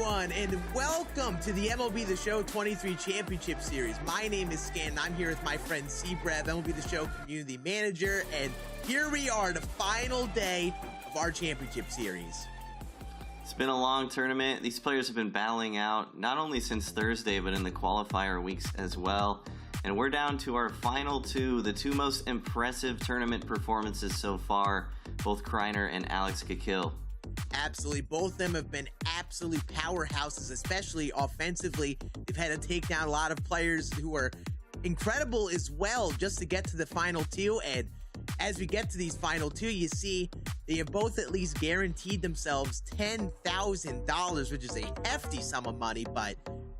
everyone, and welcome to the MLB The Show 23 Championship Series. My name is Scan, and I'm here with my friend C-Brev, MLB The Show Community Manager, and here we are, the final day of our Championship Series. It's been a long tournament. These players have been battling out, not only since Thursday, but in the qualifier weeks as well. And we're down to our final two, the two most impressive tournament performances so far, both Kreiner and Alex Kikill. Absolutely. Both of them have been absolute powerhouses, especially offensively. They've had to take down a lot of players who are incredible as well just to get to the final two. And as we get to these final two, you see they have both at least guaranteed themselves $10,000, which is a hefty sum of money, but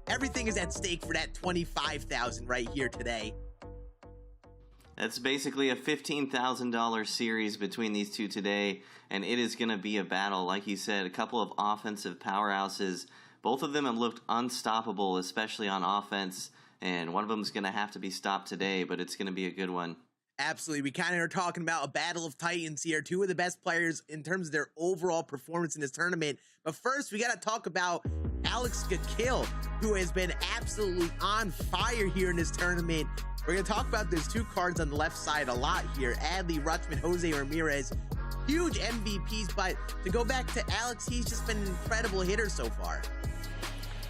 everything is at stake for that $25,000 right here today. That's basically a $15,000 series between these two today, and it is going to be a battle. Like you said, a couple of offensive powerhouses. Both of them have looked unstoppable, especially on offense, and one of them is going to have to be stopped today, but it's going to be a good one. Absolutely. We kind of are talking about a battle of titans here. Two of the best players in terms of their overall performance in this tournament. But first, we got to talk about Alex Kikill, who has been absolutely on fire here in this tournament. We're going to talk about those two cards on the left side a lot here. Adley Rutschman, Jose Ramirez, huge MVPs. But to go back to Alex, he's just been an incredible hitter so far.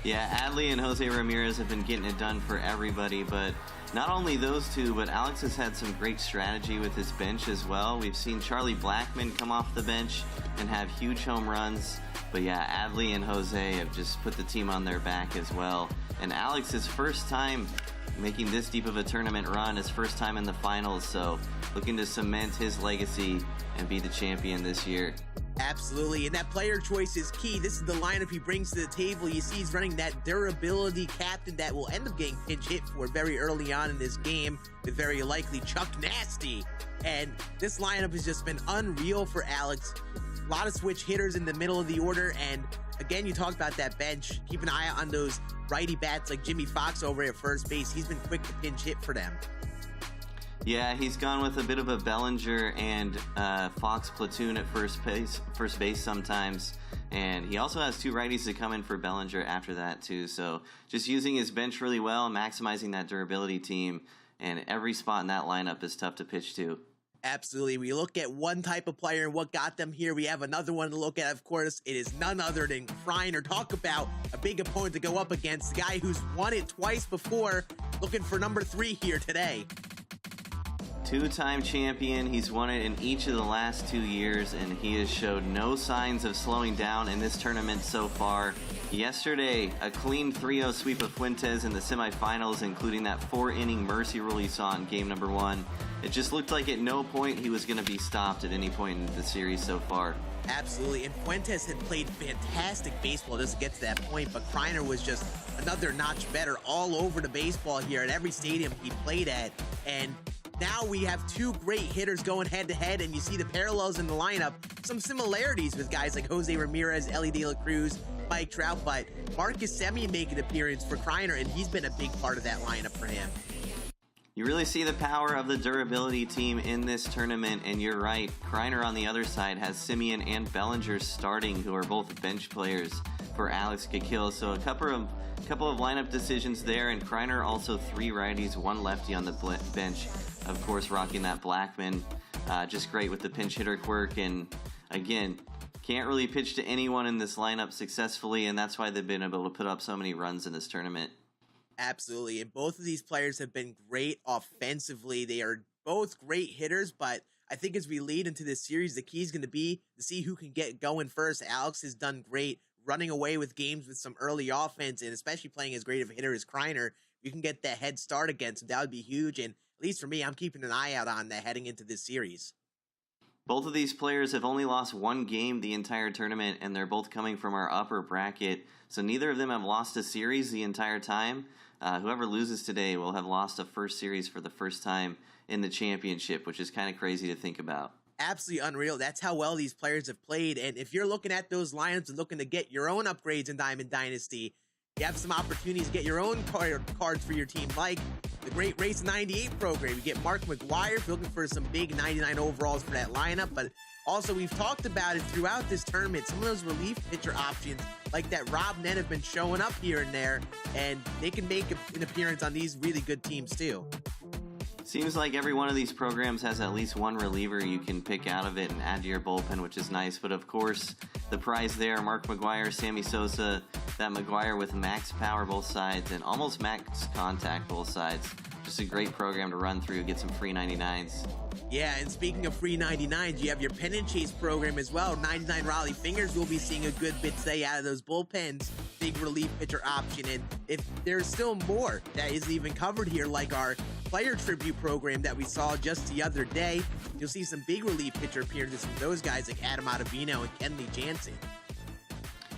Yeah, Adley and Jose Ramirez have been getting it done for everybody, but not only those two, but Alex has had some great strategy with his bench as well. We've seen Charlie Blackmon come off the bench and have huge home runs. But yeah, Adley and Jose have just put the team on their back as well. And Alex's first time making this deep of a tournament run, his first time in the finals, so looking to cement his legacy and be the champion this year. Absolutely, and that player choice is key. This is the lineup he brings to the table. You see he's running that durability captain that will end up getting pinch hit for very early on in this game with very likely Chuck Nasty. And this lineup has just been unreal for Alex. A lot of switch hitters in the middle of the order, and again, you talked about that bench. Keep an eye out on those righty bats like Jimmy Fox over at first base. He's been quick to pinch hit for them. Yeah, he's gone with a bit of a Bellinger and Fox platoon at first base sometimes. And he also has two righties that come in for Bellinger after that too. So just using his bench really well, maximizing that durability team. And every spot in that lineup is tough to pitch to. Absolutely. We look at one type of player and what got them here. We have another one to look at, of course. It is none other than Kreiner. Talk about a big opponent to go up against. The guy who's won it twice before, looking for number 3 here today. Two-time champion. He's won it in each of the last 2 years, and he has showed no signs of slowing down in this tournament so far. Yesterday, a clean 3-0 sweep of Fuentes in the semifinals, including that 4-inning mercy rule you saw in game number 1. It just looked like at no point he was going to be stopped at any point in the series so far. Absolutely, and Fuentes had played fantastic baseball just to get to that point, but Kreiner was just another notch better all over the baseball here at every stadium he played at. And now we have two great hitters going head-to-head, and you see the parallels in the lineup. Some similarities with guys like Jose Ramirez, Ellie De La Cruz, Mike Trout, but Marcus Semien make an appearance for Kreiner, and he's been a big part of that lineup for him. You really see the power of the durability team in this tournament, and you're right. Kreiner on the other side has Semien and Bellinger starting, who are both bench players for Alex Kikill. So a couple of lineup decisions there, and Kreiner also 3 righties, 1 lefty on the bench. Of course, rocking that Blackmon, just great with the pinch hitter quirk, and again, can't really pitch to anyone in this lineup successfully, and that's why they've been able to put up so many runs in this tournament. Absolutely, and both of these players have been great offensively. They are both great hitters, but I think as we lead into this series, the key is going to be to see who can get going first. Alex has done great running away with games with some early offense, and especially playing as great of a hitter as Kreiner. You can get that head start against him. That would be huge, and at least for me, I'm keeping an eye out on that heading into this series. Both of these players have only lost 1 game the entire tournament, and they're both coming from our upper bracket, so neither of them have lost a series the entire time. Whoever loses today will have lost a first series for the first time in the championship, which is kind of crazy to think about. Absolutely unreal. That's how well these players have played, and if you're looking at those lineups and looking to get your own upgrades in Diamond Dynasty, you have some opportunities to get your own cards for your team, like the great Race 98 program. You get Mark McGwire if you're looking for some big 99 overalls for that lineup. But also, we've talked about it throughout this tournament. Some of those relief pitcher options, like that Rob Nett, have been showing up here and there, and they can make an appearance on these really good teams too. Seems like every one of these programs has at least one reliever you can pick out of it and add to your bullpen, which is nice. But of course, the prize there, Mark McGwire, Sammy Sosa, that McGwire with max power both sides and almost max contact both sides. Just a great program to run through, get some free 99s. Yeah, and speaking of free 99s, you have your pennant chase program as well. 99 Raleigh Fingers will be seeing a good bit today out of those bullpens. Big relief pitcher option. And if there's still more that isn't even covered here, like our player tribute program that we saw just the other day, you'll see some big relief pitcher appearances from those guys like Adam Ottavino and Kenley Jansen.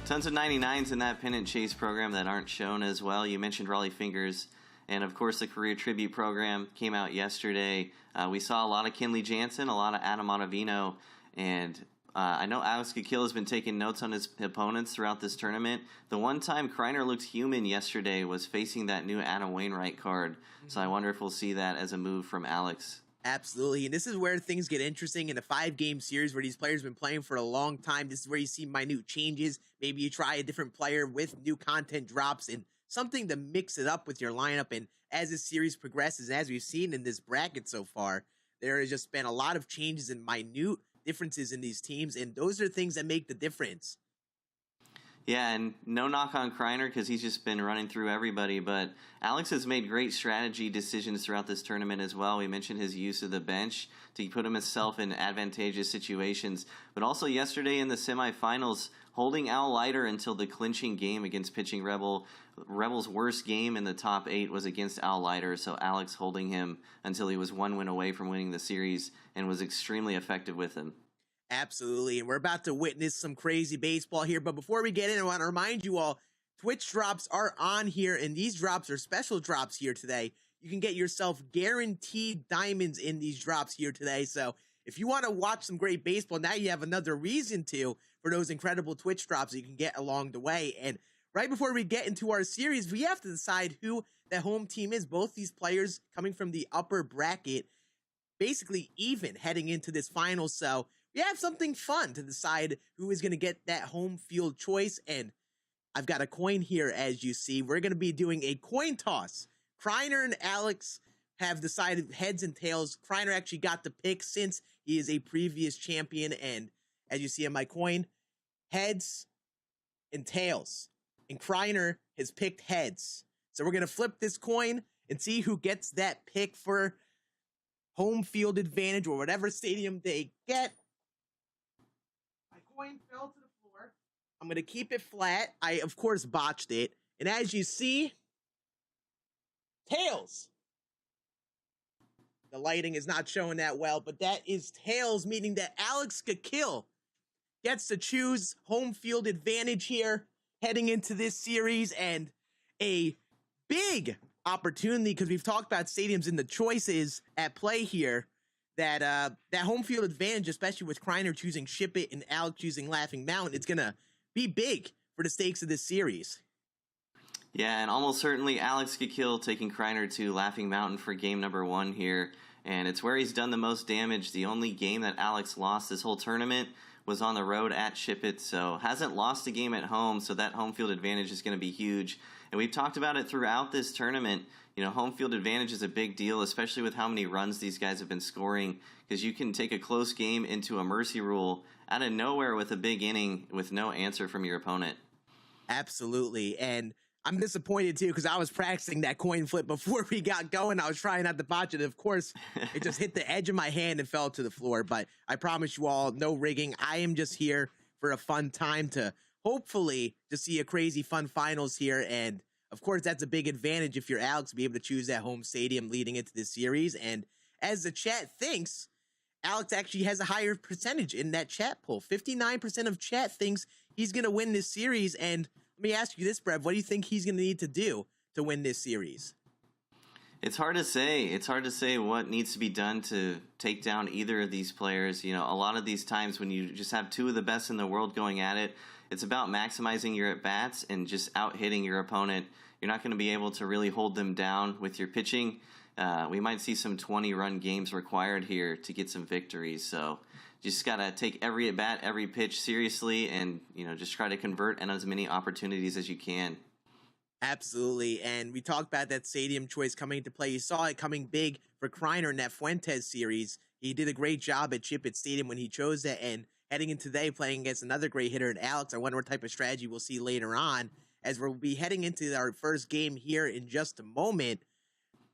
Tons of 99s in that pennant chase program that aren't shown as well. You mentioned Raleigh Fingers. And of course, the career tribute program came out yesterday. We saw a lot of Kenley Jansen, a lot of Adam Ottavino, and I know Alex Kikil has been taking notes on his opponents throughout this tournament. The one time Kreiner looked human yesterday was facing that new Adam Wainwright card. So I wonder if we'll see that as a move from Alex. Absolutely, and this is where things get interesting in a 5-game series where these players have been playing for a long time. This is where you see minute changes. Maybe you try a different player with new content drops and something to mix it up with your lineup. And as this series progresses, as we've seen in this bracket so far, there has just been a lot of changes and minute differences in these teams, and those are things that make the difference. Yeah, and no knock on Kreiner because he's just been running through everybody, but Alex has made great strategy decisions throughout this tournament as well. We mentioned his use of the bench to put himself in advantageous situations, but also yesterday in the semifinals, holding Al Leiter until the clinching game against pitching Rebel. Rebel's worst game in the top 8 was against Al Leiter, so Alex holding him until he was 1 win away from winning the series and was extremely effective with him. Absolutely, and we're about to witness some crazy baseball here, but before we get in, I want to remind you all, Twitch drops are on here, and these drops are special drops here today. You can get yourself guaranteed diamonds in these drops here today, so if you want to watch some great baseball, now you have another reason to for those incredible Twitch drops that you can get along the way. And right before we get into our series, we have to decide who the home team is. Both these players coming from the upper bracket, basically even heading into this final, so we have something fun to decide who is going to get that home field choice. And I've got a coin here, as you see. We're going to be doing a coin toss. Kreiner and Alex have decided heads and tails. Kreiner actually got the pick since he is a previous champion. And as you see on my coin, heads and tails. And Kreiner has picked heads. So we're going to flip this coin and see who gets that pick for home field advantage or whatever stadium they get. My coin fell to the floor. I'm going to keep it flat. I, of course, botched it. And as you see, tails. The lighting is not showing that well, but that is tails, meaning that Alex Kikil gets to choose home field advantage here heading into this series, and a big opportunity because we've talked about stadiums and the choices at play here. That home field advantage, especially with Kreiner choosing Ship It and Alex choosing Laughing Mountain, it's gonna be big for the stakes of this series. Yeah, and almost certainly Alex Kikil taking Kreiner to Laughing Mountain for game number 1 here, and it's where he's done the most damage. The only game that Alex lost this whole tournament was on the road at Ship It, so hasn't lost a game at home, so that home field advantage is going to be huge. And we've talked about it throughout this tournament. You know, home field advantage is a big deal, especially with how many runs these guys have been scoring, because you can take a close game into a mercy rule out of nowhere with a big inning with no answer from your opponent. Absolutely, and I'm disappointed too because I was practicing that coin flip before we got going. I was trying not to botch it. Of course, it just hit the edge of my hand and fell to the floor. But I promise you all, no rigging. I am just here for a fun time to hopefully just see a crazy fun finals here. And of course, that's a big advantage if you're Alex to be able to choose that home stadium leading into this series. And as the chat thinks, Alex actually has a higher percentage in that chat poll. 59% of chat thinks he's going to win this series. And let me ask you this, Brev. What do you think he's going to need to do to win this series? It's hard to say. It's hard to say what needs to be done to take down either of these players. You know, a lot of these times when you just have two of the best in the world going at it, it's about maximizing your at-bats and just out-hitting your opponent. You're not going to be able to really hold them down with your pitching. we might see some 20-run games required here to get some victories. So just got to take every at-bat, every pitch seriously, and just try to convert and as many opportunities as you can. Absolutely. And we talked about that stadium choice coming into play. You saw it coming big for Kreiner in that Fuentes series. He did a great job at Chip Stadium when he chose that. And heading into today, playing against another great hitter in Alex, I wonder what type of strategy we'll see later on, as we'll be heading into our first game here in just a moment.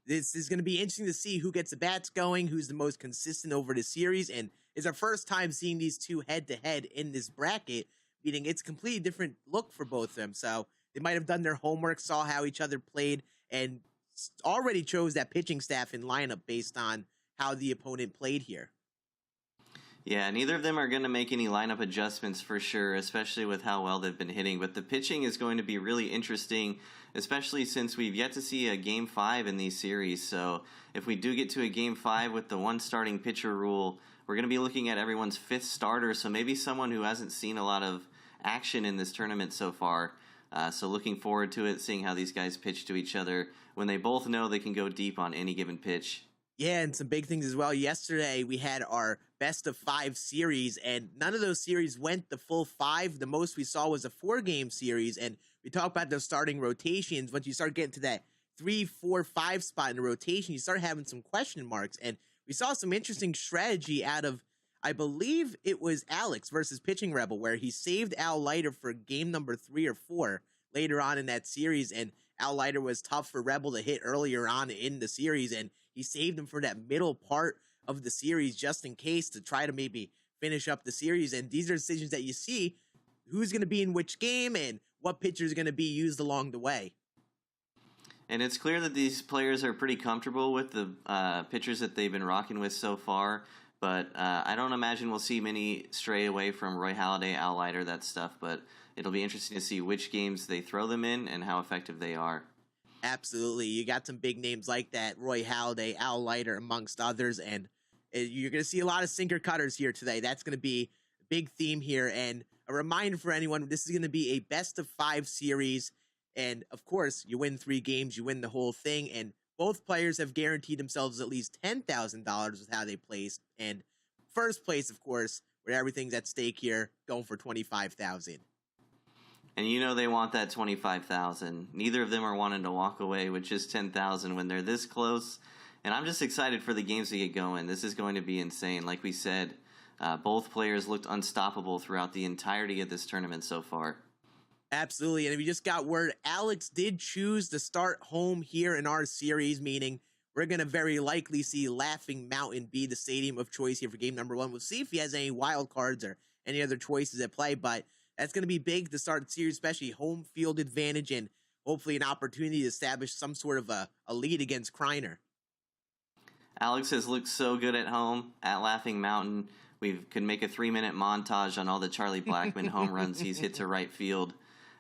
This is going to be interesting to see who gets the bats going, who's the most consistent over the series, and it's our first time seeing these two head-to-head in this bracket, meaning it's a completely different look for both of them. So they might have done their homework, saw how each other played, and already chose that pitching staff and lineup based on how the opponent played here. Yeah, neither of them are going to make any lineup adjustments for sure, especially with how well they've been hitting. But the pitching is going to be really interesting, especially since we've yet to see a Game 5 in these series. So if we do get to a Game 5 with the one starting pitcher rule, we're going to be looking at everyone's fifth starter, so maybe someone who hasn't seen a lot of action in this tournament so far. So looking forward to it, seeing how these guys pitch to each other when they both know they can go deep on any given pitch. Yeah, and some big things as well. Yesterday, we had our best-of-5 series, and none of those series went the full 5. The most we saw was a 4-game series, and we talked about those starting rotations. Once you start getting to that 3, 4, 5 spot in the rotation, you start having some question marks, and we saw some interesting strategy out of, I believe it was Alex versus Pitching Rebel, where he saved Al Leiter for game number 3 or 4 later on in that series, and Al Leiter was tough for Rebel to hit earlier on in the series, and he saved him for that middle part of the series just in case to try to maybe finish up the series. And these are decisions that you see who's going to be in which game and what pitcher is going to be used along the way. And it's clear that these players are pretty comfortable with the pitchers that they've been rocking with so far. But I don't imagine we'll see many stray away from Roy Halladay, Al Leiter, that stuff. But it'll be interesting to see which games they throw them in and how effective they are. Absolutely. You got some big names like that, Roy Halladay, Al Leiter, amongst others, and you're going to see a lot of sinker cutters here today. That's going to be a big theme here, and a reminder for anyone, this is going to be a best-of-5 series, and of course, you win 3 games, you win the whole thing, and both players have guaranteed themselves at least $10,000 with how they placed, and first place, of course, where everything's at stake here, going for $25,000. And they want that $25,000. Neither of them are wanting to walk away with just $10,000 when they're this close. And I'm just excited for the games to get going. This is going to be insane. Like we said, both players looked unstoppable throughout the entirety of this tournament so far. Absolutely. And we just got word, Alex did choose to start home here in our series, meaning we're going to very likely see Laughing Mountain be the stadium of choice here for game number 1. We'll see if he has any wild cards or any other choices at play, but that's going to be big to start the series, especially home field advantage and hopefully an opportunity to establish some sort of a lead against Kreiner. Alex has looked so good at home at Laughing Mountain. We could make a 3-minute montage on all the Charlie Blackmon home runs he's hit to right field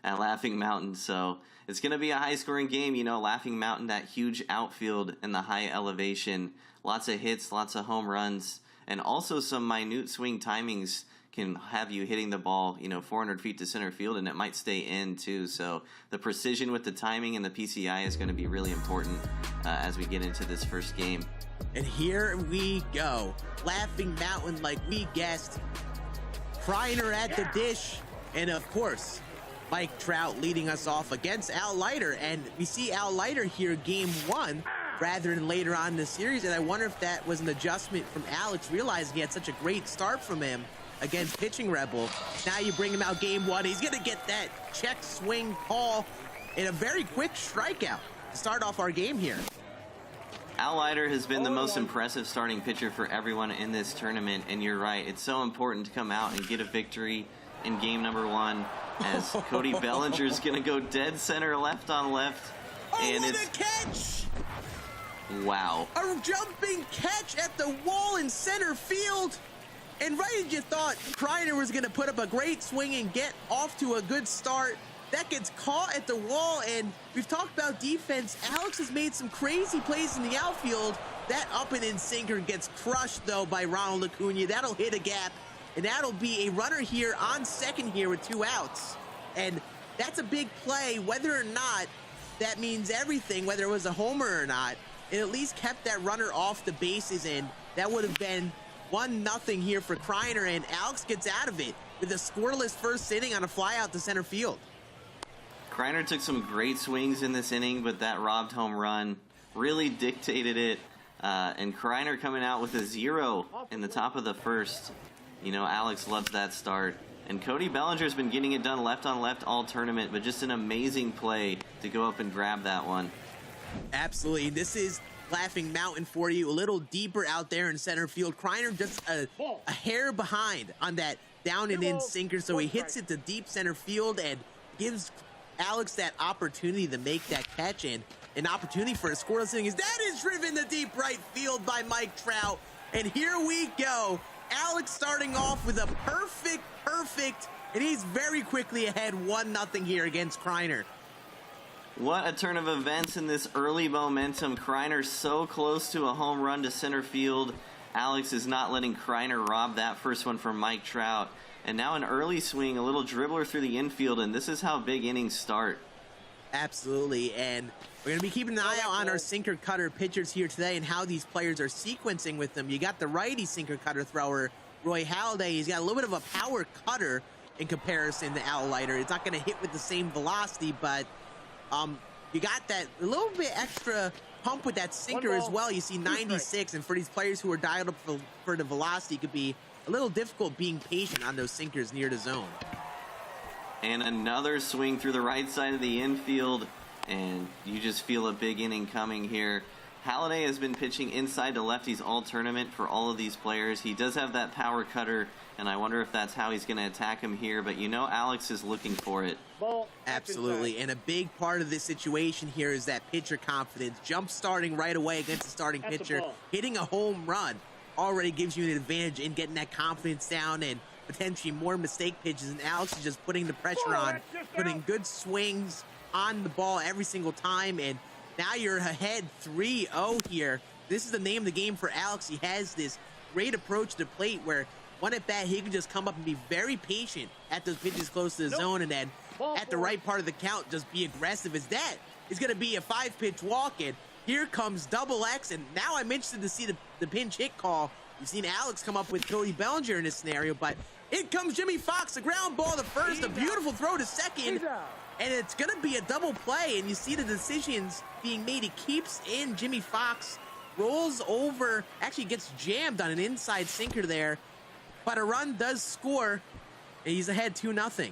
at Laughing Mountain. So it's going to be a high-scoring game. Laughing Mountain, that huge outfield and the high elevation, lots of hits, lots of home runs, and also some minute swing timings can have you hitting the ball, 400 feet to center field, and it might stay in too. So the precision with the timing and the PCI is going to be really important as we get into this first game. And here we go. Laughing Mountain, like we guessed. Kreiner at the dish. And of course, Mike Trout leading us off against Al Leiter. And we see Al Leiter here game 1 rather than later on in the series. And I wonder if that was an adjustment from Alex, realizing he had such a great start from him against Pitching Rebel. Now you bring him out game 1. He's going to get that check swing call in a very quick strikeout to start off our game here. Al Leiter has been the most impressive starting pitcher for everyone in this tournament, and you're right. It's so important to come out and get a victory in game number 1 as Cody Bellinger's going to go dead center left on left. And what a catch! Wow. A jumping catch at the wall in center field. And right as you thought Kreiner was going to put up a great swing and get off to a good start, that gets caught at the wall. And we've talked about defense. Alex has made some crazy plays in the outfield. That up and in sinker gets crushed, though, by Ronald Acuna. That'll hit a gap, and that'll be a runner here on second here with 2 outs. And that's a big play, whether or not that means everything, whether it was a homer or not. it at least kept that runner off the bases, and that would have been 1-0 here for Kreiner, and Alex gets out of it with a scoreless first inning on a fly out to center field. Kreiner took some great swings in this inning, but that robbed home run really dictated it. And Kreiner coming out with a 0 in the top of the first. You know, Alex loves that start. And Cody Bellinger's been getting it done left on left all tournament, but just an amazing play to go up and grab that one. Absolutely. This is Laughing Mountain for you. A little deeper out there in center field. Kreiner just a hair behind on that down and in sinker, so he hits it to deep center field and gives Alex that opportunity to make that catch, and an opportunity for a scoreless inning. That is driven to deep right field by Mike Trout. And here we go. Alex starting off with a perfect, and he's very quickly ahead 1-0 here against Kreiner. What a turn of events in this early momentum. Kreiner so close to a home run to center field. Alex is not letting Kreiner rob that first one from Mike Trout. And now an early swing, a little dribbler through the infield, and this is how big innings start. Absolutely, and we're going to be keeping an eye out on our sinker cutter pitchers here today and how these players are sequencing with them. You got the righty sinker cutter thrower, Roy Halladay. He's got a little bit of a power cutter in comparison to Al Leiter. It's not going to hit with the same velocity, but you got that a little bit extra pump with that sinker as well. You see 96, and for these players who are dialed up for the velocity, it could be a little difficult being patient on those sinkers near the zone. And another swing through the right side of the infield, and you just feel a big inning coming here. Halladay has been pitching inside to lefties all tournament for all of these players. He does have that power cutter, and I wonder if that's how he's going to attack him here, but you know Alex is looking for it. Absolutely, and a big part of this situation here is that pitcher confidence. Jump starting right away against a starting pitcher, hitting a home run already gives you an advantage in getting that confidence down and potentially more mistake pitches, and Alex is just putting the pressure on, putting good swings on the ball every single time, and now you're ahead 3-0 here. This is the name of the game for Alex. He has this great approach to the plate where one at bat he can just come up and be very patient at those pitches close to the zone, and then at the right part of the count just be aggressive. As that is going to be a 5-pitch walk, and here comes double X, and now I'm interested to see the pinch hit call. You've seen Alex come up with Cody Bellinger in this scenario, but in comes Jimmy Fox, a ground ball to first, a beautiful throw to second, and it's going to be a double play, and you see the decisions being made. He keeps in Jimmy Fox, rolls over, actually gets jammed on an inside sinker there, but a run does score, and he's ahead 2-0.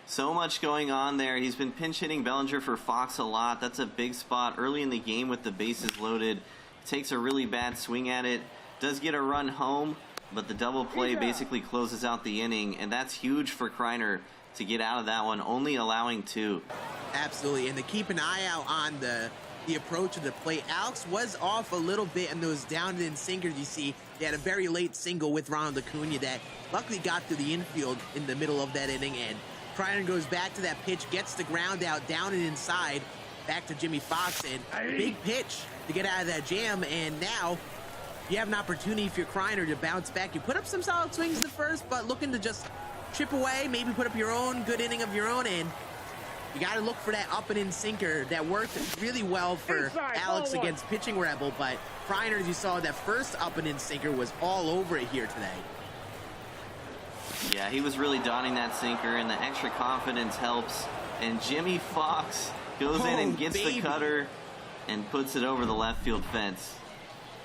So much going on there. He's been pinch hitting Bellinger for Fox a lot. That's a big spot early in the game with the bases loaded. Takes a really bad swing at it. Does get a run home, but the double play basically closes out the inning, and that's huge for Kreiner to get out of that one, only allowing 2. Absolutely, and to keep an eye out on the approach of the plate. Alex was off a little bit in those down and in sinkers. You see, they had a very late single with Ronald Acuna that luckily got to the infield in the middle of that inning, and Kreiner goes back to that pitch, gets the ground out, down and inside, back to Jimmy Fox, and big pitch to get out of that jam, and now you have an opportunity for your Kreiner to bounce back. You put up some solid swings in the first, but looking to just chip away, maybe put up your own good inning of your own, and you got to look for that up and in sinker that worked really well for Alex against pitching Rebel, but Kreiner, as you saw, that first up and in sinker was all over it here today. Yeah, he was really donning that sinker, and the extra confidence helps, and Jimmy Fox goes in and gets the cutter and puts it over the left field fence.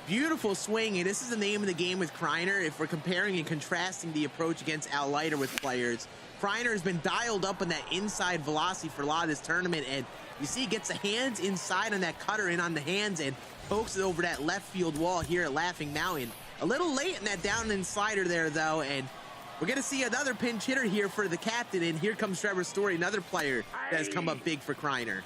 Beautiful swing, and this is the name of the game with Kreiner. If we're comparing and contrasting the approach against Al Leiter with players, Kreiner has been dialed up on that inside velocity for a lot of this tournament, and you see he gets the hands inside on that cutter in on the hands and pokes it over that left field wall here at Laughing Mountain. A little late in that down and slider there, though, and we're going to see another pinch hitter here for the captain, and here comes Trevor Story, another player that has come up big for Kreiner.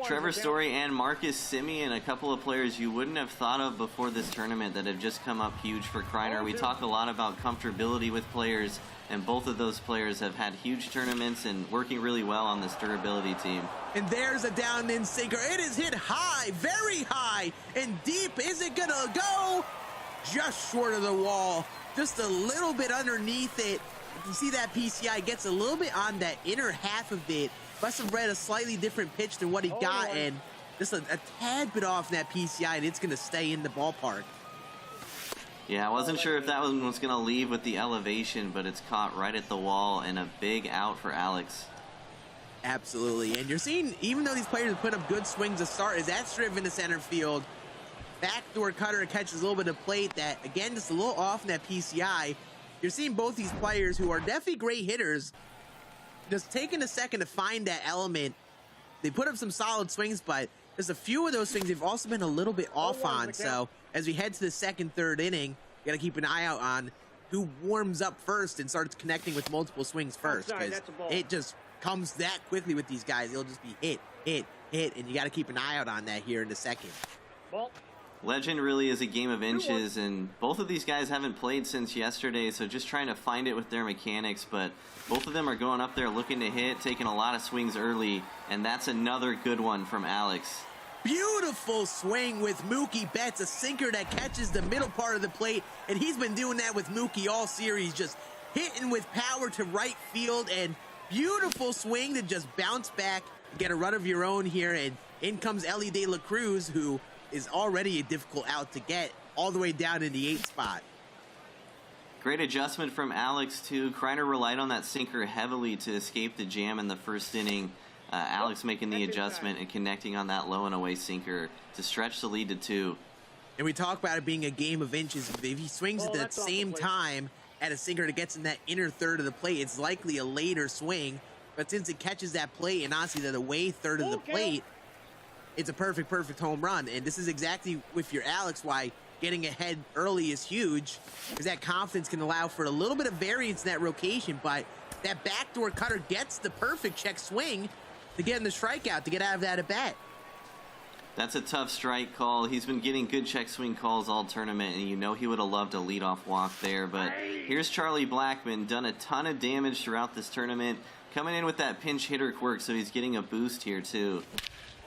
Trevor Story and Marcus Semien, a couple of players you wouldn't have thought of before this tournament that have just come up huge for Kreiner. We talk a lot about comfortability with players, and both of those players have had huge tournaments and working really well on this durability team. And there's a down in sinker. It is hit high, very high, and deep. Is it going to go? Just short of the wall, just a little bit underneath it. You see that PCI gets a little bit on that inner half of it. Must have read a slightly different pitch than what he got, and just a tad bit off in that PCI, and it's going to stay in the ballpark. Yeah, I wasn't sure if that one was going to leave with the elevation, but it's caught right at the wall, and a big out for Alex. Absolutely, and you're seeing, even though these players have put up good swings to start, as that's driven to center field, backdoor cutter catches a little bit of plate that, again, just a little off in that PCI. You're seeing both these players, who are definitely great hitters, just taking a second to find that element. They put up some solid swings, but there's a few of those swings they've also been a little bit off on. So as we head to the second, third inning, you got to keep an eye out on who warms up first and starts connecting with multiple swings first, because it just comes that quickly with these guys. It'll just be hit, hit, hit, and you got to keep an eye out on that here in the second. Ball. Legend really is a game of inches, and both of these guys haven't played since yesterday, so just trying to find it with their mechanics, but both of them are going up there looking to hit, taking a lot of swings early, and that's another good one from Alex. Beautiful swing with Mookie Betts, a sinker that catches the middle part of the plate, and he's been doing that with Mookie all series, just hitting with power to right field, and beautiful swing to just bounce back, get a run of your own here, and in comes Ellie De La Cruz, who is already a difficult out to get, all the way down in the 8th spot. Great adjustment from Alex, too. Kreiner relied on that sinker heavily to escape the jam in the first inning. Alex making the adjustment and connecting on that low and away sinker to stretch the lead to 2. And we talk about it being a game of inches. If he swings at the same time at a sinker that gets in that inner third of the plate, it's likely a later swing. But since it catches that plate, and honestly that away third of the plate, it's a perfect home run. And this is exactly with your Alex why getting ahead early is huge, because that confidence can allow for a little bit of variance in that rotation, but that backdoor cutter gets the perfect check swing to get in the strikeout, to get out of that at bat. That's a tough strike call. He's been getting good check swing calls all tournament, and you know he would have loved a leadoff walk there. But here's Charlie Blackmon, done a ton of damage throughout this tournament, coming in with that pinch hitter quirk, so he's getting a boost here too.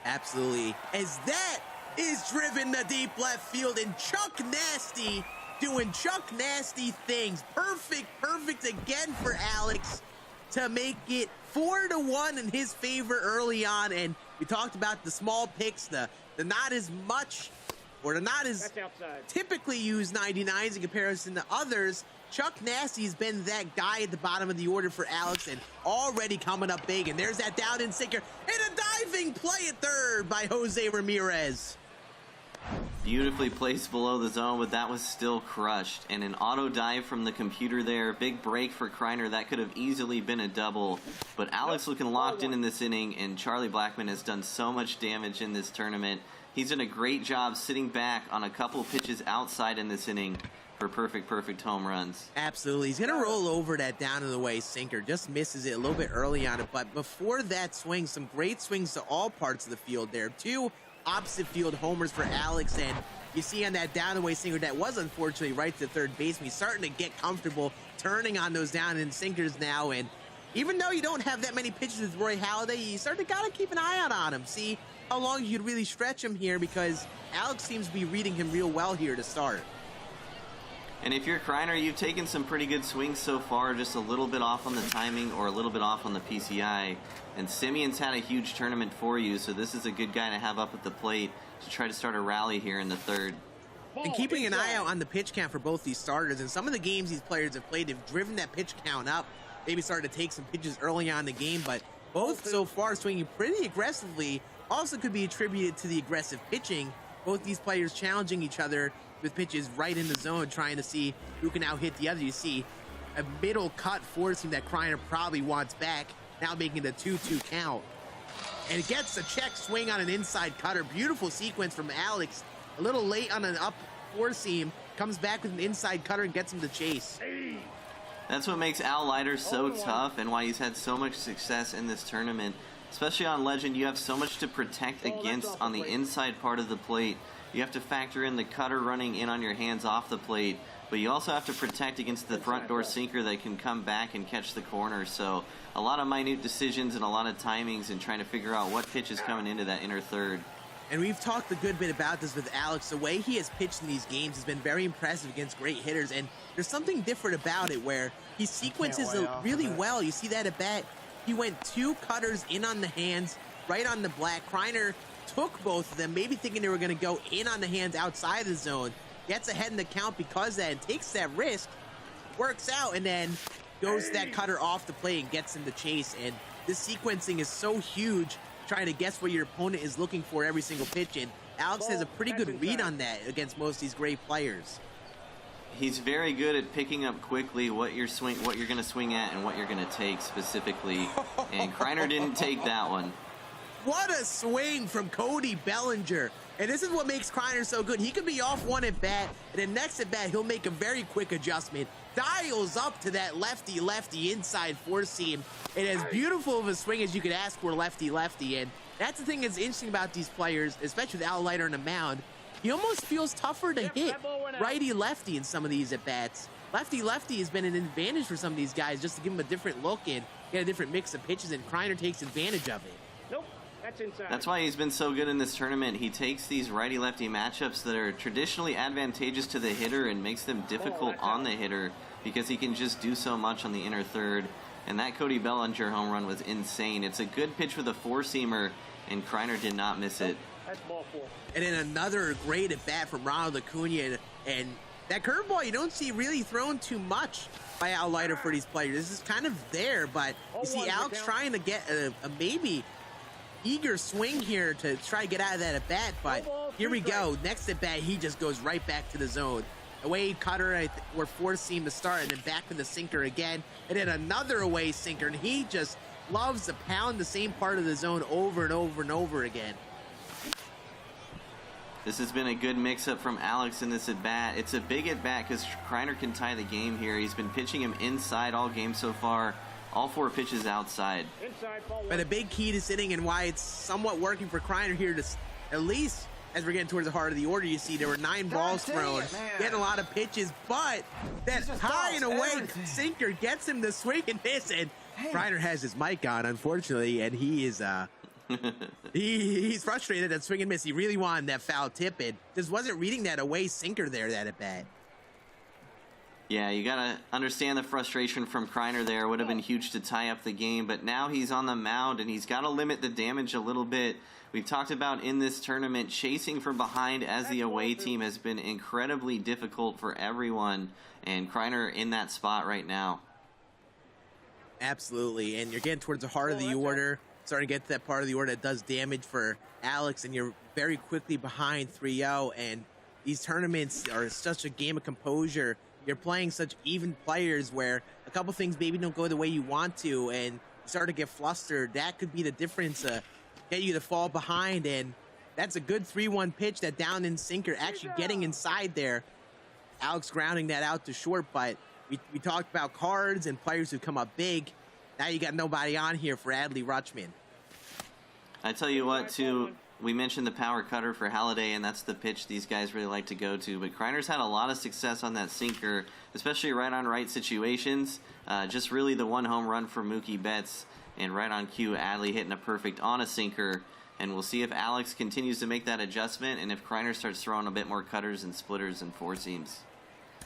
Absolutely. As that is driven to deep left field, and Chuck Nasty doing Chuck Nasty things. Perfect again for Alex to make it 4-1 in his favor early on. And we talked about the small picks, the not as much, or the not as typically used 99s in comparison to others. Chuck Nasty's been that guy at the bottom of the order for Alex, and already coming up big. And there's that down in sinker, and a diving play at third by Jose Ramirez. Beautifully placed below the zone, but that was still crushed. And an auto dive from the computer there. Big break for Kreiner. That could have easily been a double. But Alex looking locked in this inning, and Charlie Blackmon has done so much damage in this tournament. He's done a great job sitting back on a couple pitches outside in this inning for perfect home runs. Absolutely. He's going to roll over that down and away sinker. Just misses it a little bit early on it. But before that swing, some great swings to all parts of the field there. 2 opposite field homers for Alex, and you see on that down and away sinker that was unfortunately right to third baseman. He's starting to get comfortable turning on those down and sinkers now, and even though you don't have that many pitches with Roy Halladay, you start to gotta keep an eye out on him, see how long you could really stretch him here, because Alex seems to be reading him real well here to start. And if you're Kreiner, you've taken some pretty good swings so far, just a little bit off on the timing or a little bit off on the PCI. And Simeon's had a huge tournament for you, so this is a good guy to have up at the plate to try to start a rally here in the third. And keeping an eye out on the pitch count for both these starters, and some of the games these players have played have driven that pitch count up, maybe started to take some pitches early on in the game, but both so far swinging pretty aggressively. Also could be attributed to the aggressive pitching. Both these players challenging each other with pitches right in the zone, trying to see who can out hit the other. You see a middle cut forcing that Kreiner probably wants back, now making it a 2-2 count. And it gets a check swing on an inside cutter. Beautiful sequence from Alex. A little late on an up four seam, comes back with an inside cutter and gets him to chase. That's what makes Al Leiter so tough, and why he's had so much success in this tournament. Especially on Legend, you have so much to protect against on the inside part of the plate. You have to factor in the cutter running in on your hands off the plate, but you also have to protect against the front door sinker that can come back and catch the corner. So a lot of minute decisions and a lot of timings and trying to figure out what pitch is coming into that inner third. And we've talked a good bit about this with Alex. The way he has pitched in these games has been very impressive against great hitters, and there's something different about it where he sequences really well. You see that at bat. He went 2 cutters in on the hands, right on the black. Kreiner took both of them, maybe thinking they were going to go in on the hands outside the zone. Gets ahead in the count because of that and takes that risk. Works out and then goes that cutter off the plate and gets in the chase. And this sequencing is so huge, trying to guess what your opponent is looking for every single pitch. And Alex has a pretty good read on that against most of these great players. He's very good at picking up quickly what you're going to swing at and what you're going to take specifically. And Kreiner didn't take that one. What a swing from Cody Bellinger. And this is what makes Kreiner so good. He could be off one at bat, and then next at bat, he'll make a very quick adjustment. Dials up to that lefty inside four seam. And as beautiful of a swing as you could ask for lefty. And that's the thing that's interesting about these players, especially with Al Leiter on the mound. He almost feels tougher to hit righty-lefty in some of these at-bats. Lefty has been an advantage for some of these guys just to give them a different look and get a different mix of pitches, and Kreiner takes advantage of it. Nope, that's inside. That's why he's been so good in this tournament. He takes these righty-lefty matchups that are traditionally advantageous to the hitter and makes them difficult on the hitter because he can just do so much on the inner third. And that Cody Bellinger home run was insane. It's a good pitch with a four-seamer, and Kreiner did not miss it. That's ball four. And then another great at bat from Ronald Acuna, and that curveball you don't see really thrown too much by Al Leiter for these players. This is kind of there, but you see Alex trying to get a maybe eager swing here to try to get out of that at bat, but here we go. Next at bat, he just goes right back to the zone. Away cutter or four seam to start, and then back to the sinker again, and then another away sinker, and he just loves to pound the same part of the zone over and over and over again. This has been a good mix-up from Alex in this at-bat. It's a big at-bat because Kreiner can tie the game here. He's been pitching him inside all game so far. All four pitches outside. But a big key to sitting and why it's somewhat working for Kreiner here to at least as we're getting towards the heart of the order, you see there were 9 balls thrown, getting a lot of pitches, but that high and away sinker gets him to swing and miss, and Kreiner has his mic on, unfortunately, and he is he's frustrated at swing and miss. He really wanted that foul tip and just wasn't reading that away sinker there that at bat. Yeah, you gotta understand the frustration from Kreiner there. Would have been huge to tie up the game, but now he's on the mound and he's got to limit the damage a little bit. We've talked about in this tournament, chasing from behind as the away team has been incredibly difficult for everyone, and Kreiner in that spot right now. Absolutely, and you're getting towards the heart of the order, starting to get to that part of the order that does damage for Alex, and you're very quickly behind 3-0, and these tournaments are such a game of composure. You're playing such even players where a couple things maybe don't go the way you want to, and you start to get flustered. That could be the difference, get you to fall behind, and that's a good 3-1 pitch, that down in sinker, actually getting inside there. Alex grounding that out to short, but we talked about cards and players who come up big. Now you got nobody on here for Adley Rutschman. I tell you what, too, we mentioned the power cutter for Halladay, and that's the pitch these guys really like to go to. But Kreiner's had a lot of success on that sinker, especially right on right situations. Just really the one home run for Mookie Betts, and right on cue, Adley hitting a perfect on a sinker. And we'll see if Alex continues to make that adjustment and if Kreiner starts throwing a bit more cutters and splitters and four seams.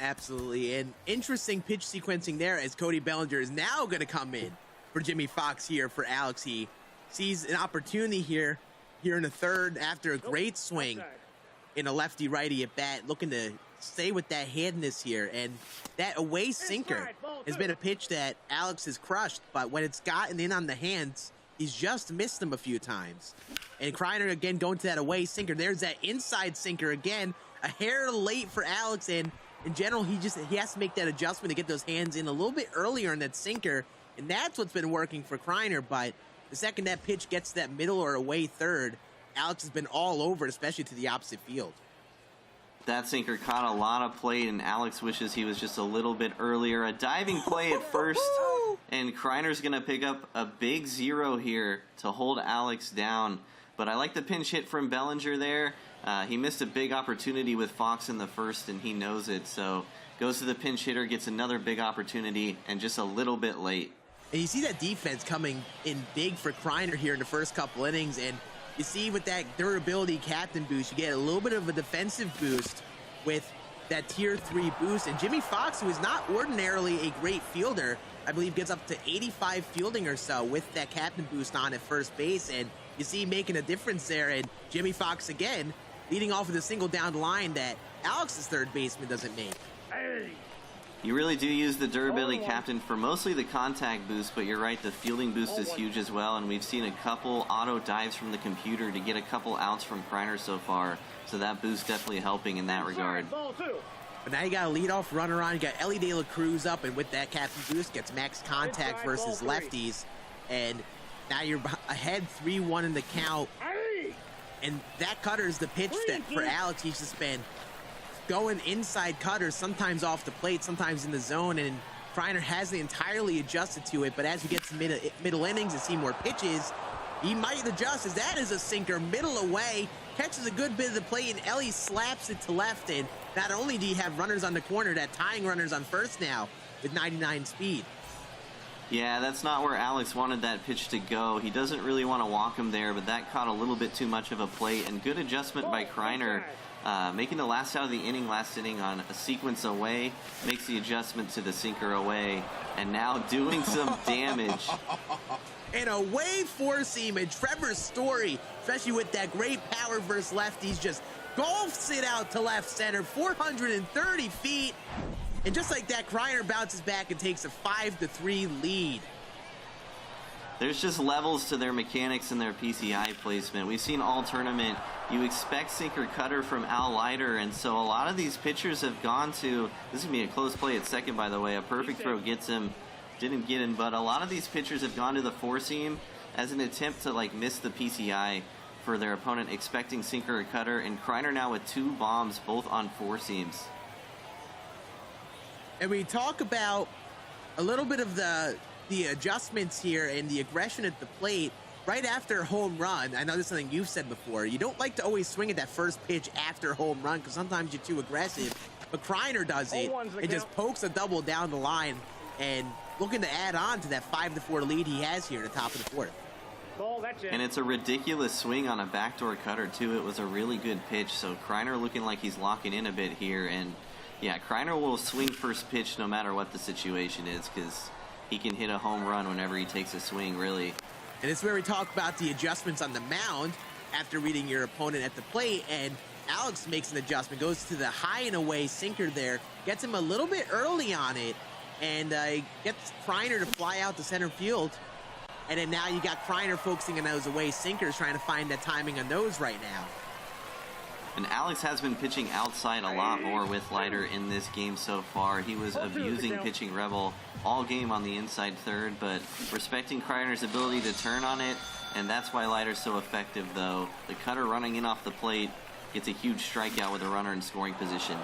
Absolutely, and interesting pitch sequencing there as Cody Bellinger is now going to come in for Jimmy Fox here for Alex. He sees an opportunity here in the third after a great swing in a lefty-righty at bat, looking to stay with that handness here. And that away sinker has been a pitch that Alex has crushed, but when it's gotten in on the hands, he's just missed them a few times. And Kreiner again going to that away sinker. There's that inside sinker again, a hair late for Alex, and in general, he has to make that adjustment to get those hands in a little bit earlier in that sinker, and that's what's been working for Kreiner. But the second that pitch gets to that middle or away third, Alex has been all over it, especially to the opposite field. That sinker caught a lot of play, and Alex wishes he was just a little bit earlier. A diving play at first, and Kreiner's going to pick up a big 0 here to hold Alex down. But I like the pinch hit from Bellinger there. He missed a big opportunity with Fox in the first, and he knows it. So goes to the pinch hitter, gets another big opportunity, and just a little bit late. And you see that defense coming in big for Kreiner here in the first couple innings, and you see with that durability captain boost, you get a little bit of a defensive boost with that tier 3 boost. And Jimmy Fox, who is not ordinarily a great fielder, I believe gets up to 85 fielding or so with that captain boost on at first base. And you see making a difference there. And Jimmy Fox again leading off with a single down the line that Alex's third baseman doesn't make. You really do use the durability captain for mostly the contact boost, but you're right, the fielding boost is huge as well, and we've seen a couple auto dives from the computer to get a couple outs from Kreiner so far, so that boost definitely helping in that regard. But now you got a leadoff runner on, you got Ellie De La Cruz up, and with that captain boost gets max contact versus lefties, and now you're ahead 3-1 in the count, and that cutter is the pitch that for Alex he's just been going inside cutters, sometimes off the plate, sometimes in the zone, and Kreiner hasn't entirely adjusted to it, but as we get to middle innings and see more pitches, he might adjust, as that is a sinker, middle away, catches a good bit of the plate, and Ellie slaps it to left, and not only do you have runners on the corner, that tying runners on first now with 99 speed. Yeah, that's not where Alex wanted that pitch to go. He doesn't really want to walk him there, but that caught a little bit too much of a plate, and good adjustment by Kreiner. Making the last out of the inning, last inning on a sequence away, makes the adjustment to the sinker away, and now doing some damage. An away four-seam, and Trevor Story, especially with that great power versus lefties, just golfs it out to left center, 430 feet. And just like that, Kreiner bounces back and takes a 5-3 lead. There's just levels to their mechanics and their PCI placement. We've seen all tournament, you expect sinker cutter from Al Leiter, and so a lot of these pitchers have gone to, this is going to be a close play at second, by the way, a perfect throw gets him, didn't get him, but a lot of these pitchers have gone to the four seam as an attempt to like miss the PCI for their opponent, expecting sinker or cutter, and Kreiner now with 2 bombs, both on four seams. And we talk about a little bit of the adjustments here and the aggression at the plate right after home run. I know this is something you've said before. You don't like to always swing at that first pitch after home run because sometimes you're too aggressive. But Kreiner does it. It just pokes a double down the line and looking to add on to that 5-4 lead he has here at the top of the fourth. And it's a ridiculous swing on a backdoor cutter too. It was a really good pitch. So Kreiner looking like he's locking in a bit here. And yeah, Kreiner will swing first pitch no matter what the situation is because he can hit a home run whenever he takes a swing, really. And it's where we talk about the adjustments on the mound after reading your opponent at the plate. And Alex makes an adjustment, goes to the high and away sinker there, gets him a little bit early on it, and gets Kreiner to fly out to center field. And then now you got Kreiner focusing on those away sinkers, trying to find that timing on those right now. And Alex has been pitching outside a lot more with Leiter in this game so far. He was abusing pitching Rebel all game on the inside third, but respecting Kreiner's ability to turn on it, and that's why Leiter's so effective, though. The cutter running in off the plate gets a huge strikeout with a runner in scoring position.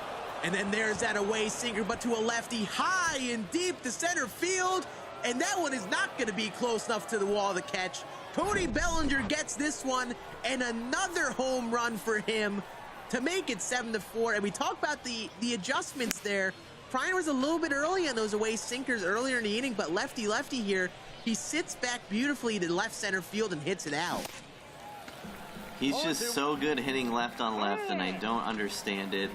And then there's that away sinker, but to a lefty, high and deep to center field, and that one is not going to be close enough to the wall to catch. Cody Bellinger gets this one, and another home run for him to make it 7-4. And we talk about the adjustments there. Kreiner was a little bit early on those away sinkers earlier in the inning, but lefty here, he sits back beautifully to left center field and hits it out. He's just so good hitting left on left, and I don't understand it.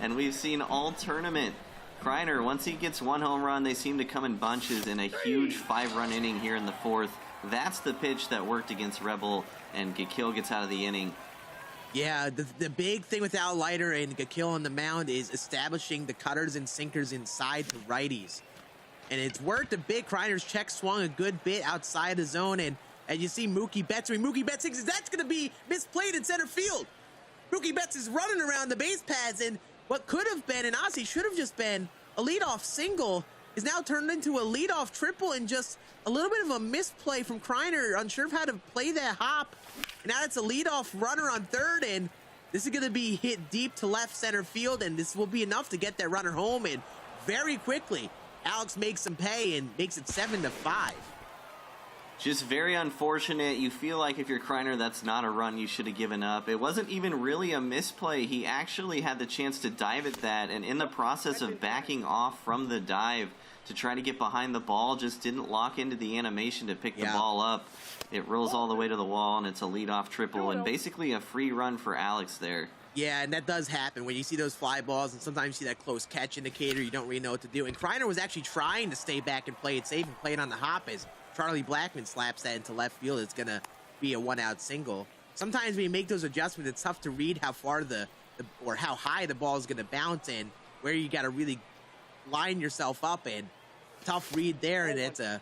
And we've seen all tournament. Kreiner, once he gets one home run, they seem to come in bunches in a huge 5-run inning here in the fourth. That's the pitch that worked against Rebel, and Gakil gets out of the inning. Yeah, the big thing with Al Leiter and Gakil on the mound is establishing the cutters and sinkers inside to righties. And it's worked a bit. Kreiner's check swung a good bit outside the zone, and you see Mookie Betts. Mookie Betts thinks that's going to be misplayed in center field. Mookie Betts is running around the base paths, and what could have been, and honestly should have just been, a leadoff single is now turned into a leadoff triple, and just a little bit of a misplay from Kreiner, unsure of how to play that hop. And now it's a leadoff runner on third, and this is going to be hit deep to left center field, and this will be enough to get that runner home. And very quickly, Alex makes him pay and makes it 7-5. Just very unfortunate. You feel like if you're Kreiner, that's not a run you should have given up. It wasn't even really a misplay. He actually had the chance to dive at that, and in the process of backing off from the dive to try to get behind the ball, just didn't lock into the animation to pick the ball up. It rolls all the way to the wall, and it's a leadoff triple, and basically a free run for Alex there. Yeah, and that does happen when you see those fly balls, and sometimes you see that close catch indicator. You don't really know what to do. And Kreiner was actually trying to stay back and play it safe and play it on the hop as Charlie Blackmon slaps that into left field. It's going to be a 1-out single. Sometimes when you make those adjustments, it's tough to read how far or how high the ball is going to bounce and where you got to really line yourself up in. Tough read there, and it's a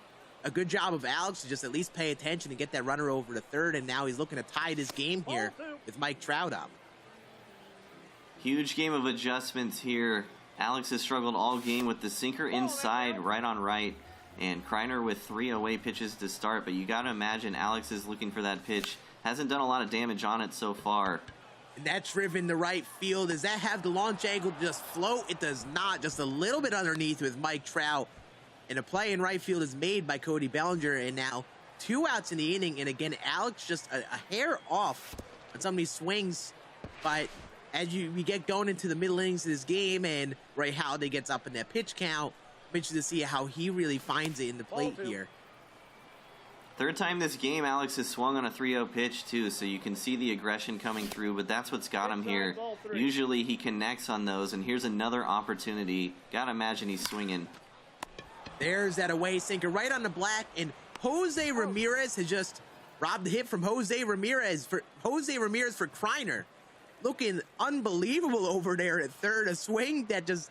good job of Alex to just at least pay attention and get that runner over to third, and now he's looking to tie this game here with Mike Trout up. Huge game of adjustments here. Alex has struggled all game with the sinker inside, right on right, and Kreiner with 3 away pitches to start, but you got to imagine Alex is looking for that pitch. Hasn't done a lot of damage on it so far. And that's driven to right field. Does that have the launch angle to just float? It does not. Just a little bit underneath with Mike Trout. And a play in right field is made by Cody Bellinger, and now 2 outs in the inning, and again, Alex just a hair off on some of these swings, but as we get going into the middle innings of this game, and Ray Halladay gets up in that pitch count, I'm interested to see how he really finds it in the plate here. Third time this game, Alex has swung on a 3-0 pitch too, so you can see the aggression coming through, but that's what's got him here. Usually he connects on those, and here's another opportunity. Gotta imagine he's swinging. There's that away sinker right on the black, and Jose Ramirez has just robbed the hit from Jose Ramirez for Kreiner. Looking unbelievable over there at third. A swing that just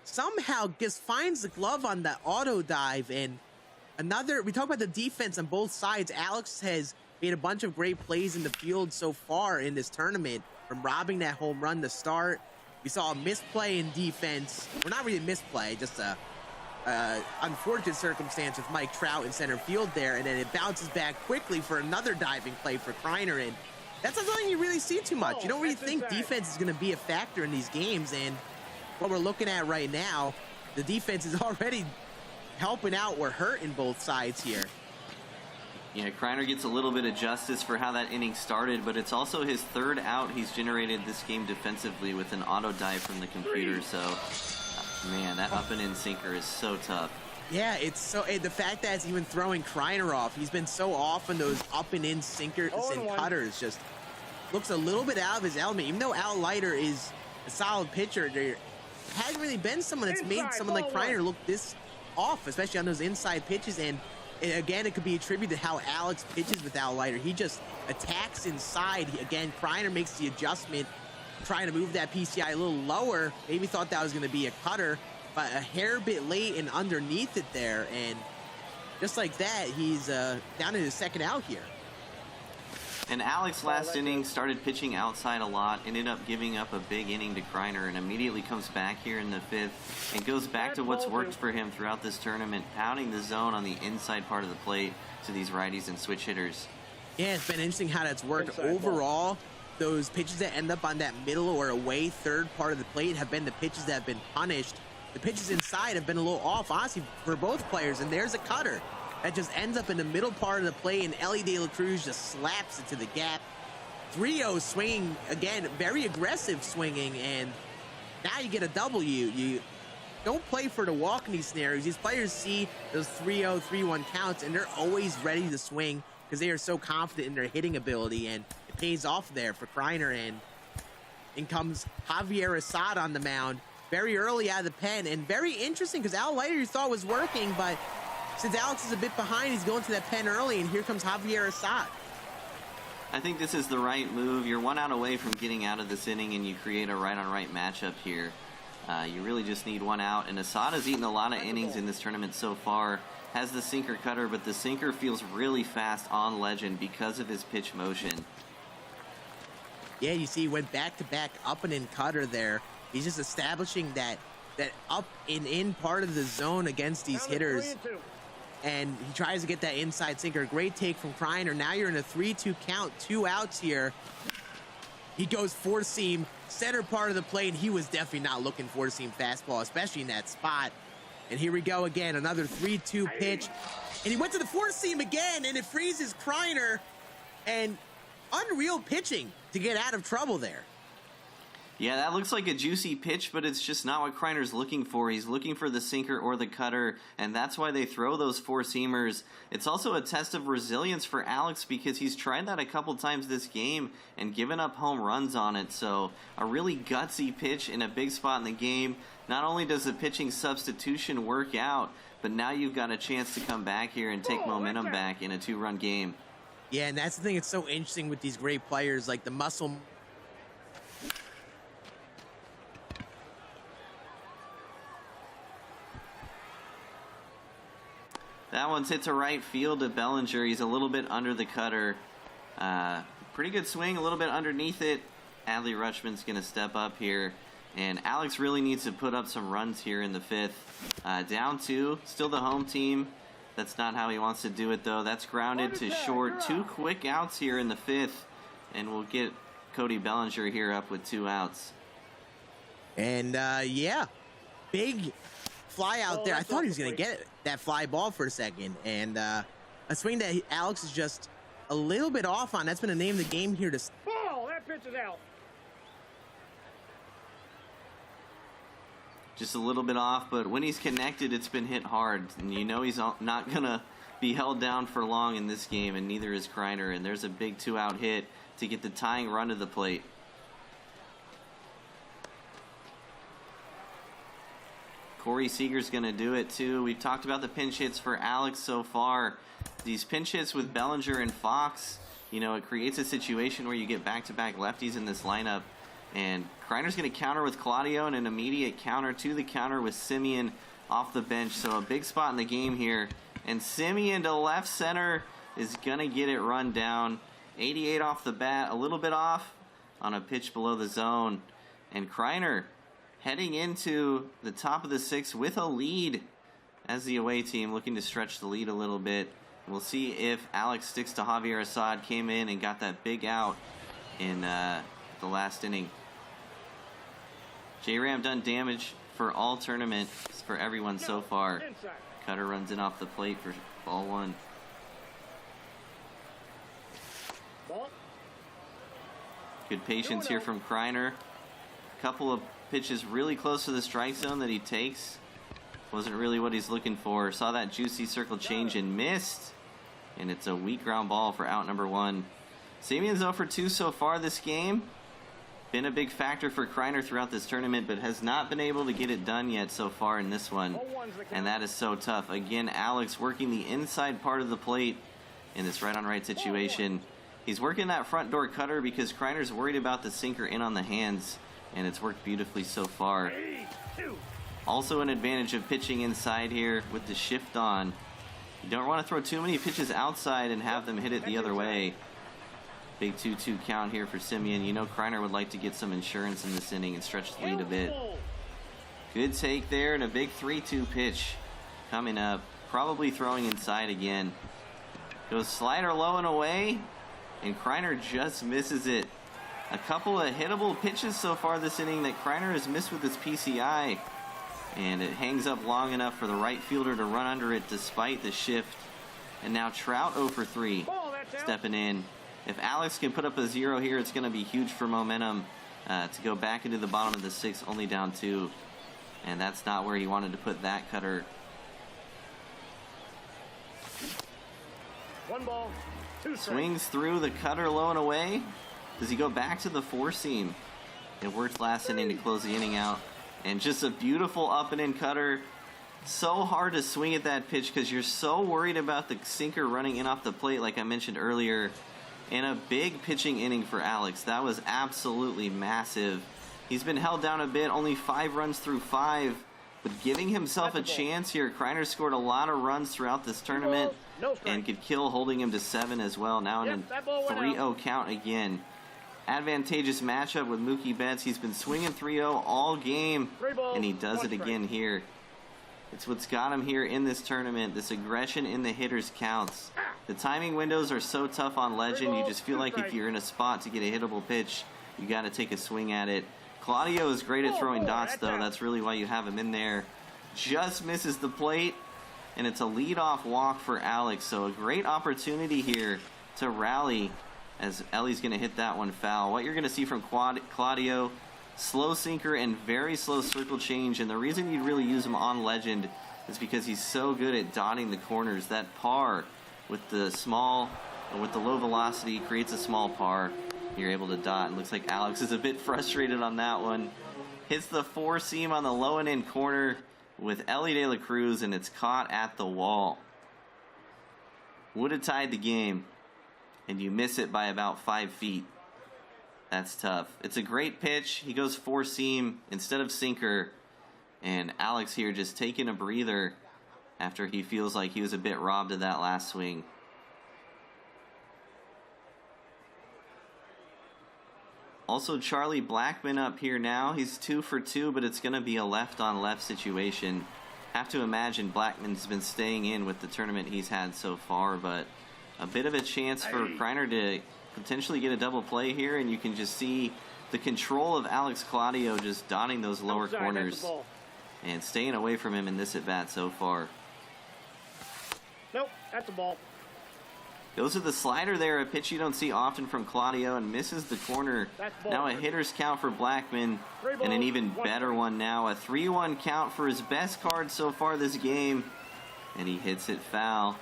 somehow just finds the glove on the auto dive. And we talk about the defense on both sides. Alex has made a bunch of great plays in the field so far in this tournament, from robbing that home run to start. We saw a misplay in defense. Well, not really a misplay, just a unfortunate circumstance with Mike Trout in center field there, and then it bounces back quickly for another diving play for Kreiner, and that's not something you really see too much. You don't really think defense is going to be a factor in these games, and what we're looking at right now, the defense is already helping out or hurting both sides here. Yeah, Kreiner gets a little bit of justice for how that inning started, but it's also his 3rd out he's generated this game defensively with an auto dive from the computer, so man, that up and in sinker is so tough. Yeah, it's so, the fact that it's even throwing Kreiner off, he's been so off on those up and in sinkers and cutters, just looks a little bit out of his element. Even though Al Leiter is a solid pitcher, there hasn't really been someone that's made someone like Kreiner look this off, especially on those inside pitches. And again, it could be attributed to how Alex pitches with Al Leiter. He just attacks inside. Again, Kreiner makes the adjustment, trying to move that PCI a little lower. Maybe thought that was going to be a cutter, but a hair bit late and underneath it there. And just like that, he's down to his 2nd out here. And Alex last inning started pitching outside a lot, ended up giving up a big inning to Kreiner, and immediately comes back here in the 5th and goes back to what's worked for him throughout this tournament, pounding the zone on the inside part of the plate to these righties and switch hitters. Yeah, it's been interesting how that's worked overall. Those pitches that end up on that middle or away third part of the plate have been the pitches that have been punished. The pitches inside have been a little off, honestly, for both players. And there's a cutter that just ends up in the middle part of the plate, and Ellie De La Cruz just slaps it to the gap. 3-0 swinging, again, very aggressive swinging, and now you get a W. You don't play for the walk in these scenarios. These players see those 3-0, 3-1 counts, and they're always ready to swing because they are so confident in their hitting ability, and it pays off there for Kreiner. And in comes Javier Assad on the mound very early out of the pen, and very interesting because Al Leiter you thought was working, but since Alex is a bit behind, he's going to that pen early, and here comes Javier Assad. I think this is the right move. You're 1 out away from getting out of this inning, and you create a right-on-right matchup here. You really just need 1 out, and Assad has eaten a lot of innings in this tournament so far. Has the sinker cutter, but the sinker feels really fast on Legend because of his pitch motion. Yeah, you see he went back-to-back up and in cutter there. He's just establishing that up and in part of the zone against these hitters. And he tries to get that inside sinker. Great take from Kreiner. Now you're in a 3-2 count, 2 outs here. He goes 4-seam, center part of the plate. He was definitely not looking 4-seam fastball, especially in that spot. And here we go again, another 3-2 pitch. And he went to the 4-seam again, and it freezes Kreiner. And unreal pitching to get out of trouble there. Yeah, that looks like a juicy pitch, but it's just not what Kreiner's looking for. He's looking for the sinker or the cutter, and that's why they throw those 4-seamers. It's also a test of resilience for Alex because he's tried that a couple times this game and given up home runs on it. So a really gutsy pitch in a big spot in the game. Not only does the pitching substitution work out, but now you've got a chance to come back here and take momentum back in a 2-run game. Yeah, and that's the thing. It's so interesting with these great players, like the muscle. That one's hit to right field to Bellinger. He's a little bit under the cutter. Pretty good swing, a little bit underneath it. Adley Rutschman's going to step up here. And Alex really needs to put up some runs here in the fifth. Down 2, still the home team. That's not how he wants to do it, though. That's grounded to short. 2 quick outs here in the fifth. And we'll get Cody Bellinger here up with 2 outs. And, yeah, big fly out there. I thought he was going to get that fly ball for a second. And a swing that Alex is just a little bit off on. That's been the name of the game here. Ball, that pitch is out. Just a little bit off, but when he's connected, it's been hit hard. And you know he's not going to be held down for long in this game, and neither is Kreiner. And there's a big 2-out hit to get the tying run to the plate. Corey Seager's going to do it too. We've talked about the pinch hits for Alex so far. These pinch hits with Bellinger and Fox, you know, it creates a situation where you get back-to-back lefties in this lineup. And Kreiner's going to counter with Claudio and an immediate counter to the counter with Semien off the bench. So a big spot in the game here. And Semien to left center is going to get it run down. 88 off the bat, a little bit off on a pitch below the zone. And Kreiner heading into the top of the 6th with a lead as the away team looking to stretch the lead a little bit. We'll see if Alex sticks to Javier Assad. Came in and got that big out in the last inning. J-Ram done damage for all tournament for everyone so far. Cutter runs in off the plate for ball 1. Good patience here from Kreiner. Couple of pitches really close to the strike zone that he takes. Wasn't really what he's looking for. Saw that juicy circle change and missed. And it's a weak ground ball for out number 1. Semien's 0 for 2 so far this game. Been a big factor for Kreiner throughout this tournament, but has not been able to get it done yet so far in this one. And that is so tough. Again, Alex working the inside part of the plate in this right-on-right situation. He's working that front door cutter because Kreiner's worried about the sinker in on the hands, and it's worked beautifully so far. Also an advantage of pitching inside here with the shift on. You don't want to throw too many pitches outside and have them hit it the other way. Big 2-2 count here for Semien. You know Kreiner would like to get some insurance in this inning and stretch the lead a bit. Good take there and a big 3-2 pitch coming up. Probably throwing inside again. Goes slider low and away, and Kreiner just misses it. A couple of hittable pitches so far this inning that Kreiner has missed with his PCI. And it hangs up long enough for the right fielder to run under it despite the shift. And now Trout 0 for 3 stepping in. If Alex can put up a 0 here, it's going to be huge for momentum to go back into the bottom of the 6th, only down 2. And that's not where he wanted to put that cutter. 1 ball, 2 strikes. Swings through the cutter low and away. Does he go back to the 4-seam? It worked last inning to close the inning out. And just a beautiful up and in cutter. So hard to swing at that pitch because you're so worried about the sinker running in off the plate like I mentioned earlier. And a big pitching inning for Alex. That was absolutely massive. He's been held down a bit, only 5 runs through 5. But giving himself a chance here. Kreiner scored a lot of runs throughout this tournament and could kill holding him to 7 as well. Now in a 3-0 count again. Advantageous matchup with Mookie Betts. He's been swinging 3-0 all game, and he does it again here. It's what's got him here in this tournament. This aggression in the hitters counts. The timing windows are so tough on Legend. You just feel like if you're in a spot to get a hittable pitch, you got to take a swing at it. Claudio is great at throwing dots, though. That's really why you have him in there. Just misses the plate, and it's a leadoff walk for Alex. So a great opportunity here to rally as Ellie's going to hit that one foul. What you're going to see from Claudio, slow sinker and very slow circle change. And the reason you'd really use him on Legend is because he's so good at dotting the corners. That par with the low velocity creates a small par. You're able to dot. And looks like Alex is a bit frustrated on that one. Hits the 4-seam on the low and in corner with Ellie De La Cruz, and it's caught at the wall. Would have tied the game. and you miss it by about 5 feet. That's tough. It's a great pitch. He goes four-seam instead of sinker. And Alex here just taking a breather after he feels like he was a bit robbed of that last swing. Also, Charlie Blackmon up here now. He's 2 for 2, but it's going to be a left-on-left situation. Have to imagine Blackman's been staying in with the tournament he's had so far, but a bit of a chance for Kreiner to potentially get a double play here, and you can just see the control of Alex Claudio just dotting those lower corners and staying away from him in this at-bat so far. Nope, that's a ball. Goes to the slider there, a pitch you don't see often from Claudio, and misses the corner. Now a hitter's count for Blackmon, and an even better one now. A 3-1 count for his best card so far this game, and he hits it foul.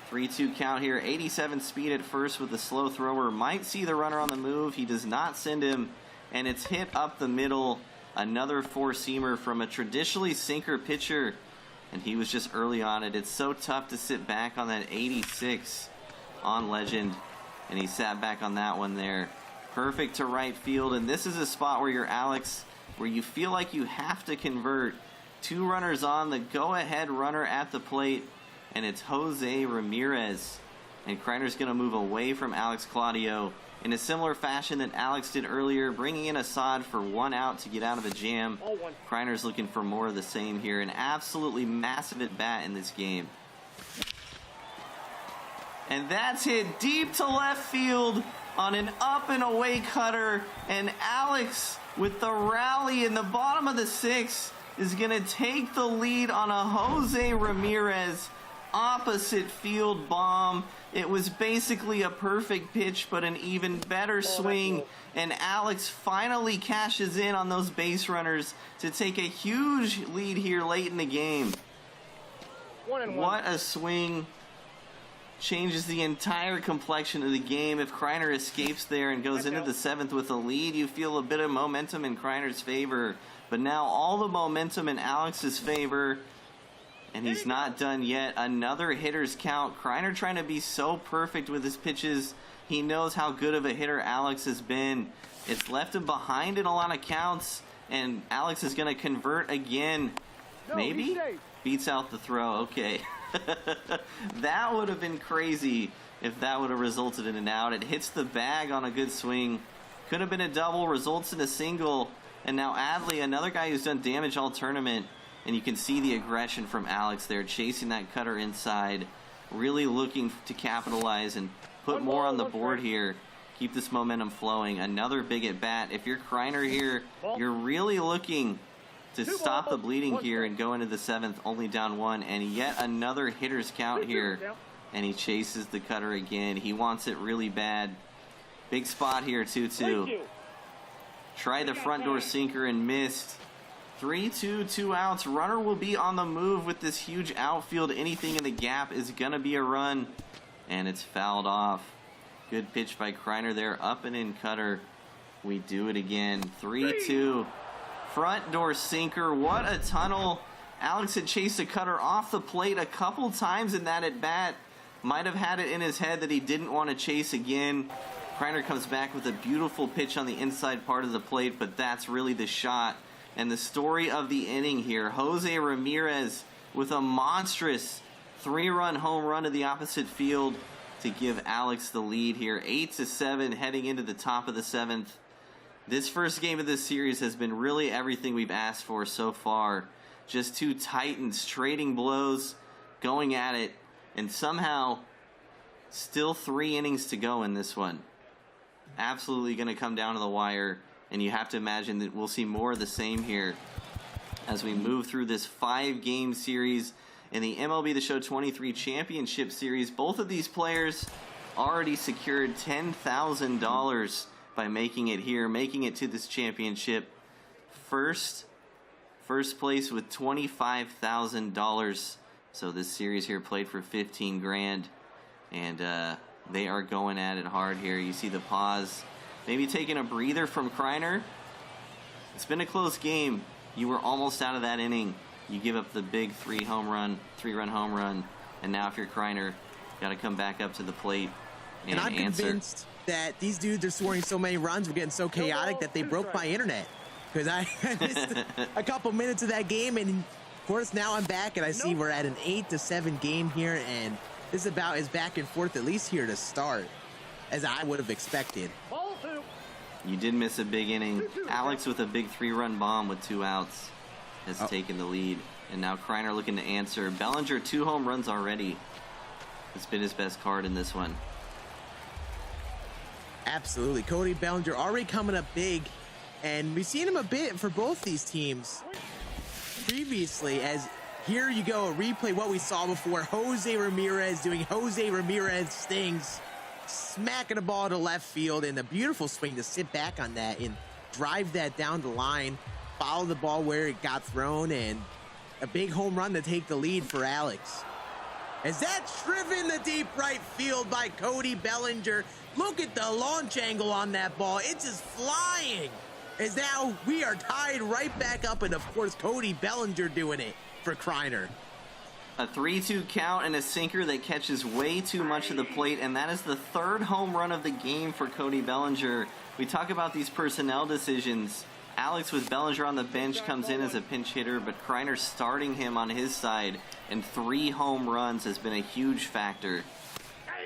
3-2 count here, 87 speed at first with the slow thrower. Might see the runner on the move. He does not send him, and it's hit up the middle. Another four-seamer from a traditionally sinker pitcher, and he was just early on it. It's so tough to sit back on that 86 on Legend, and he sat back on that one there. Perfect to right field, and this is a spot where you're Alex, where you feel like you have to convert. 2 runners on, the go-ahead runner at the plate, and it's Jose Ramirez. And Kreiner's going to move away from Alex Claudio in a similar fashion that Alex did earlier, bringing in Assad for 1 out to get out of a jam. Kreiner's looking for more of the same here. An absolutely massive at-bat in this game. And that's hit deep to left field on an up and away cutter. And Alex, with the rally in the bottom of the 6th, is going to take the lead on a Jose Ramirez opposite field bomb. It was basically a perfect pitch, but an even better swing. And Alex finally cashes in on those base runners to take a huge lead here late in the game. What a swing. Changes the entire complexion of the game. If Kreiner escapes there and goes into the 7th with a lead, you feel a bit of momentum in Kreiner's favor. But now all the momentum in Alex's favor, and he's not done yet. Another hitter's count. Kreiner trying to be so perfect with his pitches. He knows how good of a hitter Alex has been. It's left him behind in a lot of counts, and Alex is going to convert again. Maybe? Beats out the throw. Okay. That would have been crazy if that would have resulted in an out. It hits the bag on a good swing. Could have been a double, results in a single. And now Adley, another guy who's done damage all tournament. And you can see the aggression from Alex there, chasing that cutter inside. Really looking to capitalize and put more on the board here. Keep this momentum flowing. Another big at bat. If you're Kreiner here, you're really looking to stop the bleeding here and go into the 7th, only down 1, and yet another hitter's count here, and he chases the cutter again. He wants it really bad. Big spot here, 2-2. Try the front door sinker and missed. 3-2, 2 outs. Runner will be on the move with this huge outfield. Anything in the gap is going to be a run, and it's fouled off. Good pitch by Kreiner there, up and in cutter. We do it again. 3-2. Front door sinker. What a tunnel. Alex had chased a cutter off the plate a couple times in that at-bat. Might have had it in his head that he didn't want to chase again. Kreiner comes back with a beautiful pitch on the inside part of the plate, but that's really the shot. And the story of the inning here, Jose Ramirez with a monstrous 3-run home run to the opposite field to give Alex the lead here. 8-7 heading into the top of the 7th. This first game of this series has been really everything we've asked for so far. Just 2 titans trading blows, going at it, and somehow still 3 innings to go in this one. Absolutely going to come down to the wire, and you have to imagine that we'll see more of the same here as we move through this 5-game series in the MLB The Show 23 Championship Series. Both of these players already secured $10,000 by making it here, making it to this championship. First place with $25,000. So this series here played for $15,000, and they are going at it hard here. You see the pause, maybe taking a breather from Kreiner. It's been a close game. You were almost out of that inning. You give up the big 3-run home run, and now if you're Kreiner, got to come back up to the plate And I'm answer. convinced that these dudes are scoring so many runs, we're getting so chaotic that they broke my internet. Because I missed a couple minutes of that game, and of course now I'm back and I see we're at an 8-7 game here, and this is about as back and forth at least here to start as I would have expected. Ball 2. You did miss a big inning. Alex with a big 3-run bomb with 2 outs has taken the lead. And now Kreiner looking to answer. Bellinger 2 home runs already. It's been his best card in this one. Absolutely. Cody Bellinger already coming up big, and we've seen him a bit for both these teams previously, as here you go, a replay what we saw before. Jose Ramirez doing Jose Ramirez stings, smacking the ball to left field, and a beautiful swing to sit back on that and drive that down the line, follow the ball where it got thrown, and a big home run to take the lead for Alex. As that's driven to deep right field by Cody Bellinger. Look at the launch angle on that ball. It's just flying. As now we are tied right back up, and of course Cody Bellinger doing it for Kreiner. A 3-2 count and a sinker that catches way too much of the plate, and that is the 3rd home run of the game for Cody Bellinger. We talk about these personnel decisions. Alex with Bellinger on the bench comes in as a pinch hitter, but Kreiner starting him on his side, and 3 home runs has been a huge factor.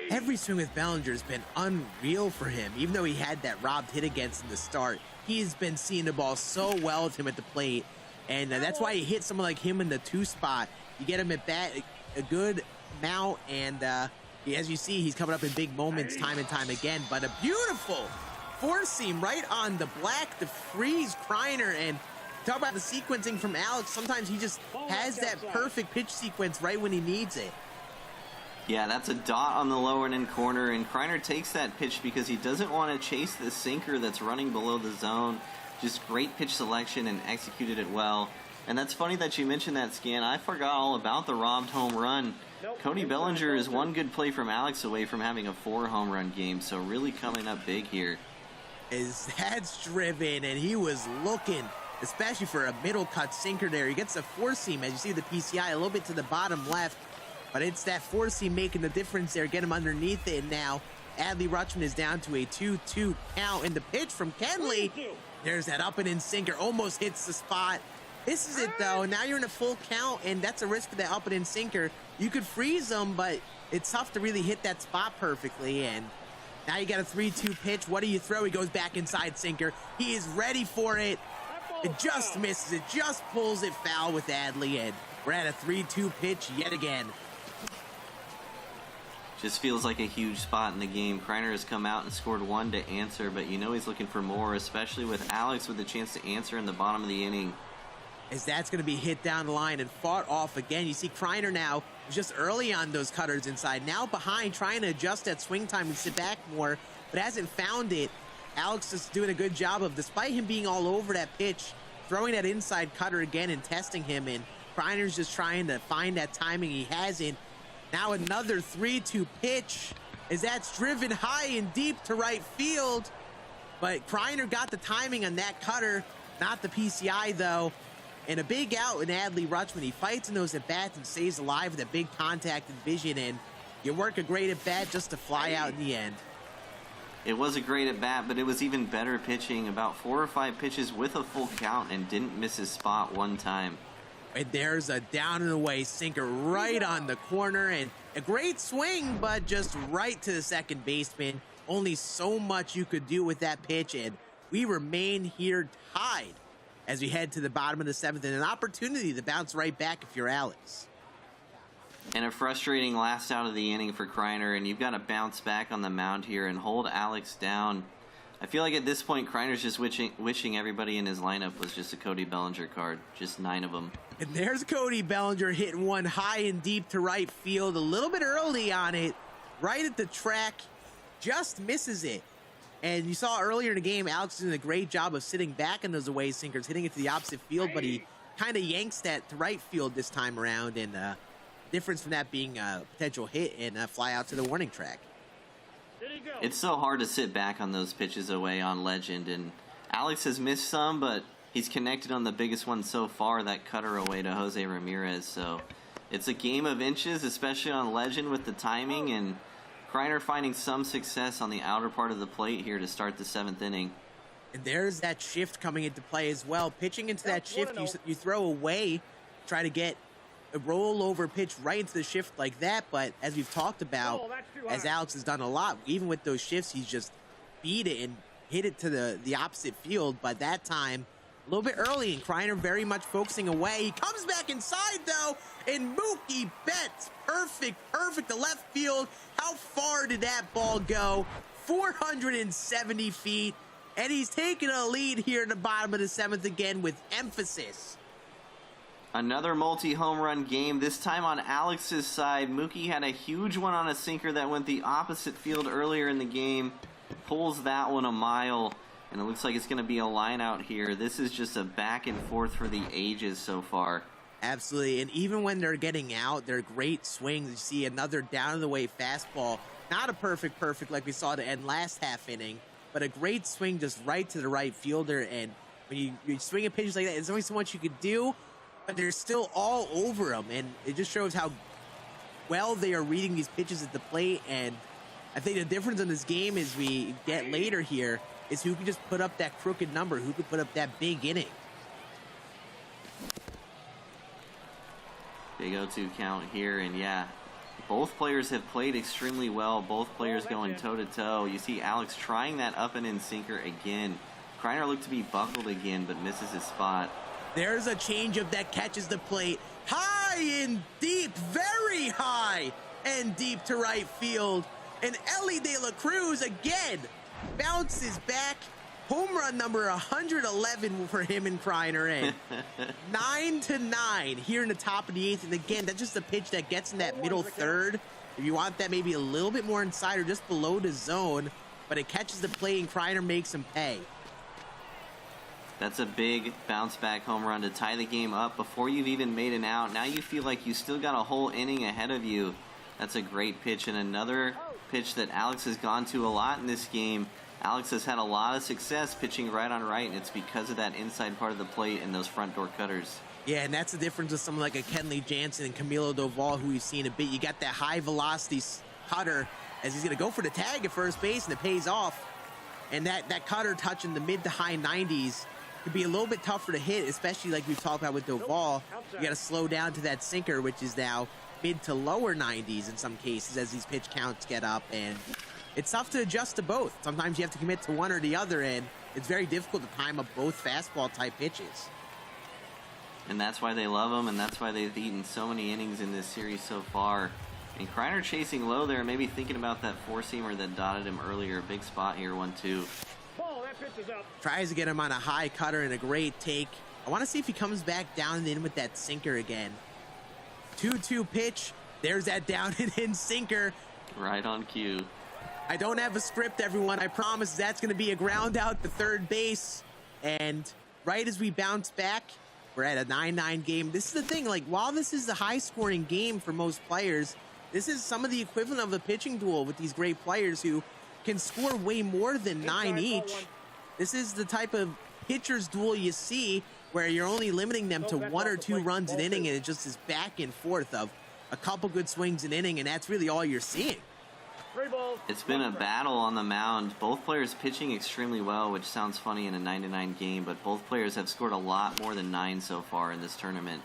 Every swing with Bellinger has been unreal for him. Even though he had that robbed hit against in the start, he's been seeing the ball so well with him at the plate, and that's why you hit someone like him in the 2 spot. You get him at bat a good amount, and as you see, he's coming up in big moments time and time again. But a beautiful 4-seam right on the black to freeze Kreiner. And talk about the sequencing from Alex. Sometimes he just has that perfect pitch sequence right when he needs it. Yeah, that's a dot on the lower end corner, and Kreiner takes that pitch because he doesn't want to chase the sinker that's running below the zone. Just great pitch selection and executed it well. And that's funny that you mentioned that, Scan. I forgot all about the robbed home run. Cody Bellinger is one good play from Alex away from having a 4 home run game, so really coming up big here. As that's driven, and he was looking, especially for a middle cut sinker there. He gets a 4-seam, as you see the PCI, a little bit to the bottom left. But it's that 4-seam making the difference there. Get him underneath it, and now Adley Rutschman is down to a 2-2 count. And the pitch from Kenley, there's that up and in sinker, almost hits the spot. This is it, though. Now you're in a full count, and that's a risk for that up and in sinker. You could freeze them, but it's tough to really hit that spot perfectly. And now you got a 3-2 pitch. What do you throw? He goes back inside sinker. He is ready for it. It just misses. It just pulls it foul with Adley, and we're at a 3-2 pitch yet again. Just feels like a huge spot in the game. Kreiner has come out and scored 1 to answer, but you know he's looking for more, especially with Alex with a chance to answer in the bottom of the inning. As that's going to be hit down the line and fought off again. You see Kreiner now just early on those cutters inside. Now behind, trying to adjust that swing time and sit back more, but hasn't found it. Alex is doing a good job of, despite him being all over that pitch, throwing that inside cutter again and testing him. And Kreiner's just trying to find that timing. He hasn't. Now another 3-2 pitch as that's driven high and deep to right field. But Kreiner got the timing on that cutter, not the PCI though. And a big out in Adley Rutschman. He fights in those at-bats and stays alive with a big contact and vision. And you work a great at-bat just to fly out in the end. It was a great at-bat, but it was even better pitching. About 4 or 5 pitches with a full count and didn't miss his spot one time. And there's a down and away sinker right on the corner, and a great swing, but just right to the second baseman. Only so much you could do with that pitch, and we remain here tied as we head to the bottom of the 7th, and an opportunity to bounce right back if you're Alex. And a frustrating last out of the inning for Kreiner, and you've got to bounce back on the mound here and hold Alex down. I feel like at this point, Kreiner's just wishing everybody in his lineup was just a Cody Bellinger card. Just 9 of them. And there's Cody Bellinger hitting one high and deep to right field. A little bit early on it. Right at the track. Just misses it. And you saw earlier in the game, Alex doing a great job of sitting back in those away sinkers, hitting it to the opposite field, but he kind of yanks that to right field this time around. And difference from that being a potential hit and fly out to the warning track. It's so hard to sit back on those pitches away on Legend, and Alex has missed some, but he's connected on the biggest one so far, that cutter away to Jose Ramirez. So it's a game of inches, especially on Legend with the timing, and Kreiner finding some success on the outer part of the plate here to start the 7th inning. And there's that shift coming into play as well. Pitching into that shift, you throw away, try to get a rollover pitch right into the shift like that. But as we've talked about, as Alex has done a lot, even with those shifts, he's just beat it and hit it to the opposite field. But that time, a little bit early, and Kreiner very much focusing away. He comes back inside, though, and Mookie Betts, perfect to left field. How far did that ball go? 470 feet. And he's taking a lead here in the bottom of the 7th again with emphasis. Another multi-home run game, this time on Alex's side. Mookie had a huge one on a sinker that went the opposite field earlier in the game. Pulls that one a mile, and it looks like it's going to be a line out here. This is just a back and forth for the ages so far. Absolutely, and even when they're getting out, they're great swings. You see another down-the-way fastball. Not a perfect like we saw to end last half inning, but a great swing just right to the right fielder. And when you swing at pitches like that, there's only so much you could do, but they're still all over them. And it just shows how well they are reading these pitches at the plate. And I think the difference in this game as we get later here is who can just put up that crooked number, who can put up that big inning. Big 0-2 count here, and yeah, both players have played extremely well. Both players going toe-to-toe. You see Alex trying that up and in sinker again. Kreiner looked to be buckled again, but misses his spot. There's a changeup that catches the plate. High and deep, very high and deep to right field. And Ellie De La Cruz again bounces back. Home run number 111 for him and Kreiner in. 9-9 here in the top of the 8th. And again, that's just a pitch that gets in that middle third. If you want that maybe a little bit more inside or just below the zone, but it catches the plate and Kreiner makes him pay. That's a big bounce back home run to tie the game up before you've even made an out. Now you feel like you still got a whole inning ahead of you. That's a great pitch, and another pitch that Alex has gone to a lot in this game. Alex has had a lot of success pitching right on right, and it's because of that inside part of the plate and those front door cutters. Yeah, and that's the difference with someone like a Kenley Jansen and Camilo Doval, who we've seen a bit. You got that high velocity cutter as he's going to go for the tag at first base, and it pays off. And that cutter touching the mid to high 90s could be a little bit tougher to hit, especially like we've talked about with Doval. You got to slow down to that sinker, which is now mid to lower 90s in some cases as these pitch counts get up, and it's tough to adjust to both. Sometimes you have to commit to one or the other, and it's very difficult to time up both fastball type pitches. And that's why they love him, and that's why they've eaten so many innings in this series so far. And Kreiner chasing low there, maybe thinking about that four-seamer that dotted him earlier. Big spot here, 1-2. Ball, that pitch is up. Tries to get him on a high cutter and a great take. I want to see if he comes back down and in with that sinker again. 2-2 pitch. There's that down and in sinker. Right on cue. I don't have a script, everyone. I promise that's going to be a ground out to third base. And right as we bounce back, we're at a 9-9 game. This is the thing, like, while this is a high-scoring game for most players, this is some of the equivalent of a pitching duel with these great players who can score way more than 9 each. This is the type of pitcher's duel you see where you're only limiting them to 1 or 2 runs an inning, and it just is back and forth of a couple good swings an inning, and that's really all you're seeing. It's been a battle on the mound. Both players pitching extremely well, which sounds funny in a 9-9 game, but both players have scored a lot more than 9 so far in this tournament.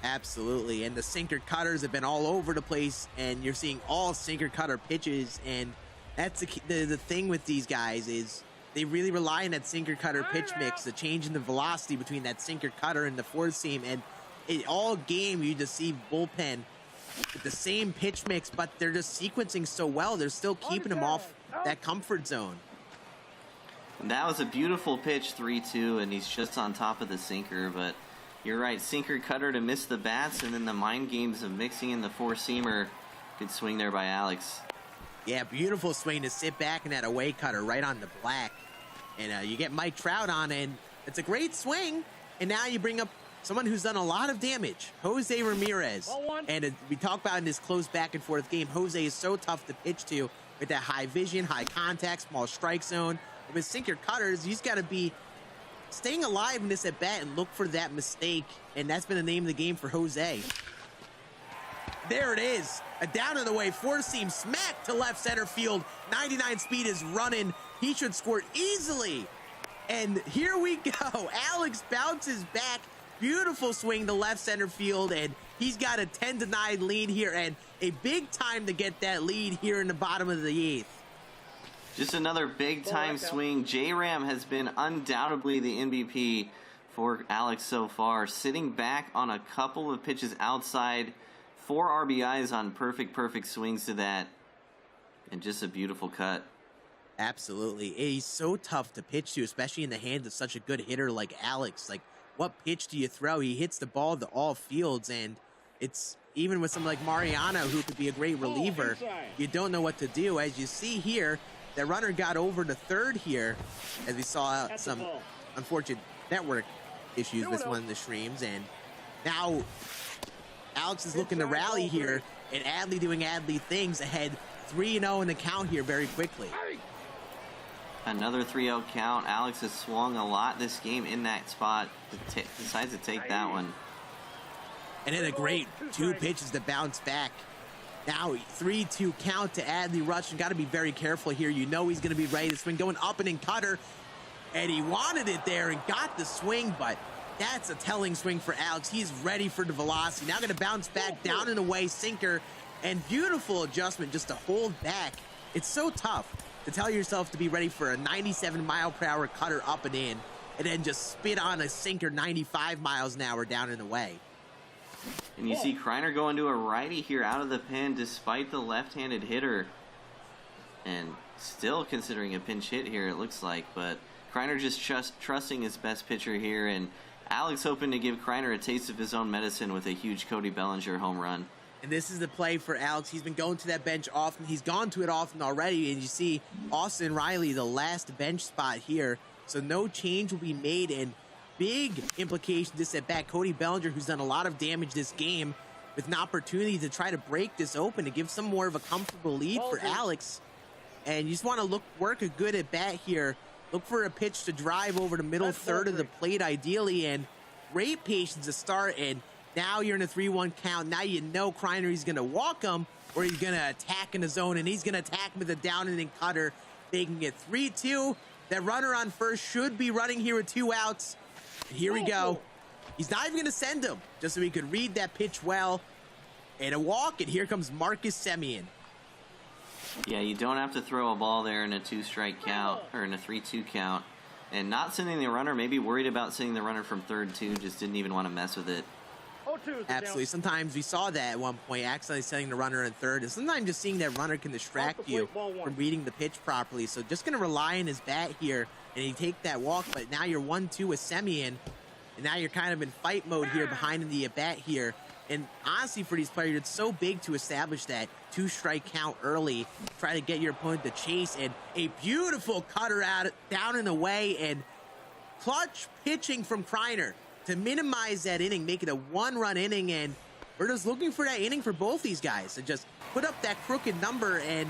Absolutely, and the sinker cutters have been all over the place, and you're seeing all sinker cutter pitches, and that's the thing with these guys is they really rely on that sinker cutter pitch mix, the change in the velocity between that sinker cutter and the four seam, and all game you just see bullpen with the same pitch mix, but they're just sequencing so well. They're still keeping them off that comfort zone. And that was a beautiful pitch, 3-2, and he's just on top of the sinker, but you're right, sinker cutter to miss the bats, and then the mind games of mixing in the four-seamer. Good swing there by Alex. Yeah, beautiful swing to sit back and that away cutter right on the black. And you get Mike Trout on, and it's a great swing. And now you bring up someone who's done a lot of damage, Jose Ramirez. And we talk about in this close back and forth game, Jose is so tough to pitch to with that high vision, high contact, small strike zone. With sinker cutters, he's got to be staying alive in this at bat and look for that mistake. And that's been the name of the game for Jose. There it is. A down and away four-seam smack to left center field. 99 speed is running. He should score easily. And here we go. Alex bounces back. Beautiful swing to left center field, and he's got a 10-9 lead here, and a big time to get that lead here in the bottom of the 8th. Just another big-time swing. J-Ram has been undoubtedly the MVP for Alex so far. Sitting back on a couple of pitches outside. 4 RBIs on perfect swings to that. And just a beautiful cut. Absolutely. He's so tough to pitch to, especially in the hands of such a good hitter like Alex. Like, what pitch do you throw? He hits the ball to all fields, and it's even with someone like Mariano, who could be a great reliever, you don't know what to do. As you see here, that runner got over to third here, as we saw some unfortunate network issues with one of the streams, and now Alex is looking to rally here, and Adley doing Adley things, ahead 3-0 in the count here very quickly. Another 3-0 count. Alex has swung a lot this game in that spot. Decides to take that one. And then a great 2 pitches to bounce back. Now 3-2 count to Adley Rutschman. Got to be very careful here. You know he's going to be ready to swing. Going up and in cutter. And he wanted it there and got the swing, but that's a telling swing for Alex. He's ready for the velocity. Now going to bounce back down and away, sinker. And beautiful adjustment just to hold back. It's so tough to tell yourself to be ready for a 97-mile-per-hour cutter up and in, and then just spit on a sinker 95 miles an hour down and away. And you see Kreiner going to a righty here out of the pen despite the left-handed hitter. And still considering a pinch hit here, it looks like. But Kreiner just trusting his best pitcher here. And Alex hoping to give Kreiner a taste of his own medicine with a huge Cody Bellinger home run. And this is the play for Alex. He's been going to that bench often. He's gone to it often already. And you see Austin Riley, the last bench spot here. So no change will be made. And big implication this at bat. Cody Bellinger, who's done a lot of damage this game, with an opportunity to try to break this open to give some more of a comfortable lead for Alex. And you just want to work a good at bat here. Look for a pitch to drive over the middle third of the plate ideally. And great patience to start. And now you're in a 3-1 count. Now you know Kreiner, he's going to walk him or he's going to attack in the zone. And he's going to attack with a down and in cutter, making it 3-2. That runner on first should be running here with 2 outs. And here we go. He's not even going to send him, just so he could read that pitch well. And a walk, and here comes Marcus Semien. Yeah, you don't have to throw a ball there in a 2-strike count, or in a 3-2 count. And not sending the runner, maybe worried about sending the runner from third too, just didn't even want to mess with it. Absolutely. Sometimes we saw that at one point, accidentally sending the runner in third. And sometimes just seeing that runner can distract you from reading the pitch properly. So just going to rely on his bat here, and he take that walk. But now you're 1-2 with Semien, and now you're kind of in fight mode here behind in the at-bat here. And honestly, for these players, it's so big to establish that 2-strike count early, try to get your opponent to chase, and a beautiful cutter out, down and away, and clutch pitching from Kreiner to minimize that inning, make it a 1-run inning. And we're just looking for that inning for both these guys to just put up that crooked number. And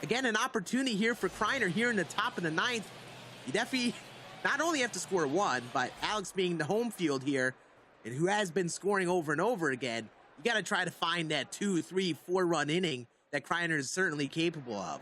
again, an opportunity here for Kreiner here in the top of the 9th. You definitely not only have to score 1, but Alex being the home field here, and who has been scoring over and over again, you got to try to find that 2, 3, 4-run inning that Kreiner is certainly capable of.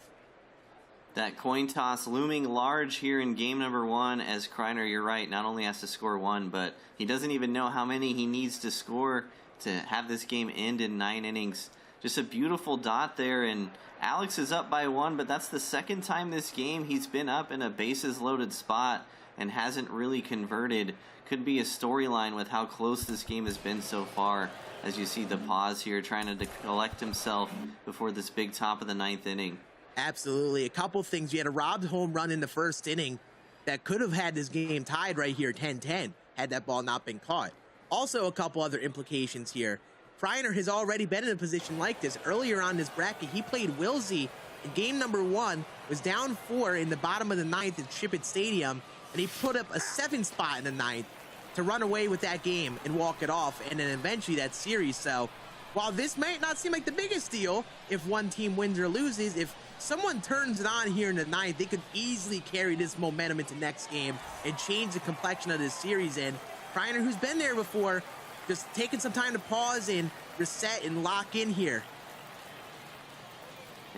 That coin toss looming large here in game number 1, as Kreiner, you're right, not only has to score 1, but he doesn't even know how many he needs to score to have this game end in 9 innings. Just a beautiful dot there, and Alex is up by 1, but that's the second time this game he's been up in a bases-loaded spot and hasn't really converted. Could be a storyline with how close this game has been so far, as you see the pause here trying to collect himself before this big top of the 9th inning. Absolutely. A couple things. You had a robbed home run in the first inning that could have had this game tied right here, 10-10, had that ball not been caught. Also, a couple other implications here. Kreiner has already been in a position like this. Earlier on this bracket, he played Wilsey in game number 1, was down 4 in the bottom of the 9th at Ship It Stadium, and he put up a 7 spot in the 9th to run away with that game and walk it off, and then eventually that series. So while this might not seem like the biggest deal if one team wins or loses, if someone turns it on here in the 9th, they could easily carry this momentum into next game and change the complexion of this series. And Kreiner, who's been there before, just taking some time to pause and reset and lock in here.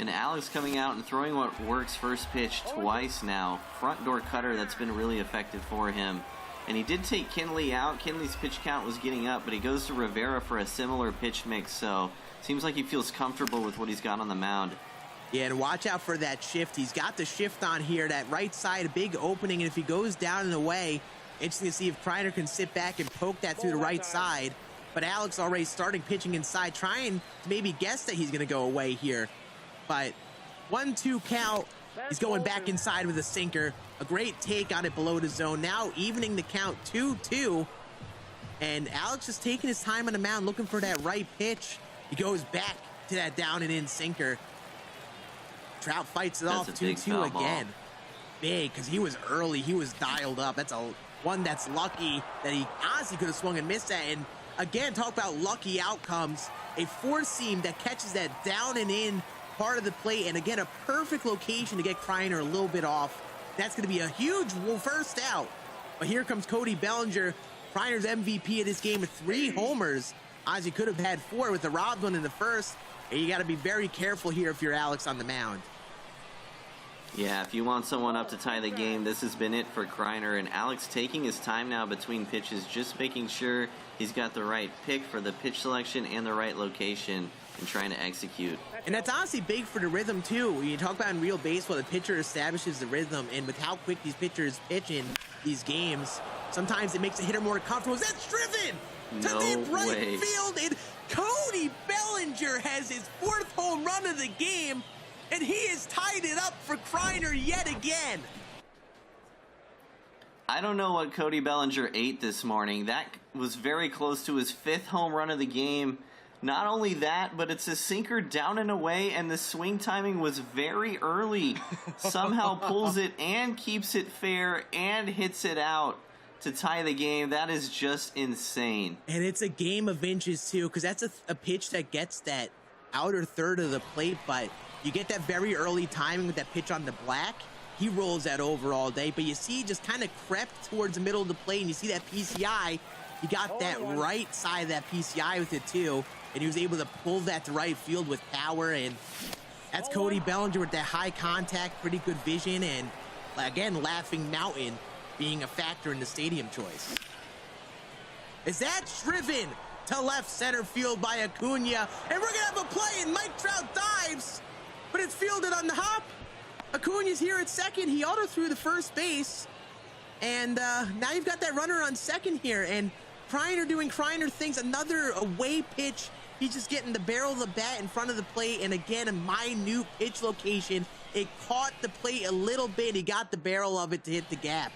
And Alex coming out and throwing what works first pitch twice now. Front door cutter that's been really effective for him. And he did take Kinley out. Kinley's pitch count was getting up, but he goes to Rivera for a similar pitch mix. So seems like he feels comfortable with what he's got on the mound. Yeah, and watch out for that shift. He's got the shift on here, that right side, a big opening, and if he goes down and away, interesting to see if Kreiner can sit back and poke that through the right side. But Alex already starting pitching inside, trying to maybe guess that he's going to go away here. But 1-2 count. He's going back inside with a sinker. A great take on it below the zone. Now evening the count 2-2. And Alex is taking his time on the mound, looking for that right pitch. He goes back to that down and in sinker. Trout fights it off 2-2 again. Big, because he was early. He was dialed up. That's a one that's lucky that he honestly could have swung and missed that. And again, talk about lucky outcomes. A four seam that catches that down and in part of the plate. And again, a perfect location to get Kreiner a little bit off. That's going to be a huge first out. But here comes Cody Bellinger, Kreiner's MVP of this game with 3 homers. Ozzy could have had 4 with the robbed one in the first. And you got to be very careful here if you're Alex on the mound. Yeah, if you want someone up to tie the game, this has been it for Kreiner. And Alex taking his time now between pitches, just making sure he's got the right pick for the pitch selection and the right location and trying to execute. And that's honestly big for the rhythm, too. When you talk about in real baseball, the pitcher establishes the rhythm. And with how quick these pitchers pitch in these games, sometimes it makes a hitter more comfortable. That's driven to the right field. And Cody Bellinger has his 4th home run of the game. And he has tied it up for Kreiner yet again. I don't know what Cody Bellinger ate this morning. That was very close to his 5th home run of the game. Not only that, but it's a sinker down and away, and the swing timing was very early. Somehow pulls it and keeps it fair and hits it out to tie the game. That is just insane. And it's a game of inches, too, because that's a pitch that gets that outer third of the plate, but you get that very early timing with that pitch on the black. He rolls that over all day, but you see just kind of crept towards the middle of the plate, and you see that PCI. He got that right side of that PCI with it, too, and he was able to pull that to right field with power, and that's Cody Bellinger with that high contact, pretty good vision, and again, Laughing Mountain being a factor in the stadium choice. Is that driven to left center field by Acuna, and we're gonna have a play, and Mike Trout dives, but it's fielded on the hop. Acuna's here at second. He auto threw the first base, and now you've got that runner on second here, and Kreiner doing Kreiner things. Another away pitch. He's just getting the barrel of the bat in front of the plate, and again, a minute pitch location. It caught the plate a little bit. He got the barrel of it to hit the gap.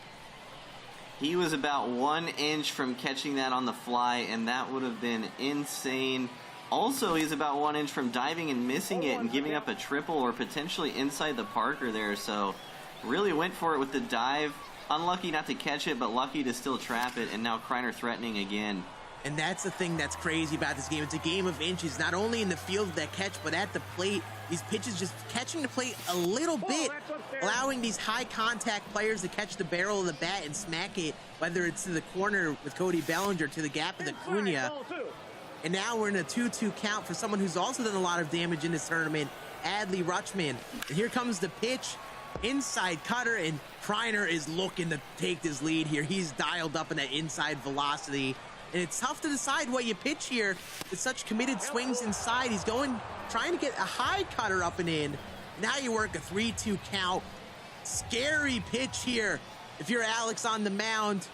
He was about 1 inch from catching that on the fly, and that would have been insane. Also, he's about 1 inch from diving and missing it and giving up a triple or potentially inside the Parker there. So really went for it with the dive. Unlucky not to catch it, but lucky to still trap it. And now Kreiner threatening again. And that's the thing that's crazy about this game. It's a game of inches, not only in the field of that catch, but at the plate. These pitches just catching the plate a little bit, allowing these high contact players to catch the barrel of the bat and smack it, whether it's to the corner with Cody Bellinger, to the gap of Acuna. And now we're in a 2-2 count for someone who's also done a lot of damage in this tournament, Adley Rutschman. And here comes the pitch, inside cutter, and Kreiner is looking to take this lead here. He's dialed up in that inside velocity. And it's tough to decide what you pitch here with such committed swings inside. He's trying to get a high cutter up and in. Now you work a 3-2 count. Scary pitch here if you're Alex on the mound.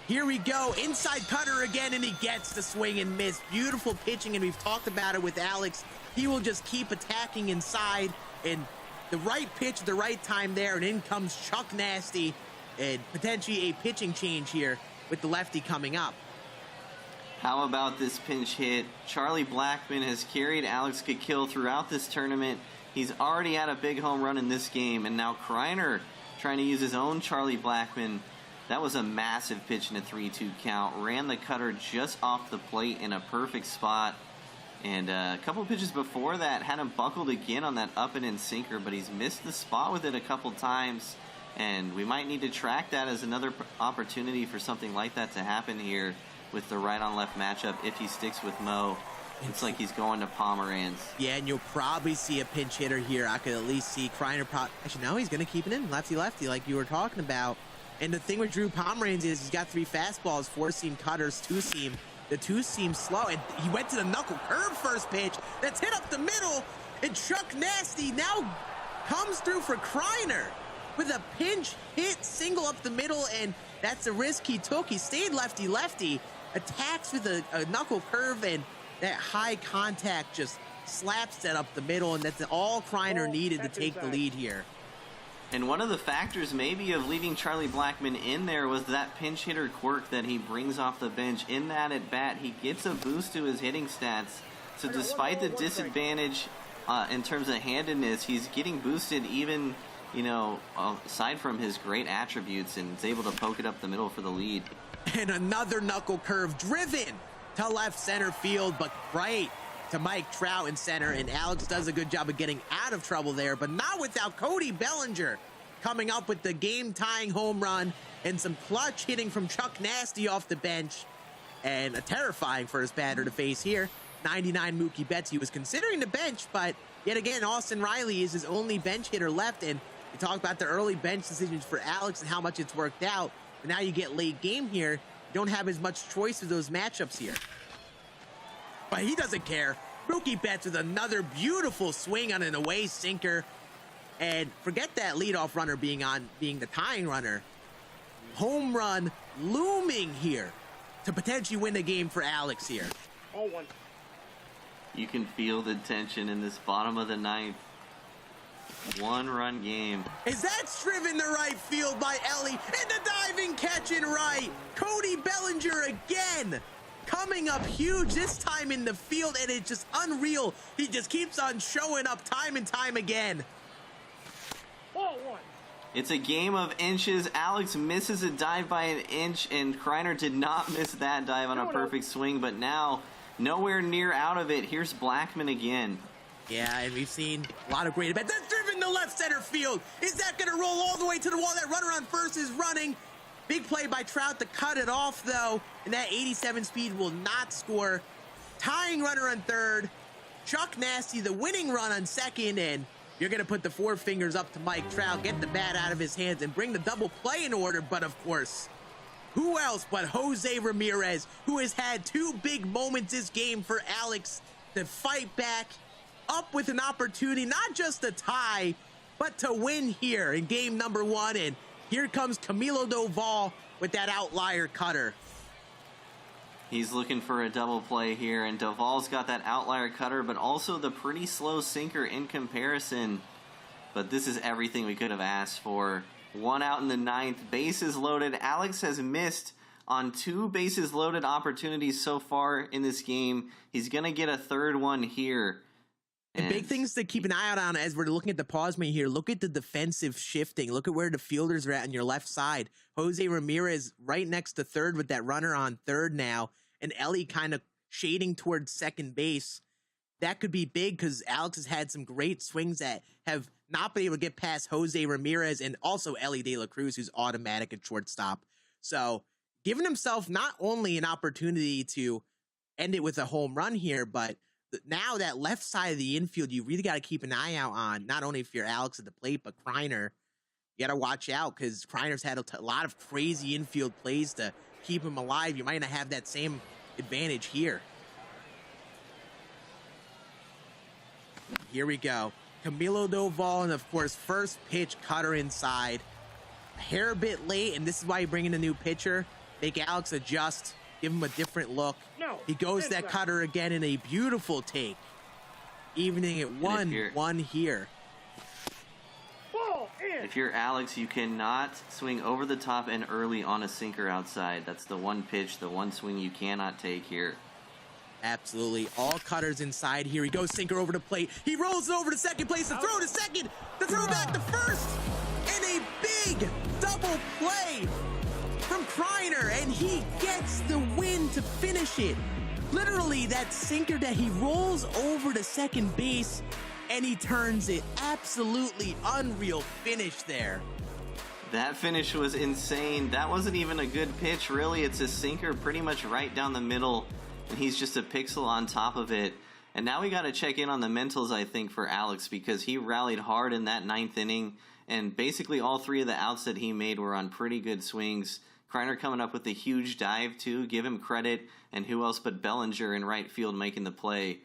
Here we go, inside cutter again, and he gets the swing and miss. Beautiful pitching, and we've talked about it with Alex. He will just keep attacking inside, and the right pitch at the right time there, and in comes Chuck Nasty, and potentially a pitching change here with the lefty coming up. How about this pinch hit? Charlie Blackmon has carried Alex Kikill throughout this tournament. He's already had a big home run in this game, and now Kreiner trying to use his own Charlie Blackmon. That was a massive pitch in a 3-2 count. Ran the cutter just off the plate in a perfect spot. And a couple pitches before that had him buckled again on that up and in sinker, but he's missed the spot with it a couple times. And we might need to track that as another opportunity for something like that to happen here with the right on left matchup if he sticks with Mo. It's like he's going to Pomeranz. Yeah, and you'll probably see a pinch hitter here. I could at least see Kreiner. Actually, no, he's going to keep it in. Lefty-lefty, like you were talking about. And the thing with Drew Pomeranz is he's got 3 fastballs, 4-seam cutters, 2-seam. The 2-seam slow, and he went to the knuckle curve first pitch. That's hit up the middle, and Chuck Nasty now comes through for Kreiner with a pinch hit single up the middle, and that's the risk he took. He stayed lefty-lefty, attacks with a knuckle curve, and that high contact just slaps that up the middle, and that's all Kreiner needed to take the lead here. And one of the factors maybe of leaving Charlie Blackmon in there was that pinch hitter quirk that he brings off the bench. In that at bat, he gets a boost to his hitting stats. So despite the disadvantage in terms of handedness, he's getting boosted even, you know, aside from his great attributes, and is able to poke it up the middle for the lead. And another knuckle curve driven to left center field, but right to Mike Trout in center, and Alex does a good job of getting out of trouble there, but not without Cody Bellinger coming up with the game-tying home run and some clutch hitting from Chuck Nasty off the bench, and a terrifying first batter to face here. 99 Mookie Betts. He was considering the bench, but yet again, Austin Riley is his only bench hitter left, and we talked about the early bench decisions for Alex and how much it's worked out, but now you get late game here, you don't have as much choice of those matchups here. But he doesn't care. Mookie Betts with another beautiful swing on an away sinker. And forget that leadoff runner being the tying runner. Home run looming here to potentially win the game for Alex here. 0-1. You can feel the tension in this bottom of the ninth. 1-run game. Is that driven to right field by Ellie? And the diving catch in right. Cody Bellinger again. Coming up huge this time in the field, and it's just unreal. He just keeps on showing up time and time again. 0-1. It's a game of inches. Alex misses a dive by an inch, and Kreiner did not miss that dive on a perfect swing, but now nowhere near out of it. Here's Blackmon again. Yeah, and we've seen a lot of great at bats. That's driven to left center field. Is that going to roll all the way to the wall? That runner on first is running. Big play by Trout to cut it off, though, and that 87 speed will not score. Tying runner on third. Chuck Nasty, the winning run on second, and you're going to put the 4 fingers up to Mike Trout, get the bat out of his hands, and bring the double play in order. But, of course, who else but Jose Ramirez, who has had 2 big moments this game for Alex to fight back, up with an opportunity, not just to tie, but to win here in game number 1, and here comes Camilo Doval with that outlier cutter. He's looking for a double play here, and Doval's got that outlier cutter, but also the pretty slow sinker in comparison. But this is everything we could have asked for. 1 out in the ninth, bases loaded. Alex has missed on 2 bases loaded opportunities so far in this game. He's going to get a third one here. And big things to keep an eye out on as we're looking at the pause menu here. Look at the defensive shifting. Look at where the fielders are at on your left side. Jose Ramirez right next to third with that runner on third now. And Ellie kind of shading towards second base. That could be big because Alex has had some great swings that have not been able to get past Jose Ramirez and also Ellie De La Cruz, who's automatic at shortstop. So giving himself not only an opportunity to end it with a home run here, but now that left side of the infield, you really got to keep an eye out on, not only if you're Alex at the plate, but Kreiner. You got to watch out because Kreiner's had a lot of crazy infield plays to keep him alive. You might not have that same advantage here. Here we go. Camilo Doval, and of course, first pitch cutter inside. A hair bit late, and this is why you bring in a new pitcher. Make Alex adjust. Give him a different look. No, he goes that cutter again in a beautiful take. Evening at 1-1 here. Ball in. If you're Alex, you cannot swing over the top and early on a sinker outside. That's the one pitch, the one swing you cannot take here. Absolutely. All cutters inside here. He goes sinker over to plate. He rolls it over to second place. The throw to second. The throw back to first. And a big double play from Kreiner, and he gets the win to finish it. Literally, that sinker that he rolls over to second base, and he turns it. Absolutely unreal finish there. That finish was insane. That wasn't even a good pitch, really. It's a sinker pretty much right down the middle. and he's just a pixel on top of it. And now we got to check in on the mentals, I think, for Alex, because he rallied hard in that 9th inning, and basically all 3 of the outs that he made were on pretty good swings. Kreiner coming up with a huge dive, too. Give him credit. And who else but Bellinger in right field making the play.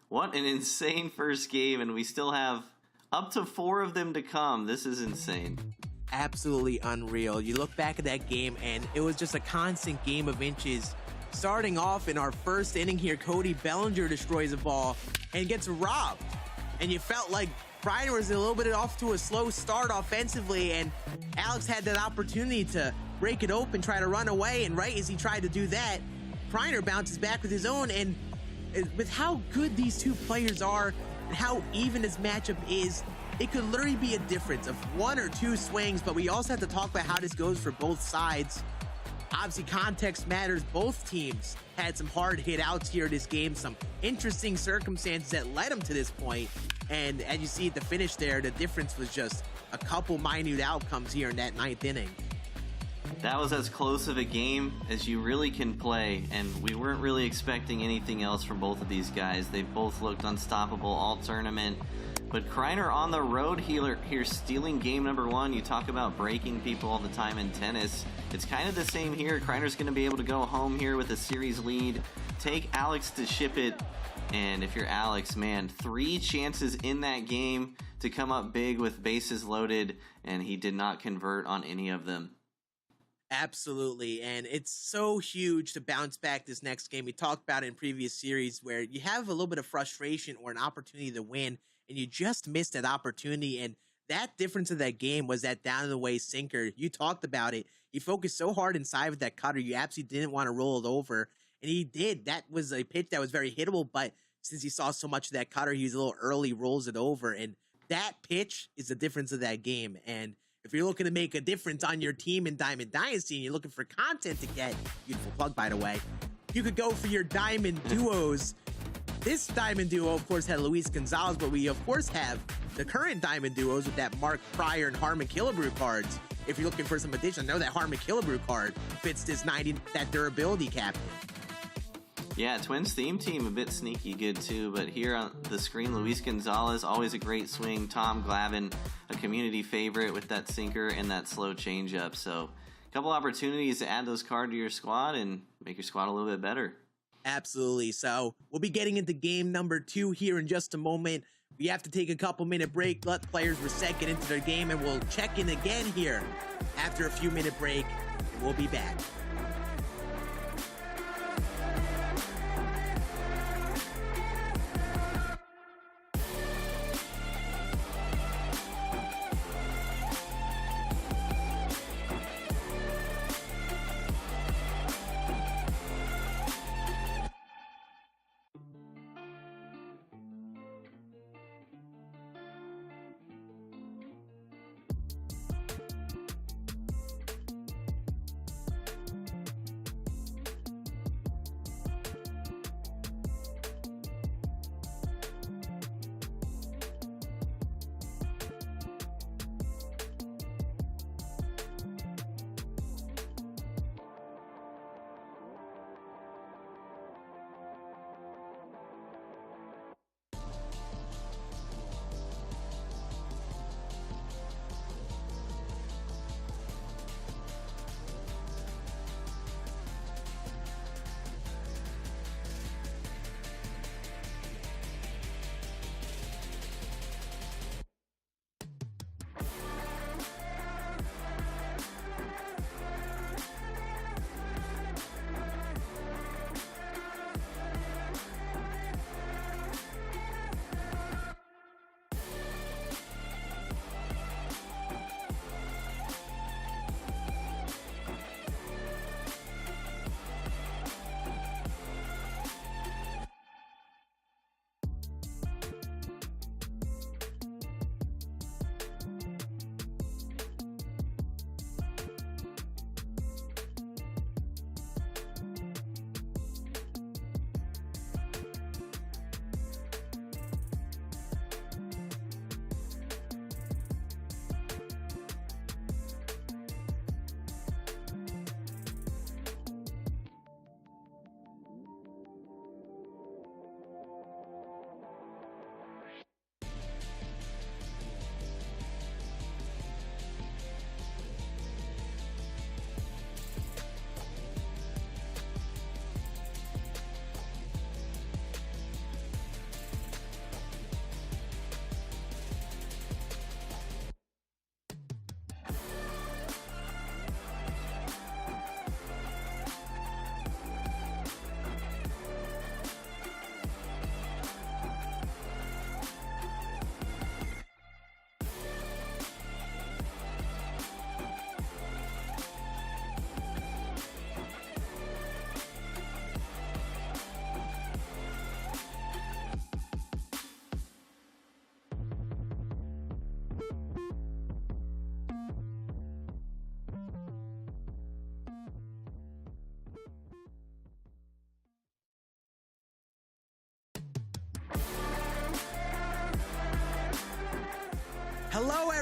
What an insane first game, and we still have up to 4 of them to come. This is insane. Absolutely unreal. You look back at that game, and it was just a constant game of inches. Starting off in our first inning here, Cody Bellinger destroys a ball and gets robbed. And you felt like Kreiner was a little bit off to a slow start offensively, and Alex had that opportunity to break it open, try to run away, and right as he tried to do that, Kreiner bounces back with his own. And with how good these 2 players are and how even this matchup is, it could literally be a difference of 1 or 2 swings. But we also have to talk about how this goes for both sides. Obviously, context matters. Both teams had some hard hit outs here in this game, some interesting circumstances that led them to this point. And as you see at the finish there, the difference was just a couple minute outcomes here in that 9th inning. That was as close of a game as you really can play, and we weren't really expecting anything else from both of these guys. They both looked unstoppable all tournament. But Kreiner on the road here stealing game number 1. You talk about breaking people all the time in tennis. It's kind of the same here. Kreiner's going to be able to go home here with a series lead, take Alex to ship it. And if you're Alex, man, 3 chances in that game to come up big with bases loaded, and he did not convert on any of them. Absolutely, and it's so huge to bounce back this next game. We talked about it in previous series where you have a little bit of frustration or an opportunity to win, and you just missed that opportunity. And that difference of that game was that down-and-away sinker. You talked about it. He focused so hard inside with that cutter, you absolutely didn't want to roll it over, and he did. That was a pitch that was very hittable, but since he saw so much of that cutter, he was a little early, rolls it over, and that pitch is the difference of that game. And if you're looking to make a difference on your team in Diamond Dynasty and you're looking for content to get, beautiful plug by the way, you could go for your Diamond Duos. This Diamond Duo, of course, had Luis Gonzalez, but we, of course, have the current Diamond Duos with that Mark Pryor and Harmon Killebrew cards. If you're looking for some addition, I know that Harmon Killebrew card fits this 90, that durability captain. Yeah, Twins theme team a bit sneaky good too, but here on the screen, Luis Gonzalez, always a great swing. Tom Glavine, a community favorite with that sinker and that slow changeup. So a couple opportunities to add those cards to your squad and make your squad a little bit better. Absolutely. So we'll be getting into game number 2 here in just a moment. We have to take a couple-minute break, let players reset, get into their game, and we'll check in again here after a few-minute break. We'll be back.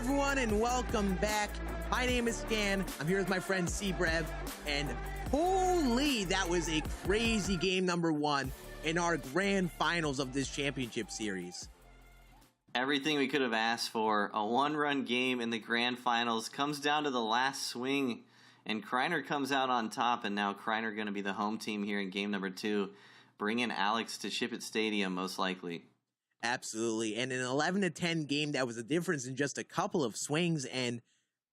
everyone, and welcome back. My name is Scan. I'm here with my friend C-Brev, and holy, that was a crazy game number 1 in our grand finals of this championship series. Everything we could have asked for. A one-run game in the grand finals comes down to the last swing, and Kreiner comes out on top, and now Kreiner going to be the home team here in game number 2, bringing Alex to Ship It Stadium most likely. Absolutely, and an 11-10 game that was a difference in just a couple of swings, and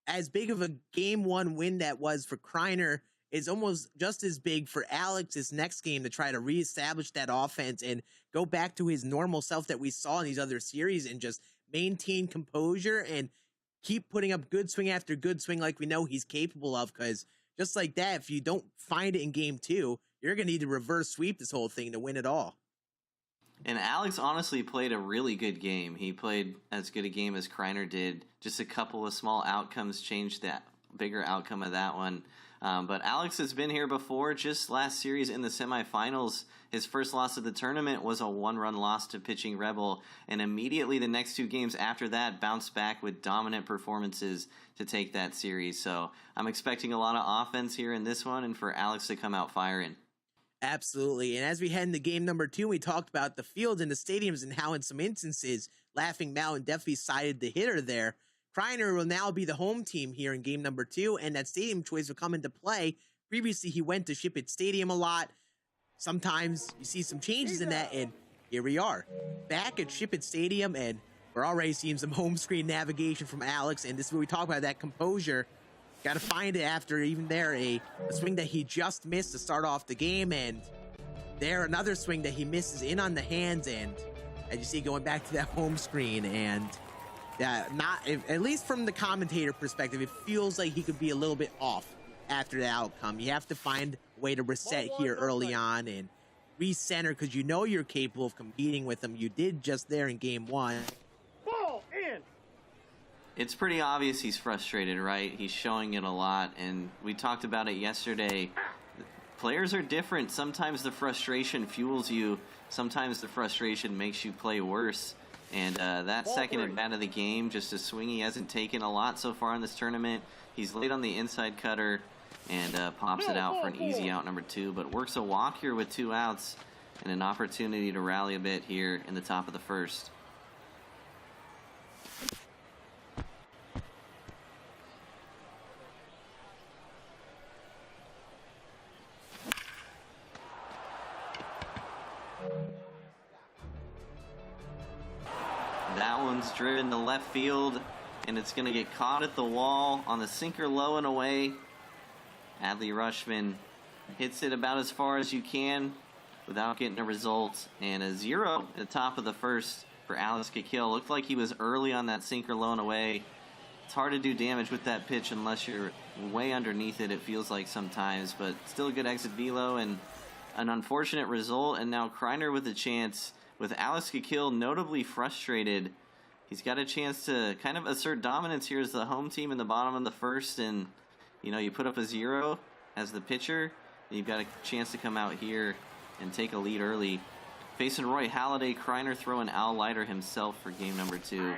as big of a game 1 win that was for Kreiner, is almost just as big for Alex this next game to try to reestablish that offense and go back to his normal self that we saw in these other series and just maintain composure and keep putting up good swing after good swing like we know he's capable of, because just like that, if you don't find it in game 2, you're going to need to reverse sweep this whole thing to win it all. And Alex honestly played a really good game. He played as good a game as Kreiner did. Just a couple of small outcomes changed that bigger outcome of that one. But Alex has been here before. Just last series in the semifinals, his first loss of the tournament was a one-run loss to pitching Rebel. And immediately the next 2 games after that bounced back with dominant performances to take that series. So I'm expecting a lot of offense here in this one and for Alex to come out firing. Absolutely. And as we head into game number 2, we talked about the fields and the stadiums and how in some instances, Laughing Mountain definitely sided the hitter there. Kreiner will now be the home team here in game number 2, and that stadium choice will come into play. Previously, he went to Ship It Stadium a lot. Sometimes you see some changes in that, and here we are, back at Ship It Stadium, and we're already seeing some home screen navigation from Alex, and this is where we talk about that composure. Got to find it after even there, a swing that he just missed to start off the game, and there another swing that he misses in on the hands, and as you see going back to that home screen, and at least from the commentator perspective, it feels like he could be a little bit off after the outcome. You have to find a way to reset here early on and recenter, because you know you're capable of competing with him. You did just there in game 1. Ball in. It's pretty obvious he's frustrated, right? He's showing it a lot, and we talked about it yesterday. Players are different. Sometimes the frustration fuels you. Sometimes the frustration makes you play worse. And that second at bat of the game, just a swing he hasn't taken a lot so far in this tournament. He's late on the inside cutter and pops it out for an easy out number 2, but works a walk here with 2 outs and an opportunity to rally a bit here in the top of the first. That one's driven to left field, and it's going to get caught at the wall on the sinker low and away. Adley Rutschman hits it about as far as you can without getting a result, and a 0 at the top of the first for Alex Kikil. Looked like he was early on that sinker low and away. It's hard to do damage with that pitch unless you're way underneath it, it feels like sometimes, but still a good exit velo and an unfortunate result. And now Kreiner with a chance. With Alex Kikil notably frustrated, he's got a chance to kind of assert dominance here as the home team in the bottom of the first, and you know, you put up a 0 as the pitcher, and you've got a chance to come out here and take a lead early. Facing Roy Halladay, Kreiner throwing Al Leiter himself for game number 2.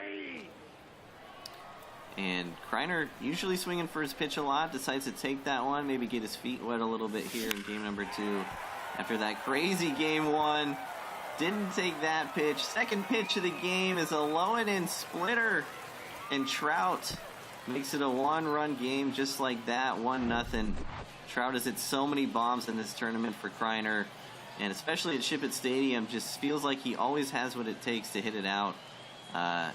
And Kreiner usually swinging for his pitch a lot, decides to take that one, maybe get his feet wet a little bit here in game number 2. After that crazy game 1, didn't take that pitch. Second pitch of the game is a low and in splitter, and Trout makes it a 1-run game just like that, 1-0. Trout has hit so many bombs in this tournament for Kreiner, and especially at Ship It Stadium, just feels like he always has what it takes to hit it out,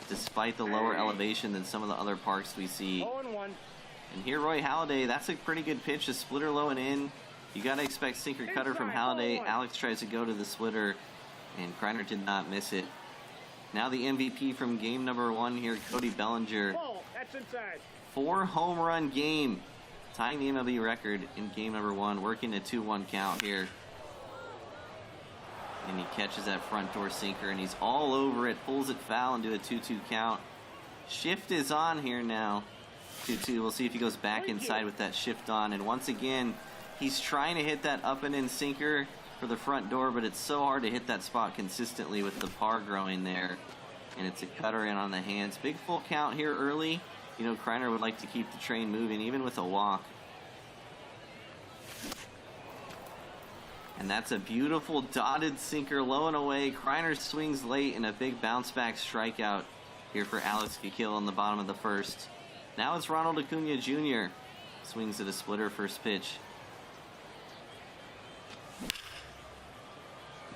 despite the lower elevation than some of the other parks we see. 0-1. And here Roy Halladay, that's a pretty good pitch, a splitter low and in. You got to expect sinker cutter from Halladay. Alex tries to go to the splitter, and Kreiner did not miss it. Now the MVP from game number 1 here, Cody Bellinger. Ball, that's inside. 4 home run game, tying the MLB record in game number 1, working a 2-1 count here. And he catches that front door sinker, and he's all over it, pulls it foul into a 2-2 count. Shift is on here now. 2-2, we'll see if he goes back inside with that shift on. And once again, he's trying to hit that up and in sinker for the front door, but it's so hard to hit that spot consistently with the par growing there. And it's a cutter in on the hands. Big full count here early. You know, Kreiner would like to keep the train moving, even with a walk. And that's a beautiful dotted sinker, low and away. Kreiner swings late in a big bounce back strikeout here for Alex Kikiel in the bottom of the first. Now it's Ronald Acuna Jr. Swings at a splitter first pitch.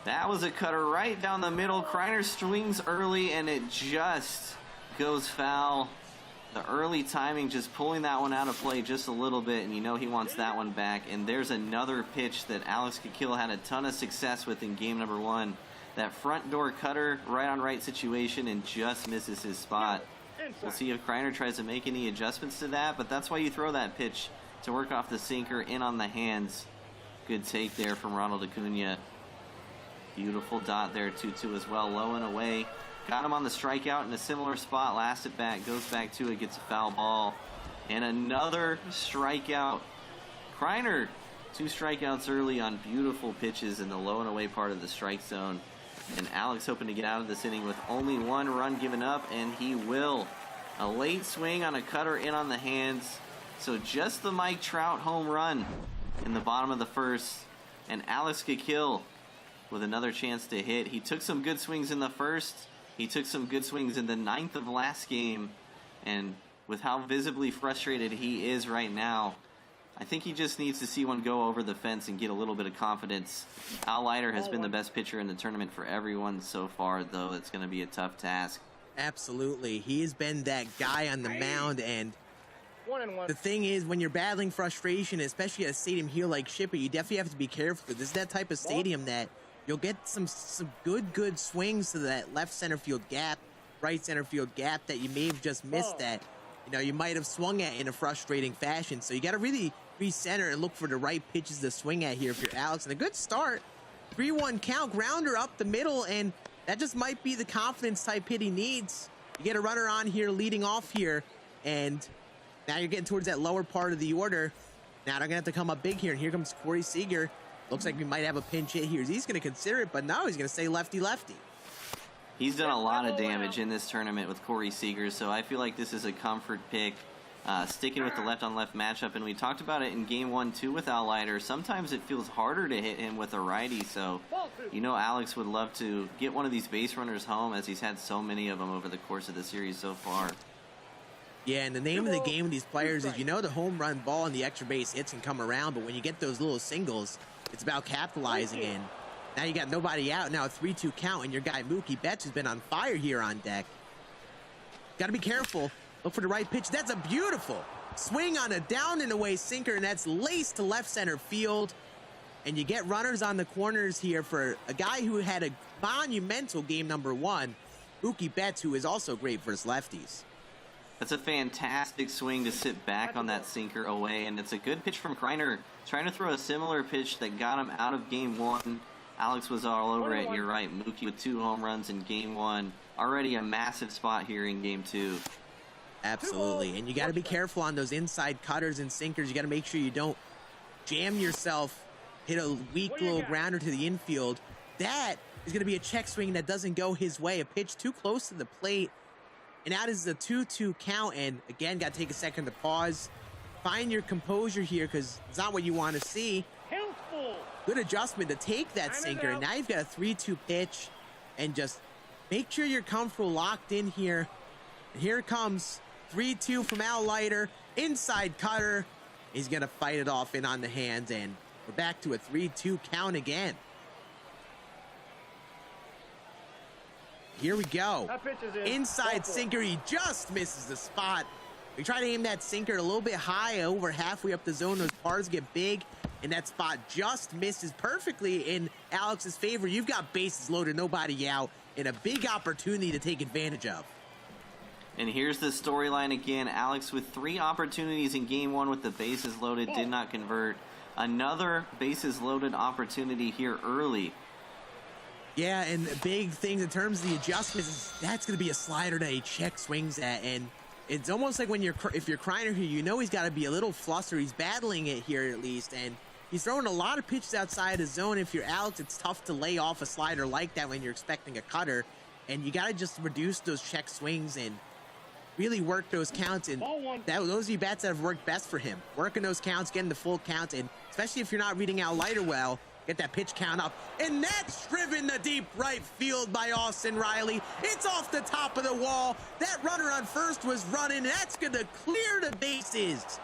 That was a cutter right down the middle. Kreiner swings early and it just goes foul. The early timing just pulling that one out of play just a little bit, and you know he wants that one back. And there's another pitch that Alex Kikiel had a ton of success with in game number 1. That front door cutter, right on right situation, and just misses his spot. We'll see if Kreiner tries to make any adjustments to that, but that's why you throw that pitch, to work off the sinker in on the hands. Good take there from Ronald Acuna. Beautiful dot there, 2-2 as well, low and away. Got him on the strikeout in a similar spot. Last at bat, goes back to it, gets a foul ball. And another strikeout. Kreiner, 2 strikeouts early on beautiful pitches in the low and away part of the strike zone. And Alex hoping to get out of this inning with only 1 run given up, and he will. A late swing on a cutter in on the hands. So just the Mike Trout home run in the bottom of the first. And Alex Kikiel with another chance to hit. He took some good swings in the first. He took some good swings in the 9th of last game. And with how visibly frustrated he is right now, I think he just needs to see one go over the fence and get a little bit of confidence. Al Leiter has been the best pitcher in the tournament for everyone so far, though it's going to be a tough task. Absolutely. He has been that guy on the mound, and 1-1. the thing is, when you're battling frustration, especially at a stadium here like Shipper, you definitely have to be careful. This is that type of stadium that you'll get some good swings to that left center field gap, right center field gap that you may have just missed that, you know, you might have swung at in a frustrating fashion. So you got to really recenter and look for the right pitches to swing at here if you're Alex. And a good start, 3-1 count, grounder up the middle, and that just might be the confidence type hit he needs. You get a runner on here leading off here, and now you're getting towards that lower part of the order. Now they're going to have to come up big here, and here comes Corey Seager. Looks like we might have a pinch hit here. He's going to consider it, but no, he's going to say lefty-lefty. He's done a lot of damage in this tournament with Corey Seager, so I feel like this is a comfort pick. Sticking with the left-on-left matchup, and we talked about it in Game 1 too with Al Leiter. Sometimes it feels harder to hit him with a righty, so you know Alex would love to get one of these base runners home, as he's had so many of them over the course of the series so far. Yeah, and the name of the game with these players is, you know, the home run ball and the extra base hits can come around, but when you get those little singles, it's about capitalizing in. Now you got nobody out, now a 3-2 count, and your guy Mookie Betts, who's been on fire here on deck. Got to be careful. Look for the right pitch. That's a beautiful swing on a down and away sinker, and that's laced to left center field. And you get runners on the corners here for a guy who had a monumental game number 1, Mookie Betts, who is also great for his lefties. That's a fantastic swing to sit back on that sinker away, and it's a good pitch from Kreiner, trying to throw a similar pitch that got him out of Game 1. Alex was all over it, you're right. Mookie with 2 home runs in Game 1. Already a massive spot here in Game 2. Absolutely, and you got to be careful on those inside cutters and sinkers. You got to make sure you don't jam yourself, hit a weak little grounder to the infield. That is going to be a check swing that doesn't go his way. A pitch too close to the plate, and that is the 2-2 count. And again, got to take a second to pause, find your composure here, because it's not what you want to see. Good adjustment to take that sinker, and now you've got a 3-2 pitch, and just make sure you're comfortable, locked in here. And here it comes. 3-2 from Al Leiter, inside cutter. He's going to fight it off in on the hands, and we're back to a 3-2 count again. Here we go. Inside sinker, he just misses the spot. We try to aim that sinker a little bit high, over halfway up the zone. Those bars get big, and that spot just misses perfectly in Alex's favor. You've got bases loaded, nobody out, and a big opportunity to take advantage of. And here's the storyline again. Alex with 3 opportunities in Game 1 with the bases loaded, did not convert. Another bases loaded opportunity here early. Yeah, and big things in terms of the adjustments, that's going to be a slider that he check swings at. And it's almost like when if you're Kreiner here, you know he's got to be a little flustered. He's battling it here at least. And he's throwing a lot of pitches outside his zone. If you're Alex, it's tough to lay off a slider like that when you're expecting a cutter. And you got to just reduce those check swings and really work those counts. And those are the bats that have worked best for him. Working those counts, getting the full count, and especially if you're not reading out lighter well, get that pitch count up. And that's driven to deep right field by Austin Riley. It's off the top of the wall. That runner on first was running. That's going to clear the bases.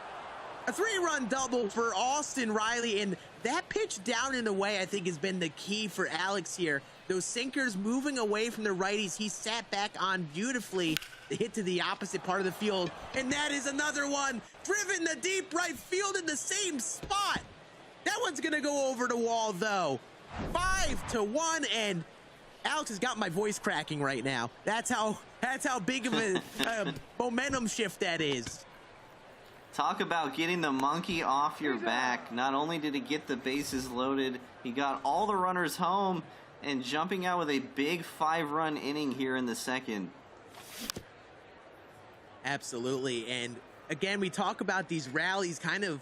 A 3-run double for Austin Riley, and that pitch down and away, I think, has been the key for Alex here. Those sinkers moving away from the righties, he sat back on beautifully. The hit to the opposite part of the field, and that is another one driven to deep right field in the same spot. That one's gonna go over the wall though. 5-1, and Alex has got my voice cracking right now. That's how big of a momentum shift that is. Talk about getting the monkey off your back. Not only did he get the bases loaded, he got all the runners home and jumping out with a big 5-run inning here in the second. Absolutely. And again, we talk about these rallies kind of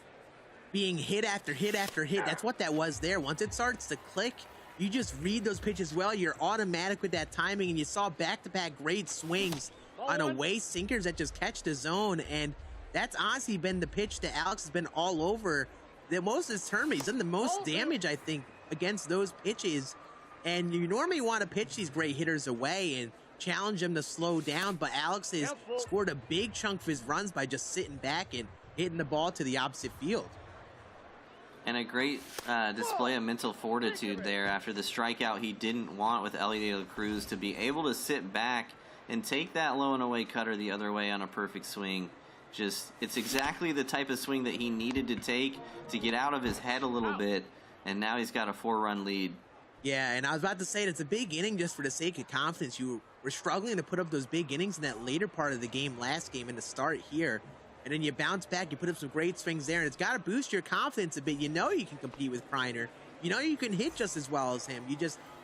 being hit after hit after hit. That's what that was there. Once it starts to click, you just read those pitches well. You're automatic with that timing, and you saw back-to-back great swings on away sinkers that just catch the zone. And that's honestly been the pitch that Alex has been all over the most of his tournament. He's done the most damage, I think, against those pitches. And you normally want to pitch these great hitters away and challenge them to slow down, but Alex has scored a big chunk of his runs by just sitting back and hitting the ball to the opposite field. And a great display of mental fortitude there after the strikeout he didn't want with Ellie De La Cruz, to be able to sit back and take that low and away cutter the other way on a perfect swing. It's exactly the type of swing that he needed to take to get out of his head a little bit, and now he's got a 4-run lead. Yeah, and I was about to say, it's a big inning just for the sake of confidence. You were struggling to put up those big innings in that later part of the game, last game, and to start here. And then you bounce back, you put up some great swings there, and it's got to boost your confidence a bit. You know you can compete with Kreiner. You know you can hit just as well as him. You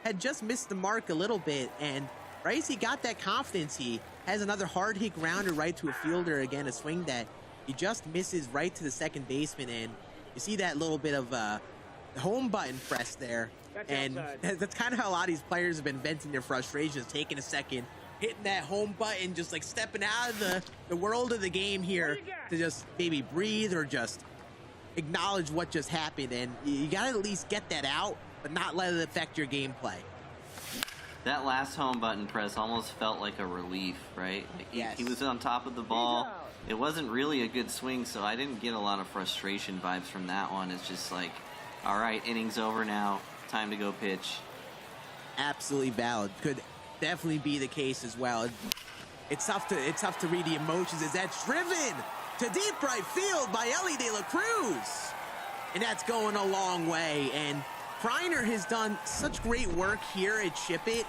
had missed the mark a little bit, and right as he got that confidence, he has another hard hit grounder right to a fielder. Again, a swing that he just misses right to the second baseman, and you see that little bit of home button press there. And that's kind of how a lot of these players have been venting their frustrations, taking a second, hitting that home button, just like stepping out of the world of the game here to just maybe breathe or just acknowledge what just happened. And you got to at least get that out, but not let it affect your gameplay. That last home button press almost felt like a relief, right? He was on top of the ball. It wasn't really a good swing, so I didn't get a lot of frustration vibes from that one. It's just like, all right, inning's over now. Time to go pitch. Absolutely valid. Could definitely be the case as well. It's tough to read the emotions as that's driven to deep right field by Ellie De La Cruz. And that's going a long way. And Kreiner has done such great work here at Ship It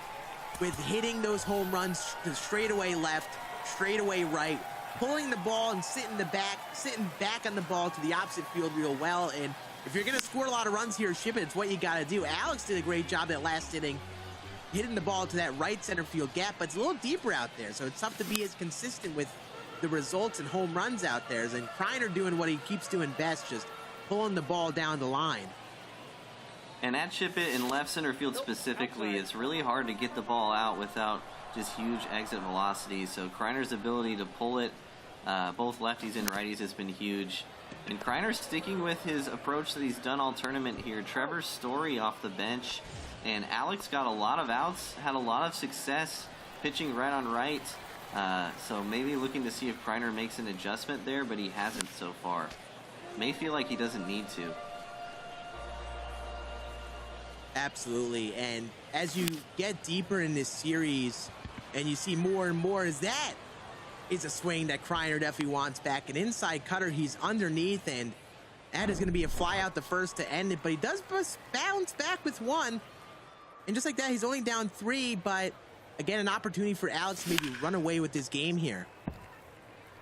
with hitting those home runs to straightaway left, straightaway right, pulling the ball and sitting back on the ball to the opposite field real well. And if you're going to score a lot of runs here, Ship It, it's what you got to do. Alex did a great job that last inning, hitting the ball to that right center field gap, but it's a little deeper out there, so it's tough to be as consistent with the results and home runs out there. And Kreiner doing what he keeps doing best, just pulling the ball down the line. And at Ship It in left center field specifically, it's really hard to get the ball out without just huge exit velocity. So Kreiner's ability to pull it, both lefties and righties, has been huge. And Kreiner's sticking with his approach that he's done all tournament here. Trevor Story off the bench, and Alex got a lot of outs, had a lot of success pitching right on right. So maybe looking to see if Kreiner makes an adjustment there, but he hasn't so far. May feel like he doesn't need to. Absolutely. And as you get deeper in this series and you see more and more, is a swing that Kreiner definitely wants back. An inside cutter, he's underneath, and that is going to be a fly out the first to end it, but he does bounce back with one. And just like that, he's only down 3, but again, an opportunity for Alex to maybe run away with this game here.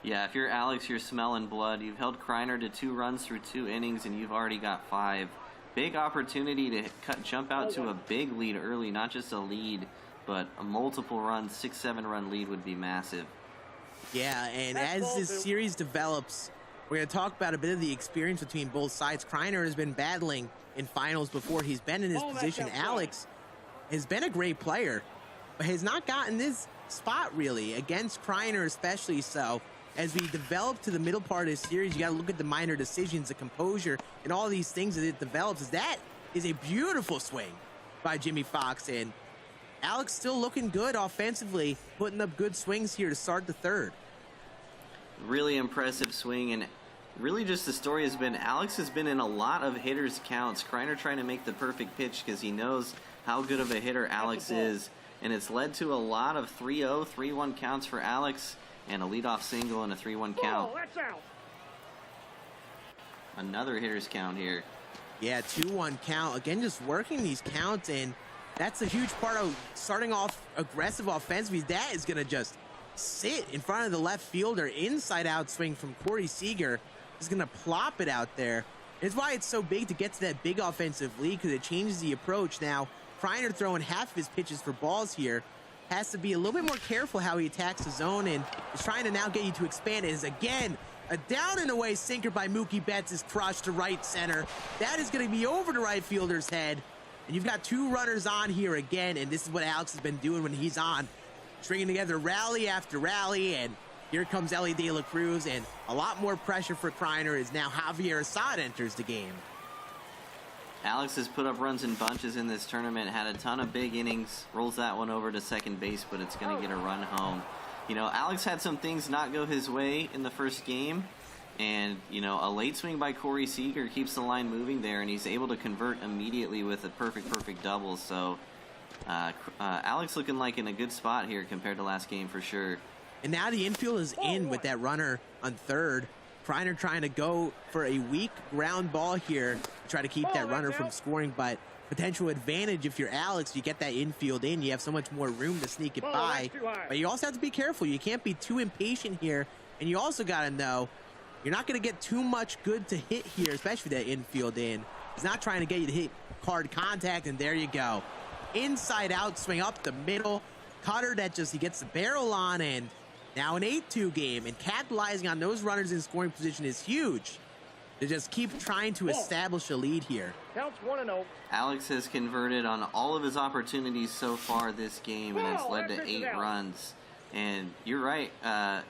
Yeah, if you're Alex, you're smelling blood. You've held Kreiner to 2 runs through 2 innings, and you've already got 5. Big opportunity to jump out to a big lead early, not just a lead, but a multiple run, 6-7 run lead would be massive. Yeah, and as this series develops, we're going to talk about a bit of the experience between both sides. Kreiner has been battling in finals before. He's been in this position. Alex has been a great player, but has not gotten this spot really against Kreiner, especially. So as we develop to the middle part of the series, you got to look at the minor decisions, the composure, and all these things that it develops. As that is a beautiful swing by Jimmy Fox, and Alex still looking good offensively, putting up good swings here to start the third. Really impressive swing, and really just the story has been Alex has been in a lot of hitters' counts. Kreiner trying to make the perfect pitch because he knows how good of a hitter Alex is, and it's led to a lot of 3-0, 3-1 counts for Alex, and a leadoff single and a 3-1 count. That's out. Another hitter's count here. Yeah, 2-1 count. Again, just working these counts, and that's a huge part of starting off aggressive offensively. That is going to just sit in front of the left fielder. Inside out swing from Corey Seager is going to plop it out there. It's why it's so big to get to that big offensive lead, because it changes the approach. Now, Kreiner throwing half of his pitches for balls here. Has to be a little bit more careful how he attacks the zone, and is trying to now get you to expand it. Is again a down and away sinker by Mookie Betts is crushed to right center. That is going to be over the right fielder's head, and you've got two runners on here again, and this is what Alex has been doing when he's on, stringing together rally after rally. And here comes Ellie De La Cruz, and a lot more pressure for Kreiner as now Javier Assad enters the game. Alex has put up runs in bunches in this tournament, had a ton of big innings, rolls that one over to second base, but it's going to get a run home. You know, Alex had some things not go his way in the first game, and, you know, a late swing by Corey Seager keeps the line moving there, and he's able to convert immediately with a perfect double. So Alex looking like in a good spot here compared to last game for sure. And now the infield is in with that runner on third. Kreiner trying to go for a weak ground ball here to try to keep that runner from scoring, but potential advantage if you're Alex, you get that infield in, you have so much more room to sneak it by, but you also have to be careful. You can't be too impatient here, and you also got to know you're not going to get too much good to hit here, especially that infield in. He's not trying to get you to hit hard contact, and there you go. Inside out swing up the middle, cutter that just he gets the barrel on, and now an 8-2 game, and capitalizing on those runners in scoring position is huge. To just keep trying to establish a lead here. Counts 1-0. Alex has converted on all of his opportunities so far this game, and it's led to 8 runs. And you're right,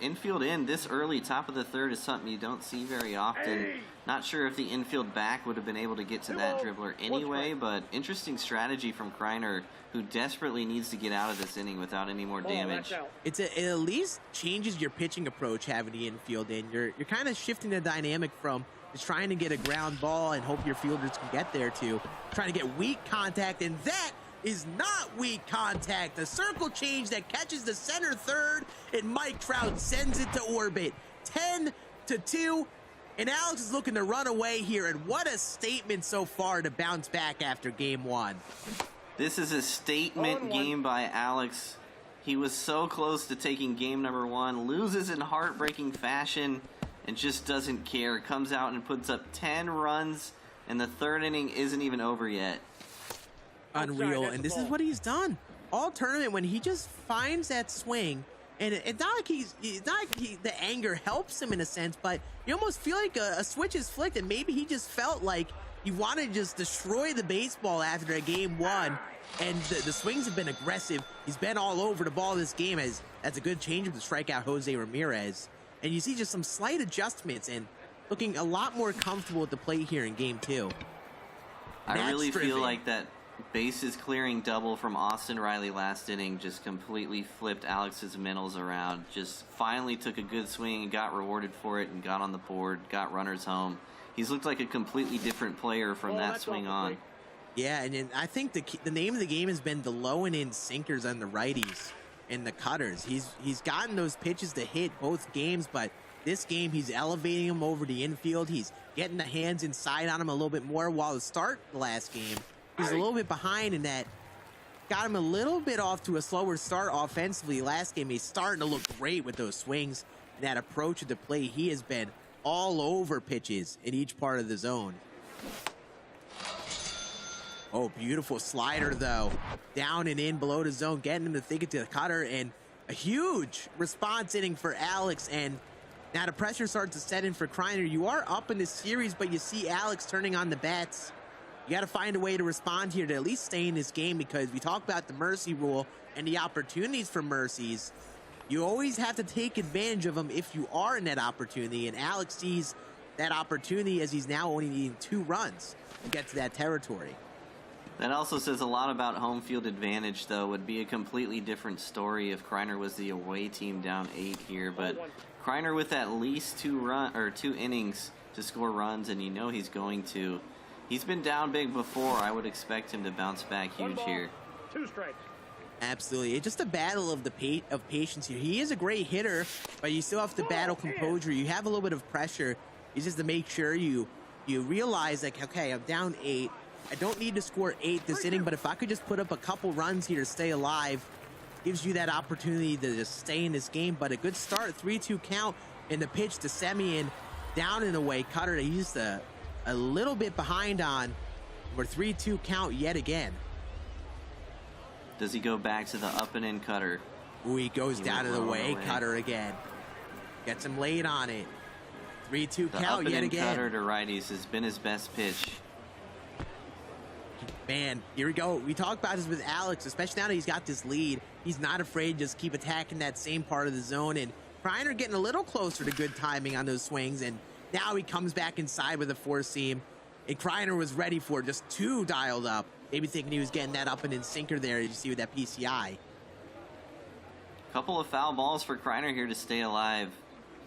infield in this early, top of the third, is something you don't see very often. Not sure if the infield back would have been able to get to that dribbler anyway, but interesting strategy from Kreiner, who desperately needs to get out of this inning without any more damage. It at least changes your pitching approach having the infield in. You're kind of shifting the dynamic from just trying to get a ground ball and hope your fielders can get there to trying to get weak contact, and that is not weak contact. The circle change that catches the center third, and Mike Trout sends it to orbit. 10-2, and Alex is looking to run away here, and what a statement so far to bounce back after game one. This is a statement game by Alex. He was so close to taking game number one, loses in heartbreaking fashion, and just doesn't care. Comes out and puts up 10 runs, and the third inning isn't even over yet. Unreal, and this is what he's done all tournament when he just finds that swing, and it's not like the anger helps him in a sense, but you almost feel like a switch is flicked, and maybe he just felt like he wanted to just destroy the baseball after a game one, and the swings have been aggressive. He's been all over the ball this game, as that's a good change to strike out Jose Ramirez, and you see just some slight adjustments and looking a lot more comfortable at the plate here in game two. I really feel like that bases clearing double from Austin Riley last inning just completely flipped Alex's mentals around. Just finally took a good swing and got rewarded for it and got on the board, got runners home. He's looked like a completely different player from that swing on. Yeah, and I think the name of the game has been the low and in sinkers on the righties and the cutters. He's gotten those pitches to hit both games, but this game he's elevating them over the infield. He's getting the hands inside on him a little bit more, while the start the last game, he's a little bit behind, and that got him a little bit off to a slower start offensively. Last game, he's starting to look great with those swings and that approach at the plate. He has been all over pitches in each part of the zone. Oh, beautiful slider, though. Down and in below the zone, getting him to think it to the cutter, and a huge response inning for Alex. And now the pressure starts to set in for Kreiner. You are up in this series, but you see Alex turning on the bats. You got to find a way to respond here to at least stay in this game, because we talk about the mercy rule and the opportunities for mercies. You always have to take advantage of them if you are in that opportunity, and Alex sees that opportunity as he's now only needing 2 runs to get to that territory. That also says a lot about home field advantage, though. Would be a completely different story if Kreiner was the away team down 8 here, but Kreiner with at least 2 innings to score runs, and you know he's going to. He's been down big before. I would expect him to bounce back huge here. 2 strikes. Absolutely. It's just a battle of patience here. He is a great hitter, but you still have to battle composure. You have a little bit of pressure. It's just to make sure you realize, like, okay, I'm down 8. I don't need to score 8 this inning, but if I could just put up a couple runs here to stay alive, gives you that opportunity to just stay in this game. But a good start, 3-2 count, and the pitch to Semien, down and away. Cutter, he's just a little bit behind on. We're 3-2 count yet again. Does he go back to the up and in Cutter? Ooh, he goes down and away. Cutter again. Gets him late on it. 3-2 count yet again. Cutter to righties has been his best pitch. Man, here we go. We talked about this with Alex, especially now that he's got this lead. He's not afraid to just keep attacking that same part of the zone. And Kreiner getting a little closer to good timing on those swings. And now he comes back inside with a 4-seam. And Kreiner was ready for it, just 2 dialed up. Maybe thinking he was getting that up and in sinker there, as you see with that PCI. Couple of foul balls for Kreiner here to stay alive.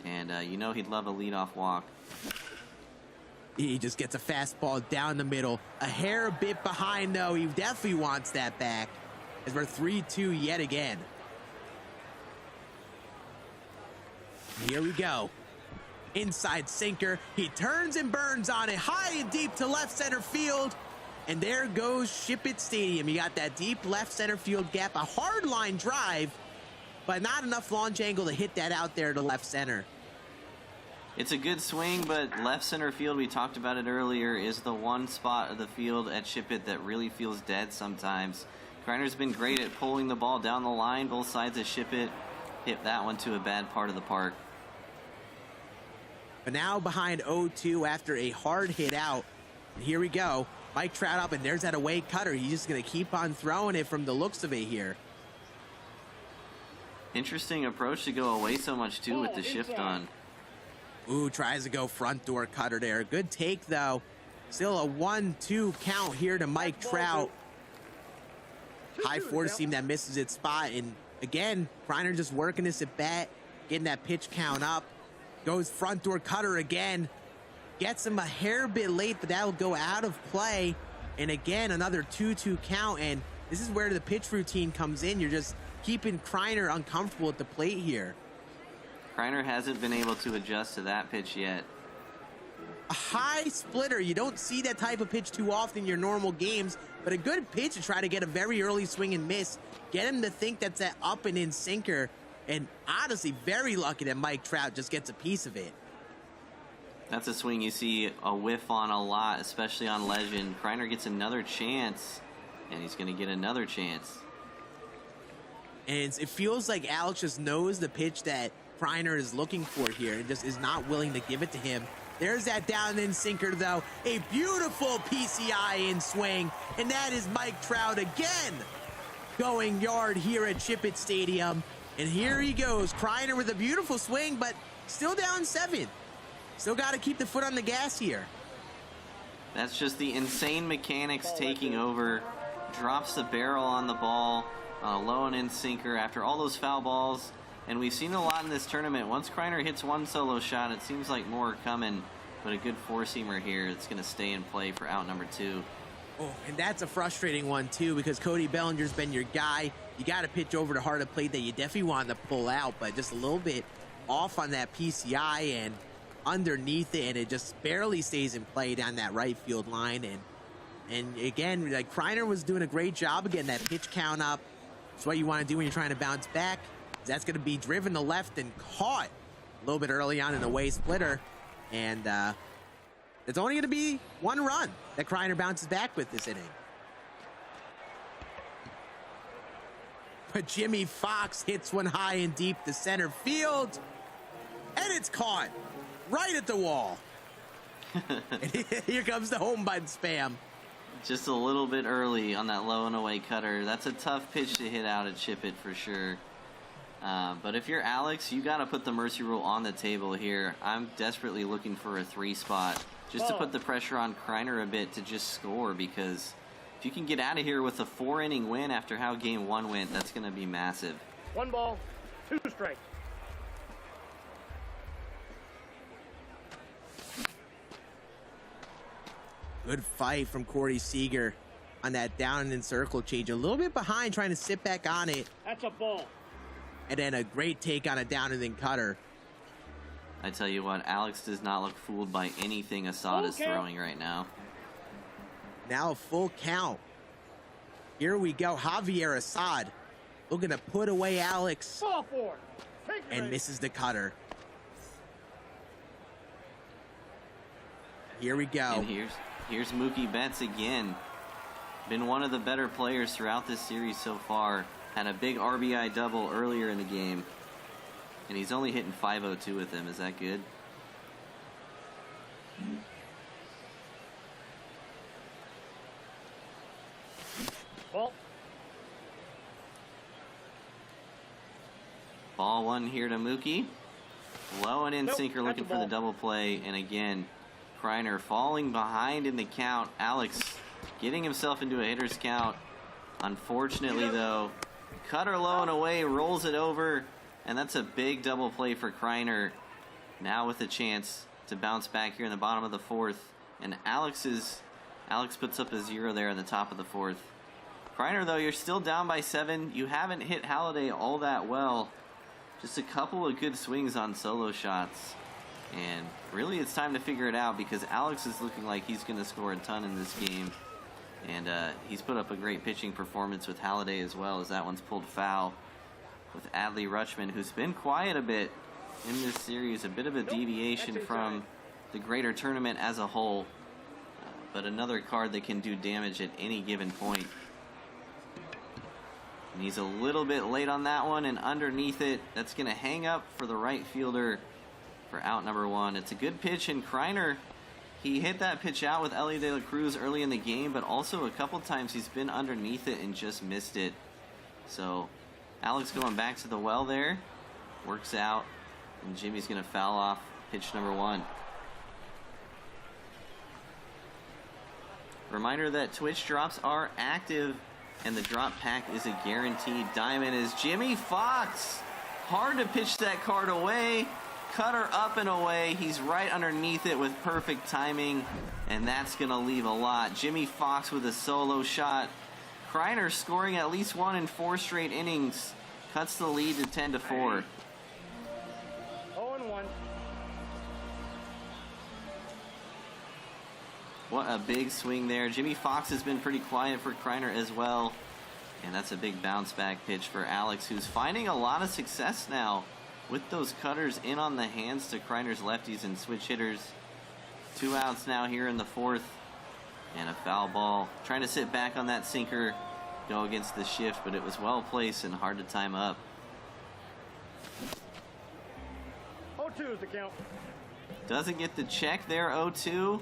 And you know he'd love a leadoff walk. He just gets a fastball down the middle. A hair bit behind, though. He definitely wants that back, as we're 3-2 yet again. Here we go. Inside sinker. He turns and burns on it. High and deep to left center field. And there goes Ship It Stadium. You got that deep left center field gap. A hard line drive, but not enough launch angle to hit that out there to left center. It's a good swing, but left center field, we talked about it earlier, is the one spot of the field at Ship It that really feels dead sometimes. Kreiner's been great at pulling the ball down the line, both sides of Ship It. Hit that one to a bad part of the park. But now behind 0-2 after a hard hit out. And here we go. Mike Trout up, and there's that away Cutter. He's just going to keep on throwing it from the looks of it here. Interesting approach to go away so much, too, with the shift on. Ooh, tries to go front door Cutter there. Good take, though. Still a 1-2 count here to Mike Trout. High 4-seam that misses its spot. And again, Kreiner just working this at bat, getting that pitch count up. Goes front door Cutter again. Gets him a hair bit late, but that'll go out of play. And again, another 2-2 count. And this is where the pitch routine comes in. You're just keeping Kreiner uncomfortable at the plate here. Kreiner hasn't been able to adjust to that pitch yet. A high splitter. You don't see that type of pitch too often in your normal games, but a good pitch to try to get a very early swing and miss. Get him to think that's that up and in sinker. And honestly, very lucky that Mike Trout just gets a piece of it. That's a swing you see a whiff on a lot, especially on Legend. Kreiner gets another chance, and he's going to get another chance. And it feels like Alex just knows the pitch that Kreiner is looking for here and just is not willing to give it to him. There's that down in sinker, though. A beautiful PCI in swing, and that is Mike Trout again going yard here at Ship It Stadium. And here he goes. Kreiner with a beautiful swing, but still down 7. Still got to keep the foot on the gas here. That's just the insane mechanics taking over. Drops the barrel on the ball on a low and in sinker after all those foul balls. And we've seen a lot in this tournament. Once Kreiner hits one solo shot, it seems like more are coming. But a good 4-seamer here that's going to stay in play for out number 2. Oh, and that's a frustrating one, too, because Cody Bellinger's been your guy. You got to pitch over to hard of plate that you definitely want to pull out, but just a little bit off on that PCI and underneath it, and it just barely stays in play down that right field line. And again, like Kreiner was doing a great job of getting that pitch count up. It's what you want to do when you're trying to bounce back. That's going to be driven to left and caught a little bit early on in the way splitter. And it's only going to be 1 run that Kreiner bounces back with this inning. But Jimmy Fox hits one high and deep to center field. And it's caught right at the wall. And here comes the home button spam. Just a little bit early on that low and away cutter. That's a tough pitch to hit out and chip it for sure. But if you're Alex, you got to put the mercy rule on the table here. I'm desperately looking for a 3 spot just to put the pressure on Kreiner a bit to just score, because if you can get out of here with a 4-inning win after how game 1 went, that's going to be massive. 1 ball, 2 strikes. Good fight from Corey Seager on that down and in circle change. A little bit behind, trying to sit back on it. That's a ball. And then a great take on a down and in cutter. I tell you what, Alex does not look fooled by anything Assad is throwing right now. Now a full count. Here we go. Javier Assad looking to put away Alex. Ball 4. And misses the cutter. Here we go. And here's Mookie Betts again. Been one of the better players throughout this series so far. Had a big RBI double earlier in the game. And he's only hitting .502 with him. Is that good? Ball 1 here to Mookie. Low and in sinker, looking for the double play. And again, Kreiner falling behind in the count. Alex getting himself into a hitter's count. Unfortunately, though, cutter low and away, rolls it over. And that's a big double play for Kreiner. Now with a chance to bounce back here in the bottom of the 4th. And Alex puts up a 0 there in the top of the 4th. Kreiner, though, you're still down by 7. You haven't hit Halladay all that well. Just a couple of good swings on solo shots. And really it's time to figure it out, because Alex is looking like he's going to score a ton in this game. And he's put up a great pitching performance with Halladay as well, as that one's pulled foul. With Adley Rutschman, who's been quiet a bit in this series, a bit of a deviation from the greater tournament as a whole. But another card that can do damage at any given point. And he's a little bit late on that one, and underneath it, that's going to hang up for the right fielder for out number 1. It's a good pitch, and Kreiner, he hit that pitch out with Ellie De La Cruz early in the game, but also a couple times he's been underneath it and just missed it. So Alex going back to the well there, works out, and Jimmy's going to foul off pitch number 1. Reminder that Twitch drops are active, and the drop pack is a guaranteed diamond. Is Jimmy Fox. Hard to pitch that card away. Cutter up and away. He's right underneath it with perfect timing, and that's going to leave a lot. Jimmy Fox with a solo shot. Kreiner scoring at least 1 in 4 straight innings. Cuts the lead to 10-4. 0-1. What a big swing there. Jimmy Fox has been pretty quiet for Kreiner as well. And that's a big bounce back pitch for Alex, who's finding a lot of success now with those cutters in on the hands to Kreiner's lefties and switch hitters. 2 outs now here in the 4th. And a foul ball. Trying to sit back on that sinker, go against the shift, but it was well placed and hard to time up. 0-2 is the count. Doesn't get the check there, 0-2.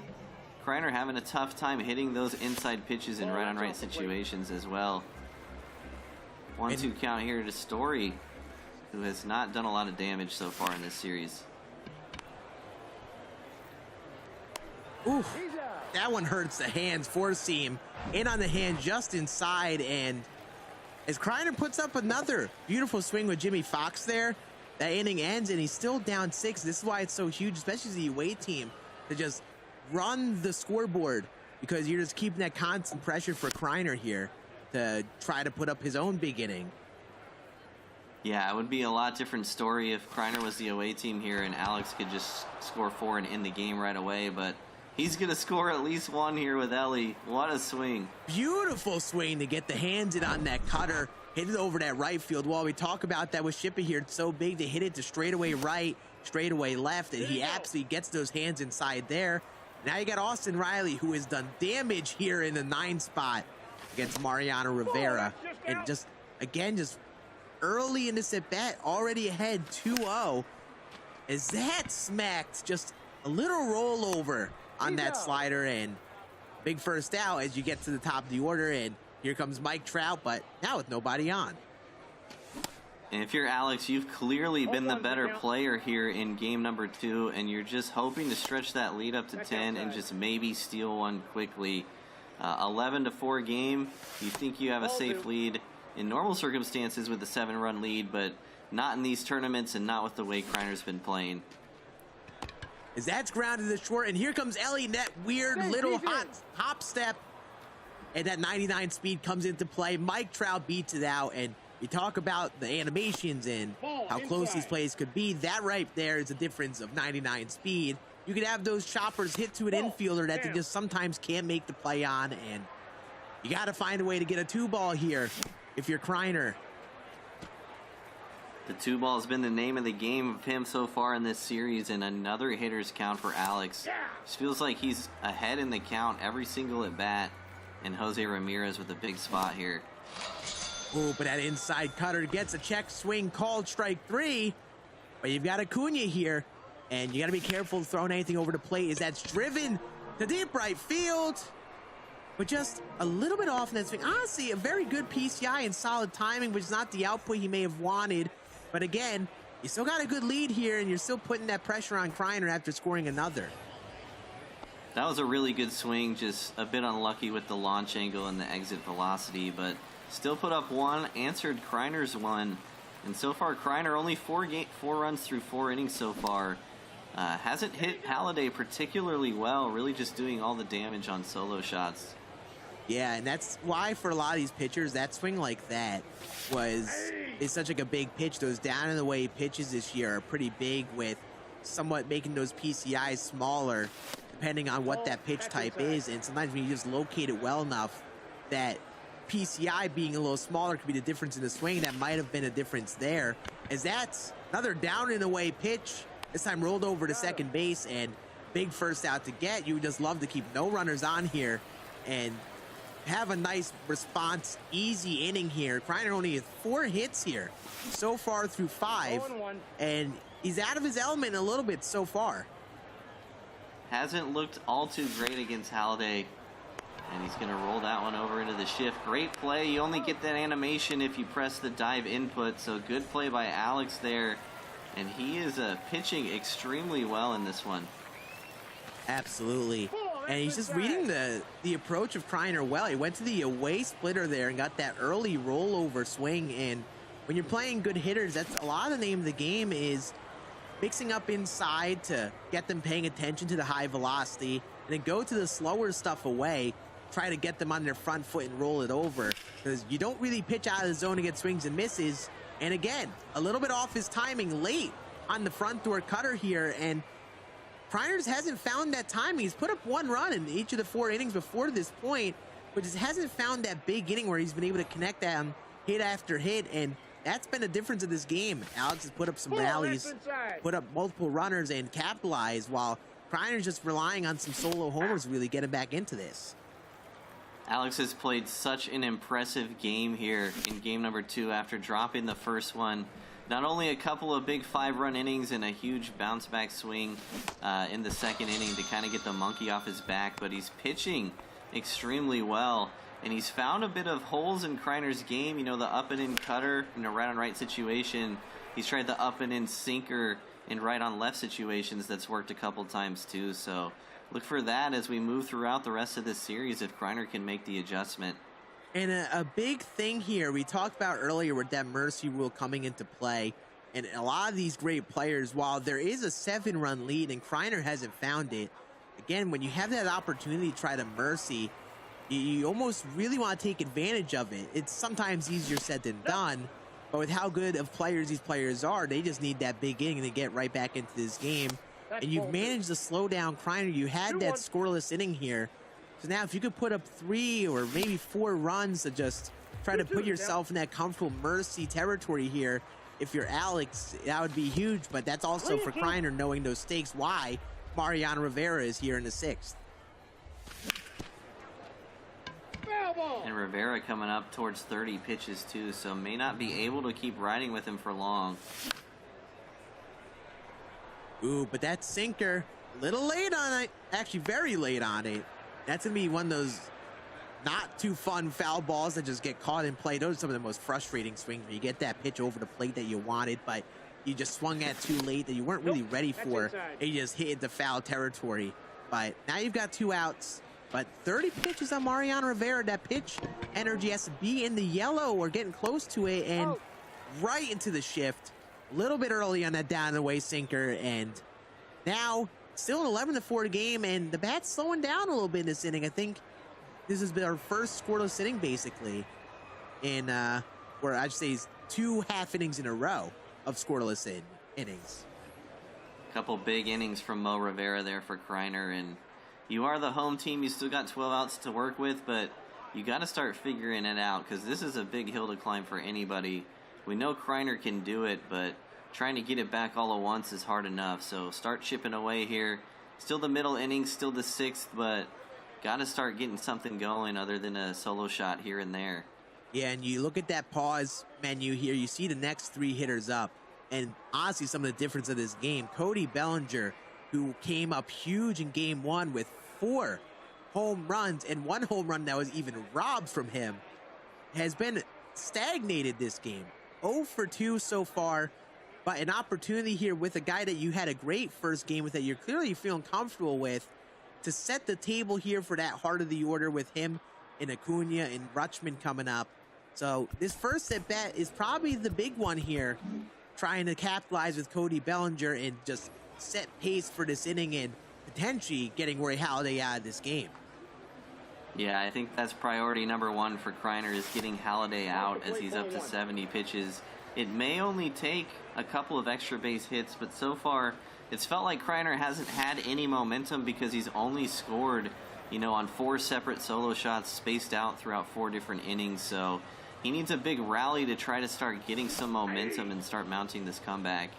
Kreiner having a tough time hitting those inside pitches in right-on-right situations as well. 1-2 count here to Story, who has not done a lot of damage so far in this series. Oof, that one hurts the hands. 4-seam in on the hand just inside, and as Kreiner puts up another beautiful swing with Jimmy Fox there, that inning ends and he's still down 6. This is why it's so huge, especially as the away team, to just run the scoreboard, because you're just keeping that constant pressure for Kreiner here to try to put up his own big inning. Yeah, it would be a lot different story if Kreiner was the away team here and Alex could just score 4 and end the game right away, but he's going to score at least 1 here with Ellie. What a swing. Beautiful swing to get the hands in on that cutter, hit it over that right field wall. We talk about that with Shippy here. It's so big to hit it to straightaway right, straightaway left, and he absolutely gets those hands inside there. Now you got Austin Riley, who has done damage here in the 9 spot against Mariano Rivera. And just, again, just early in this at-bat, already ahead 2-0. As that smacked just a little rollover on that slider, and Big first out as you get to the top of the order, and here comes Mike Trout, but now with nobody on. And if you're Alex, you've clearly been the better player here in game number 2, and you're just hoping to stretch that lead up to 10 and just maybe steal one quickly. 11-4 game. You think you have a safe lead in normal circumstances with a 7-run lead, but not in these tournaments and not with the way Kreiner's been playing. As that's grounded to short, and here comes Ellie, that weird little hop step, and that 99 speed comes into play. Mike Trout beats it out, and you talk about the animations and how close these plays could be. That right there is a difference of 99 speed. You could have those choppers hit to an infielder that they just sometimes can't make the play on, and you got to find a way to get a 2-ball here if you're Kreiner. The 2-ball has been the name of the game of him so far in this series, and another hitter's count for Alex. Just feels like he's ahead in the count every single at bat, and Jose Ramirez with a big spot here. Oh, but that inside cutter gets a check swing called strike 3. But you've got Acuna here, and you got to be careful throwing anything over the plate as that's driven to deep right field. But just a little bit off in that swing. Honestly, a very good PCI and solid timing, which is not the output he may have wanted. But again, you still got a good lead here, and you're still putting that pressure on Kreiner after scoring another. That was a really good swing, just a bit unlucky with the launch angle and the exit velocity, but still put up one, answered Kreiner's one. And so far, Kreiner only 4 runs through 4 innings so far. Hasn't hit Halladay particularly well, really just doing all the damage on solo shots. Yeah, and that's why for a lot of these pitchers, that swing like that is such like a big pitch. Those down and away pitches this year are pretty big, with somewhat making those PCIs smaller depending on what that pitch type is. And sometimes when you just locate it well enough, that PCI being a little smaller could be the difference in the swing. That might have been a difference there, as that's another down and away pitch, this time rolled over to second base, and big first out to get. You would just love to keep no runners on here and have a nice response, easy inning here. Kreiner only has 4 hits here so far through 5, and he's out of his element a little bit so far. Hasn't looked all too great against Halladay, and he's going to roll that one over into the shift. Great play. You only get that animation if you press the dive input, so good play by Alex there, and he is pitching extremely well in this one. Absolutely. And he's just reading the approach of Kreiner well. He went to the away splitter there and got that early rollover swing. And when you're playing good hitters, that's a lot of the name of the game, is mixing up inside to get them paying attention to the high velocity, and then go to the slower stuff away, try to get them on their front foot and roll it over, because you don't really pitch out of the zone to get swings and misses. And again, a little bit off his timing late on the front door cutter here, and Kreiner hasn't found that timing. He's put up 1 run in each of the 4 innings before this point, but just hasn't found that big inning where he's been able to connect on hit after hit, and that's been a difference of this game. Alex has put up some rallies, put up multiple runners, and capitalized, while Kreiner's just relying on some solo homers to really get him back into this. Alex has played such an impressive game here in game number 2 after dropping the first one. Not only a couple of big 5-run innings and a huge bounce-back swing in the second inning to kind of get the monkey off his back, but he's pitching extremely well. And he's found a bit of holes in Kreiner's game. You know, the up-and-in cutter in a right-on-right situation. He's tried the up-and-in sinker in right-on-left situations. That's worked a couple times too. So look for that as we move throughout the rest of this series if Kreiner can make the adjustment. And a big thing here we talked about earlier with that mercy rule coming into play, and a lot of these great players, while there is a 7-run lead and Kreiner hasn't found it, again, when you have that opportunity to try to mercy, you almost really want to take advantage of it. It's sometimes easier said than done, but with how good of players these players are, they just need that big inning to get right back into this game. And you've managed to slow down Kreiner. You had that scoreless inning here. So now if you could put up 3 or maybe 4 runs to just try to put yourself in that comfortable mercy territory here, if you're Alex, that would be huge. But that's also for Kreiner, knowing those stakes, why Mariano Rivera is here in the 6th. And Rivera coming up towards 30 pitches too, so may not be able to keep riding with him for long. Ooh, but that sinker, little late on it. Actually, very late on it. That's going to be one of those not too fun foul balls that just get caught in play. Those are some of the most frustrating swings where you get that pitch over the plate that you wanted, but you just swung at too late that you weren't really ready for, and you just hit the foul territory. But now you've got 2 outs, but 30 pitches on Mariano Rivera. That pitch energy has to be in the yellow or getting close to it, and right into the shift. A little bit early on that down and away sinker, and now still an 11-4 game, and the bat's slowing down a little bit in this inning. I think this has been our first scoreless inning, basically, in where I'd say 2 half innings in a row of scoreless innings. A couple big innings from Mo Rivera there for Kreiner, and you are the home team. You still got 12 outs to work with, but you got to start figuring it out because this is a big hill to climb for anybody. We know Kreiner can do it, but trying to get it back all at once is hard enough. So start chipping away here. Still the middle innings, still the 6th, but got to start getting something going other than a solo shot here and there. Yeah, and you look at that pause menu here, you see the next 3 hitters up. And honestly, some of the difference of this game, Cody Bellinger, who came up huge in game 1 with 4 home runs and 1 home run that was even robbed from him, has been stagnated this game. 0 for 2 so far, but an opportunity here with a guy that you had a great first game with that you're clearly feeling comfortable with to set the table here for that heart of the order with him and Acuna and Rutschman coming up. So this first at bat is probably the big one here, trying to capitalize with Cody Bellinger and just set pace for this inning and potentially getting Roy Halladay out of this game. Yeah, I think that's priority number 1 for Kreiner is getting Halladay out as he's up to 70 pitches. It may only take a couple of extra base hits, but so far it's felt like Kreiner hasn't had any momentum because he's only scored, on 4 separate solo shots spaced out throughout 4 different innings. So he needs a big rally to try to start getting some momentum and start mounting this comeback.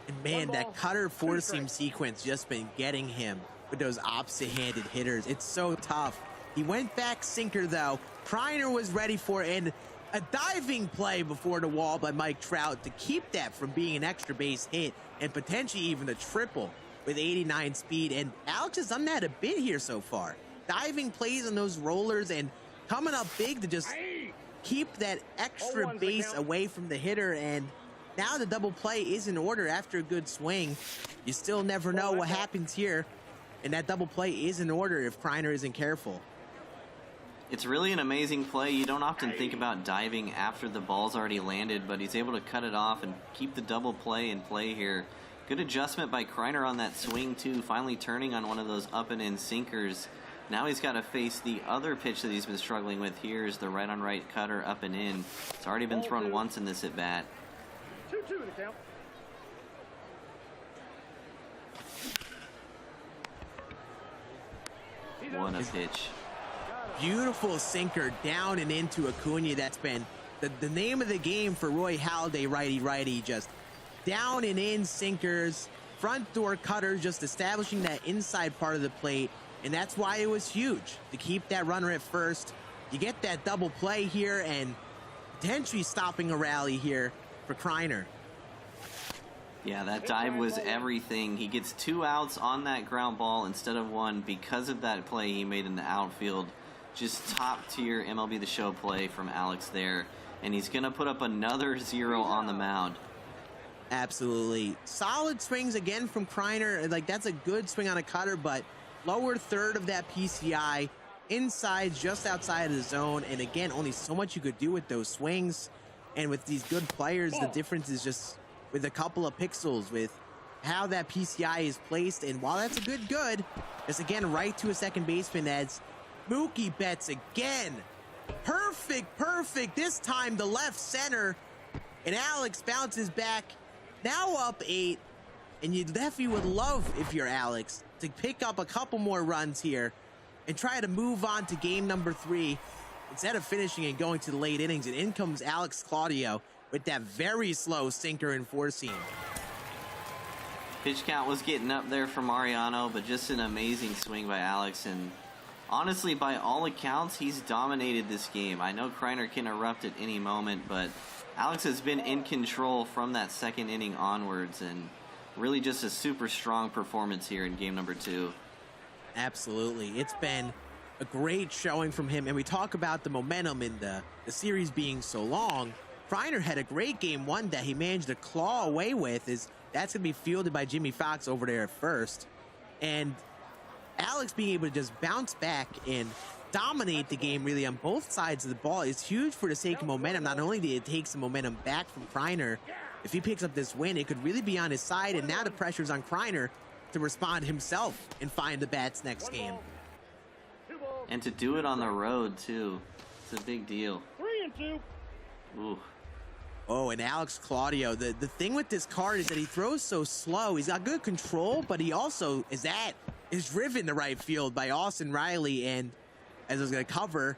And man, that cutter 4-seam sequence just been getting him with those opposite-handed hitters. It's so tough. He went back sinker, though. Kreiner was ready for it, and a diving play before the wall by Mike Trout to keep that from being an extra base hit and potentially even a triple with 89 speed. And Alex has done that a bit here so far. Diving plays on those rollers and coming up big to just keep that extra base away from the hitter. And now the double play is in order after a good swing. You still never know what happens here. And that double play is in order if Kreiner isn't careful. It's really an amazing play. You don't often think about diving after the ball's already landed, but he's able to cut it off and keep the double play in play here. Good adjustment by Kreiner on that swing, too, finally turning on one of those up and in sinkers. Now he's got to face the other pitch that he's been struggling with here is the right-on-right cutter up and in. It's already been thrown once in this at-bat. 2-2 the count. What a pitch. Beautiful sinker down and into Acuna. That's been the name of the game for Roy Halladay, righty-righty. Just down and in sinkers, front door cutters, just establishing that inside part of the plate. And that's why it was huge to keep that runner at first. You get that double play here and potentially stopping a rally here for Kreiner. Yeah, that dive was everything. He gets 2 outs on that ground ball instead of 1 because of that play he made in the outfield. Just top tier MLB The Show play from Alex there. And he's going to put up another 0 on the mound. Absolutely. Solid swings again from Kreiner. Like, that's a good swing on a cutter, but lower third of that PCI. Inside, just outside of the zone. And again, only so much you could do with those swings. And with these good players, the difference is just with a couple of pixels with how that PCI is placed. And while that's a good, it's again right to a second baseman as Mookie Betts again. Perfect. This time the left center. And Alex bounces back. Now up 8. And you definitely would love, if you're Alex, to pick up a couple more runs here and try to move on to game number 3 instead of finishing and going to the late innings. And in comes Alex Claudio with that very slow sinker and 4-seam. Pitch count was getting up there for Mariano, but just an amazing swing by Alex. And honestly, by all accounts, he's dominated this game. I know Kreiner can erupt at any moment, but Alex has been in control from that second inning onwards, and really just a super strong performance here in game number 2. Absolutely. It's been a great showing from him. And we talk about the momentum in the series being so long. Kreiner had a great game one that he managed to claw away with. That's going to be fielded by Jimmy Fox over there at first. And Alex being able to just bounce back and dominate the game really on both sides of the ball is huge for the sake of momentum. Not only did it take some momentum back from Kreiner, if he picks up this win, it could really be on his side. And now the pressure's on Kreiner to respond himself and find the bats next game. And to do it on the road, too. It's a big deal. 3-2. Ooh. Oh, and Alex Claudio, the thing with this card is that he throws so slow. He's got good control, but he also is driven to right field by Austin Riley. And as I was going to cover,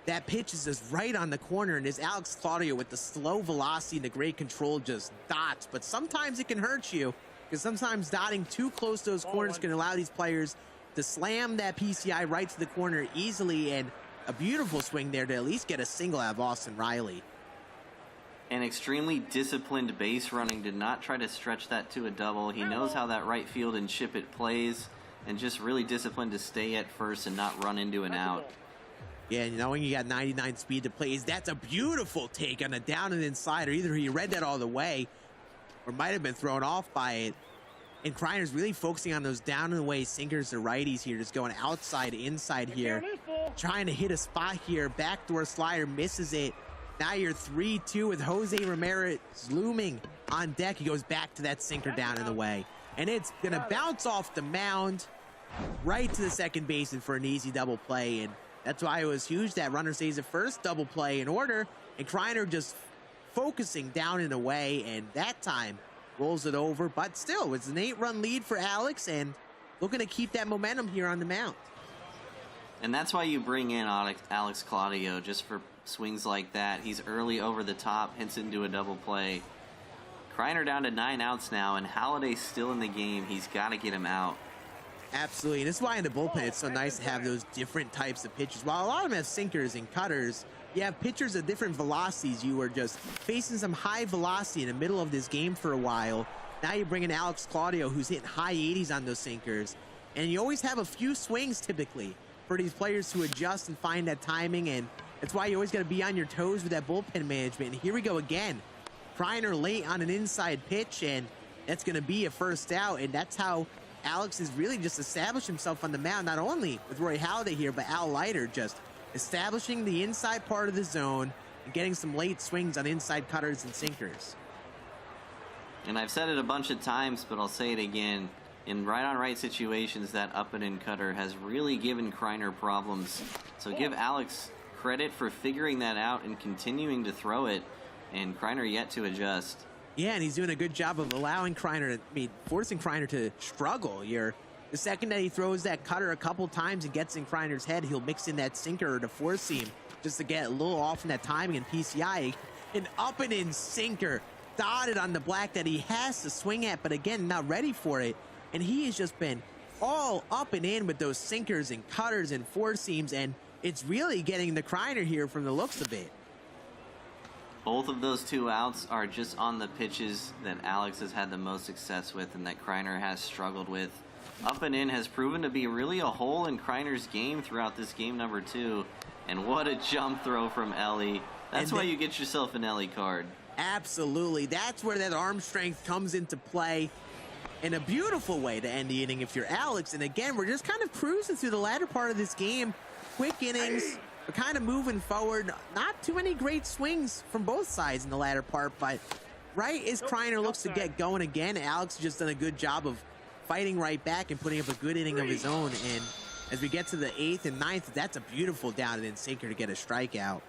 that pitch is just right on the corner. And there's Alex Claudio with the slow velocity and the great control just dots. But sometimes it can hurt you, because sometimes dotting too close to those corners can allow these players to slam that PCI right to the corner easily. And a beautiful swing there to at least get a single out of Austin Riley. An extremely disciplined base running, did not try to stretch that to a double. He knows how that right field and chip it plays, and just really disciplined to stay at first and not run into an out. Yeah, knowing you got 99 speed to play, that's a beautiful take on a down and inside, or either he read that all the way or might have been thrown off by it. And Kreiner's really focusing on those down and away sinkers to righties here, just going outside, inside here, trying to hit a spot here. Backdoor slider, misses it. Now you're 3-2 with Jose Ramirez looming on deck. He goes back to that sinker down in the way. And it's going to bounce off the mound right to the second baseman for an easy double play. And that's why it was huge that runner stays at first, double play in order. And Kreiner just focusing down and away, and that time rolls it over. But still, it's an 8-run lead for Alex, and looking to keep that momentum here on the mound. And that's why you bring in Alex Claudio, just for swings like that. He's early over the top, hits into a double play. Kreiner down to 9 outs now, and Halliday's still in the game. He's got to get him out. Absolutely, and this is why in the bullpen it's so nice to have those different types of pitchers. While a lot of them have sinkers and cutters, you have pitchers of different velocities. You were just facing some high velocity in the middle of this game for a while. Now you bring in Alex Claudio, who's hitting high 80s on those sinkers. And you always have a few swings typically for these players to adjust and find that timing, and that's why you always got to be on your toes with that bullpen management. And here we go again. Kreiner late on an inside pitch, and that's going to be a first out. And that's how Alex has really just established himself on the mound, not only with Roy Halladay here, but Al Leiter just establishing the inside part of the zone and getting some late swings on inside cutters and sinkers. And I've said it a bunch of times, but I'll say it again. In right-on-right situations, that up-and-in cutter has really given Kreiner problems. So give Alex credit for figuring that out and continuing to throw it, and Kreiner yet to adjust. Yeah, and he's doing a good job of allowing Kreiner forcing Kreiner to struggle. The second that he throws that cutter a couple times and gets in Kreiner's head, he'll mix in that sinker or the four seam just to get a little off in that timing and PCI. An up-and-in sinker dotted on the black that he has to swing at, but again, not ready for it. And he has just been all up and in with those sinkers and cutters and four seams, and it's really getting the Kreiner here from the looks of it. Both of those 2 outs are just on the pitches that Alex has had the most success with and that Kreiner has struggled with. Up and in has proven to be really a hole in Kreiner's game throughout this game number 2. And what a jump throw from Ellie. That's why you get yourself an Ellie card. Absolutely. That's where that arm strength comes into play in a beautiful way to end the inning if you're Alex. And again, we're just kind of cruising through the latter part of this game. Quick innings. We're kind of moving forward. Not too many great swings from both sides in the latter part, but right as Kreiner looks to get going again, Alex has just done a good job of fighting right back and putting up a good inning of his own. And as we get to the 8th and 9th, that's a beautiful down and in sinker to get a strikeout.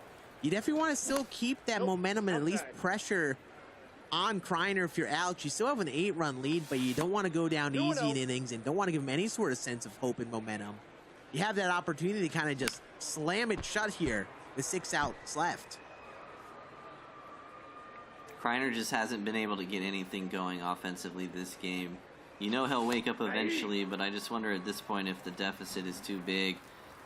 You definitely want to still keep that momentum and at least pressure on Kreiner if you're Alex. You still have an 8-run lead, but you don't want to go down easy in innings and don't want to give him any sort of sense of hope and momentum. You have that opportunity to kind of just slam it shut here with 6 outs left. Kreiner just hasn't been able to get anything going offensively this game. You know he'll wake up eventually, but I just wonder at this point if the deficit is too big.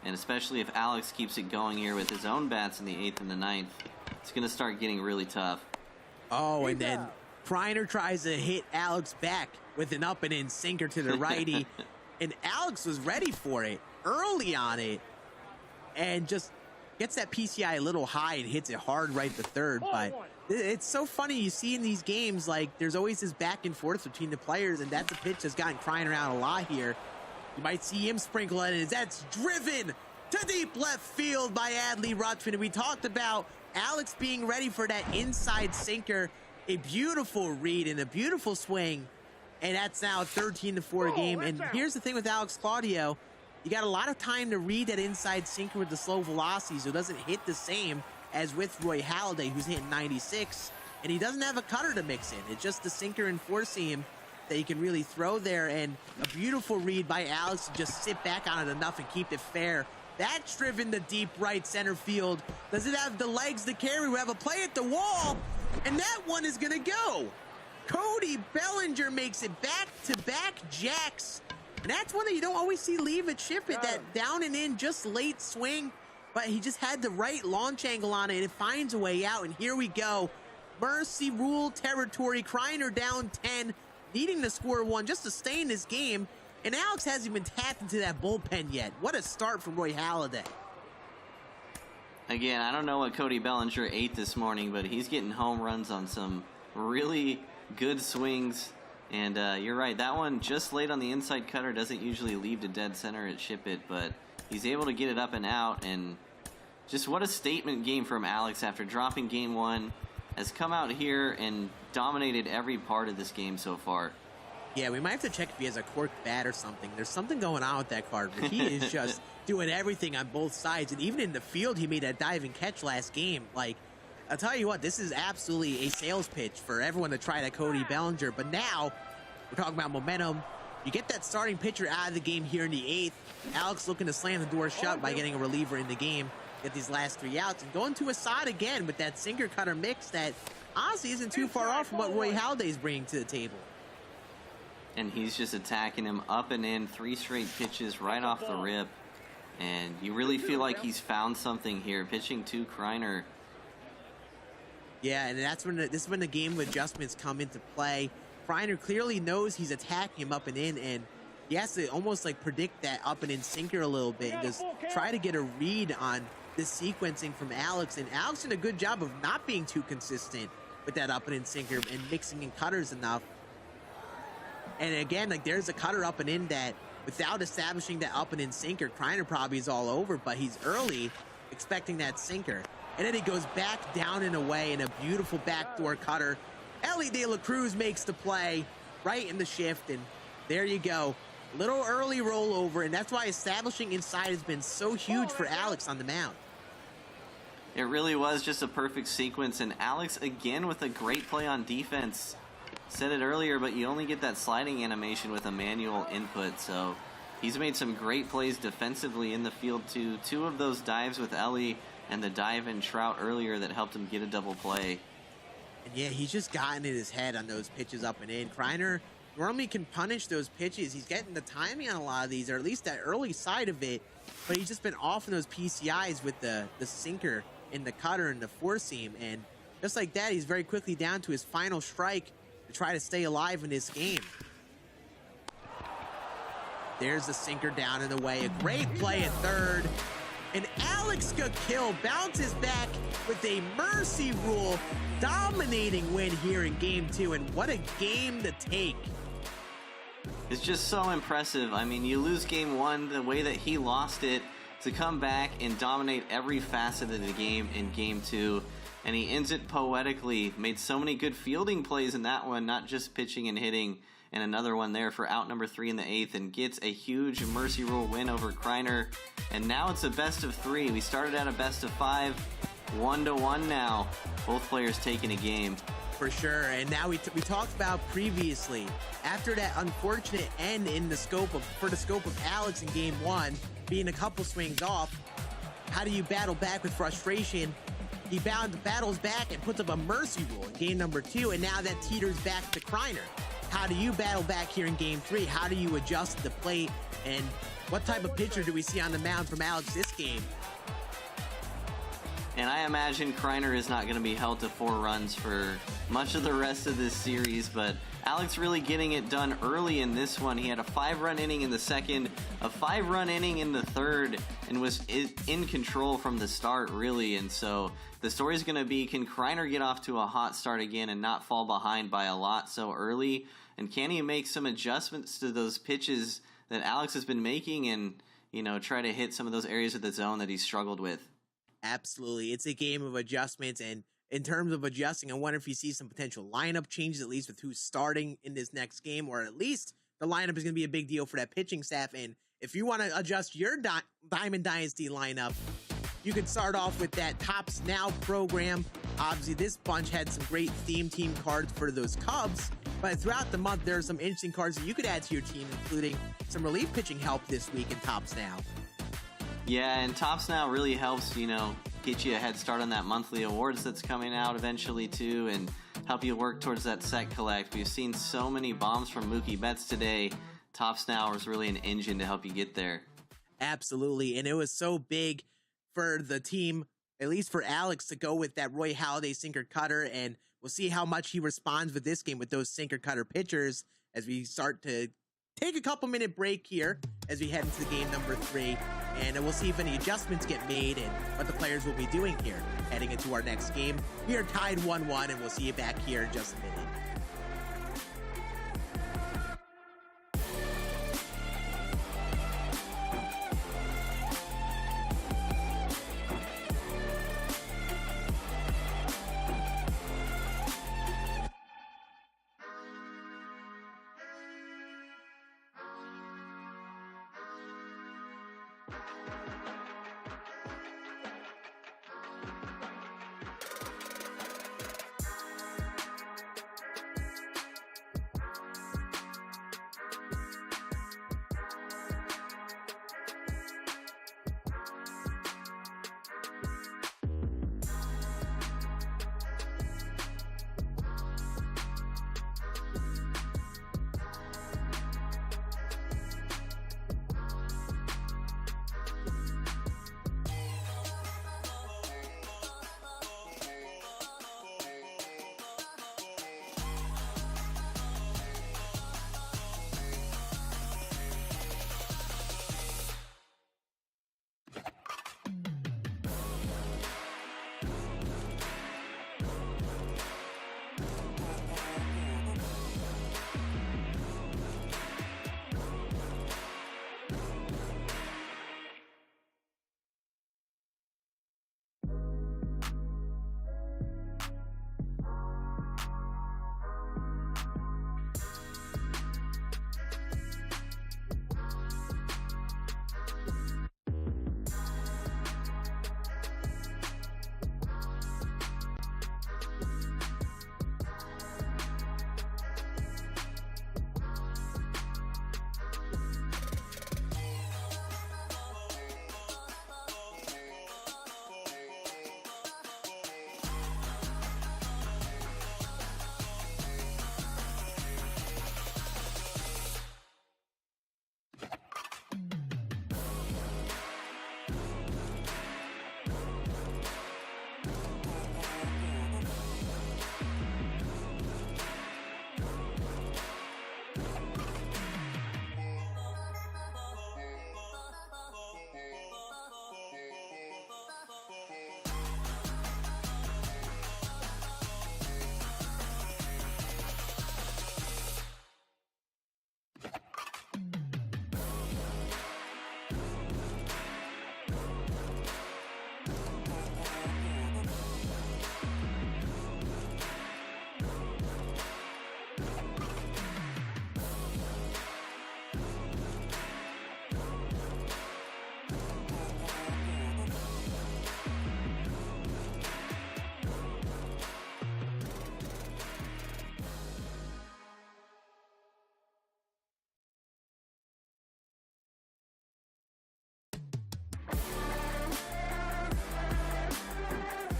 And especially if Alex keeps it going here with his own bats in the 8th and the 9th, it's going to start getting really tough. Oh, and then Kreiner tries to hit Alex back with an up and in sinker to the righty. And Alex was ready for it early on it. and just gets that PCI a little high and hits it hard right to third. But it's so funny, you see in these games, like, there's always this back and forth between the players, and that's a pitch that's gotten crying around a lot here. You might see him sprinkle it, and that's driven to deep left field by Adley Rutschman. And we talked about Alex being ready for that inside sinker. A beautiful read and a beautiful swing, and that's now a 13-4 game. And here's the thing with Alex Claudio, you got a lot of time to read that inside sinker with the slow velocity, so it doesn't hit the same as with Roy Halladay, who's hitting 96, and he doesn't have a cutter to mix in. It's just the sinker and four seam that he can really throw there, and a beautiful read by Alex to just sit back on it enough and keep it fair. That's driven to deep right center field. Does it have the legs to carry? We have a play at the wall, and that one is gonna go. Cody Bellinger makes it back-to-back jacks. And that's one that you don't always see leave it, ship it, that down and in, just late swing. But he just had the right launch angle on it, and it finds a way out. And here we go. Mercy rule territory. Kreiner down 10, needing to score one just to stay in this game. And Alex hasn't even tapped into that bullpen yet. What a start from Roy Halladay. Again, I don't know what Cody Bellinger ate this morning, but he's getting home runs on some really good swings. And you're right, that one just late on the inside cutter doesn't usually leave to dead center at ship it, but he's able to get it up and out. And just what a statement game from Alex after dropping game one. Has come out here and dominated every part of this game so far. Yeah, we might have to check if he has a corked bat or something. There's something going on with that card, but he is just doing everything on both sides. And even in the field, he made that diving catch last game. Like, I'll tell you what, this is absolutely a sales pitch for everyone to try that Cody Bellinger. But now, we're talking about momentum. You get that starting pitcher out of the game here in the 8th. Alex looking to slam the door shut by getting a reliever in the game. Get these last 3 outs and going to Assad again with that sinker cutter mix that honestly isn't too far off from what Roy Halladay's bringing to the table. And he's just attacking him up and in, 3 straight pitches right off the rip. And you really feel like he's found something here, pitching to Kreiner. Yeah, and that's when this is when the game adjustments come into play. Kreiner clearly knows he's attacking him up and in, and he has to almost like predict that up and in sinker a little bit and just try to get a read on this sequencing from Alex. And Alex did a good job of not being too consistent with that up and in sinker and mixing in cutters enough. And again, like, there's a cutter up and in that without establishing that up and in sinker, Kreiner probably is all over, but he's early expecting that sinker. And then he goes back down and away in a beautiful backdoor cutter. Ellie De La Cruz makes the play right in the shift, and there you go. Little early rollover, and that's why establishing inside has been so huge for Alex on the mound. It really was just a perfect sequence, and Alex again with a great play on defense. Said it earlier, but you only get that sliding animation with a manual input, so he's made some great plays defensively in the field too. 2 of those dives with Ellie and the dive in Trout earlier that helped him get a double play. And yeah, he's just gotten in his head on those pitches up and in. Kreiner normally can punish those pitches. He's getting the timing on a lot of these, or at least that early side of it, but he's just been off in those PCIs with the sinker and the cutter and the four seam. And just like that, he's very quickly down to his final strike to try to stay alive in this game. There's the sinker down and away. A great play at third. And Alex Gakill bounces back with a mercy rule dominating win here in game 2. And what a game to take. It's just so impressive. I mean, you lose game 1 the way that he lost it, to come back and dominate every facet of the game in game 2. And he ends it poetically. Made so many good fielding plays in that one, not just pitching and hitting. And another one there for out number 3 in the 8th, and gets a huge mercy rule win over Kreiner. And now it's a best of 3. We started at a best of 5, 1-1 now. Both players taking a game. For sure. And now we talked about previously, after that unfortunate end in the scope of Alex in game 1, being a couple swings off, how do you battle back with frustration? He battles back and puts up a mercy rule in game number 2, and now that teeters back to Kreiner. How do you battle back here in game 3? How do you adjust the plate? And what type of pitcher do we see on the mound from Alex this game? And I imagine Kreiner is not going to be held to 4 runs for much of the rest of this series, but Alex really getting it done early in this one. He had a 5-run inning in the second, a 5-run inning in the third, and was in control from the start, really. And so the story is going to be, can Kreiner get off to a hot start again and not fall behind by a lot so early? And can he make some adjustments to those pitches that Alex has been making and, you know, try to hit some of those areas of the zone that he's struggled with? Absolutely. It's a game of adjustments, and in terms of adjusting, I wonder if you see some potential lineup changes, at least with who's starting in this next game, or at least the lineup is going to be a big deal for that pitching staff. And if you want to adjust your Diamond Dynasty lineup, you can start off with that Tops Now program. Obviously, this bunch had some great theme team cards for those Cubs, but throughout the month, there are some interesting cards that you could add to your team, including some relief pitching help this week in Tops Now. Yeah, and Tops Now really helps, you know, get you a head start on that monthly awards that's coming out eventually too, and help you work towards that set collect. We've seen so many bombs from Mookie Betts today. Tops Now is really an engine to help you get there. Absolutely, and it was so big for the team, at least for Alex, to go with that Roy Halladay sinker cutter, and we'll see how much he responds with this game with those sinker cutter pitchers as we start to take a couple minute break here as we head into the game number 3. And we'll see if any adjustments get made and what the players will be doing here heading into our next game. We are tied 1-1, and we'll see you back here in just a minute.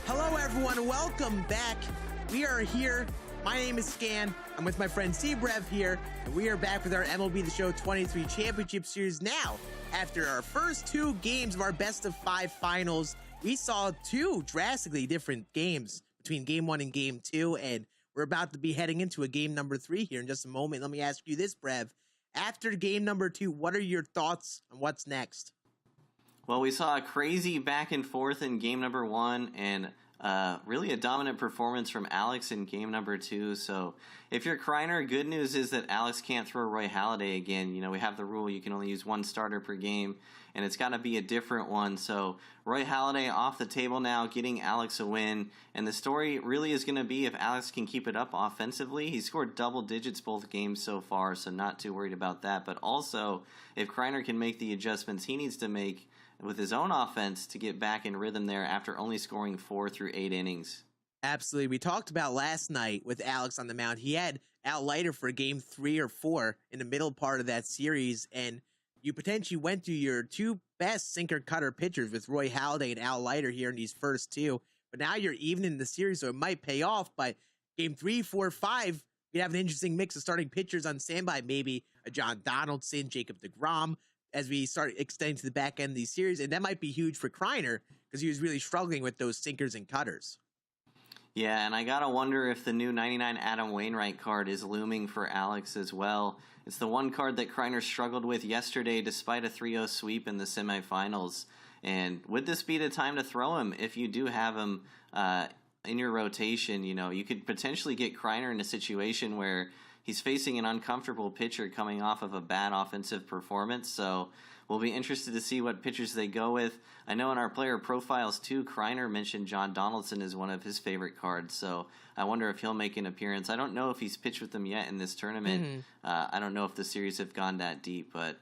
Hello, everyone. Welcome back. We are here. My name is Scan. I'm with my friend Cbrev here, and we are back with our MLB The Show 23 Championship Series. Now, after our first 2 games of our best-of-5 finals, we saw 2 drastically different games between Game 1 and Game 2, and we're about to be heading into a game number 3 here in just a moment. Let me ask you this, Brev. After game number 2, what are your thoughts on what's next? Well, we saw a crazy back and forth in game number 1 and really a dominant performance from Alex in game number 2. So if you're Kreiner, good news is that Alex can't throw Roy Halladay again. You know, we have the rule you can only use one starter per game, and it's got to be a different one. So Roy Halladay off the table now, getting Alex a win. And the story really is going to be if Alex can keep it up offensively. He scored double digits both games so far, so not too worried about that. But also, if Kreiner can make the adjustments he needs to make with his own offense to get back in rhythm there after only scoring 4 through 8 innings. Absolutely. We talked about last night with Alex on the mound. He had Al Leiter for game 3 or 4 in the middle part of that series, and you potentially went through your 2 best sinker cutter pitchers with Roy Halladay and Al Leiter here in these first 2. But now you're even in the series, so it might pay off. But game 3, 4, 5, you have an interesting mix of starting pitchers on standby. Maybe a John Donaldson, Jacob deGrom, as we start extending to the back end of these series. And that might be huge for Kreiner because he was really struggling with those sinkers and cutters. Yeah, and I got to wonder if the new 99 Adam Wainwright card is looming for Alex as well. It's the one card that Kreiner struggled with yesterday despite a 3-0 sweep in the semifinals. And would this be the time to throw him if you do have him in your rotation? You know, you could potentially get Kreiner in a situation where he's facing an uncomfortable pitcher coming off of a bad offensive performance, so we'll be interested to see what pitchers they go with. I know in our player profiles, too, Kreiner mentioned John Donaldson as one of his favorite cards, so I wonder if he'll make an appearance. I don't know if he's pitched with them yet in this tournament. I don't know if the series have gone that deep, but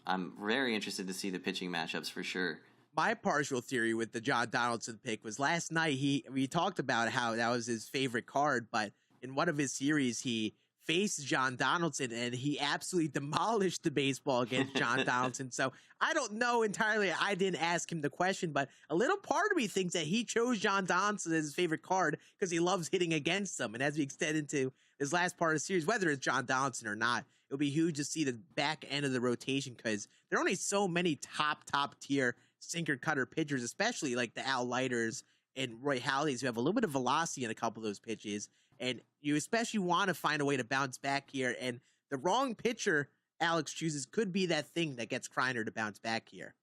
I'm very interested to see the pitching matchups for sure. My partial theory with the John Donaldson pick was last night we talked about how that was his favorite card, but in one of his series, he faced John Donaldson, and he absolutely demolished the baseball against John Donaldson. So I don't know entirely. I didn't ask him the question, but a little part of me thinks that he chose John Donaldson as his favorite card because he loves hitting against them. And as we extend into this last part of the series, whether it's John Donaldson or not, it'll be huge to see the back end of the rotation because there are only so many top tier sinker cutter pitchers, especially like the Al Leiters and Roy Halladays, who have a little bit of velocity in a couple of those pitches. And you especially want to find a way to bounce back here. And the wrong pitcher Alex chooses could be that thing that gets Kreiner to bounce back here.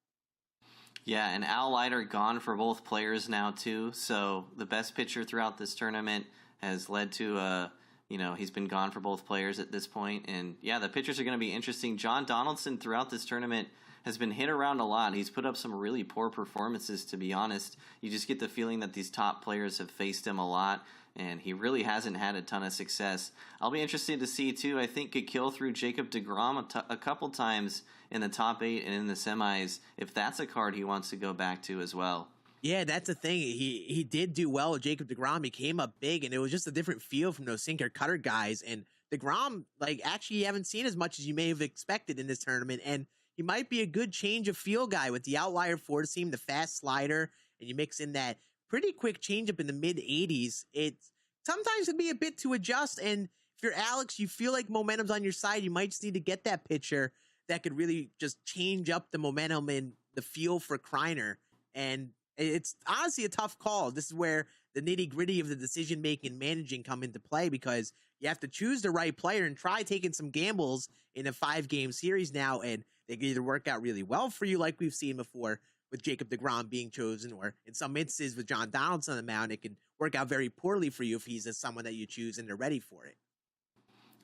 Yeah, and Al Leiter gone for both players now, too. So the best pitcher throughout this tournament has led to, he's been gone for both players at this point. And, yeah, the pitchers are going to be interesting. John Donaldson throughout this tournament has been hit around a lot. He's put up some really poor performances, to be honest. You just get the feeling that these top players have faced him a lot, and he really hasn't had a ton of success. I'll be interested to see, too. I think could kill through Jacob deGrom a couple times in the top 8 and in the semis, if that's a card he wants to go back to as well. Yeah, that's the thing. He did do well with Jacob deGrom. He came up big, and it was just a different feel from those sinker cutter guys. And deGrom, actually you haven't seen as much as you may have expected in this tournament, and he might be a good change of feel guy with the outlier four seam, the fast slider, and you mix in that pretty quick changeup in the mid 80s. It's sometimes it'd be a bit to adjust. And if you're Alex, you feel like momentum's on your side. You might just need to get that pitcher that could really just change up the momentum and the feel for Kreiner. And it's honestly a tough call. This is where the nitty gritty of the decision making and managing come into play, because you have to choose the right player and try taking some gambles in a 5-game series now. And they can either work out really well for you, like we've seen before with Jacob deGrom being chosen, or in some instances with John Donaldson on the mound, it can work out very poorly for you if he's someone that you choose and they're ready for it.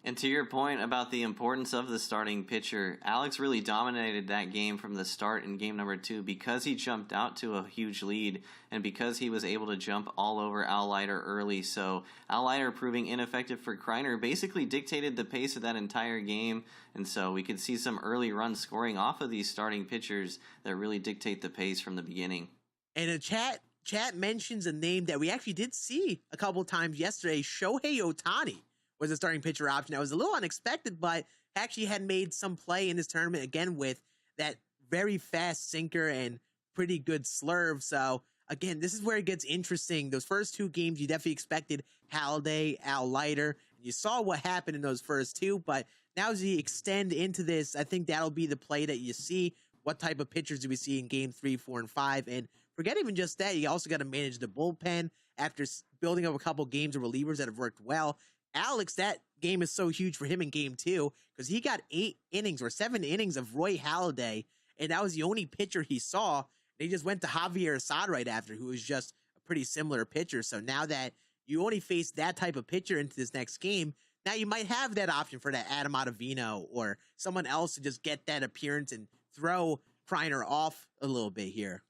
And to your point about the importance of the starting pitcher, Alex really dominated that game from the start in game number 2 because he jumped out to a huge lead and because he was able to jump all over Al Leiter early. So Al Leiter proving ineffective for Kreiner basically dictated the pace of that entire game. And so we could see some early runs scoring off of these starting pitchers that really dictate the pace from the beginning. And a chat mentions a name that we actually did see a couple times yesterday, Shohei Ohtani was a starting pitcher option. That was a little unexpected, but actually had made some play in this tournament again with that very fast sinker and pretty good slurve. So again, this is where it gets interesting. Those first 2 games, you definitely expected Halladay, Al Leiter. You saw what happened in those first 2, but now as you extend into this, I think that'll be the play that you see. What type of pitchers do we see in game 3, 4, and 5? And forget even just that, you also got to manage the bullpen after building up a couple games of relievers that have worked well. Alex, that game is so huge for him in game 2 because he got 8 innings or 7 innings of Roy Halladay, and that was the only pitcher he saw. And he just went to Javier Assad right after, who was just a pretty similar pitcher. So now that you only face that type of pitcher into this next game, now you might have that option for that Adam Ottavino or someone else to just get that appearance and throw Kreiner off a little bit here.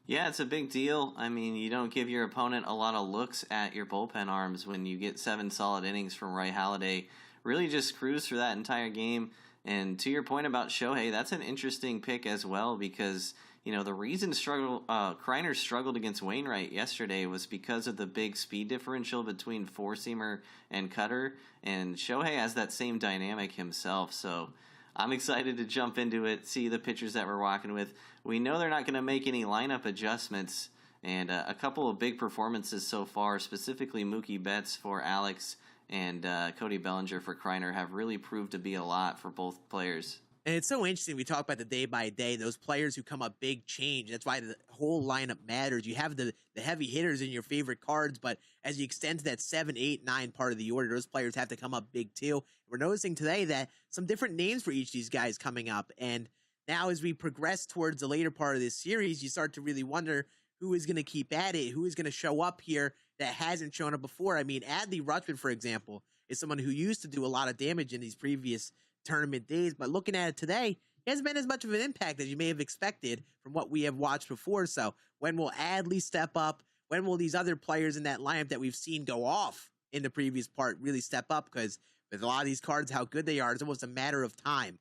Yeah, it's a big deal. I mean, you don't give your opponent a lot of looks at your bullpen arms when you get 7 solid innings from Roy Halladay. Really just cruise through that entire game. And to your point about Shohei, that's an interesting pick as well because, you know, the reason Kreiner struggled against Wainwright yesterday was because of the big speed differential between four-seamer and cutter. And Shohei has that same dynamic himself, so I'm excited to jump into it, see the pitchers that we're walking with. We know they're not going to make any lineup adjustments, and a couple of big performances so far, specifically Mookie Betts for Alex and Cody Bellinger for Kreiner, have really proved to be a lot for both players. And it's so interesting. We talk about the day by day, those players who come up big change. That's why the whole lineup matters. You have the heavy hitters in your favorite cards, but as you extend to that 7, 8, 9 part of the order, those players have to come up big too. We're noticing today that some different names for each of these guys coming up. And now as we progress towards the later part of this series, you start to really wonder who is going to keep at it, who is going to show up here that hasn't shown up before. I mean, Adley Rutschman, for example, is someone who used to do a lot of damage in these previous tournament days, but looking at it today, he hasn't been as much of an impact as you may have expected from what we have watched before. So when will Adley step up? When will these other players in that lineup that we've seen go off in the previous part really step up? Because with a lot of these cards, how good they are, it's almost a matter of time.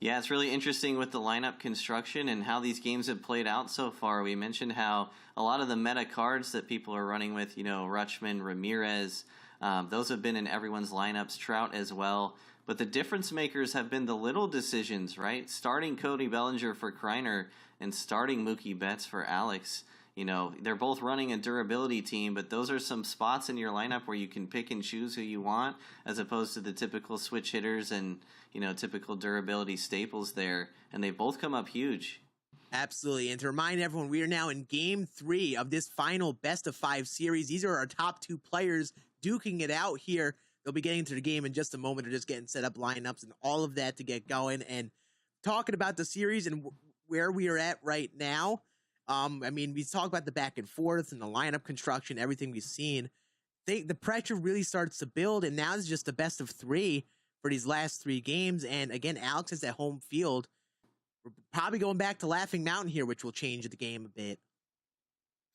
Yeah, it's really interesting with the lineup construction and how these games have played out so far. We mentioned how a lot of the meta cards that people are running with, you know, Rutschman, Ramirez, those have been in everyone's lineups, Trout as well. But the difference makers have been the little decisions, right? Starting Cody Bellinger for Kreiner and starting Mookie Betts for Alex. You know, they're both running a durability team, but those are some spots in your lineup where you can pick and choose who you want, as opposed to the typical switch hitters and, you know, typical durability staples there. And they both come up huge. Absolutely. And to remind everyone, we are now in game 3 of this final best of 5 series. These are our top 2 players duking it out here. They'll be getting into the game in just a moment. They're just getting set up lineups and all of that to get going. And talking about the series and where we are at right now, I mean, we talk about the back and forth and the lineup construction, everything we've seen. The pressure really starts to build, and now it's just the best of 3 for these last 3 games. And again, Alex is at home field. We're probably going back to Laughing Mountain here, which will change the game a bit.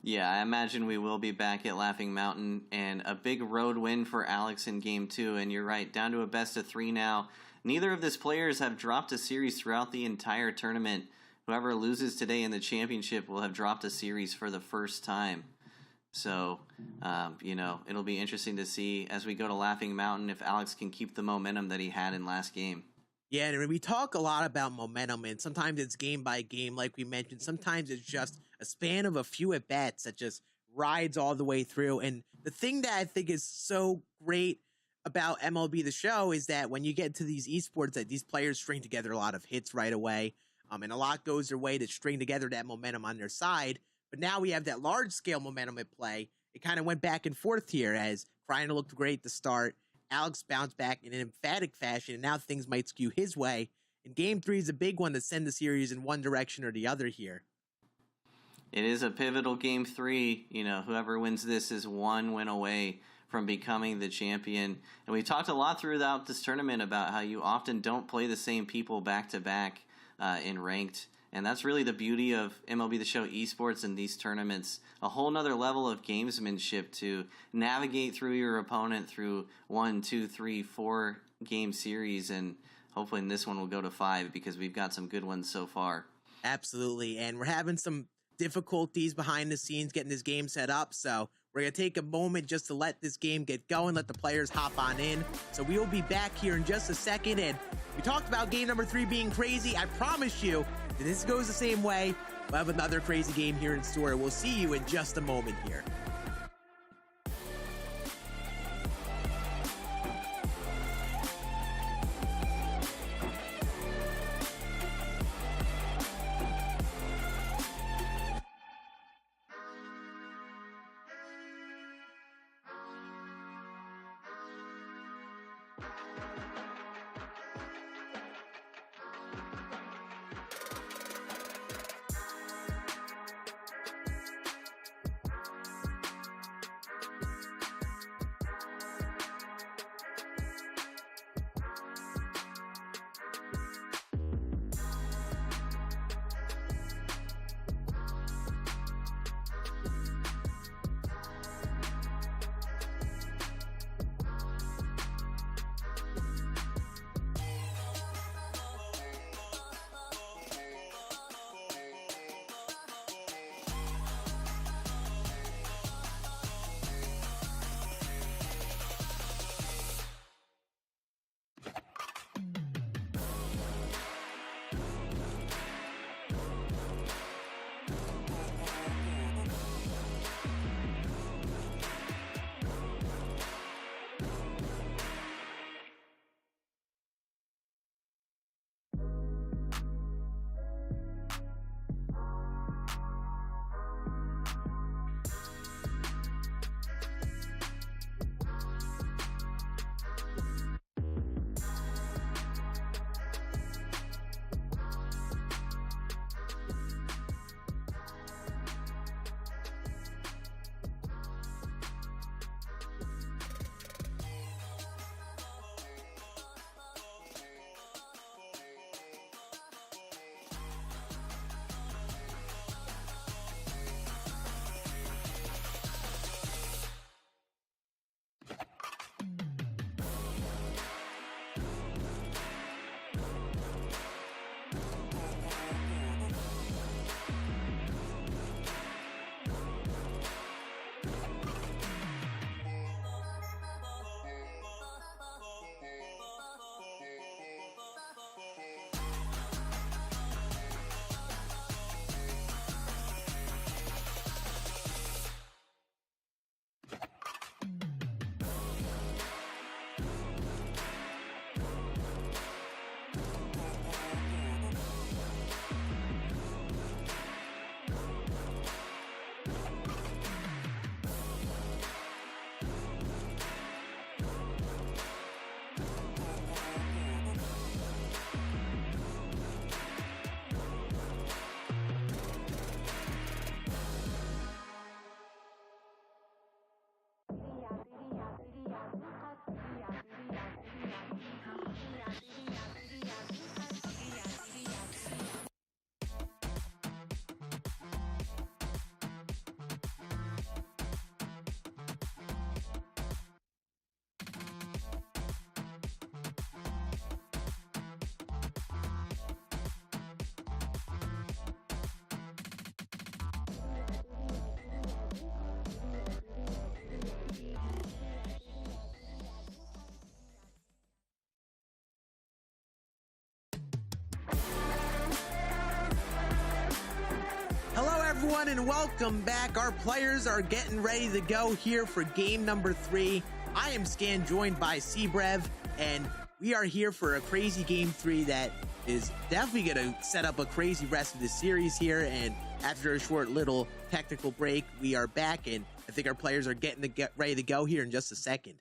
Yeah, I imagine we will be back at Laughing Mountain, and a big road win for Alex in Game 2, and you're right, down to a best of 3 now. Neither of these players have dropped a series throughout the entire tournament. Whoever loses today in the championship will have dropped a series for the first time. So, you know, it'll be interesting to see as we go to Laughing Mountain if Alex can keep the momentum that he had in last game. Yeah, and we talk a lot about momentum, and sometimes it's game by game, like we mentioned. Sometimes it's just a span of a few at-bats that just rides all the way through. And the thing that I think is so great about MLB The Show is that when you get to these esports, that these players string together a lot of hits right away, and a lot goes their way to string together that momentum on their side. But now we have that large-scale momentum at play. It kind of went back and forth here as Kreiner looked great to start. Alex bounced back in an emphatic fashion, and now things might skew his way. And Game 3 is a big one to send the series in one direction or the other here. It is a pivotal Game 3. You know, whoever wins this is one win away from becoming the champion. And we talked a lot throughout this tournament about how you often don't play the same people back-to-back in ranked. And that's really the beauty of MLB The Show esports and these tournaments. A whole nother level of gamesmanship to navigate through your opponent through 1, 2, 3, 4 game series. And hopefully in this one we'll go to 5 because we've got some good ones so far. Absolutely. And we're having some difficulties behind the scenes getting this game set up. So we're going to take a moment just to let this game get going, let the players hop on in. So we will be back here in just a second. And we talked about game number 3 being crazy. I promise you, if this goes the same way, we'll have another crazy game here in store. We'll see you in just a moment here. everyone, and welcome back. Our players are getting ready to go here for game number 3. I am Scan, joined by Cbrev, and we are here for a crazy game 3 that is definitely going to set up a crazy rest of the series here. And after a short little technical break, we are back, and I think our players are getting ready to go here in just a second.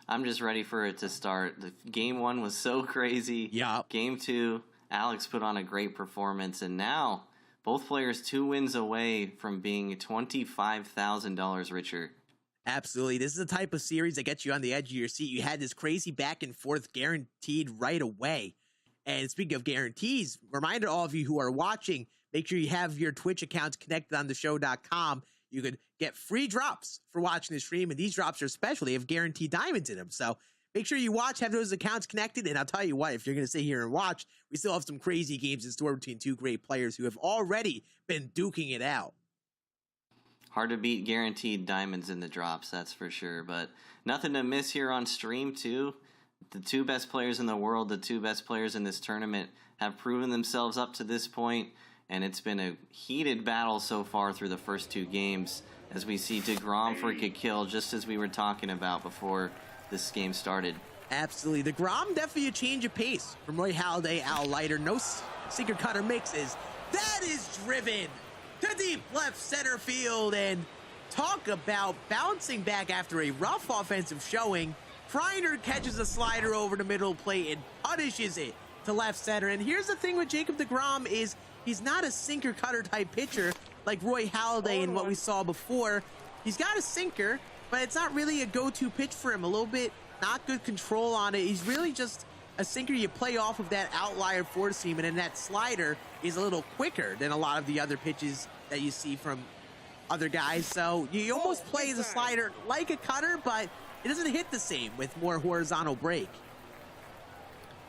I'm just ready for it to start. Game 1 was so crazy. Yeah. Game 2, Alex put on a great performance, and now both players 2 wins away from being $25,000 richer. Absolutely. This is the type of series that gets you on the edge of your seat. You had this crazy back and forth guaranteed right away. And speaking of guarantees, reminder to all of you who are watching, make sure you have your Twitch accounts connected on theshow.com. You could get free drops for watching the stream, and these drops are special. They have guaranteed diamonds in them. So make sure you watch, have those accounts connected, and I'll tell you what, if you're going to sit here and watch, we still have some crazy games in store between 2 great players who have already been duking it out. Hard to beat guaranteed diamonds in the drops, that's for sure. But nothing to miss here on stream, too. The 2 best players in the world, the 2 best players in this tournament, have proven themselves up to this point, and it's been a heated battle so far through the first 2 games, as we see DeGrom for a kill, just as we were talking about before this game started. Absolutely. DeGrom, definitely a change of pace from Roy Halladay, Al Leiter. No sinker cutter mixes. That is driven to deep left center field, and talk about bouncing back after a rough offensive showing. Kreiner catches a slider over the middle plate and punishes it to left center. And here's the thing with Jacob DeGrom is he's not a sinker cutter type pitcher like Roy Halladay and what we saw before. He's got a sinker, but it's not really a go-to pitch for him. A little bit not good control on it. He's really just a sinker you play off of that outlier four seam, and then that slider is a little quicker than a lot of the other pitches that you see from other guys. So you almost play the slider like a cutter, but it doesn't hit the same with more horizontal break.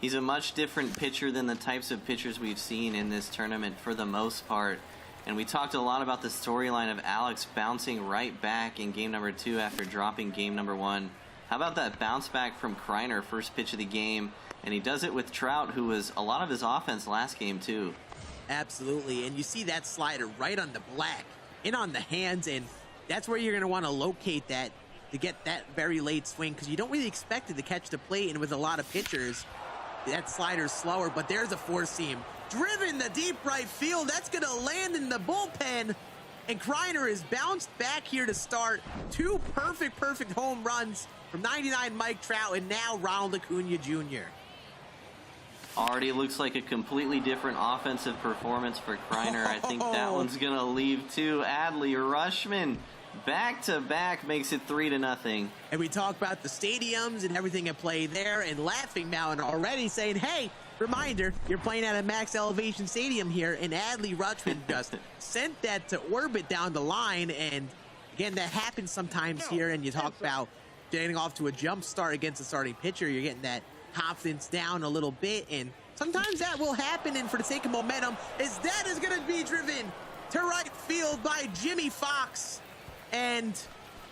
He's a much different pitcher than the types of pitchers we've seen in this tournament for the most part. And we talked a lot about the storyline of Alex bouncing right back in game number 2 after dropping game number 1. How about that bounce back from Kreiner, first pitch of the game? And he does it with Trout, who was a lot of his offense last game too. Absolutely, and you see that slider right on the black, in on the hands, and that's where you're going to want to locate that to get that very late swing, because you don't really expect it to catch the plate, and with a lot of pitchers, that slider's slower. But there's a four seam driven to deep right field. That's going to land in the bullpen, and Kreiner is bounced back here to start. 2 perfect home runs from 99 Mike Trout, and now Ronald Acuna Jr. Already looks like a completely different offensive performance for Kreiner. I think that one's going to leave too. Adley Rutschman back-to-back makes it 3-0. And we talk about the stadiums and everything at play there, and Laughing Mountain already saying, hey, reminder, you're playing at a max elevation stadium here, and Adley Rutschman just sent that to orbit down the line. And again, that happens sometimes here, and you talk about getting off to a jump start against a starting pitcher. You're getting that confidence down a little bit, and sometimes that will happen. And for the sake of momentum, that is going to be driven to right field by Jimmy Fox. And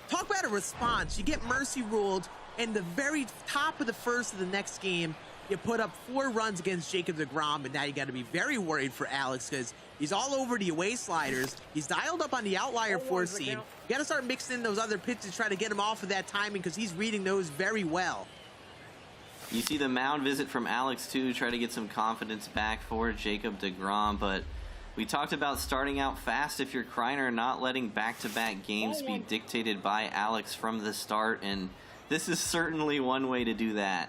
talk about a response. You get mercy ruled in the very top of the first of the next game. You put up 4 runs against Jacob DeGrom, and now you got to be very worried for Alex, because he's all over the away sliders. He's dialed up on the outlier four seam. You got to start mixing in those other pitches, try to get him off of that timing, because he's reading those very well. You see the mound visit from Alex too, try to get some confidence back for Jacob DeGrom, but we talked about starting out fast if you're Kreiner, not letting back-to-back games be dictated by Alex from the start, and this is certainly one way to do that.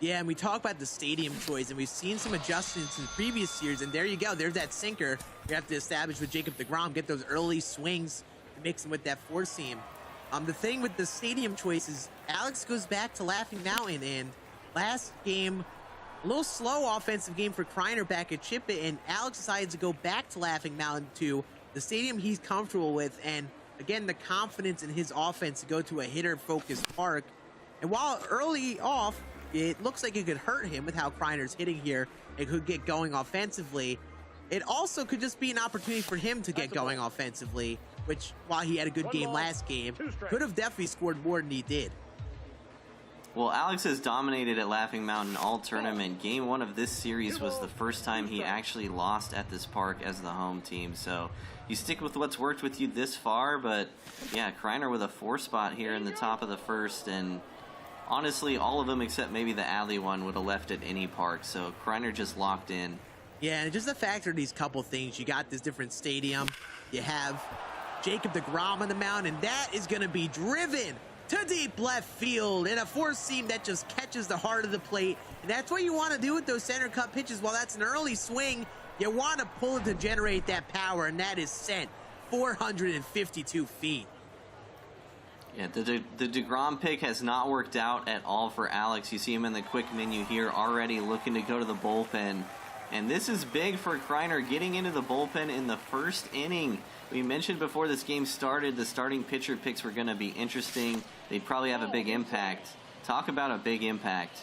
Yeah, and we talk about the stadium choice, and we've seen some adjustments in previous years, and there you go. There's that sinker you have to establish with Jacob DeGrom, get those early swings to mix him with that four seam. The thing with the stadium choice is Alex goes back to Laughing Mountain, and last game, a little slow offensive game for Kreiner back at Chip It, and Alex decides to go back to Laughing Mountain, to the stadium he's comfortable with, and again, the confidence in his offense to go to a hitter-focused park. And while early off, it looks like it could hurt him with how Kreiner's hitting here. It could get going offensively. It also could just be an opportunity for him to get going offensively, which, while he had a good game last game, could have definitely scored more than he did. Well, Alex has dominated at Laughing Mountain all tournament. Game 1 of this series was the first time he actually lost at this park as the home team. So you stick with what's worked with you this far, but yeah, Kreiner with a 4 spot here in the top of the first, and honestly, all of them except maybe the alley one would have left at any park. So Kreiner just locked in. Yeah, and just the factor of these couple things. You got this different stadium. You have Jacob deGrom on the mound, and that is going to be driven to deep left field in a four-seam that just catches the heart of the plate. And that's what you want to do with those center cut pitches. While that's an early swing, you want to pull it to generate that power, and that is sent 452 feet. Yeah, the deGrom pick has not worked out at all for Alex. You see him in the quick menu here already looking to go to the bullpen. And this is big for Kreiner, getting into the bullpen in the first inning. We mentioned before this game started the starting pitcher picks were going to be interesting. They'd probably have a big impact. Talk about a big impact.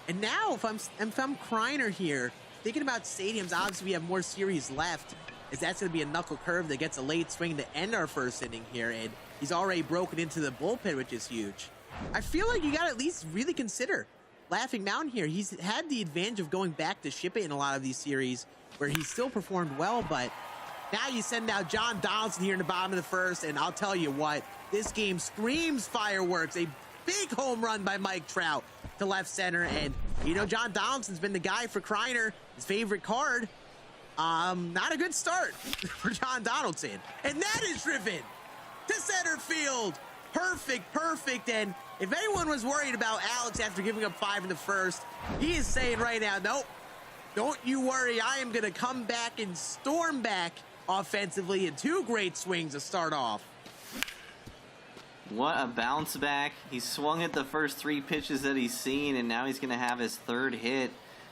And now, if I'm Kreiner here, thinking about stadiums, obviously we have more series left, as that's going to be a knuckle curve that gets a late swing to end our first inning here, and he's already broken into the bullpen, which is huge. I feel like you got to at least really consider Laughing Mountain here. He's had the advantage of going back to ship it in a lot of these series where he still performed well, but now you send out John Donaldson here in the bottom of the first, and I'll tell you what, this game screams fireworks. A big home run by Mike Trout to left center, and you know John Donaldson's been the guy for Kreiner, his favorite card. Not a good start for John Donaldson, and that is driven to center field. Perfect, and if anyone was worried about Alex after giving up 5 in the first, he is saying right now, nope, don't you worry, I am going to come back and storm back offensively in 2 great swings to start off. What a bounce back. He swung at the first 3 pitches that he's seen, and now he's going to have his 3rd hit.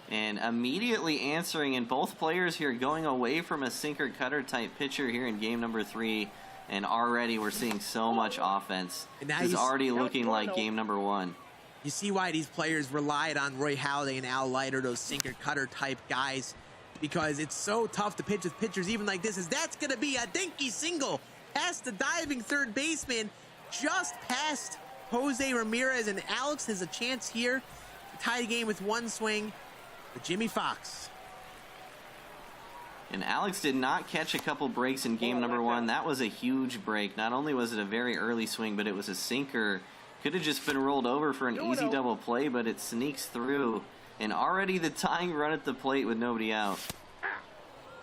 And immediately answering, and both players here going away from a sinker cutter type pitcher here in game number 3. And already we're seeing so much offense. It's already looking like game number 1. You see why these players relied on Roy Halladay and Al Leiter, those sinker cutter type guys, because it's so tough to pitch with pitchers even like this. Is that's going to be a dinky single past the diving third baseman, just past Jose Ramirez, and Alex has a chance here to tie the game with 1 swing with Jimmy Fox. And Alex did not catch a couple breaks in game number 1. That was a huge break. Not only was it a very early swing, but it was a sinker. Could have just been rolled over for an easy double play, but it sneaks through. And already the tying run at the plate with nobody out.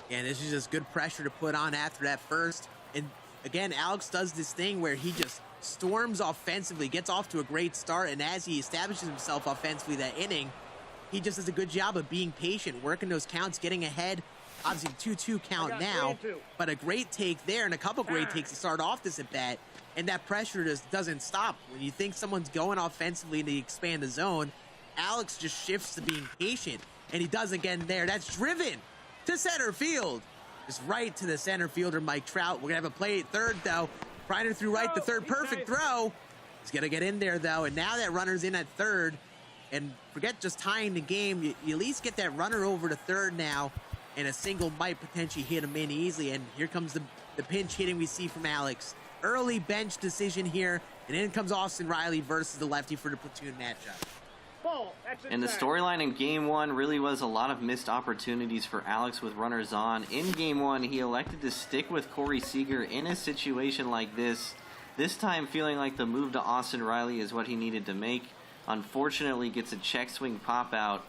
And this is just good pressure to put on after that first. And again, Alex does this thing where he just storms offensively, gets off to a great start, and as he establishes himself offensively that inning, he just does a good job of being patient, working those counts, getting ahead. Obviously, 2-2 count now, but a great take there and a couple great takes to start off this at-bat, and that pressure just doesn't stop. When you think someone's going offensively to expand the zone, Alex just shifts to being patient, and he does again there. That's driven to center field. Just right to the center fielder, Mike Trout. We're going to have a play at third, though. Kreiner threw right to third. Perfect throw. He's going to get in there, though, and now that runner's in at third. And forget just tying the game. You at least get that runner over to third now, and a single might potentially hit him in easily. And here comes the pinch hitting we see from Alex. Early bench decision here, and in comes Austin Riley versus the lefty for the platoon matchup. And the storyline in game 1 really was a lot of missed opportunities for Alex with runners on. In game 1, he elected to stick with Corey Seager in a situation like this time feeling like the move to Austin Riley is what he needed to make. Unfortunately, gets a check swing pop out,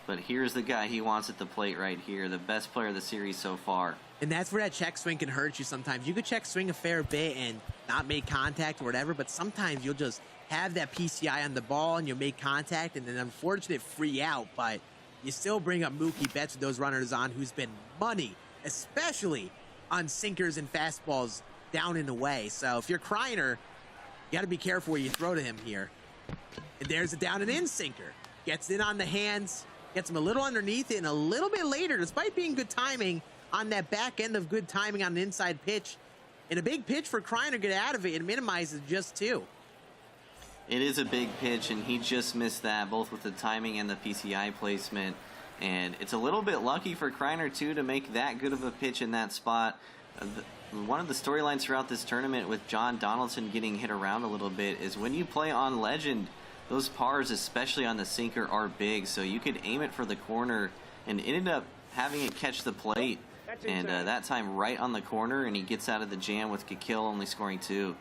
but here's the guy he wants at the plate right here, the best player of the series so far. And that's where that check swing can hurt you sometimes. You could check swing a fair bit and not make contact or whatever, but sometimes you'll just have that PCI on the ball and you'll make contact and an unfortunate free out, but you still bring up Mookie Betts with those runners on, who's been money, especially on sinkers and fastballs down and away. So if you're Kreiner, you got to be careful where you throw to him here. And there's a down and in sinker. Gets it on the hands, gets him a little underneath it, and a little bit later, despite being good timing on that back end of good timing on an inside pitch, and a big pitch for Kreiner to get out of it and minimizes just 2. It is a big pitch, and he just missed that, both with the timing and the PCI placement. And it's a little bit lucky for Kreiner, too, to make that good of a pitch in that spot. One of the storylines throughout this tournament with John Donaldson getting hit around a little bit is when you play on Legend, those pars, especially on the sinker, are big, so you could aim it for the corner and ended up having it catch the plate. And that time right on the corner, and he gets out of the jam with Kikill only scoring 2.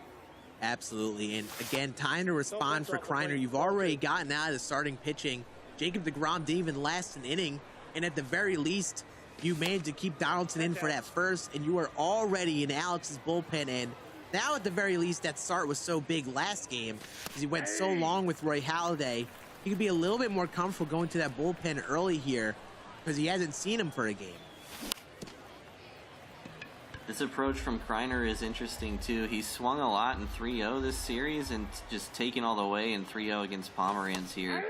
Absolutely. And again, time to respond for Kreiner. You've already gotten out of the starting pitching. Jacob deGrom didn't even last an inning. And at the very least, you managed to keep Donaldson in for that first, and you are already in Alex's bullpen. And now at the very least, that start was so big last game because he went so long with Roy Halladay. He could be a little bit more comfortable going to that bullpen early here because he hasn't seen him for a game. This approach from Kreiner is interesting too. He's swung a lot in 3-0 this series and just taken all the way in 3-0 against Pomeranz here.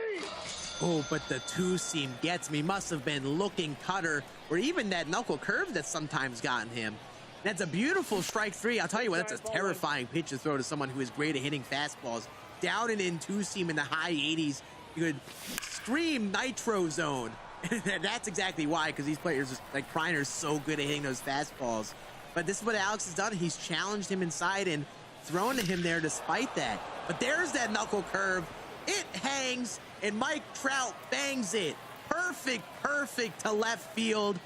Oh, but the two-seam gets me. Must have been looking cutter or even that knuckle curve that's sometimes gotten him. That's a beautiful strike 3. I'll tell you what, that's a terrifying pitch to throw to someone who is great at hitting fastballs. Down and in two-seam in the high 80s. You could scream nitro zone. That's exactly why, because these players like Kreiner is so good at hitting those fastballs. But this is what Alex has done. He's challenged him inside and thrown to him there despite that. But there's that knuckle curve. It hangs, and Mike Trout bangs it. Perfect to left field.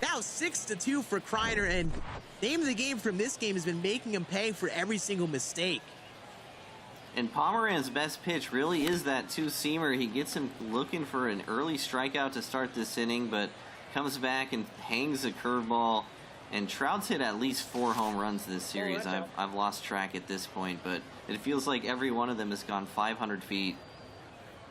Now 6-2 for Kreiner, and name of the game from this game has been making him pay for every single mistake. And Pomeranz's best pitch really is that two-seamer. He gets him looking for an early strikeout to start this inning, but comes back and hangs a curveball. And Trout's hit at least 4 home runs this series. I've lost track at this point, but it feels like every one of them has gone 500 feet.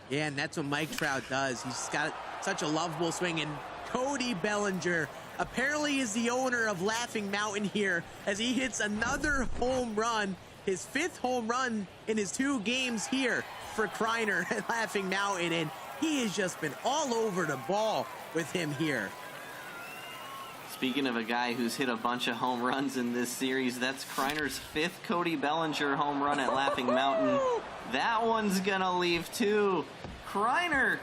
Yeah, and that's what Mike Trout does. He's got such a lovable swing. And Cody Bellinger apparently is the owner of Laughing Mountain here as he hits another home run, his 5th home run in his 2 games here for Kreiner at Laughing Mountain. And he has just been all over the ball with him here. Speaking of a guy who's hit a bunch of home runs in this series, that's Kreiner's 5th Cody Bellinger home run at Laughing Mountain. That one's gonna leave too. Kreiner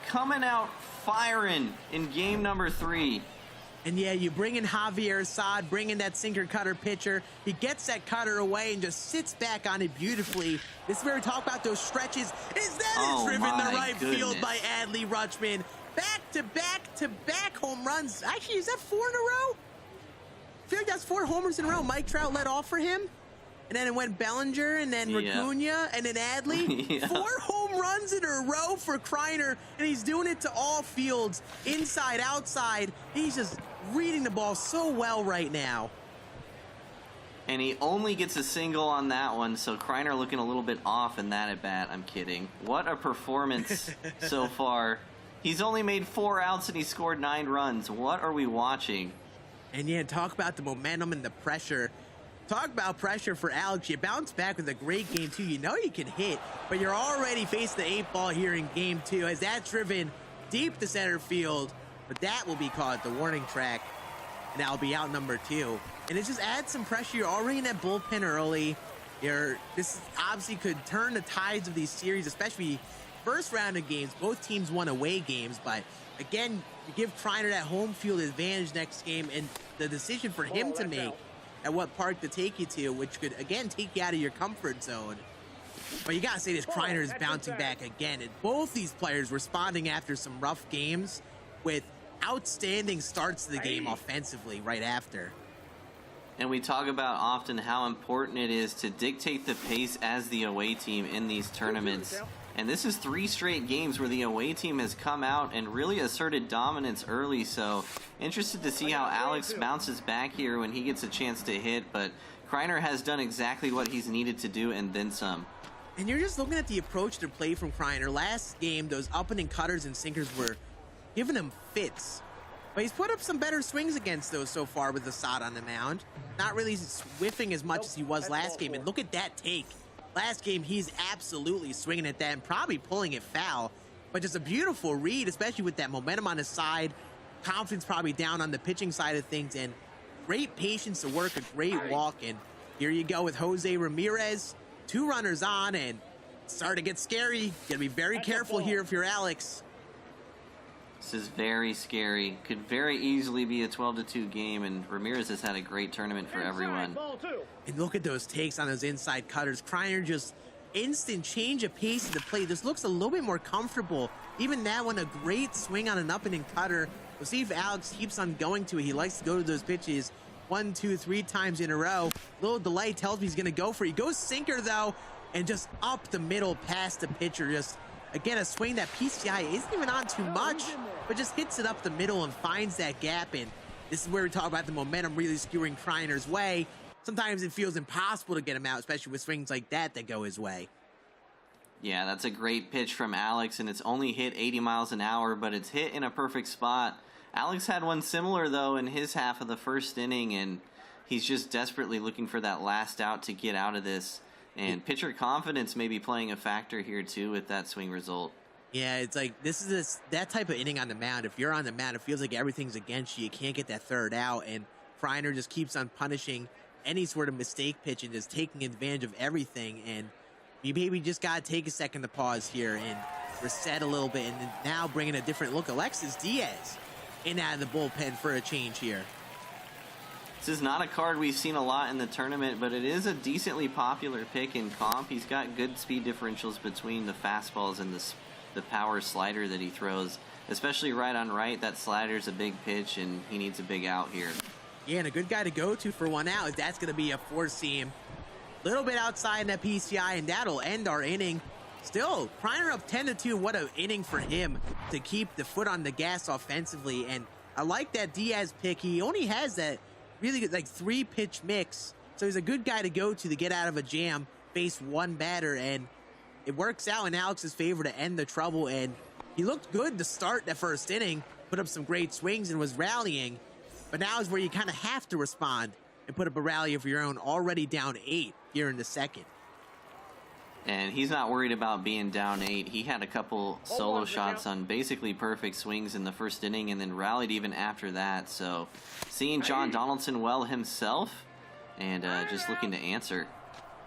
coming out firing in game number 3. And yeah, you bring in Javier Assad, bring in that sinker cutter pitcher. He gets that cutter away and just sits back on it beautifully. This is where we talk about those stretches. Is that driven to right field by Adley Rutschman? Back-to-back home runs. Actually, is that 4 in a row? I feel like that's 4 homers in a row. Mike Trout led off for him. And then it went Bellinger, and then Acuna, and then Adley. 4 home runs in a row for Kreiner, and he's doing it to all fields, inside, outside. He's just reading the ball so well right now. And he only gets a single on that one, so Kreiner looking a little bit off in that at-bat. I'm kidding. What a performance so far. He's only made 4 outs and he scored 9 runs. What are we watching? And yeah, talk about the momentum and the pressure. Talk about pressure for Alex. You bounce back with a great game, too. You know you can hit, but you're already facing the 8 ball here in game 2 as that's driven deep to center field. But that will be caught at the warning track, and that'll be out number 2. And it just adds some pressure. You're already in that bullpen early. This obviously could turn the tides of these series, especially first round of games. Both teams won away games, but again, you give Kreiner that home field advantage next game, and the decision for him to make at what park to take you to, which could again take you out of your comfort zone. But you gotta say this, Kreiner is bouncing back again, and both these players responding after some rough games with outstanding starts to the game offensively right after. And we talk about often how important it is to dictate the pace as the away team in these tournaments. And this is 3 straight games where the away team has come out and really asserted dominance early. So interested to see how Alex bounces back here when he gets a chance to hit. But Kreiner has done exactly what he's needed to do and then some. And you're just looking at the approach to play from Kreiner. Last game, those up-and-in cutters and sinkers were giving him fits. But he's put up some better swings against those so far with Assad on the mound. Not really whiffing as much as he was last game. And look at that take. Last game, he's absolutely swinging at that and probably pulling it foul. But just a beautiful read, especially with that momentum on his side. Confidence probably down on the pitching side of things. And great patience to work a great walk. And here you go with Jose Ramirez. 2 runners on, and it's starting to get scary. Gotta be very careful here if you're Alex. This is very scary. Could very easily be a 12-2 game, and Ramirez has had a great tournament for everyone. And look at those takes on those inside cutters. Kreiner just instant change of pace of the plate. This looks a little bit more comfortable. Even that one, a great swing on an up and cutter. We'll see if Alex keeps on going to it. He likes to go to those pitches 1, 2, 3 times in a row. Little delay tells me he's going to go for it. He goes sinker, though, and just up the middle past the pitcher. Just, again, a swing that PCI isn't even on too much, but just hits it up the middle and finds that gap. And this is where we talk about the momentum really skewing Kreiner's way. Sometimes it feels impossible to get him out, especially with swings like that go his way. Yeah, that's a great pitch from Alex, and it's only hit 80 miles an hour, but it's hit in a perfect spot. Alex had one similar, though, in his half of the first inning, and he's just desperately looking for that last out to get out of this. And pitcher confidence may be playing a factor here, too, with that swing result. Yeah, it's like that type of inning on the mound. If you're on the mound, it feels like everything's against you. You can't get that third out, and Kreiner just keeps on punishing any sort of mistake pitch and just taking advantage of everything. And you maybe just got to take a second to pause here and reset a little bit, and now bringing a different look. Alexis Diaz in out of the bullpen for a change here. This is not a card we've seen a lot in the tournament, but it is a decently popular pick in comp. He's got good speed differentials between the fastballs and the power slider that he throws, especially right on right. That slider's a big pitch, and he needs a big out here. Yeah, and a good guy to go to for one out. That's going to be a four-seam. Little bit outside in that PCI, and that'll end our inning. Still, Kreiner up 10-2. What an inning for him to keep the foot on the gas offensively. And I like that Diaz pick. He only has that really good, like 3-pitch mix. So he's a good guy to go to get out of a jam, face one batter, and it works out in Alex's favor to end the trouble. And he looked good to start that first inning, put up some great swings and was rallying. But now is where you kind of have to respond and put up a rally of your own, already down 8 here in the second. And he's not worried about being down 8. He had a couple solo shots on basically perfect swings in the first inning and then rallied even after that. So seeing John Donaldson well himself and just looking to answer.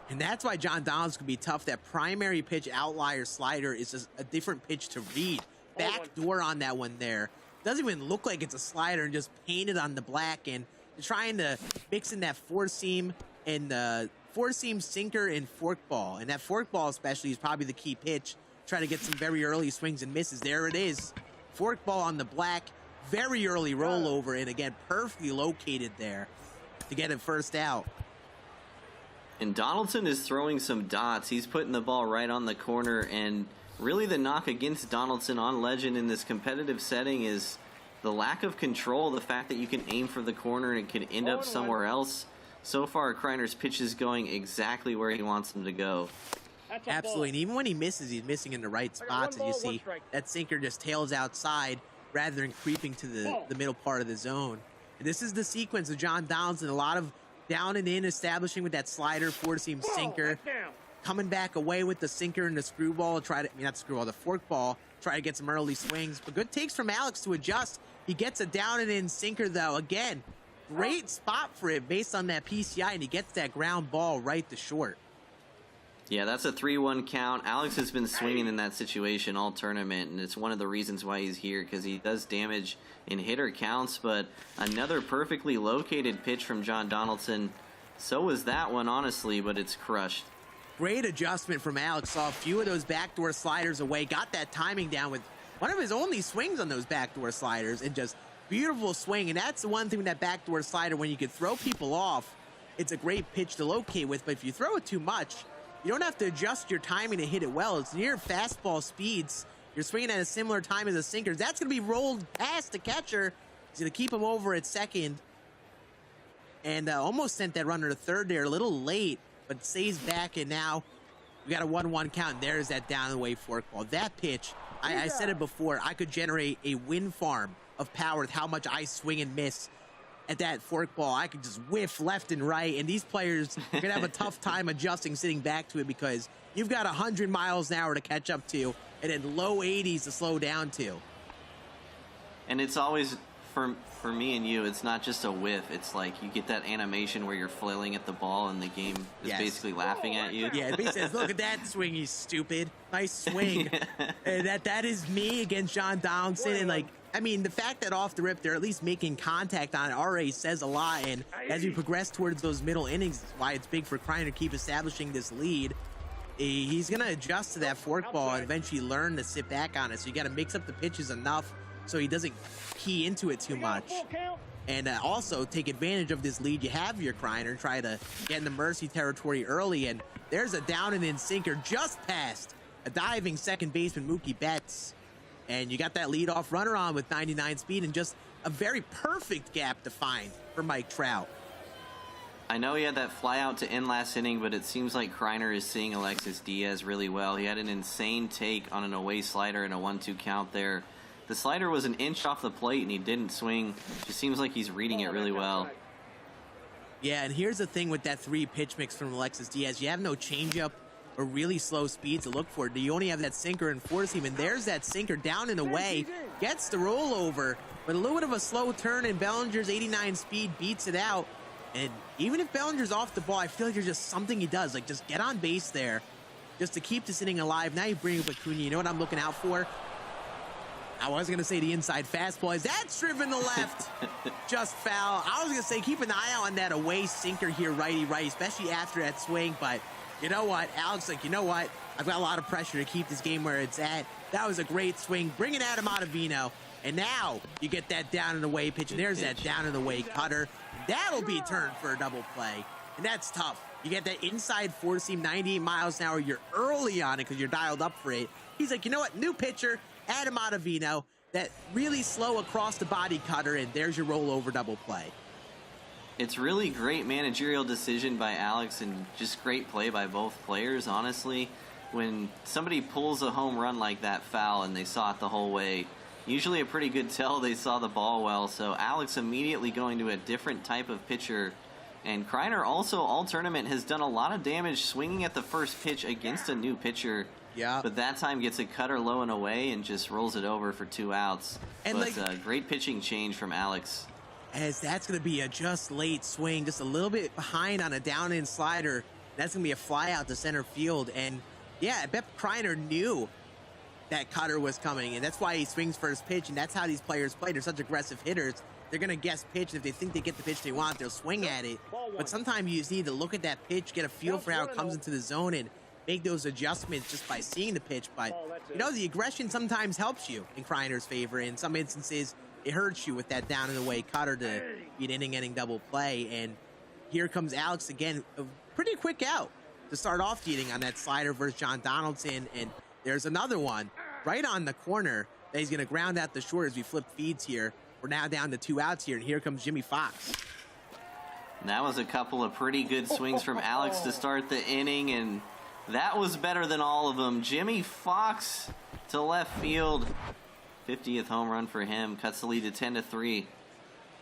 And that's why John Donaldson could be tough. That primary pitch outlier slider is just a different pitch to read. Backdoor on that one there. Doesn't even look like it's a slider, and just painted on the black, and trying to mix in that four-seam and the four-seam sinker and forkball. And that forkball especially is probably the key pitch. Try to get some very early swings and misses. There it is. Forkball on the black. Very early rollover, and again, perfectly located there to get it first out. And Donaldson is throwing some dots. He's putting the ball right on the corner, and really the knock against Donaldson on Legend in this competitive setting is the lack of control, the fact that you can aim for the corner and it can end up somewhere else. So far, Kreiner's pitch is going exactly where he wants them to go. Absolutely, and even when he misses, he's missing in the right spots. As you see, that sinker just tails outside rather than creeping to the middle part of the zone. And this is the sequence of John Donaldson, a lot of down and in, establishing with that slider, four-seam sinker, coming back away with the sinker and the screwball, not the screwball, the forkball, try to get some early swings. But good takes from Alex to adjust. He gets a down and in sinker, though. Again, great spot for it based on that PCI, and he gets that ground ball right to short. Yeah, that's a 3-1 count. Alex has been swinging in that situation all tournament, and it's one of the reasons why he's here, because he does damage in hitter counts. But another perfectly located pitch from John Donaldson. So was that one, honestly, but it's crushed. Great adjustment from Alex. Saw a few of those backdoor sliders away. Got that timing down with one of his only swings on those backdoor sliders, and just beautiful swing. And that's the one thing with that backdoor slider, when you could throw people off, it's a great pitch to locate with. But if you throw it too much, you don't have to adjust your timing to hit it well. It's near fastball speeds. You're swinging at a similar time as the sinkers. That's going to be rolled past the catcher. He's going to keep him over at second. And almost sent that runner to third there a little late, but stays back, and now we got a 1-1 count. And there's that down the way forkball. That pitch, I said it before, I could generate a wind farm of power with how much I swing and miss at that forkball. I could just whiff left and right, and these players are going to have a tough time adjusting, sitting back to it, because you've got 100 miles an hour to catch up to, and then low 80s to slow down to. And it's always, for me and you, it's not just a whiff. It's like you get that animation where you're flailing at the ball and the game is basically laughing at you. Yeah, it basically says, look at that swing, you stupid. Nice swing. That is me against John Donaldson. And, like, I mean, the fact that off the rip they're at least making contact on it already says a lot. And as we progress towards those middle innings, why it's big for Kreiner to keep establishing this lead. he's going to adjust to that forkball and eventually learn to sit back on it. So you got to mix up the pitches enough so he doesn't key into it too much. And also take advantage of this lead you have your Kreiner, try to get in the mercy territory early. And there's a down and in sinker just past a diving second baseman, Mookie Betts. And you got that leadoff runner on with 99 speed and just a very perfect gap to find for Mike Trout. I know he had that fly out to end last inning, but it seems like Kreiner is seeing Alexis Diaz really well. He had an insane take on an away slider and a 1-2 count there. The slider was an inch off the plate and he didn't swing. Just seems like he's reading it really well. Yeah, and here's the thing with that 3 pitch mix from Alexis Diaz. You have no changeup or really slow speed to look for. You only have that sinker and four seam, and there's that sinker down and away. Gets the rollover, but a little bit of a slow turn, and Bellinger's 89 speed beats it out. And even if Bellinger's off the ball, I feel like there's just something he does, like just get on base there, just to keep this inning alive. Now you bring up Acuna. You know what I'm looking out for? I was going to say the inside fastball. Is that driven to left? Just foul. I was going to say keep an eye out on that away sinker here, righty, especially after that swing. But you know what? Alex, like, you know what? I've got a lot of pressure to keep this game where it's at. That was a great swing. Bringing Adam Ottavino. And now you get that down and away pitch. And there's that down and away cutter. That'll be turned for a double play. And that's tough. You get that inside four seam, 98 miles an hour. You're early on it because you're dialed up for it. He's like, you know what? New pitcher, Adam Ottavino. That really slow across the body cutter. And there's your rollover double play. It's really great managerial decision by Alex and just great play by both players, honestly. When somebody pulls a home run like that foul and they saw it the whole way, usually a pretty good tell they saw the ball well. So Alex immediately going to a different type of pitcher. And Kreiner also all tournament has done a lot of damage swinging at the first pitch against a new pitcher. Yeah. But that time gets a cutter low and away and just rolls it over for 2 outs. And but great pitching change from Alex. As that's going to be a just late swing, just a little bit behind on a down-in slider. That's going to be a fly out to center field. And, yeah, I bet Kreiner knew that cutter was coming, and that's why he swings first pitch, and that's how these players play. They're such aggressive hitters. They're going to guess pitch, and if they think they get the pitch they want, they'll swing at it. But sometimes you just need to look at that pitch, get a feel for how it comes into the zone, and make those adjustments just by seeing the pitch. But, you know, the aggression sometimes helps you in Kreiner's favor. In some instances, it hurts you with that down and away cutter to be an inning double play. And here comes Alex again, a pretty quick out to start off the inning on that slider versus John Donaldson. And there's another one right on the corner that he's going to ground out the short as we flip feeds here. We're now down to 2 outs here, and here comes Jimmy Fox. That was a couple of pretty good swings from Alex to start the inning, and that was better than all of them. Jimmy Fox to left field. 50th home run for him. Cuts the lead to 10-3.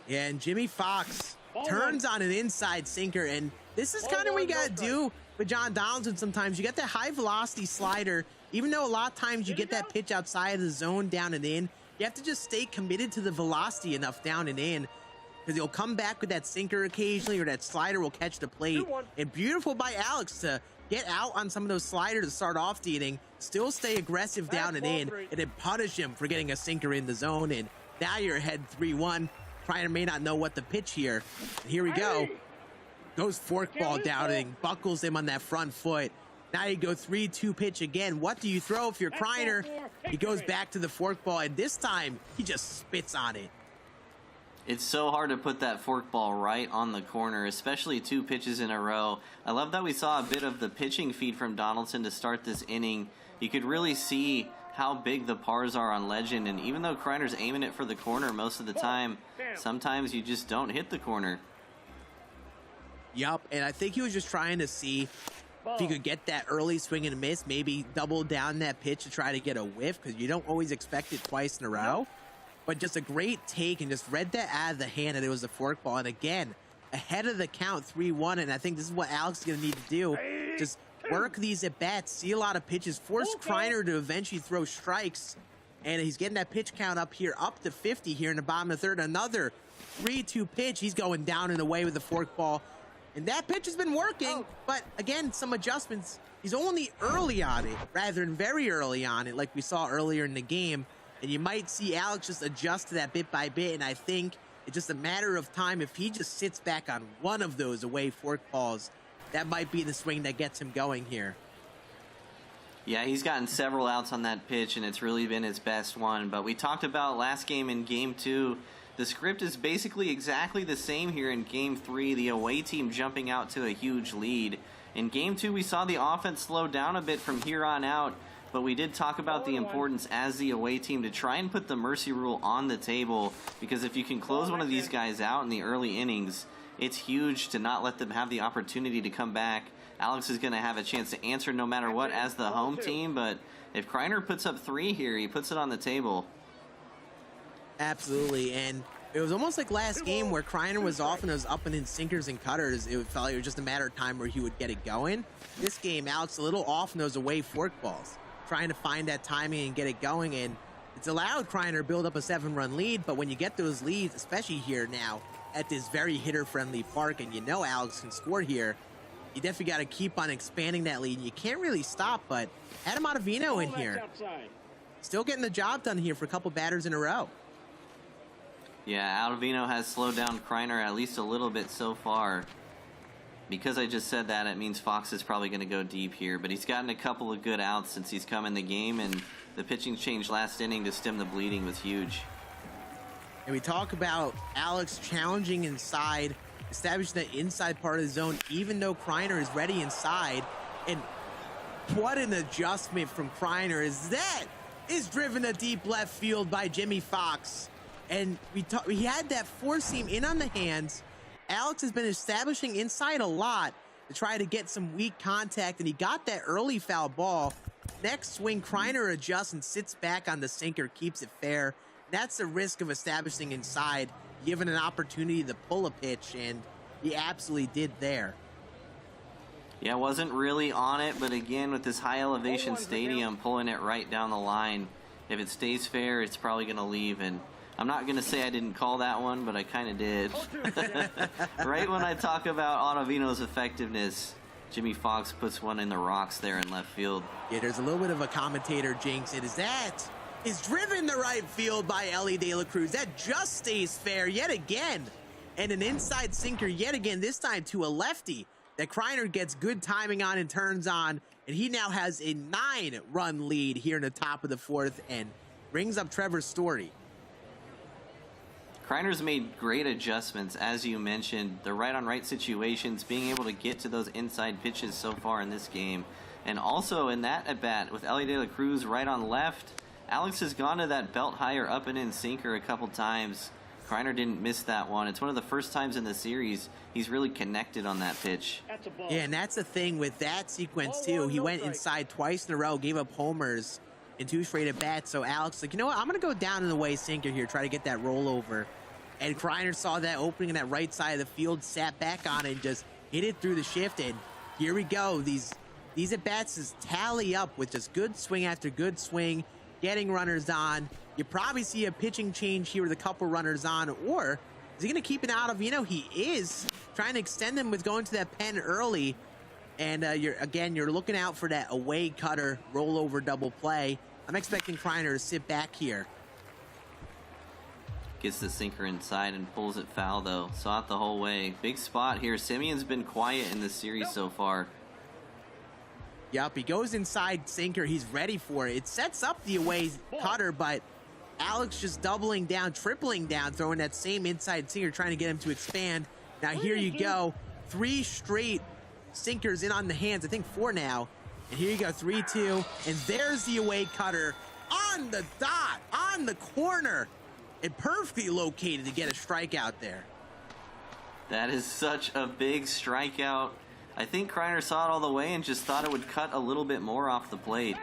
Yeah, and Jimmy Fox turns on an inside sinker, and this is kind of what you got to do with John Donaldson sometimes. You get that high velocity slider, even though a lot of times you get that pitch outside of the zone down and in, you have to just stay committed to the velocity enough down and in, because he'll come back with that sinker occasionally, or that slider will catch the plate. And beautiful by Alex to get out on some of those sliders to start off the inning, still stay aggressive down and in, and then punish him for getting a sinker in the zone. And now you're ahead 3-1. Kreiner may not know what to pitch here. And here we go. Goes forkball down and buckles him on that front foot. Now you go 3-2 pitch again. What do you throw if you're Kreiner? He goes back to the forkball, and this time he just spits on it. It's so hard to put that forkball right on the corner, especially 2 pitches in a row. I love that we saw a bit of the pitching feed from Donaldson to start this inning. You could really see how big the pars are on Legend, and even though Kreiner's aiming it for the corner most of the time, sometimes you just don't hit the corner. Yup, and I think he was just trying to see if he could get that early swing and miss, maybe double down that pitch to try to get a whiff, because you don't always expect it twice in a row. But just a great take, and just read that out of the hand that it was a forkball. And again, ahead of the count, 3-1. And I think this is what Alex is going to need to do. Just work these at-bats, see a lot of pitches, force Kreiner to eventually throw strikes. And he's getting that pitch count up here, up to 50 here in the bottom of the third. Another 3-2 pitch. He's going down and away with the forkball. And that pitch has been working. But again, some adjustments. He's only early on it, rather than very early on it, like we saw earlier in the game. And you might see Alex just adjust to that bit by bit. And I think it's just a matter of time. If he just sits back on one of those away forkballs, that might be the swing that gets him going here. Yeah, he's gotten several outs on that pitch, and it's really been his best one. But we talked about last game in Game 2. The script is basically exactly the same here in Game 3, the away team jumping out to a huge lead. In Game 2, we saw the offense slow down a bit from here on out, but we did talk about the importance as the away team to try and put the mercy rule on the table, because if you can close one of these guys out in the early innings, it's huge to not let them have the opportunity to come back. Alex is going to have a chance to answer no matter what as the home team, but if Kreiner puts up 3 here, he puts it on the table. Absolutely, and it was almost like last game where Kreiner was off and it was up and in sinkers and cutters. It felt like it was just a matter of time where he would get it going. This game, Alex a little off and those away forkballs, trying to find that timing and get it going, and it's allowed Kreiner to build up a 7-run lead, but when you get those leads, especially here now at this very hitter-friendly park, and you know Alex can score here, you definitely got to keep on expanding that lead. You can't really stop, but Adam Ottavino in here. Still getting the job done here for a couple batters in a row. Yeah, Ottavino has slowed down Kreiner at least a little bit so far. Because I just said that, it means Fox is probably going to go deep here. But he's gotten a couple of good outs since he's come in the game, and the pitching change last inning to stem the bleeding was huge. And we talk about Alex challenging inside, establishing the inside part of the zone, even though Kreiner is ready inside. And what an adjustment from Kreiner is that? Is driven to deep left field by Jimmy Fox. And we had that four-seam in on the hands. Alex has been establishing inside a lot to try to get some weak contact, and he got that early foul ball. Next swing, Kreiner adjusts and sits back on the sinker, keeps it fair. That's the risk of establishing inside, given an opportunity to pull a pitch, and he absolutely did there. Yeah, wasn't really on it, but again, with this high elevation stadium, pulling it right down the line. If it stays fair, it's probably going to leave, and I'm not going to say I didn't call that one, but I kind of did. Right when I talk about Ottavino's effectiveness, Jimmy Fox puts one in the rocks there in left field. Yeah, there's a little bit of a commentator jinx. It is driven to right field by Ellie De La Cruz. That just stays fair yet again. And an inside sinker yet again, this time to a lefty that Kreiner gets good timing on and turns on. And he now has a 9-run lead here in the top of the 4th and brings up Trevor Story. Kreiner's made great adjustments, as you mentioned. The right-on-right situations, being able to get to those inside pitches so far in this game. And also in that at-bat, with Ellie De La Cruz right on left, Alex has gone to that belt higher up and in sinker a couple times. Kreiner didn't miss that one. It's one of the first times in the series he's really connected on that pitch. Yeah, and that's the thing with that sequence, too. He went inside twice in a row, gave up homers in 2 straight at-bats. So Alex like, you know what, I'm going to go down in the way sinker here, try to get that rollover. And Kreiner saw that opening in that right side of the field, sat back on it, and just hit it through the shift. And here we go. These at-bats just tally up with just good swing after good swing, getting runners on. You probably see a pitching change here with a couple runners on. Or is he going to keep it out of, he is trying to extend him with going to that pen early. And you're looking out for that away cutter, rollover double play. I'm expecting Kreiner to sit back here. Gets the sinker inside and pulls it foul, though. Saw it the whole way. Big spot here. Simeon's been quiet in this series so far. Yep, he goes inside sinker. He's ready for it. It sets up the away cutter, but Alex just doubling down, tripling down, throwing that same inside sinker, trying to get him to expand. Now here you go. 3 straight sinkers in on the hands. I think 4 now. And here you go, 3-2. And there's the away cutter on the dot, on the corner. And perfectly located to get a strikeout there. That is such a big strikeout. I think Kreiner saw it all the way and just thought it would cut a little bit more off the plate.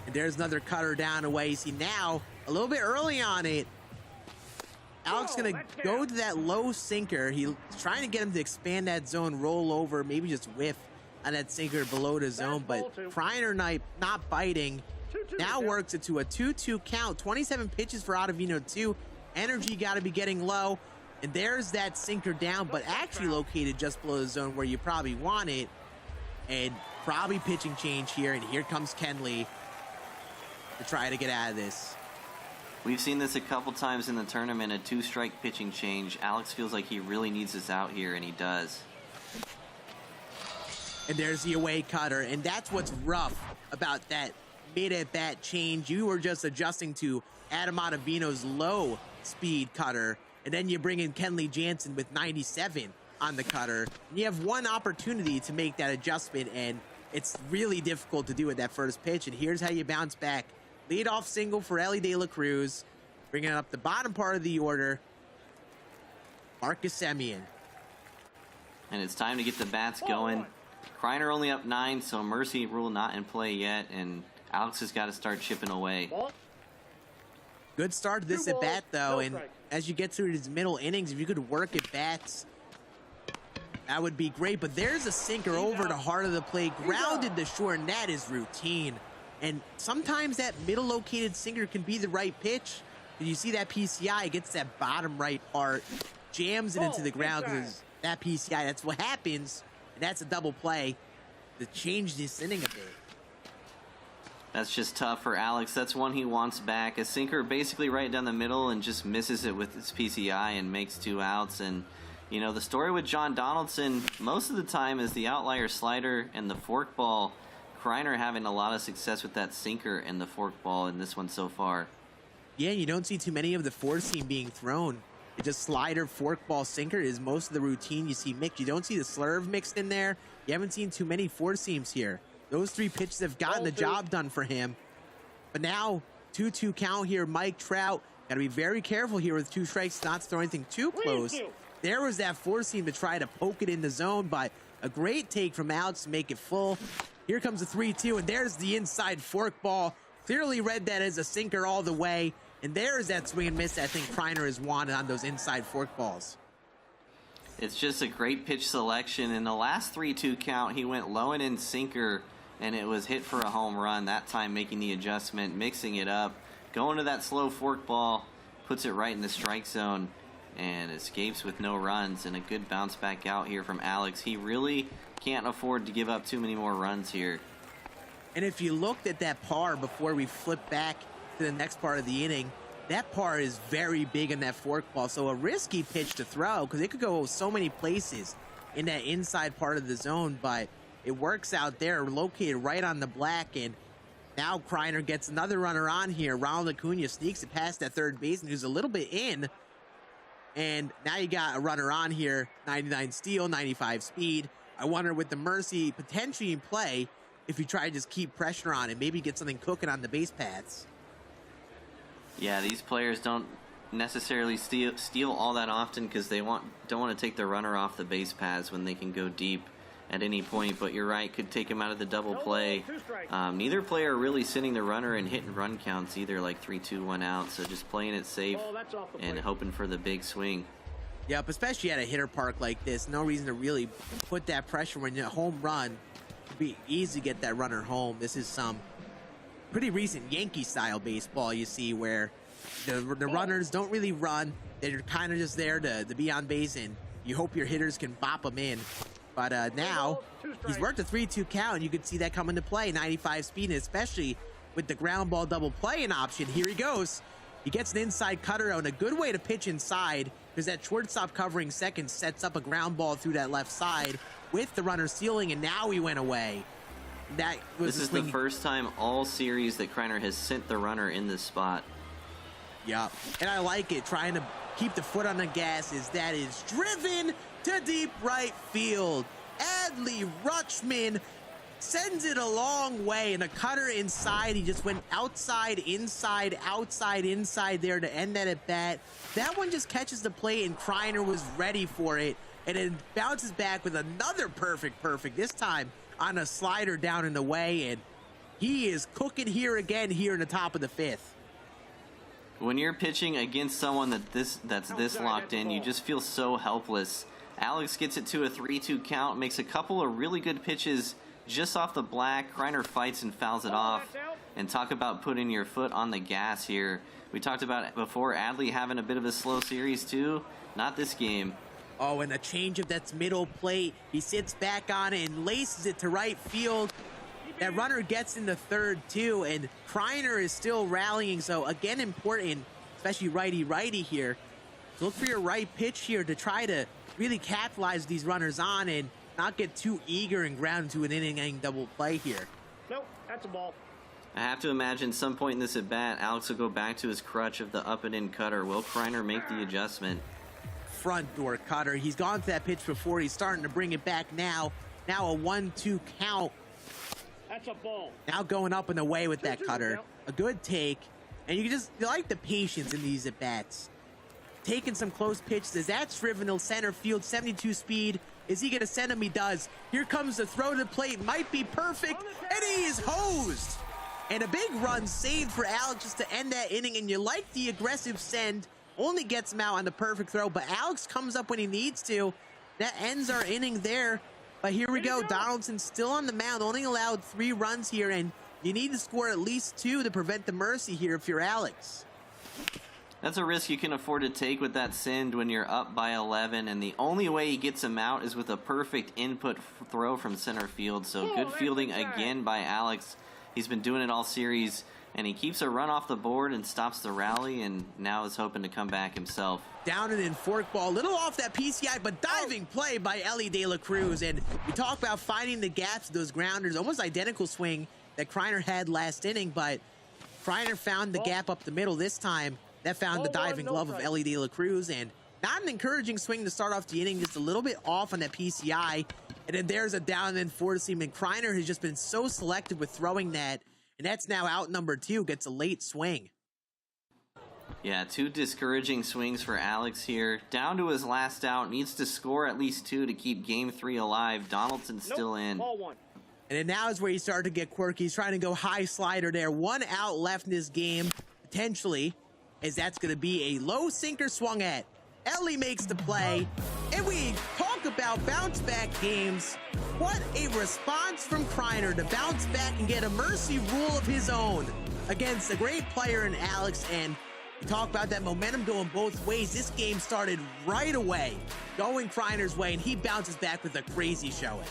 And there's another cutter down away. You see now, a little bit early on it, Alex going to go to that low sinker. He's trying to get him to expand that zone, roll over, maybe just whiff on that sinker below the zone. But Kreiner not biting. Now works it to a 2-2 count. 27 pitches for Ottavino, 2. Energy got to be getting low. And there's that sinker down, but actually located just below the zone where you probably want it. And probably pitching change here. And here comes Kenley to try to get out of this. We've seen this a couple times in the tournament, a 2-strike pitching change. Alex feels like he really needs this out here, and he does. And there's the away cutter, and that's what's rough about that mid-at-bat change. You were just adjusting to Adam Ottavino's low speed cutter, and then you bring in Kenley Jansen with 97 on the cutter, and you have one opportunity to make that adjustment, and it's really difficult to do at that first pitch. And here's how you bounce back. Leadoff single for Ellie De La Cruz, bringing up the bottom part of the order, Marcus Semien. And it's time to get the bats going. Kreiner only up 9, so mercy rule not in play yet, and Alex has got to start chipping away. Good start to this at bat, though, and as you get through these middle innings, if you could work at bats, that would be great. But there's a sinker over the heart of the plate, grounded to short, and that is routine. And sometimes that middle located sinker can be the right pitch. And you see that PCI gets that bottom right part, jams it into the ground, because that PCI, that's what happens. And that's a double play to change this inning a bit. That's just tough for Alex. That's one he wants back. A sinker basically right down the middle and just misses it with his PCI and makes 2 outs. And, you know, the story with John Donaldson most of the time is the outlier slider and the forkball. Kreiner having a lot of success with that sinker and the forkball in this one so far. Yeah, you don't see too many of the four seam being thrown. It's just slider, forkball, sinker is most of the routine you see mixed. You don't see the slurve mixed in there. You haven't seen too many four seams here. Those 3 pitches have gotten the job done for him. But now, 2-2 count here. Mike Trout, got to be very careful here with 2 strikes, not to throw anything too close. There was that four seam to try to poke it in the zone, but a great take from Alex to make it full. Here comes the 3-2, and there's the inside forkball. Clearly read that as a sinker all the way. And there is that swing and miss I think Kreiner has wanted on those inside forkballs. It's just a great pitch selection. In the last 3-2 count, he went low and in sinker, and it was hit for a home run. That time making the adjustment, mixing it up, going to that slow forkball, puts it right in the strike zone, and escapes with no runs. And a good bounce back out here from Alex. He really can't afford to give up too many more runs here. And if you looked at that par before we flip back to the next part of the inning, that par is very big in that forkball, so a risky pitch to throw because it could go so many places in that inside part of the zone, but it works out there, located right on the black. And now Kreiner gets another runner on here. Ronald Acuna sneaks it past that third baseman who's a little bit in, and now you got a runner on here. 99 steal, 95 speed. I wonder with the mercy potentially in play if you try to just keep pressure on and maybe get something cooking on the base paths. Yeah, these players don't necessarily steal all that often because they don't want to take the runner off the base paths when they can go deep at any point. But you're right, could take him out of the double play. Neither player really sitting the runner in hit and run counts either, like 3-2, 1 out. So just playing it safe and hoping for the big swing. Yep, especially at a hitter park like this, no reason to really put that pressure when you're a home run. It'd be easy to get that runner home. This is some pretty recent Yankee-style baseball, you see, where the runners don't really run. They're kind of just there to be on base, and you hope your hitters can bop them in. But now, he's worked a 3-2 count, and you could see that come into play. 95 speed, and especially with the ground ball double play in option. Here he goes. He gets an inside cutter and a good way to pitch inside because that shortstop covering second sets up a ground ball through that left side with the runner stealing, and now he went away. This is the first time all series that Kreiner has sent the runner in this spot. Yeah, and I like it, trying to keep the foot on the gas. That is driven to deep right field. Adley Rutschman sends it a long way, and a cutter inside. He just went outside, inside, outside, inside there to end that at bat. That one just catches the plate, and Kreiner was ready for it, and then bounces back with another perfect, this time on a slider down and away, and he is cooking here again here in the top of the 5th. When you're pitching against someone that's this locked in, you just feel so helpless. Alex gets it to a 3-2 count, makes a couple of really good pitches just off the black. Kreiner fights and fouls it off. And talk about putting your foot on the gas here. We talked about it before, Adley having a bit of a slow series too. Not this game. Oh, and a change of that's middle plate. He sits back on it and laces it to right field. That runner gets in the third too, and Kreiner is still rallying. So again, important, especially righty here. So look for your right pitch here to try to really capitalize these runners on. And not get too eager and ground into an inning double play here. Nope, that's a ball. I have to imagine some point in this at bat, Alex will go back to his crutch of the up and in cutter. Will Kreiner make the adjustment? Front door cutter. He's gone to that pitch before. He's starting to bring it back now. Now a 1-2 count. That's a ball. Now going up and away with 2-2 that cutter. count. A good take. And you like the patience in these at bats. Taking some close pitches. As that's driven to center field, 72 speed. Is he going to send him? He does. Here comes the throw to the plate. Might be perfect. And he is hosed. And a big run saved for Alex just to end that inning. And you like the aggressive send. Only gets him out on the perfect throw. But Alex comes up when he needs to. That ends our inning there. But here we go. Donaldson still on the mound. Only allowed 3 runs here. And you need to score at least 2 to prevent the mercy here if you're Alex. That's a risk you can afford to take with that send when you're up by 11, and the only way he gets him out is with a perfect input throw from center field. So good fielding again by Alex. He's been doing it all series, and he keeps a run off the board and stops the rally, and now is hoping to come back himself. Down and in forkball, little off that PCI, but diving play by Ellie De La Cruz. And we talk about finding the gaps, those grounders, almost identical swing that Kreiner had last inning, but Kreiner found the gap up the middle this time. That found the diving glove of Ellie De La Cruz, and not an encouraging swing to start off the inning, just a little bit off on that PCI. And then there's a down and in four seam, and Kreiner has just been so selective with throwing that, and that's now out number 2, gets a late swing. Yeah, 2 discouraging swings for Alex here. Down to his last out, needs to score at least 2 to keep game 3 alive. Donaldson's still in. Ball 1. And then now is where he started to get quirky. He's trying to go high slider there. 1 out left in this game, potentially, as that's going to be a low sinker swung at. Ellie makes the play, and we talk about bounce back games. What a response from Kreiner to bounce back and get a mercy rule of his own against a great player in Alex. And we talk about that momentum going both ways. This game started right away, going Kreiner's way, and he bounces back with a crazy showing.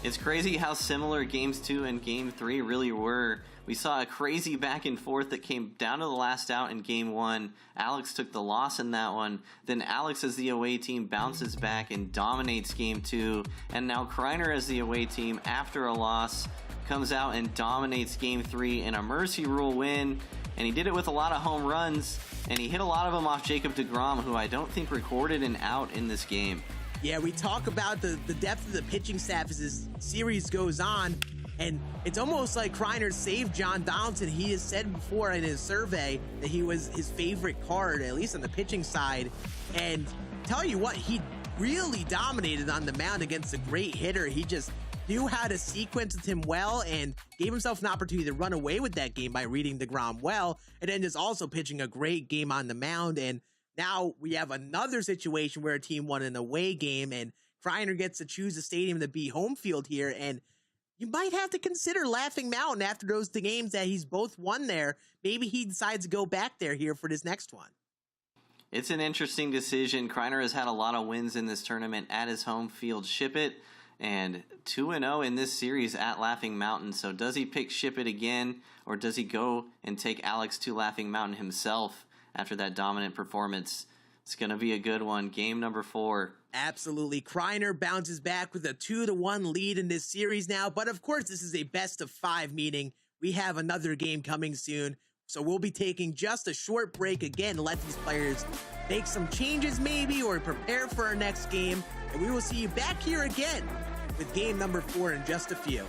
It's crazy how similar games 2 and game 3 really were. We saw a crazy back and forth that came down to the last out in game 1. Alex took the loss in that one. Then Alex as the away team bounces back and dominates game 2. And now Kreiner as the away team after a loss comes out and dominates game 3 in a mercy rule win. And he did it with a lot of home runs. And he hit a lot of them off Jacob deGrom, who I don't think recorded an out in this game. Yeah, we talk about the depth of the pitching staff as this series goes on, and it's almost like Kreiner saved John Donaldson. He has said before in his survey that he was his favorite card, at least on the pitching side. And tell you what, he really dominated on the mound against a great hitter. He just knew how to sequence with him well and gave himself an opportunity to run away with that game by reading deGrom well, and then just also pitching a great game on the mound. And now we have another situation where a team won an away game, and Kreiner gets to choose a stadium to be home field here. And you might have to consider Laughing Mountain after those games that he's both won there. Maybe he decides to go back there here for this next one. It's an interesting decision. Kreiner has had a lot of wins in this tournament at his home field, Ship It, and 2-0 in this series at Laughing Mountain. So does he pick Ship It again, or does he go and take Alex to Laughing Mountain himself after that dominant performance? It's going to be a good one. Game number 4. Absolutely. Kreiner bounces back with a 2-1 lead in this series now. But of course, this is a best of 5 meeting. We have another game coming soon. So we'll be taking just a short break again to let these players make some changes maybe, or prepare for our next game. And we will see you back here again with game number 4 in just a few.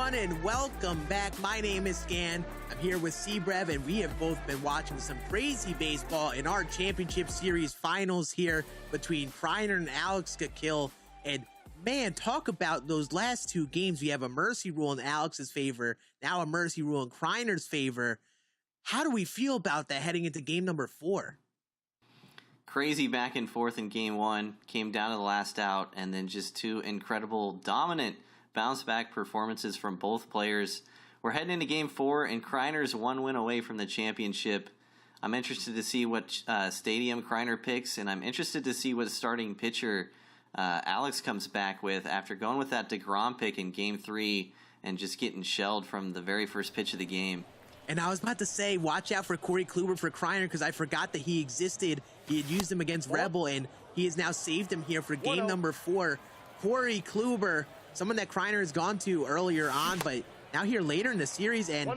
everyone, and welcome back. My name is Scan. I'm here with Sebrev, and we have both been watching some crazy baseball in our championship series finals here between Kreiner and Alex Gakill. And man, talk about those last two games. We have a mercy rule in Alex's favor, now a mercy rule in Kreiner's favor. How do we feel about that heading into game number 4? Crazy back and forth in game 1, came down to the last out, and then just two incredible, dominant bounce back performances from both players. We're heading into game 4, and Kreiner's one win away from the championship. I'm interested to see what stadium Kreiner picks, and I'm interested to see what starting pitcher Alex comes back with after going with that DeGrom pick in game 3 and just getting shelled from the very first pitch of the game. And I was about to say, watch out for Corey Kluber for Kreiner, because I forgot that he existed. He had used him against Rebel, and he has now saved him here for game number 4. Corey Kluber, someone that Kreiner has gone to earlier on, but now here later in the series, and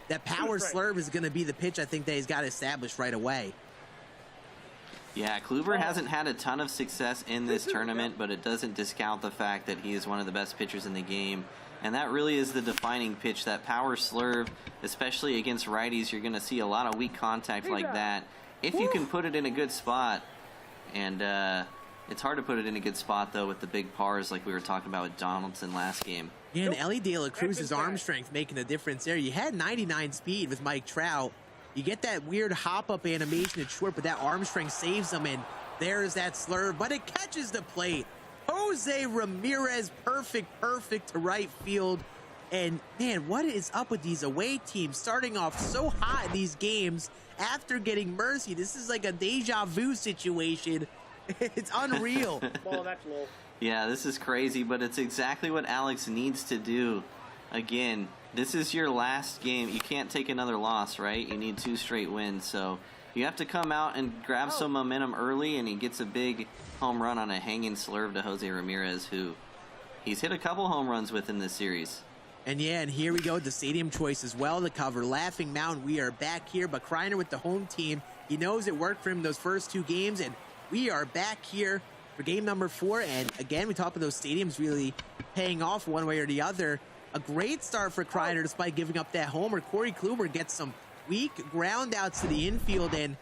that power slurve is going to be the pitch I think that he's got established right away. Yeah, Kluber hasn't had a ton of success in this tournament, but it doesn't discount the fact that he is one of the best pitchers in the game. And that really is the defining pitch, that power slurve, especially against righties. You're going to see a lot of weak contact like that if you can put it in a good spot. And it's hard to put it in a good spot, though, with the big pars like we were talking about with Donaldson last game. Yeah, and Ellie De La Cruz's arm strength making a difference there. You had 99 speed with Mike Trout. You get that weird hop-up animation at short, but that arm strength saves him, and there's that slurve, but it catches the plate. Jose Ramirez, perfect to right field. And man, what is up with these away teams starting off so hot in these games after getting mercy? This is like a deja vu situation. It's unreal. Oh, that's low. Yeah, this is crazy, but it's exactly what Alex needs to do. Again, this is your last game. You can't take another loss, right? You need 2 straight wins, so you have to come out and grab some momentum early, and he gets a big home run on a hanging slurve to Jose Ramirez, who he's hit a couple home runs with in this series. And yeah, and here we go, the stadium choice as well to cover. Laughing Mountain, we are back here, but Kreiner with the home team. He knows it worked for him those first 2 games, and we are back here for game number 4. And again, we talked about those stadiums really paying off one way or the other. A great start for Kreiner despite giving up that homer. Corey Kluber gets some weak ground outs to the infield, and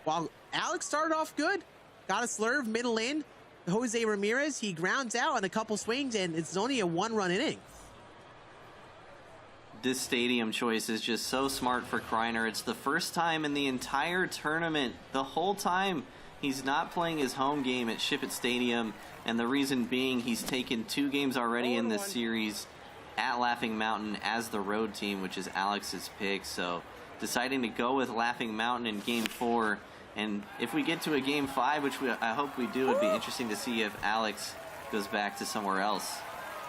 while Alex started off good, got a slurve middle in, Jose Ramirez, he grounds out on a couple swings, and it's only a 1-run inning. This stadium choice is just so smart for Kreiner. It's the first time in the entire tournament, the whole time, he's not playing his home game at Ship It Stadium, and the reason being he's taken 2 games already in this series at Laughing Mountain as the road team, which is Alex's pick. So deciding to go with Laughing Mountain in game 4, and if we get to a game 5, which I hope we do, it'd be interesting to see if Alex goes back to somewhere else.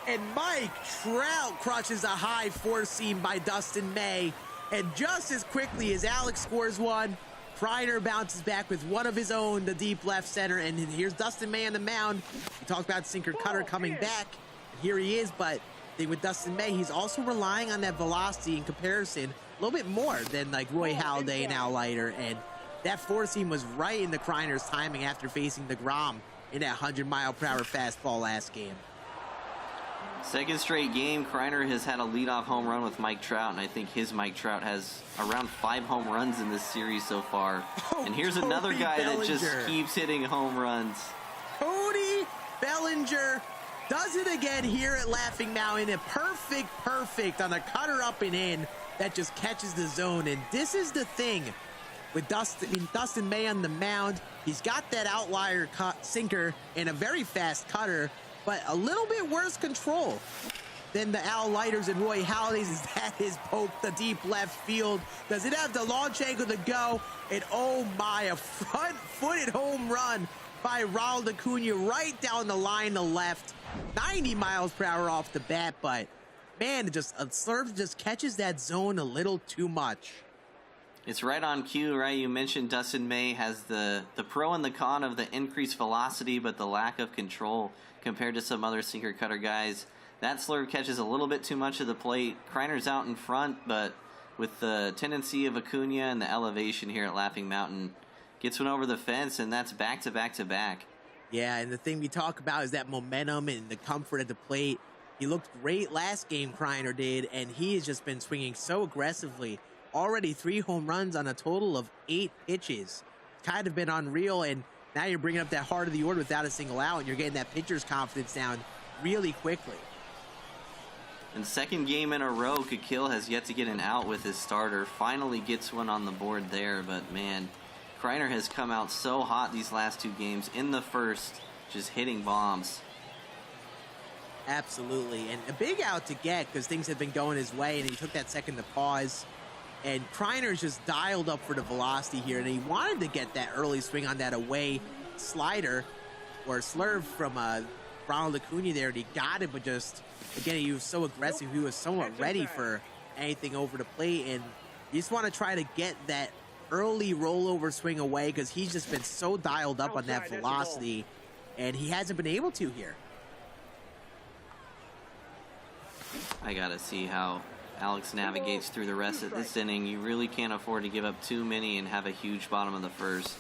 And Mike Trout crushes a high 4-seam by Dustin May, and just as quickly as Alex scores one, Kreiner bounces back with one of his own, the deep left center, and here's Dustin May on the mound. We talked about sinker cutter coming back, and here he is, but with Dustin May, he's also relying on that velocity in comparison a little bit more than like Roy Halladay and Al Leiter, and that 4-seam was right in the Kreiner's timing after facing DeGrom in that 100-mile-per-hour fastball last game. Second straight game, Kreiner has had a leadoff home run with Mike Trout, and I think his Mike Trout has around 5 home runs in this series so far. And here's another guy that just keeps hitting home runs. Cody Bellinger does it again here at Laughing Mountain. A perfect on a cutter up and in that just catches the zone. And this is the thing with Dustin May on the mound. He's got that outlier sinker and a very fast cutter, but a little bit worse control than the Al Leiters and Roy Halladay's. Is that his poke, the deep left field? Does it have the launch angle to go? And oh my, a front-footed home run by Raul Acuna right down the line to left. 90 miles per hour off the bat, but man, a slurve just catches that zone a little too much. It's right on cue, right? You mentioned Dustin May has the pro and the con of the increased velocity, but the lack of control compared to some other sinker cutter guys. That slurve catches a little bit too much of the plate. Kreiner's out in front, but with the tendency of Acuna and the elevation here at Laughing Mountain, gets one over the fence, and that's back to back to back. Yeah, and the thing we talk about is that momentum and the comfort at the plate. He looked great last game, Kreiner did, and he has just been swinging so aggressively. Already 3 home runs on a total of 8 pitches. Kind of been unreal, and now you're bringing up that heart of the order without a single out, and you're getting that pitcher's confidence down really quickly. And second game in a row, Kikil has yet to get an out with his starter. Finally gets one on the board there, but man, Kreiner has come out so hot these last 2 games. In the first, just hitting bombs. Absolutely, and a big out to get because things had been going his way, and he took that second to pause. And Kreiner's just dialed up for the velocity here, and he wanted to get that early swing on that away slider or slurve from Ronald Acuna there, and he got it, but just, again, he was so aggressive. He was somewhat ready for anything over the plate, and you just want to try to get that early rollover swing away because he's just been so dialed up on that velocity, and he hasn't been able to here. I gotta see how Alex navigates through the rest of this inning. You really can't afford to give up too many and have a huge bottom of the first.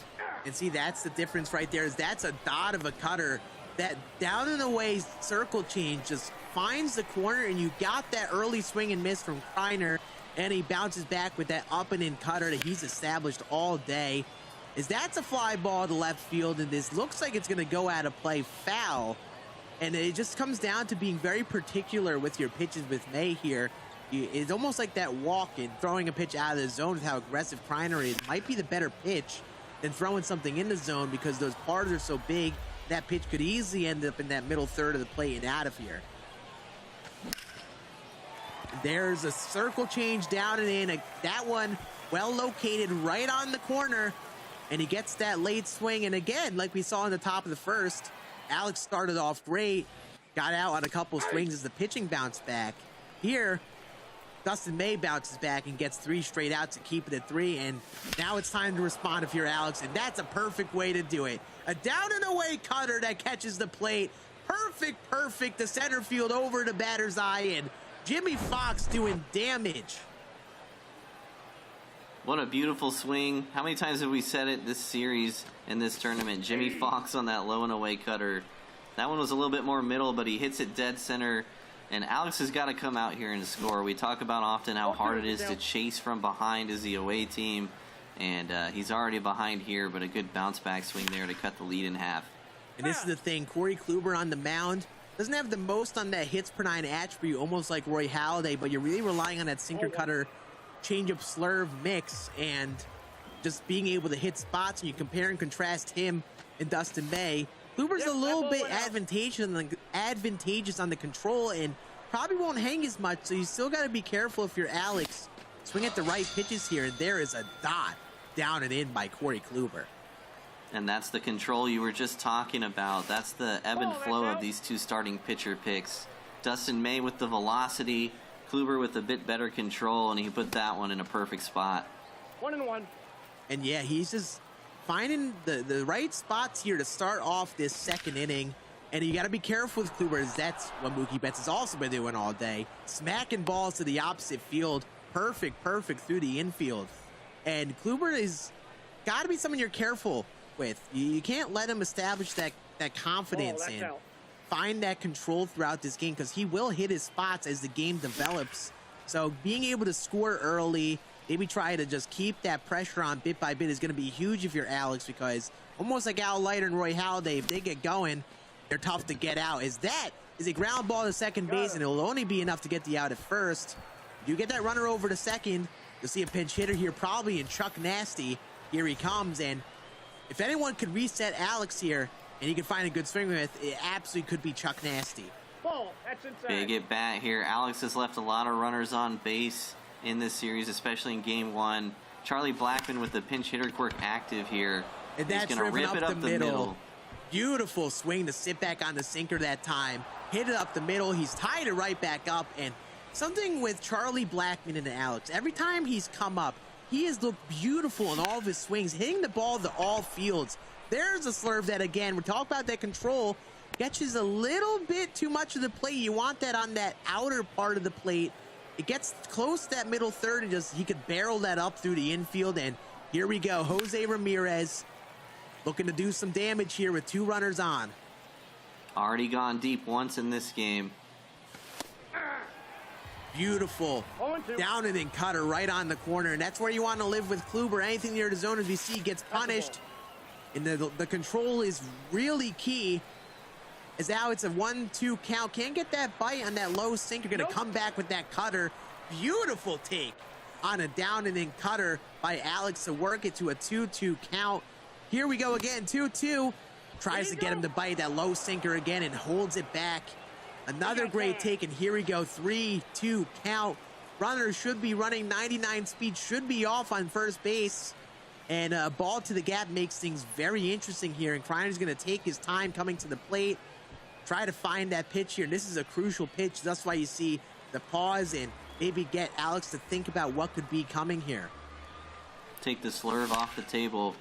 And see, that's the difference right there, is that's a dot of a cutter. That down and away circle change just finds the corner, and you got that early swing and miss from Kreiner, and he bounces back with that up and in cutter that he's established all day. That's a fly ball to left field, and this looks like it's going to go out of play, foul. And it just comes down to being very particular with your pitches with May here. It's almost like that walk and throwing a pitch out of the zone with how aggressive Kreiner is might be the better pitch than throwing something in the zone, because those bars are so big that pitch could easily end up in that middle third of the plate and out of here. There's a circle change down and in. That one well located right on the corner, and he gets that late swing. And again, like we saw in the top of the first, Alex started off great, got out on a couple swings as the pitching bounced back. Here, Dustin May bounces back and gets 3 straight outs to keep it at 3, and now it's time to respond if you're Alex, and that's a perfect way to do it. A down and away cutter that catches the plate. Perfect to center field over the batter's eye, and Jimmy Fox doing damage. What a beautiful swing. How many times have we said it this series in this tournament? Jimmy Fox on that low and away cutter. That one was a little bit more middle, but he hits it dead center. And Alex has got to come out here and score. We talk about often how hard it is to chase from behind as the away team. And he's already behind here, but a good bounce back swing there to cut the lead in half. And this is the thing, Corey Kluber on the mound doesn't have the most on that hits per 9 attribute, almost like Roy Halladay, but you're really relying on that sinker cutter changeup slurve mix and just being able to hit spots. And you compare and contrast him and Dustin May. Kluber's a little bit advantageous on the control and probably won't hang as much, so you still got to be careful if you're Alex. Swing at the right pitches here, and there is a dot down and in by Corey Kluber. And that's the control you were just talking about. That's the ebb and flow of these 2 starting pitcher picks. Dustin May with the velocity, Kluber with a bit better control, and he put that one in a perfect spot. 1-1. And yeah, he's just finding the right spots here to start off this second inning. And you got to be careful with Kluber, as that's what Mookie Betts has also been doing all day. Smacking balls to the opposite field. Perfect through the infield. And Kluber is got to be someone you're careful with. You can't let him establish that confidence and find that control throughout this game, because he will hit his spots as the game develops. So being able to score early, maybe try to just keep that pressure on bit by bit, is going to be huge if you're Alex, because almost like Al Leiter and Roy Halladay, if they get going, they're tough to get out. Is a ground ball to second base, and it'll only be enough to get the out at first. You get that runner over to second, you'll see a pinch hitter here probably in Chuck Nasty. Here he comes, and if anyone could reset Alex here and he could find a good swing with, it absolutely could be Chuck Nasty. Ball, that's inside. Big at bat here. Alex has left a lot of runners on base in this series, especially in game 1. Charlie Blackmon with the pinch hitter quirk active here. And that's He's going to rip it up the middle. Beautiful swing to sit back on the sinker that time. Hit it up the middle. He's tied it right back up. And something with Charlie Blackmon and Alex, every time he's come up, he has looked beautiful in all of his swings, hitting the ball to all fields. There's a slurve that, again, we're talking about that control, catches a little bit too much of the plate. You want that on that outer part of the plate. It gets close to that middle third, and just he could barrel that up through the infield. And here we go, Jose Ramirez looking to do some damage here with 2 runners on. Already gone deep once in this game. Beautiful. 0-2. Down and then cutter right on the corner. And that's where you want to live with Kluber. Anything near the zone, as we see, gets punished. And the control is really key. As now it's a 1-2 count. Can't get that bite on that low sinker. Going to come back with that cutter. Beautiful take on a down and then cutter by Alex to work it to a 2-2 count. Here we go again, 2-2. Tries to get him to bite that low sinker again and holds it back. Another great take, and here we go, 3-2 count. Runner should be running 99 speed, should be off on first base. And a ball to the gap makes things very interesting here, and Kreiner's going to take his time coming to the plate, try to find that pitch here. And this is a crucial pitch. That's why you see the pause and maybe get Alex to think about what could be coming here. Take the slurve off the table.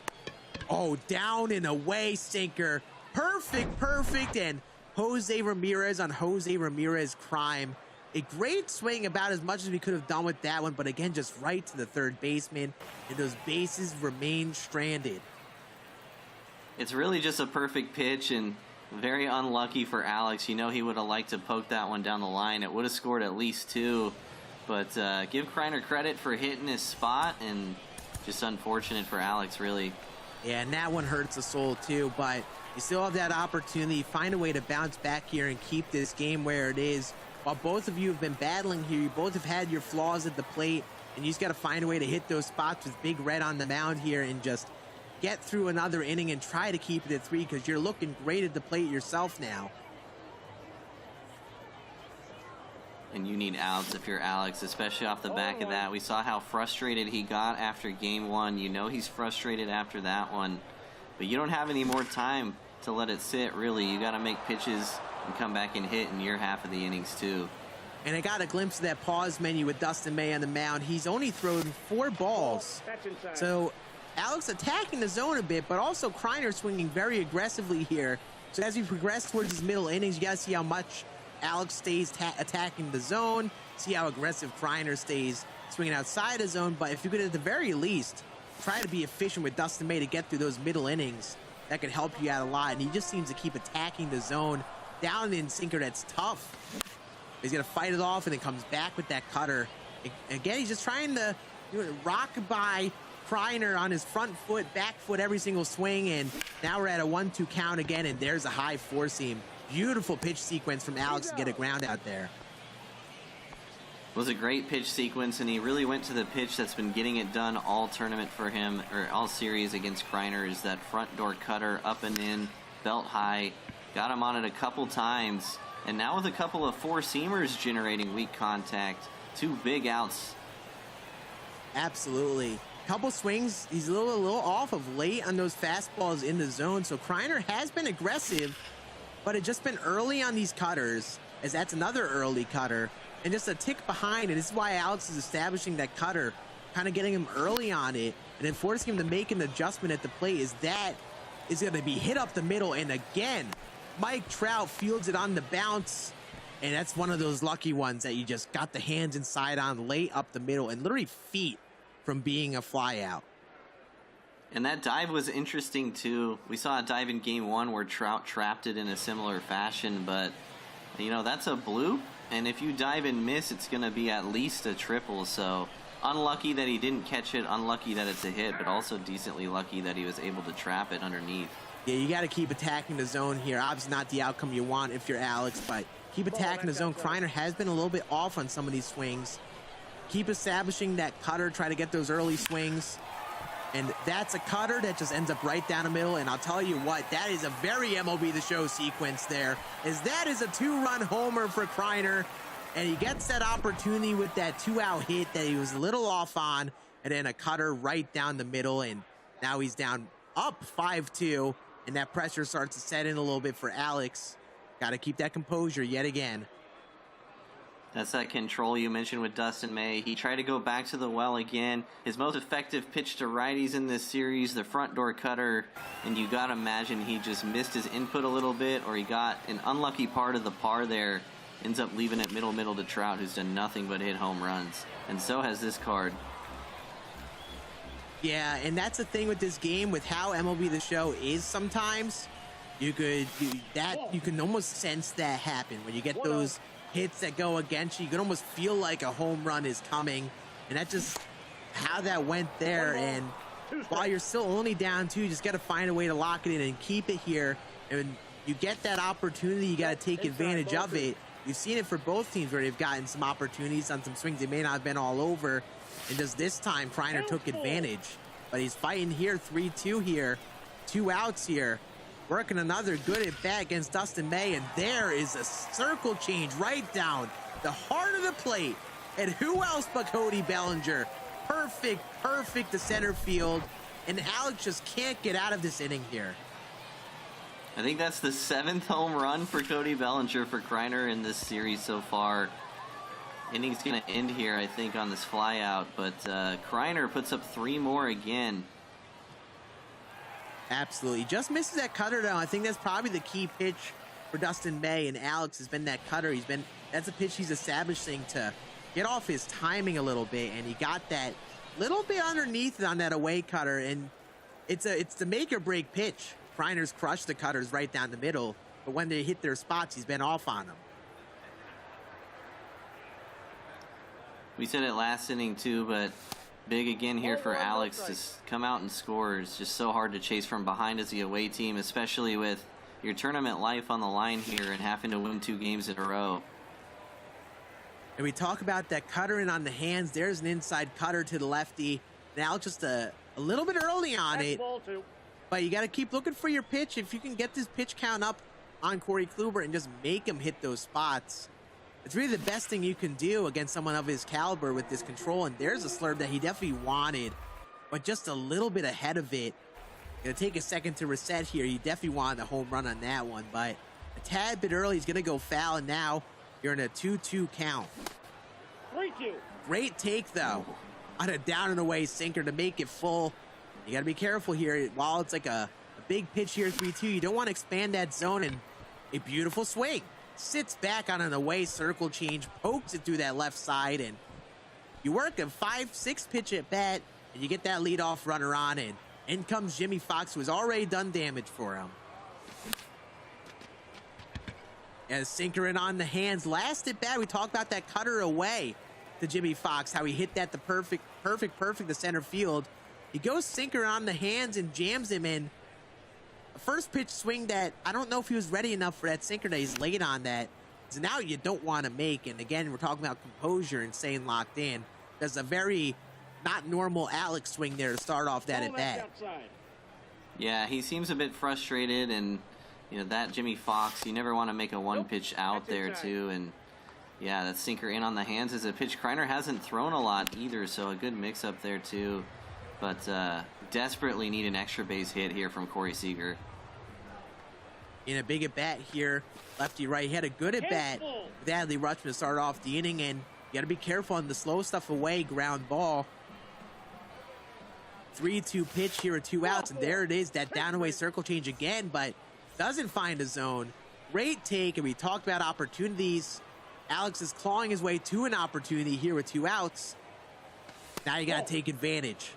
Oh, down and away sinker. Perfect, and Jose Ramirez on Jose Ramirez crime. A great swing, about as much as we could have done with that one, but again, just right to the third baseman, and those bases remain stranded. It's really just a perfect pitch, and very unlucky for Alex. You know, he would have liked to poke that one down the line. It would have scored at least 2, but give Kreiner credit for hitting his spot, and just unfortunate for Alex, really. Yeah, and that one hurts the soul too, but you still have that opportunity. Find a way to bounce back here and keep this game where it is. While both of you have been battling here, you both have had your flaws at the plate, and you just got to find a way to hit those spots with Big Red on the mound here and just get through another inning and try to keep it at 3, because you're looking great at the plate yourself now. And you need outs if you're Alex, especially off the back of that. We saw how frustrated he got after game 1. You know he's frustrated after that one. But you don't have any more time to let it sit, really. You got to make pitches and come back and hit in your half of the innings, too. And I got a glimpse of that pause menu with Dustin May on the mound. He's only thrown 4 balls. So Alex attacking the zone a bit, but also Kreiner swinging very aggressively here. So as we progress towards his middle innings, you got to see how much Alex stays attacking the zone, see how aggressive Kreiner stays swinging outside the zone. But if you could, at the very least, try to be efficient with Dustin May to get through those middle innings, that could help you out a lot. And he just seems to keep attacking the zone. Down in sinker, that's tough. He's going to fight it off and then comes back with that cutter. Again, he's just trying to rock by Kreiner on his front foot, back foot every single swing. And now we're at a 1-2 count again, and there's a high four seam. Beautiful pitch sequence from Alex to get a ground out there. It was a great pitch sequence, and he really went to the pitch that's been getting it done all tournament for him, or all series against Kreiner, is that front door cutter, up and in, belt high. Got him on it a couple times, and now with a couple of four-seamers generating weak contact, 2 big outs. Absolutely. Couple swings, he's a little off of late on those fastballs in the zone, so Kreiner has been aggressive, but it's just been early on these cutters, as that's another early cutter, and just a tick behind, and this is why Alex is establishing that cutter, kind of getting him early on it, and then forcing him to make an adjustment at the plate. Is that is going to be hit up the middle, and again, Mike Trout fields it on the bounce, and that's one of those lucky ones that you just got the hands inside on late up the middle, and literally feet from being a fly out. And that dive was interesting too. We saw a dive in game 1 where Trout trapped it in a similar fashion, but you know, that's a bloop, and if you dive and miss, it's going to be at least a triple. So unlucky that he didn't catch it, unlucky that it's a hit, but also decently lucky that he was able to trap it underneath. Yeah, you got to keep attacking the zone here. Obviously not the outcome you want if you're Alex, but keep attacking the zone. Kreiner has been a little bit off on some of these swings. Keep establishing that cutter, try to get those early swings. And that's a cutter that just ends up right down the middle. And I'll tell you what, that is a very MLB The Show sequence there, as that is a 2-run homer for Kreiner. And he gets that opportunity with that 2-out hit that he was a little off on, and then a cutter right down the middle. And now he's down up 5-2, and that pressure starts to set in a little bit for Alex. Got to keep that composure yet again. That's that control you mentioned with Dustin May. He tried to go back to the well again. His most effective pitch to righties in this series, the front door cutter. And you got to imagine he just missed his input a little bit, or he got an unlucky part of the par there. Ends up leaving it middle to Trout, who's done nothing but hit home runs. And so has this card. Yeah, and that's the thing with this game, with how MLB The Show is sometimes. You can almost sense that happen when you get those hits that go against you. You can almost feel like a home run is coming, and that's just how that went there. And while you're still only down 2, you just got to find a way to lock it in and keep it here. And you get that opportunity, you got to take advantage of it. You've seen it for both teams where they've gotten some opportunities on some swings. They may not have been all over, and just this time Kreiner took advantage. But he's fighting here, 3-2 here, 2 outs here. Working another good at bat against Dustin May, and there is a circle change right down the heart of the plate. And who else but Cody Bellinger? Perfect to center field. And Alex just can't get out of this inning here. I think that's the 7th home run for Cody Bellinger for Kreiner in this series so far. Inning's going to end here, I think, on this flyout, but Kreiner puts up 3 more again. Absolutely. Just misses that cutter down. I think that's probably the key pitch for Dustin May, and Alex has been that cutter. That's a pitch he's establishing to get off his timing a little bit, and he got that little bit underneath it on that away cutter, and it's the make or break pitch. Kreiner's crushed the cutters right down the middle, but when they hit their spots, he's been off on them. We said it last inning too, but big again here for Alex to come out and score. It's just so hard to chase from behind as the away team, especially with your tournament life on the line here and having to win 2 games in a row. And we talk about that cutter in on the hands. There's an inside cutter to the lefty. Now just a little bit early on it. But you got to keep looking for your pitch. If you can get this pitch count up on Corey Kluber and just make him hit those spots, it's really the best thing you can do against someone of his caliber with this control. And there's a slurve that he definitely wanted, but just a little bit ahead of it. Gonna take a second to reset here. He definitely wanted a home run on that one, but a tad bit early. He's gonna go foul, and now you're in a 2-2 count. 3-2. Great take though on a down and away sinker to make it full. You gotta be careful here. While it's like a big pitch here, 3-2, you don't want to expand that zone. And a beautiful swing. Sits back on an away circle change, pokes it through that left side, and you work a 5-6 pitch at bat, and you get that leadoff runner on, and in comes Jimmy Fox, who has already done damage for him. And sinker in on the hands. Last at bat, we talked about that cutter away to Jimmy Fox, how he hit that the perfect to center field. He goes sinker on the hands and jams him in. A first pitch swing that I don't know if he was ready enough for that sinker that he's late on that. So now you don't want to make. And again, we're talking about composure and staying locked in. There's a very not normal Alex swing there to start off that at bat. Yeah, he seems a bit frustrated, and you know that Jimmy Fox, you never want to make a one pitch out there too. And yeah, that sinker in on the hands is a pitch Kreiner hasn't thrown a lot either, so a good mix up there too. But desperately need an extra base hit here from Corey Seager. In a big at bat here, lefty right. He had a good at bat with Adley Rutschman to start off the inning, and you got to be careful on the slow stuff away, ground ball. 3-2 pitch here with 2 outs, and there it is, that down away circle change again, but doesn't find a zone. Great take, and we talked about opportunities. Alex is clawing his way to an opportunity here with 2 outs. Now you got to take advantage.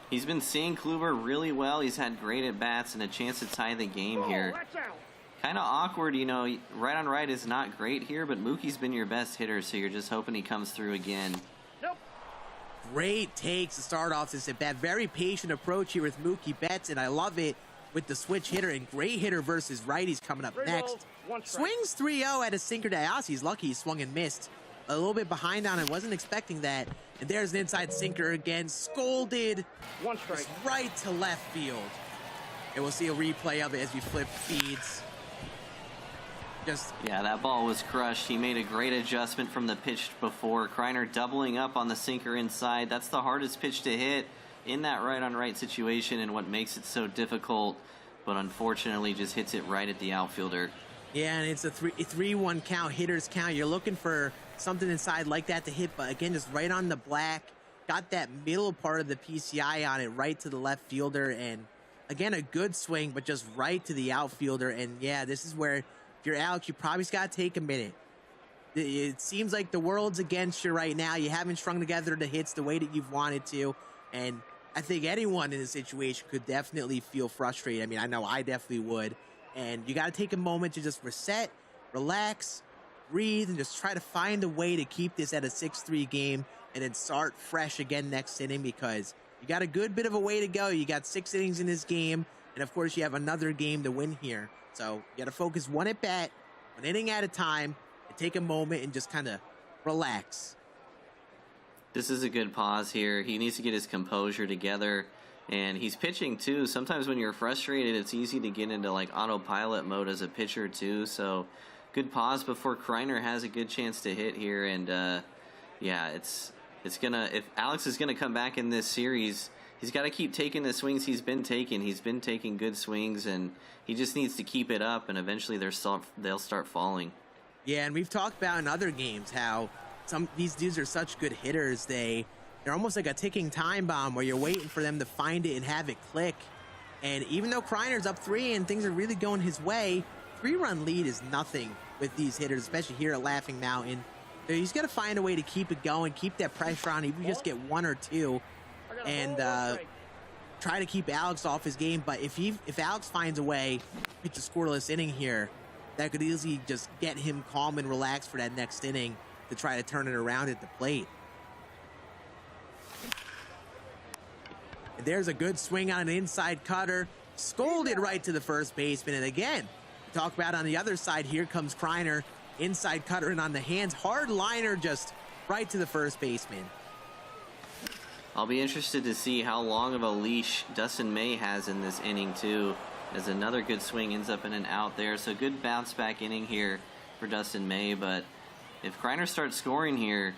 He's been seeing Kluber really well. He's had great at-bats and a chance to tie the game here. Kind of awkward, you know, right on right is not great here, but Mookie's been your best hitter, so you're just hoping he comes through again. Great takes to start off this at-bat. Very patient approach here with Mookie Betts, and I love it with the switch hitter, and great hitter versus righties coming up next. Swings 3-0 at a sinker to Alcy. He's lucky he swung and missed. A little bit behind on it. Wasn't expecting that. And there's an inside sinker again. Scolded. Just right to left field. And we'll see a replay of it as we flip feeds. Yeah, that ball was crushed. He made a great adjustment from the pitch before. Kreiner doubling up on the sinker inside. That's the hardest pitch to hit in that right-on-right situation and what makes it so difficult. But unfortunately just hits it right at the outfielder. Yeah, and it's a 3-1 count, hitter's count. You're looking for something inside like that to hit, but again, just right on the black. Got that middle part of the PCI on it, right to the left fielder, and again, a good swing, but just right to the outfielder. And yeah, this is where, if you're Alex, you probably just got to take a minute. It seems like the world's against you right now. You haven't strung together the hits the way that you've wanted to, and I think anyone in this situation could definitely feel frustrated. I mean, I know I definitely would. And you got to take a moment to just reset, relax, breathe and just try to find a way to keep this at a 6-3 game and then start fresh again next inning, because you got a good bit of a way to go. You got 6 innings in this game, and of course you have another game to win here. So you got to focus one at bat, one inning at a time, and take a moment and just kind of relax. This is a good pause here. He needs to get his composure together, and he's pitching too. Sometimes when you're frustrated, it's easy to get into like autopilot mode as a pitcher too. So good pause before Kreiner has a good chance to hit here. And yeah, it's gonna, if Alex is gonna come back in this series, he's got to keep taking the swings he's been taking. He's been taking good swings, and he just needs to keep it up, and eventually they'll start falling. Yeah, and we've talked about in other games how these dudes are such good hitters. They're almost like a ticking time bomb where you're waiting for them to find it and have it click. And even though Kreiner's up 3 and things are really going his way, 3-run lead is nothing with these hitters, especially here at Laughing Mountain. He's got to find a way to keep it going, keep that pressure on, even just get 1 or 2, and try to keep Alex off his game. But if Alex finds a way to pitch a scoreless inning here, that could easily just get him calm and relaxed for that next inning to try to turn it around at the plate. And there's a good swing on an inside cutter, scolded right to the first baseman. And again, talk about on the other side, here comes Kreiner, inside cutter and on the hands, hard liner just right to the first baseman. I'll be interested to see how long of a leash Dustin May has in this inning too, as another good swing ends up in an out there. So good bounce back inning here for Dustin May. But if Kreiner starts scoring here,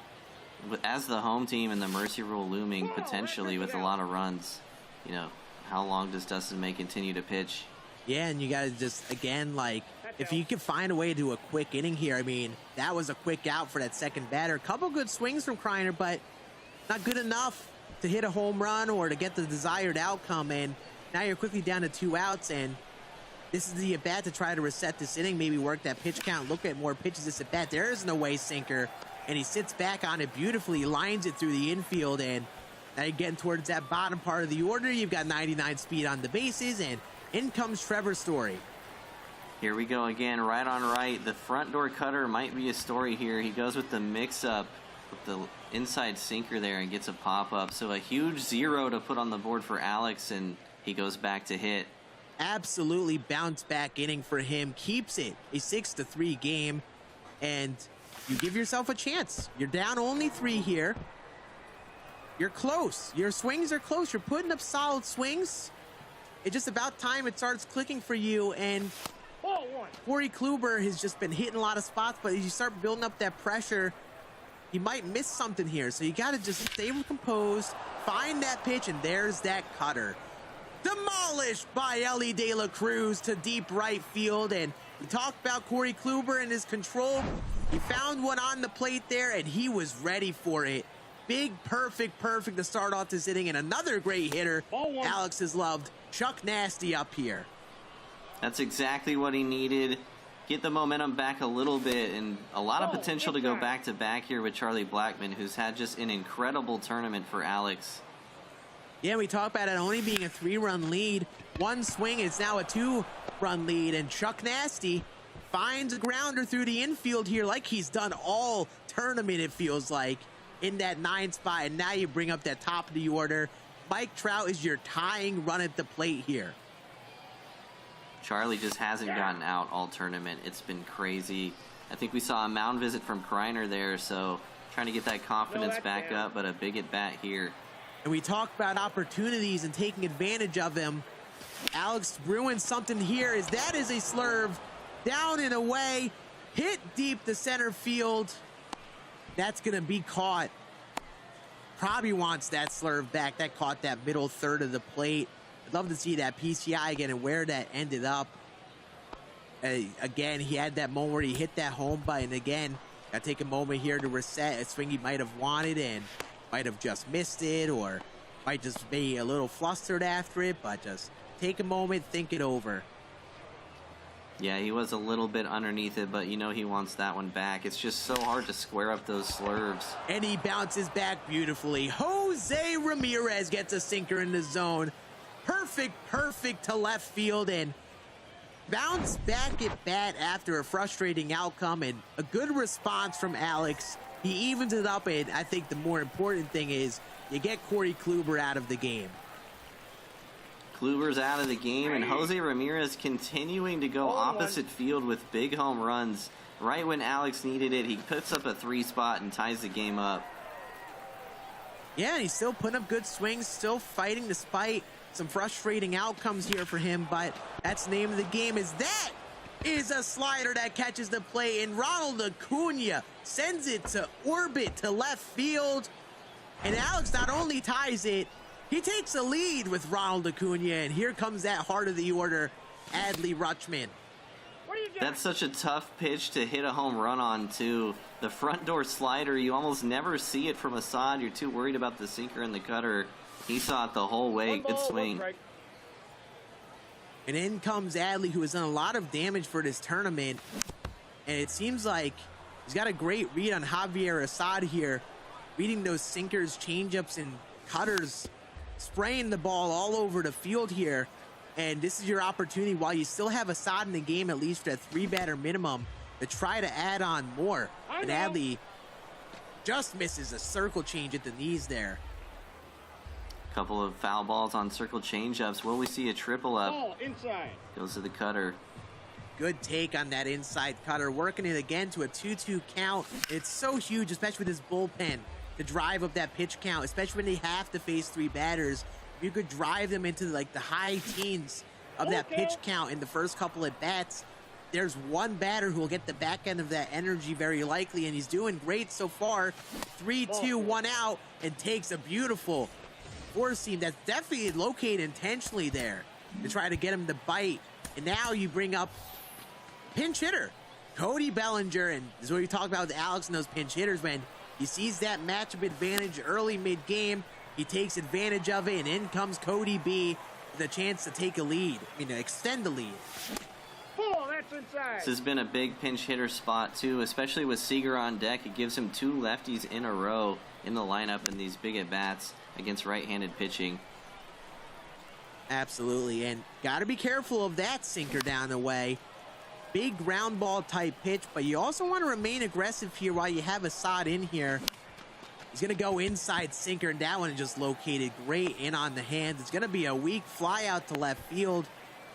as the home team and the mercy rule looming potentially with a lot of runs, you know, how long does Dustin May continue to pitch? Yeah, and you got to just, again, like, if you can find a way to do a quick inning here, I mean, that was a quick out for that second batter. A couple good swings from Kreiner, but not good enough to hit a home run or to get the desired outcome. And now you're quickly down to 2 outs, and this is the at-bat to try to reset this inning, maybe work that pitch count, look at more pitches this at-bat. There is no way sinker, and he sits back on it beautifully, lines it through the infield, and now you're getting towards that bottom part of the order. You've got 99 speed on the bases, and in comes Trevor Story. Here we go again, right on right. The front door cutter might be a story here. He goes with the mix-up with the inside sinker there and gets a pop-up. So a huge 0 to put on the board for Alex, and he goes back to hit. Absolutely bounce back inning for him. Keeps it a 6-3 game, and you give yourself a chance. You're down only 3 here. You're close. Your swings are close. You're putting up solid swings. It's just about time it starts clicking for you. And Corey Kluber has just been hitting a lot of spots, but as you start building up that pressure, he might miss something here. So you got to just stay composed, find that pitch, and there's that cutter. Demolished by Ellie De La Cruz to deep right field. And we talked about Corey Kluber and his control. He found one on the plate there, and he was ready for it. Big, perfect to start off this inning. And another great hitter Alex has loved, Chuck Nasty up here. That's exactly what he needed. Get the momentum back a little bit, and a lot of potential to go back-to-back here with Charlie Blackmon, who's had just an incredible tournament for Alex. Yeah, we talk about it only being a 3-run lead. One swing, it's now a 2-run lead, and Chuck Nasty finds a grounder through the infield here like he's done all tournament, it feels like, in that 9 spot. And now you bring up that top of the order. Mike Trout is your tying run at the plate here. Charlie just hasn't gotten out all tournament. It's been crazy. I think we saw a mound visit from Kreiner there, so trying to get that confidence back up, but a big at-bat here. And we talk about opportunities and taking advantage of them. Alex Bruin something here, as that is a slurve down and away, hit deep to center field. That's going to be caught. Probably wants that slurve back. That caught that middle third of the plate. I'd love to see that PCI again and where that ended up. Again, he had that moment where he hit that home button. Again, got to take a moment here to reset a swing he might have wanted and might have just missed it, or might just be a little flustered after it, but just take a moment, think it over. Yeah, he was a little bit underneath it, but you know he wants that one back. It's just so hard to square up those slurves. And he bounces back beautifully. Jose Ramirez gets a sinker in the zone. Perfect to left field, and Bounce back at bat after a frustrating outcome and a good response from Alex. He evens it up, and I think the more important thing is you get Corey Kluber out of the game. Kluber's out of the game, and Jose Ramirez continuing to go opposite field with big home runs. Right when Alex needed it, he puts up a 3-spot and ties the game up. Yeah, he's still putting up good swings, still fighting despite some frustrating outcomes here for him, but that's the name of the game. That is a slider that catches the play, and Ronald Acuna sends it to orbit to left field. And Alex not only ties it, he takes a lead with Ronald Acuna, and here comes that heart of the order, Adley Rutschman. That's such a tough pitch to hit a home run on, too. The front door slider, you almost never see it from Assad. You're too worried about the sinker and the cutter. He saw it the whole way. Good swing. And in comes Adley, who has done a lot of damage for this tournament. And it seems like he's got a great read on Javier Assad here. Reading those sinkers, changeups, and cutters. Spraying the ball all over the field here. And this is your opportunity, while you still have Assad in the game, at least at 3-batter minimum, to try to add on more. And Adley just misses a circle change at the knees there. Couple of foul balls on circle changeups. Will we see a triple up? Ball inside. Goes to the cutter. Good take on that inside cutter, working it again to a 2-2 count. It's so huge, especially with his bullpen, to drive up that pitch count, especially when they have to face 3 batters. If you could drive them into like the high teens of that pitch count in the first couple at bats, there's one batter who will get the back end of that energy very likely, and he's doing great so far. 3-2, 1 out, and takes a beautiful four seam that's definitely located intentionally there to try to get him to bite. And now you bring up pinch hitter Cody Bellinger, and this is what we talked about with Alex and those pinch hitters. When he sees that matchup advantage early mid-game, he takes advantage of it, and in comes Cody B with a chance to take a lead, extend the lead. That's inside. This has been a big pinch hitter spot too, especially with Seager on deck. It gives him 2 lefties in a row in the lineup in these big at-bats against right-handed pitching. Absolutely, and got to be careful of that sinker down the way. Big ground ball type pitch, but you also want to remain aggressive here while you have Assad in here. He's going to go inside sinker, and that one just located great in on the hands. It's going to be a weak fly out to left field.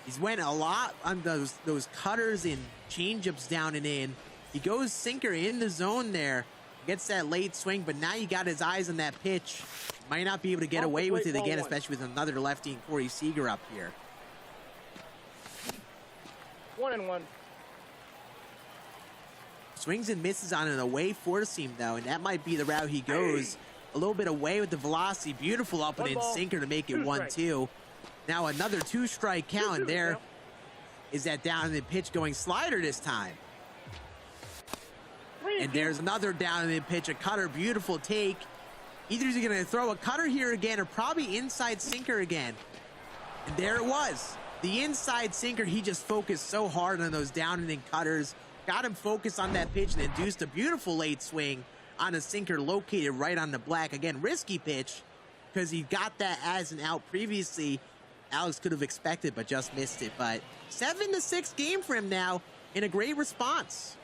He's went a lot on those cutters and changeups down and in. He goes sinker in the zone there, gets that late swing, but now you got his eyes on that pitch. Might not be able to get away with it again, especially with another lefty and Corey Seager up here. 1-1. Swings and misses on an away four seam though, and that might be the route he goes. A little bit away with the velocity. Beautiful up and in sinker to make it 1-2. Now another 2-strike count, and there is that down in the pitch going slider this time. And there's another down in the pitch, a cutter, beautiful take. Either he's going to throw a cutter here again or probably inside sinker again. And there it was. The inside sinker, he just focused so hard on those down and in cutters. Got him focused on that pitch and induced a beautiful late swing on a sinker located right on the black. Again, risky pitch because he got that as an out previously. Alex could have expected, but just missed it. But 7-6 game for him now in a great response.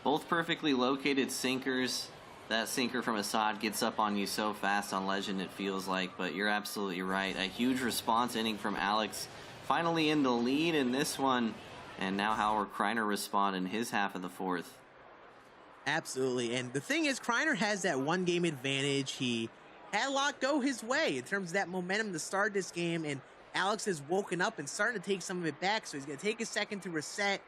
Both perfectly located sinkers. That sinker from Assad gets up on you so fast on Legend, it feels like, but you're absolutely right. A huge response inning from Alex. Finally in the lead in this one, and now how will Kreiner respond in his half of the fourth? Absolutely, and the thing is, Kreiner has that 1-game advantage. He had a lot go his way in terms of that momentum to start this game, and Alex has woken up and starting to take some of it back, so he's going to take a second to reset.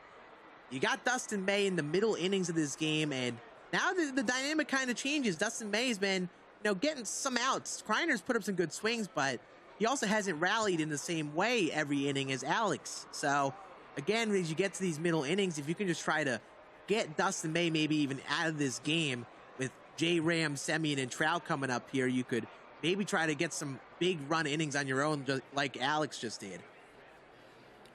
You got Dustin May in the middle innings of this game, and now the dynamic kind of changes. Dustin May has been, getting some outs. Kreiner's put up some good swings, but he also hasn't rallied in the same way every inning as Alex. So, again, as you get to these middle innings, if you can just try to get Dustin May maybe even out of this game with J. Ram, Semien, and Trout coming up here, you could maybe try to get some big run innings on your own, just like Alex just did.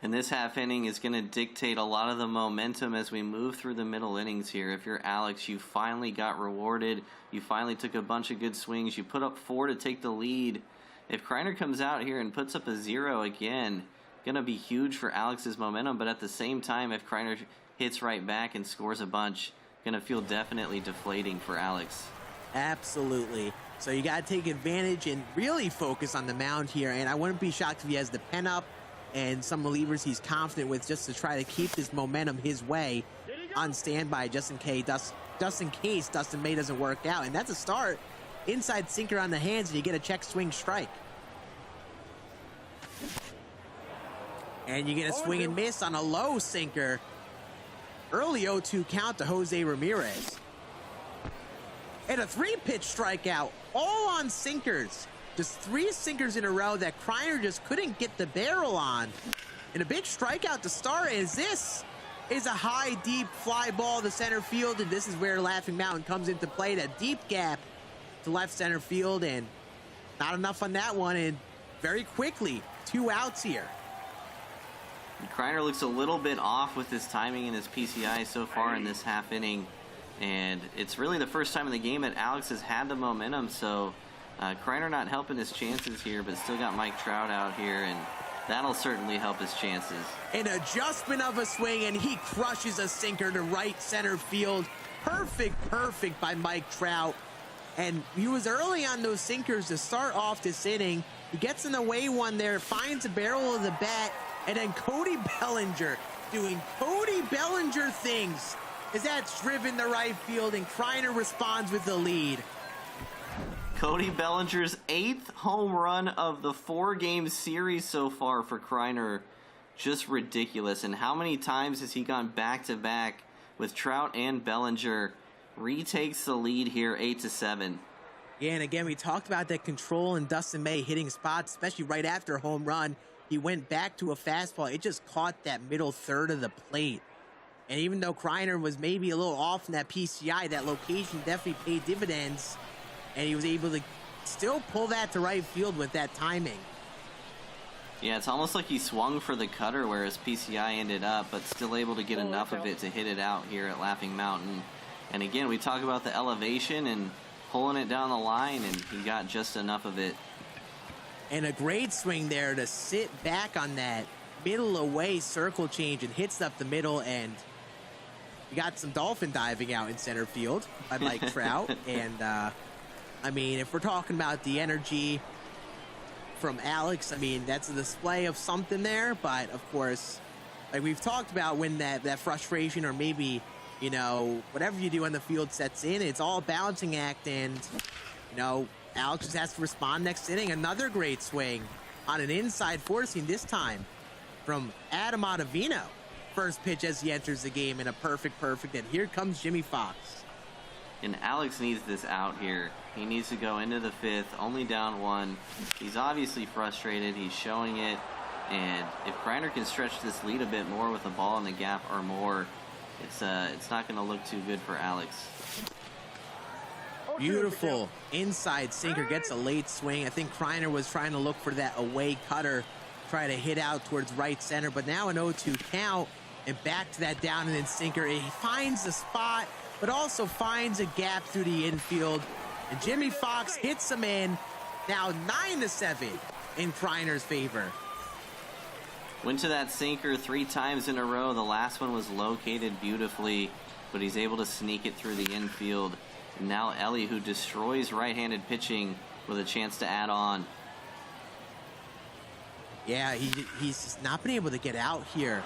And this half inning is going to dictate a lot of the momentum as we move through the middle innings here. If you're Alex, you finally got rewarded. You finally took a bunch of good swings. You put up 4 to take the lead. If Kreiner comes out here and puts up a 0 again, going to be huge for Alex's momentum, but at the same time, if Kreiner hits right back and scores a bunch, going to feel definitely deflating for Alex. Absolutely. So you got to take advantage and really focus on the mound here, and I wouldn't be shocked if he has the pen up and some relievers he's confident with just to try to keep this momentum his way on standby just in case Dustin May doesn't work out. And that's a start. Inside sinker on the hands, and you get a check swing strike. And you get a swing and miss on a low sinker. Early 0-2 count to Jose Ramirez. And a 3-pitch strikeout, all on sinkers. Just 3 sinkers in a row that Kreiner just couldn't get the barrel on. And a big strikeout to start, as this is a high, deep fly ball to center field, and this is where Laughing Mountain comes into play. That deep gap to left center field, and not enough on that one, and very quickly, 2 outs here. Kreiner looks a little bit off with his timing and his PCI so far in this half inning, and it's really the first time in the game that Alex has had the momentum, so Kreiner not helping his chances here, but still got Mike Trout out here, and that'll certainly help his chances. An adjustment of a swing, and he crushes a sinker to right center field. Perfect by Mike Trout. And he was early on those sinkers to start off this inning. He gets in the way one there, finds the barrel of the bat, and then Cody Bellinger doing Cody Bellinger things as that's driven to right field, and Kreiner responds with the lead. Cody Bellinger's 8th home run of the 4-game series so far for Kreiner. Just ridiculous. And how many times has he gone back-to-back with Trout and Bellinger? Retakes the lead here, 8-7. Yeah, and again, we talked about that control and Dustin May hitting spots, especially right after a home run. He went back to a fastball. It just caught that middle third of the plate. And even though Kreiner was maybe a little off in that PCI, that location definitely paid dividends. And he was able to still pull that to right field with that timing. Yeah, it's almost like he swung for the cutter where his PCI ended up, but still able to get enough of it to hit it out here at Laughing Mountain. And again, we talk about the elevation and pulling it down the line, and he got just enough of it. And a great swing there to sit back on that middle away circle change, and hits up the middle, and you got some dolphin diving out in center field by Mike Trout. And I mean, if we're talking about the energy from Alex, I mean, that's a display of something there. But of course, like we've talked about, when that frustration, or maybe, you know, whatever you do on the field sets in, it's all a balancing act. And, you know, Alex just has to respond next inning. Another great swing on an inside forcing, this time from Adam Ottavino. First pitch as he enters the game, in a perfect. And here comes Jimmy Fox. And Alex needs this out here. He needs to go into the 5th, only down 1. He's obviously frustrated. He's showing it. And if Kreiner can stretch this lead a bit more with a ball in the gap or more, it's not going to look too good for Alex. Beautiful inside sinker, gets a late swing. I think Kreiner was trying to look for that away cutter, try to hit out towards right center, but now an 0-2 count, and back to that down and in sinker. He finds the spot, but also finds a gap through the infield, and Jimmy Fox hits him in. Now 9-7 in Kreiner's favor. Went to that sinker 3 times in a row. The last one was located beautifully, but he's able to sneak it through the infield. And now Ellie, who destroys right-handed pitching, with a chance to add on. Yeah, he's just not been able to get out here.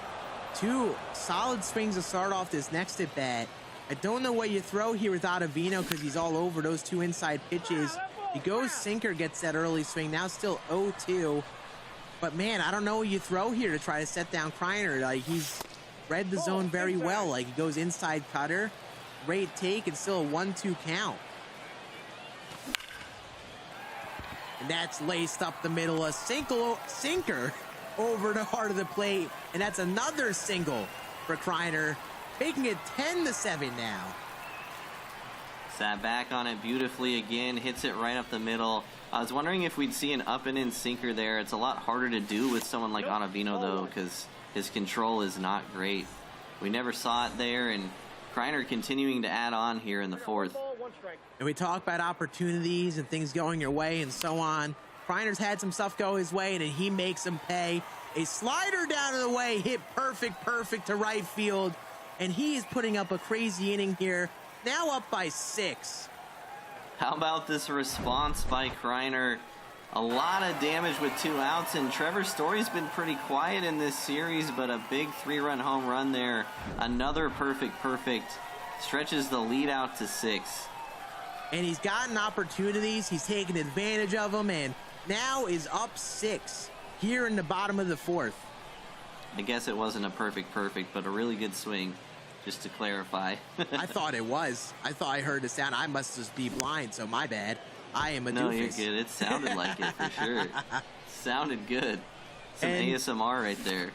2 solid swings to start off this next at bat. I don't know what you throw here with Ottavino, because he's all over those 2 inside pitches. He goes sinker, gets that early swing. Now still 0-2. But man, I don't know what you throw here to try to set down Kreiner. Like, he's read the zone very well. Like, he goes inside cutter, great take, and still a 1-2 count. And that's laced up the middle, a sinker over the heart of the plate, and that's another single for Kreiner, making it 10-7 now. Sat back on it beautifully again, hits it right up the middle. I was wondering if we'd see an up and in sinker there. It's a lot harder to do with someone like Ottavino, though, because his control is not great. We never saw it there, and Kreiner continuing to add on here in the 4th. And we talk about opportunities and things going your way and so on. Kreiner's had some stuff go his way, and then he makes him pay. A slider down to the way, hit perfect to right field, and he is putting up a crazy inning here. Now up by 6. How about this response by Kreiner? A lot of damage with 2 outs, and Trevor Story's been pretty quiet in this series, but a big 3-run home run there. Another perfect stretches the lead out to 6. And he's gotten opportunities. He's taken advantage of them, and now is up 6 here in the bottom of the 4th. I guess it wasn't a perfect, but a really good swing, just to clarify. I thought it was. I thought I heard the sound. I must just be blind, so my bad. I am a No, doofus. you're good. It sounded like it for sure. Sounded good. Some ASMR right there.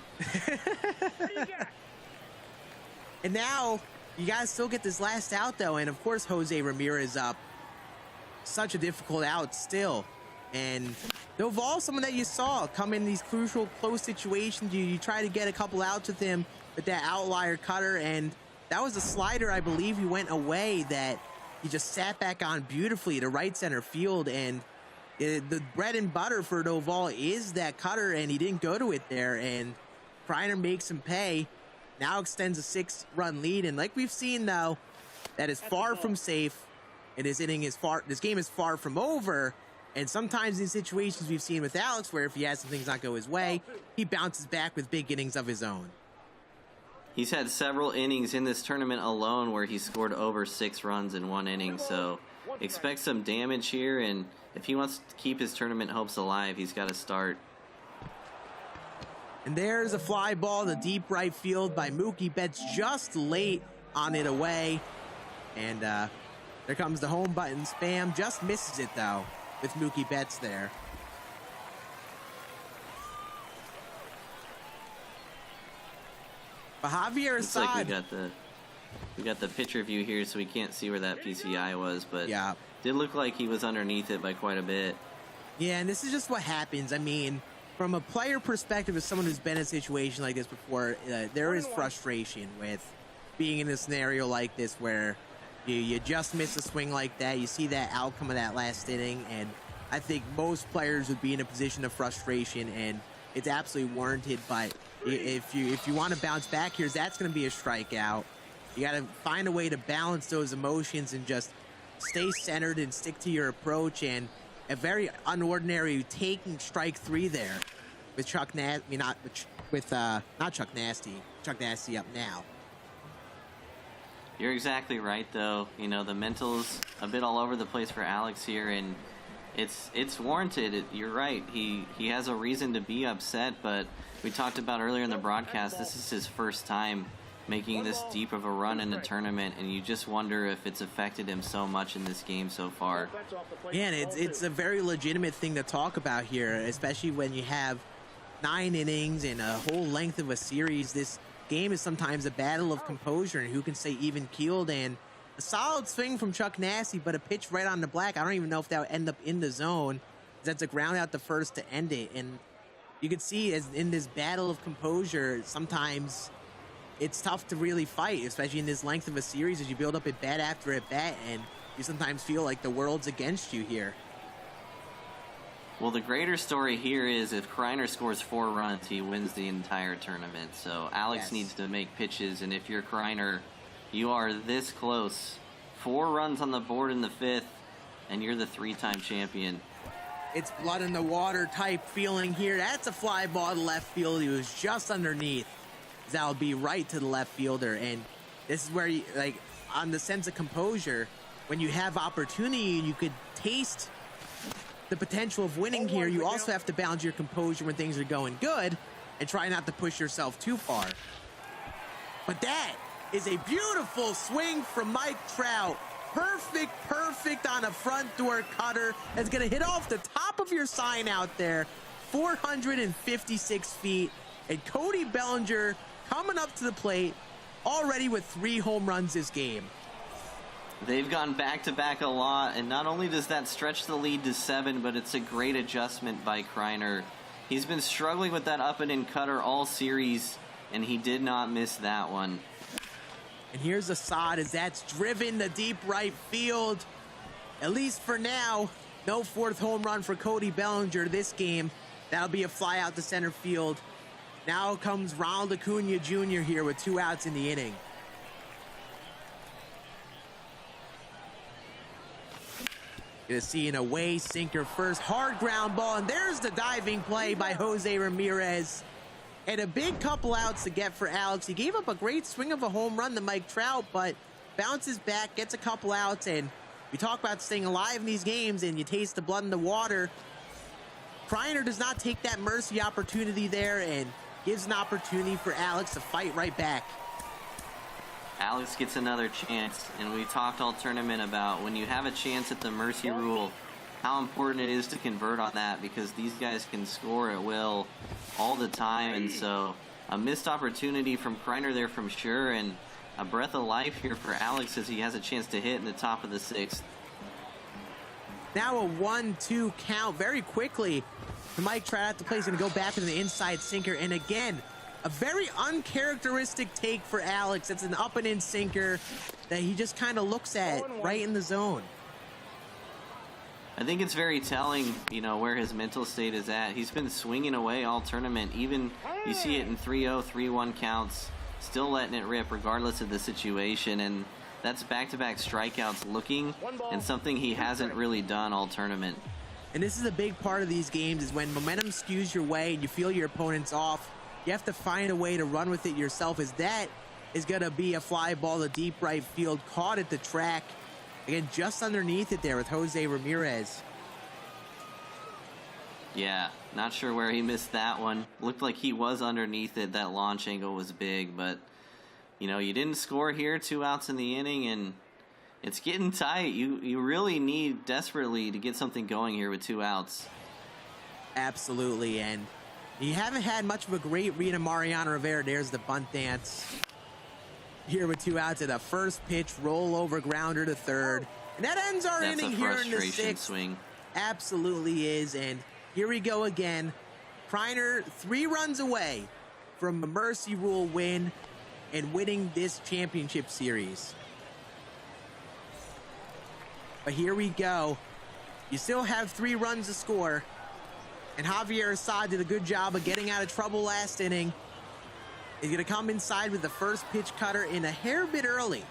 And now, you guys still get this last out, though. And, of course, Jose Ramirez up. Such a difficult out still. And Doval, someone that you saw come in these crucial, close situations. You try to get a couple outs with him with that outlier cutter. And that was a slider, I believe, he went away that he just sat back on beautifully to right center field. And the bread and butter for Doval is that cutter, and he didn't go to it there. And Kreiner makes him pay. Now extends a 6-run lead. And like we've seen, though, that is far from safe. And this game is far from over. And sometimes in situations we've seen with Alex, where if he has some things not go his way, he bounces back with big innings of his own. He's had several innings in this tournament alone where he scored over 6 runs in 1 inning, so expect some damage here, and if he wants to keep his tournament hopes alive, he's got to start. And there's a fly ball to deep right field by Mookie Betts, just late on it away. And there comes the home button spam, just misses it though, with Mookie Betts there. But Javier Looks Assad, like we got the picture view here, so we can't see where that PCI was, but yeah, did look like he was underneath it by quite a bit. Yeah, and this is just what happens. I mean, from a player perspective, as someone who's been in a situation like this before, there is frustration with being in a scenario like this where you just miss a swing like that. You see that outcome of that last inning, and I think most players would be in a position of frustration, and it's absolutely warranted. But if you want to bounce back here, that's going to be a strikeout. You got to find a way to balance those emotions and just stay centered and stick to your approach. And a very unordinary taking strike 3 there with Chuck Nasty. Not Chuck Nasty. Chuck Nasty up now. You're exactly right, though. You know, the mental's a bit all over the place for Alex here, and it's warranted. You're right. He has a reason to be upset, but we talked about earlier in the broadcast, this is his first time making this deep of a run in the tournament, and you just wonder if it's affected him so much in this game so far. Yeah, and it's a very legitimate thing to talk about here, especially when you have 9 innings and a whole length of a series. This game is sometimes a battle of composure and who can stay even-keeled, and a solid swing from Chuck Nasty, but a pitch right on the black. I don't even know if that would end up in the zone. That's a ground out the first to end it, and you can see as in this battle of composure, sometimes it's tough to really fight, especially in this length of a series as you build up at bat after at bat, and you sometimes feel like the world's against you here. Well, the greater story here is if Kreiner scores 4 runs, he wins the entire tournament. So Alex needs to make pitches, and if you're Kreiner, you are this close. 4 runs on the board in the 5th, and you're the 3-time champion. It's blood in the water type feeling here. That's a fly ball to left field. He was just underneath. That'll be right to the left fielder, and this is where you, like, on the sense of composure, when you have opportunity and you could taste the potential of winning here, you also have to balance your composure when things are going good and try not to push yourself too far. But that is a beautiful swing from Mike Trout. Perfect on a front door cutter that's going to hit off the top of your sign out there, 456 feet, and Cody Bellinger coming up to the plate already with 3 home runs this game. They've gone back-to-back a lot, and not only does that stretch the lead to 7, but it's a great adjustment by Kreiner. He's been struggling with that up-and-in cutter all series, and he did not miss that one. And here's Assad as that's driven to deep right field, at least for now. No fourth home run for Cody Bellinger this game. That'll be a fly out to center field. Now comes Ronald Acuna Jr. here with 2 outs in the inning. Gonna see an away sinker first, hard ground ball, and there's the diving play by Jose Ramirez. And a big couple outs to get for Alex. He gave up a great swing of a home run to Mike Trout, but bounces back, gets a couple outs, and we talk about staying alive in these games, and you taste the blood in the water. Kreiner does not take that mercy opportunity there and gives an opportunity for Alex to fight right back. Alex gets another chance, and we talked all tournament about when you have a chance at the mercy rule, how important it is to convert on that, because these guys can score at will all the time. And so a missed opportunity from Kreiner there from sure, and a breath of life here for Alex as he has a chance to hit in the top of the 6th. Now a 1-2 count very quickly. Mike Trout at the plate is going to go back to the inside sinker, and again, a very uncharacteristic take for Alex. It's an up and in sinker that he just kind of looks at right in the zone. I think it's very telling, where his mental state is at. He's been swinging away all tournament. Even you see it in 3-0, 3-1 counts, still letting it rip regardless of the situation. And that's back-to-back strikeouts looking, and something he hasn't really done all tournament. And this is a big part of these games, is when momentum skews your way and you feel your opponent's off, you have to find a way to run with it yourself, as that is going to be a fly ball to deep right field, caught at the track. Again, just underneath it there with Jose Ramirez. Yeah, not sure where he missed that one. Looked like he was underneath it. That launch angle was big, but, you didn't score here, 2 outs in the inning, and it's getting tight. You really need desperately to get something going here with 2 outs. Absolutely, and you haven't had much of a great read of Mariano Rivera. There's the bunt dance. Here with 2 outs at a first pitch, rollover grounder to third. And that ends our inning here in the 6th. Swing. Absolutely is, and here we go again. Kreiner 3 runs away from a mercy rule win and winning this championship series. But here we go. You still have 3 runs to score. And Javier Assad did a good job of getting out of trouble last inning. He's going to come inside with the first pitch cutter in a hair bit early.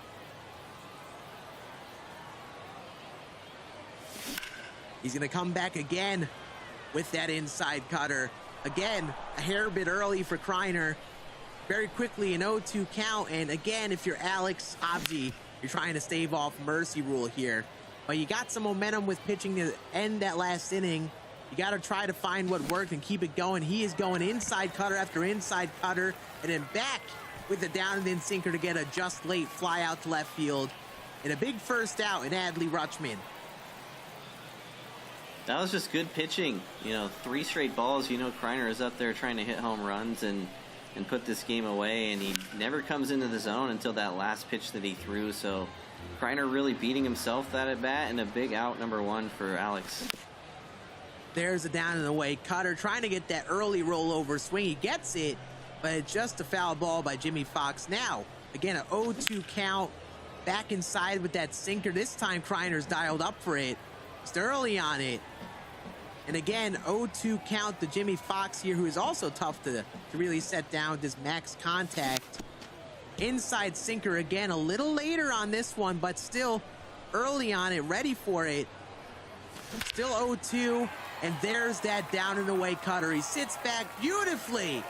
He's going to come back again with that inside cutter. Again, a hair bit early for Kreiner. Very quickly an 0-2 count. And again, if you're Alex, obviously, you're trying to stave off mercy rule here. But you got some momentum with pitching to end that last inning. You got to try to find what worked and keep it going. He is going inside cutter after inside cutter, and then back with the down and in sinker to get a just late fly out to left field. And a big first out in Adley Rutschman. That was just good pitching. 3 straight balls. Kreiner is up there trying to hit home runs and put this game away, and he never comes into the zone until that last pitch that he threw. So Kreiner really beating himself that at bat, and a big out number 1 for Alex. There's a down and away cutter, trying to get that early rollover swing. He gets it, but it's just a foul ball by Jimmy Fox. Now, again, an 0-2 count. Back inside with that sinker. This time, Kreiner's dialed up for it. Just early on it. And again, 0-2 count to Jimmy Fox here, who is also tough to really set down with this max contact. Inside sinker again, a little later on this one, but still early on it, ready for it. Still 0-2, and there's that down and away cutter. He sits back beautifully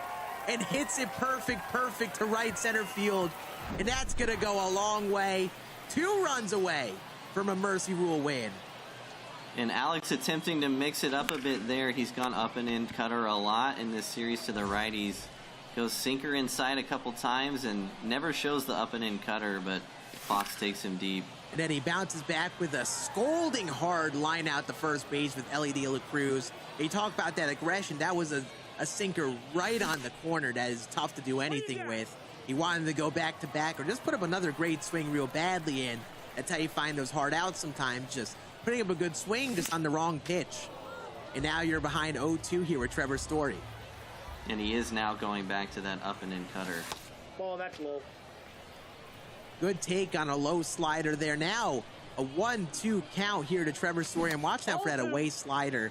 and hits it perfect to right center field. And that's going to go a long way. 2 runs away from a mercy rule win. And Alex attempting to mix it up a bit there. He's gone up and in cutter a lot in this series to the righties. Goes sinker inside a couple times and never shows the up and in cutter, but Fox takes him deep. And then he bounces back with a scolding hard line out to first base with Ellie De La Cruz. You talk about that aggression. That was a sinker right on the corner that is tough to do anything with. He wanted to go back to back or just put up another great swing real badly in. That's how you find those hard outs sometimes, just putting up a good swing just on the wrong pitch. And now you're behind 0-2 here with Trevor Story. And he is now going back to that up and in cutter. Ball, that's low. Good take on a low slider there. Now A 1-2 count here to Trevor Story. I'm watching out for that away slider.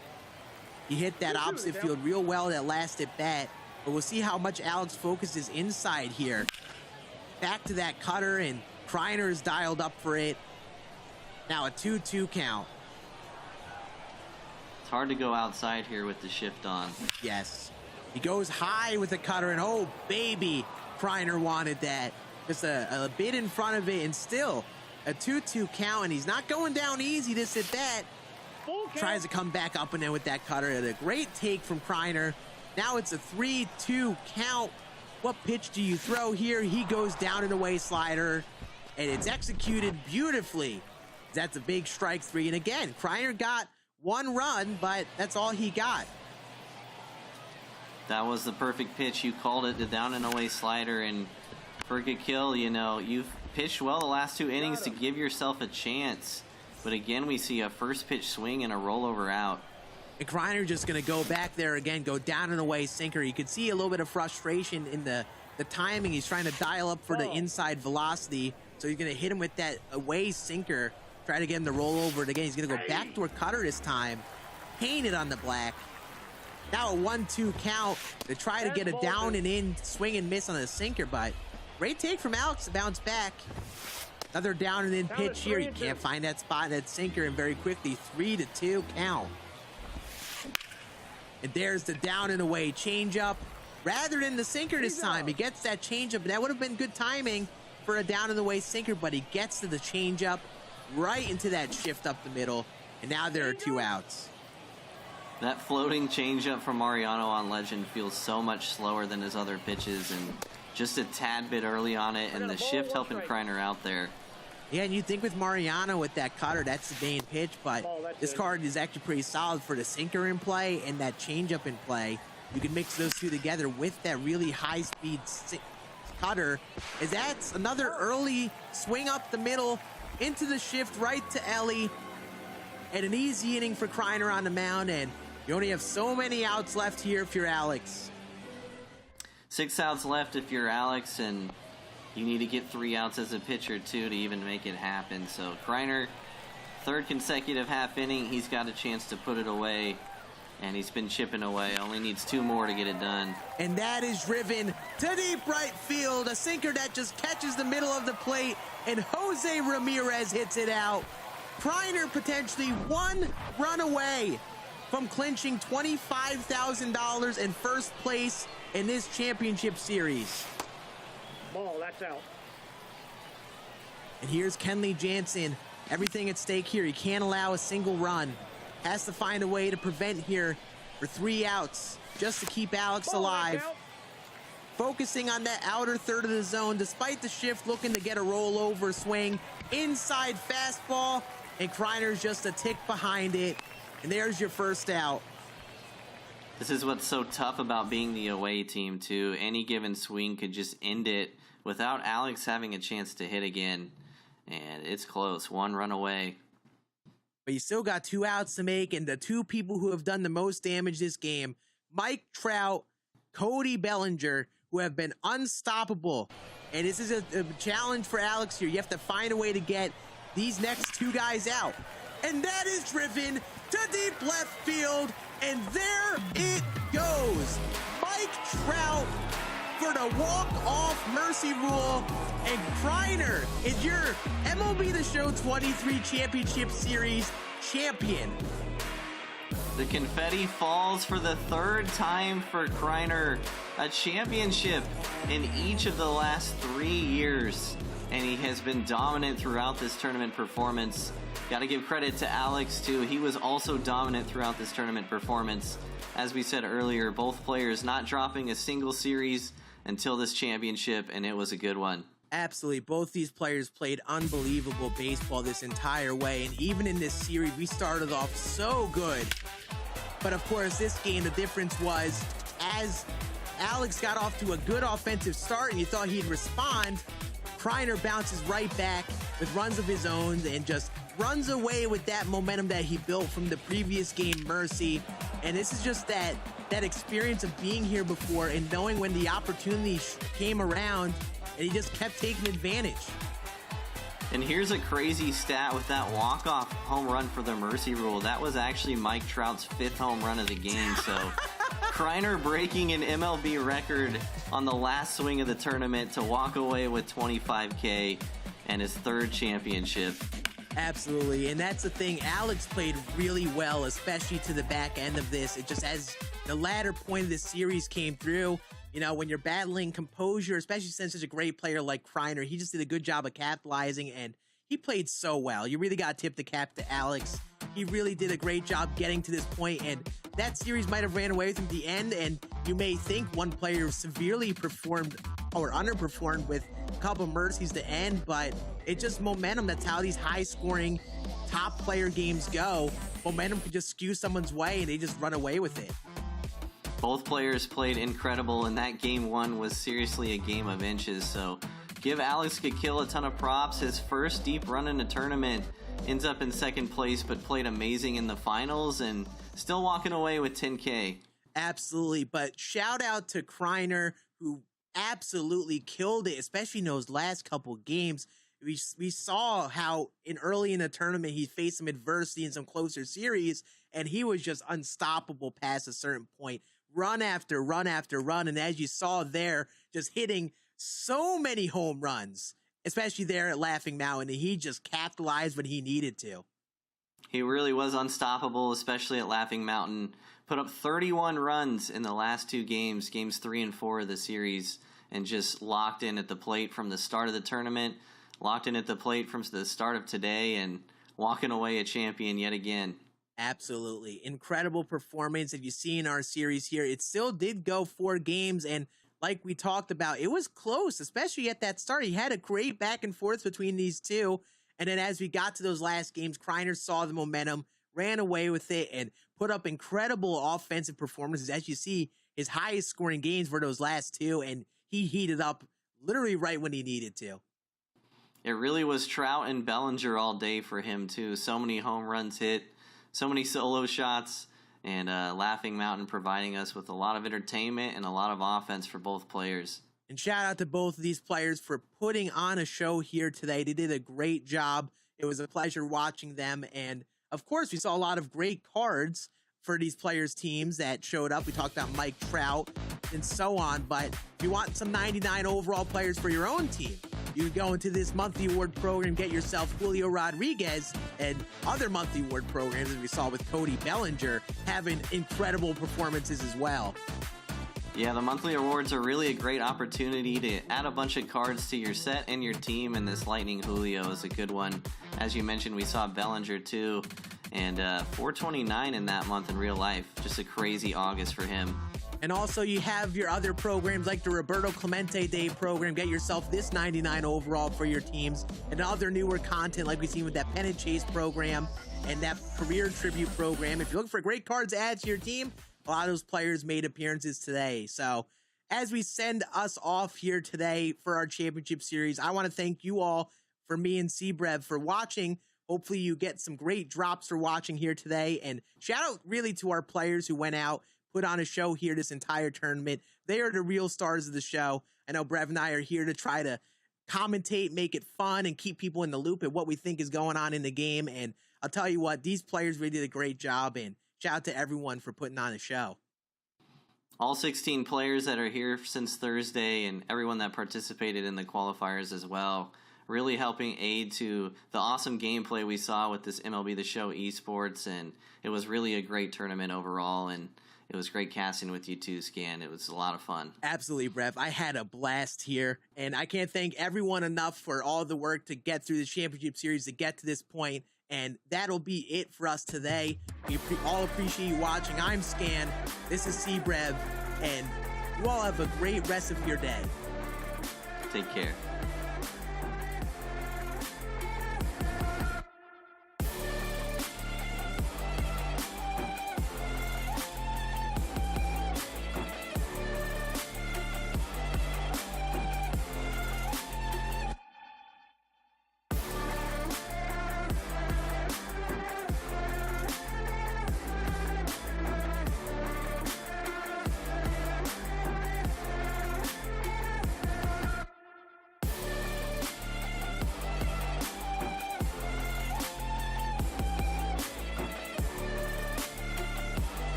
He hit that opposite field real well that last at bat. But we'll see how much Alex focuses inside here. Back to that cutter, and Kreiner is dialed up for it. Now a 2-2 count. It's hard to go outside here with the shift on. Yes. He goes high with the cutter, and oh, baby, Kreiner wanted that. Just a bit in front of it, and still a 2-2 count, and he's not going down easy this at bat. Tries to come back up and in with that cutter. A great take from Kreiner. Now it's a 3-2 count. What pitch do you throw here? He goes down and away slider, and it's executed beautifully. That's a big strike three. And again, Kreiner got one run, but that's all he got. That was the perfect pitch. You called it, the down and away slider. And for a good kill, you know, you've pitched well the last 2 innings to give yourself a chance. But again, we see a first pitch swing and a rollover out. And Kreiner just going to go back there again, go down and away sinker. You could see a little bit of frustration in the timing. He's trying to dial up for the inside velocity. So he's going to hit him with that away sinker. Try to get him to roll over it again. He's going to go back to a cutter this time. Painted on the black. Now a 1-2 count to try to get a down and in swing and miss on a sinker. But great take from Alex to bounce back. Another down and in pitch here. You can't find that spot, that sinker, and very quickly 3-2 count. And there's the down and away changeup. Rather than the sinker this time, he gets that changeup. That would have been good timing for a down and away sinker, but he gets to the changeup right into that shift up the middle. And now there are 2 outs. That floating changeup from Mariano on Legend feels so much slower than his other pitches, and just a tad bit early on it, and the shift helping Kreiner out there. Yeah, and you think with Mariano with that cutter, that's the main pitch, but this card is actually pretty solid for the sinker in play and that changeup in play. You can mix those two together with that really high-speed cutter, as that's another early swing up the middle into the shift right to Ellie, and an easy inning for Kreiner on the mound, and you only have so many outs left here if you're Alex. 6 outs left if you're Alex, and you need to get 3 outs as a pitcher, too, to even make it happen. So Kreiner, 3rd consecutive half inning. He's got a chance to put it away, and he's been chipping away. Only needs 2 more to get it done. And that is driven to deep right field. A sinker that just catches the middle of the plate, and Jose Ramirez hits it out. Kreiner potentially 1 run away from clinching $25,000 in first place in this championship series. Ball, that's out. And here's Kenley Jansen. Everything at stake here. He can't allow a single run. Has to find a way to prevent here for 3 outs just to keep Alex alive. Focusing on that outer third of the zone, despite the shift, looking to get a rollover swing. Inside fastball, and Kreiner's just a tick behind it. And there's your first out. This is what's so tough about being the away team, too. Any given swing could just end it without Alex having a chance to hit again. And it's close. 1 run away. But you still got 2 outs to make, and the 2 people who have done the most damage this game, Mike Trout, Cody Bellinger, who have been unstoppable. And this is a challenge for Alex here. You have to find a way to get these next 2 guys out. And that is driven to deep left field. And there it goes. Mike Trout for the walk-off mercy rule. And Kreiner is your MLB The Show 23 Championship Series champion. The confetti falls for the 3rd time for Kreiner. A championship in each of the last 3 years. And he has been dominant throughout this tournament performance. Got to give credit to Alex, too. He was also dominant throughout this tournament performance. As we said earlier, both players not dropping a single series until this championship, and it was a good one. Absolutely. Both these players played unbelievable baseball this entire way. And even in this series, we started off so good. But of course, this game, the difference was as Alex got off to a good offensive start and you thought he'd respond, Kreiner bounces right back with runs of his own and just runs away with that momentum that he built from the previous game, Mercy. And this is just that experience of being here before and knowing when the opportunity came around, and he just kept taking advantage. And here's a crazy stat with that walk-off home run for the mercy rule. That was actually Mike Trout's 5th home run of the game. So Kreiner breaking an MLB record on the last swing of the tournament to walk away with 25K and his 3rd championship. Absolutely, and that's the thing. Alex played really well, especially to the back end of this. It just, as the latter point of the series came through, you know, when you're battling composure, especially since such a great player like Kreiner, he just did a good job of capitalizing, and he played so well. You really got to tip the cap to Alex. He really did a great job getting to this point, and that series might have ran away with him at the end, and you may think one player severely performed or underperformed with a couple of mercies to end, but it's just momentum. That's how these high-scoring top player games go. Momentum can just skew someone's way, and they just run away with it. Both players played incredible, and that game 1 was seriously a game of inches. So give Alex Kikill a ton of props. His first deep run in a tournament, ends up in 2nd place, but played amazing in the finals and still walking away with 10K. Absolutely, but shout out to Kreiner, who absolutely killed it, especially in those last couple games. We saw how early in the tournament he faced some adversity in some closer series, and he was just unstoppable past a certain point. Run after run after run, and as you saw there, just hitting so many home runs, especially there at Laughing Mountain, and he just capitalized when he needed to. He really was unstoppable, especially at Laughing Mountain. Put up 31 runs in the last 2 games, games 3 and 4 of the series, and just locked in at the plate from the start of the tournament, locked in at the plate from the start of today, and walking away a champion yet again. Absolutely. Incredible performance. If you see in our series here, it still did go 4 games, and like we talked about, it was close, especially at that start. He had a great back and forth between these two, and then as we got to those last games, Kreiner saw the momentum, ran away with it, and put up incredible offensive performances. As you see, his highest scoring games were those last 2, and he heated up literally right when he needed to. It really was Trout and Bellinger all day for him, too. So many home runs hit, so many solo shots, and Laughing Mountain providing us with a lot of entertainment and a lot of offense for both players. And shout out to both of these players for putting on a show here today. They did a great job. It was a pleasure watching them. And of course, we saw a lot of great cards for these players' teams that showed up. We talked about Mike Trout and so on. But if you want some 99 overall players for your own team, you can go into this monthly award program, get yourself Julio Rodriguez and other monthly award programs, as we saw with Cody Bellinger, having incredible performances as well. Yeah, the monthly awards are really a great opportunity to add a bunch of cards to your set and your team, and this Lightning Julio is a good one. As you mentioned, we saw Bellinger too, and 429 in that month in real life. Just a crazy August for him. And also you have your other programs like the Roberto Clemente Day program. Get yourself this 99 overall for your teams, and other newer content like we've seen with that Pennant Chase program and that Career Tribute program. If you're looking for great cards to add to your team, a lot of those players made appearances today. So as we send us off here today for our championship series, I want to thank you all, for me and Cbrev, for watching. Hopefully you get some great drops for watching here today. And shout out really to our players who went out, put on a show here this entire tournament. They are the real stars of the show. I know Brev and I are here to try to commentate, make it fun, and keep people in the loop at what we think is going on in the game. And I'll tell you what, these players really did a great job, and shout out to everyone for putting on a show. All 16 players that are here since Thursday, and everyone that participated in the qualifiers as well, really helping aid to the awesome gameplay we saw with this MLB The Show esports. And it was really a great tournament overall, and it was great casting with you too, Scan. It was a lot of fun. Absolutely, Brev. I had a blast here, and I can't thank everyone enough for all the work to get through the championship series to get to this point. And that'll be it for us today. We all appreciate you watching. I'm Scan. This is Cbrev, and you all have a great rest of your day. Take care.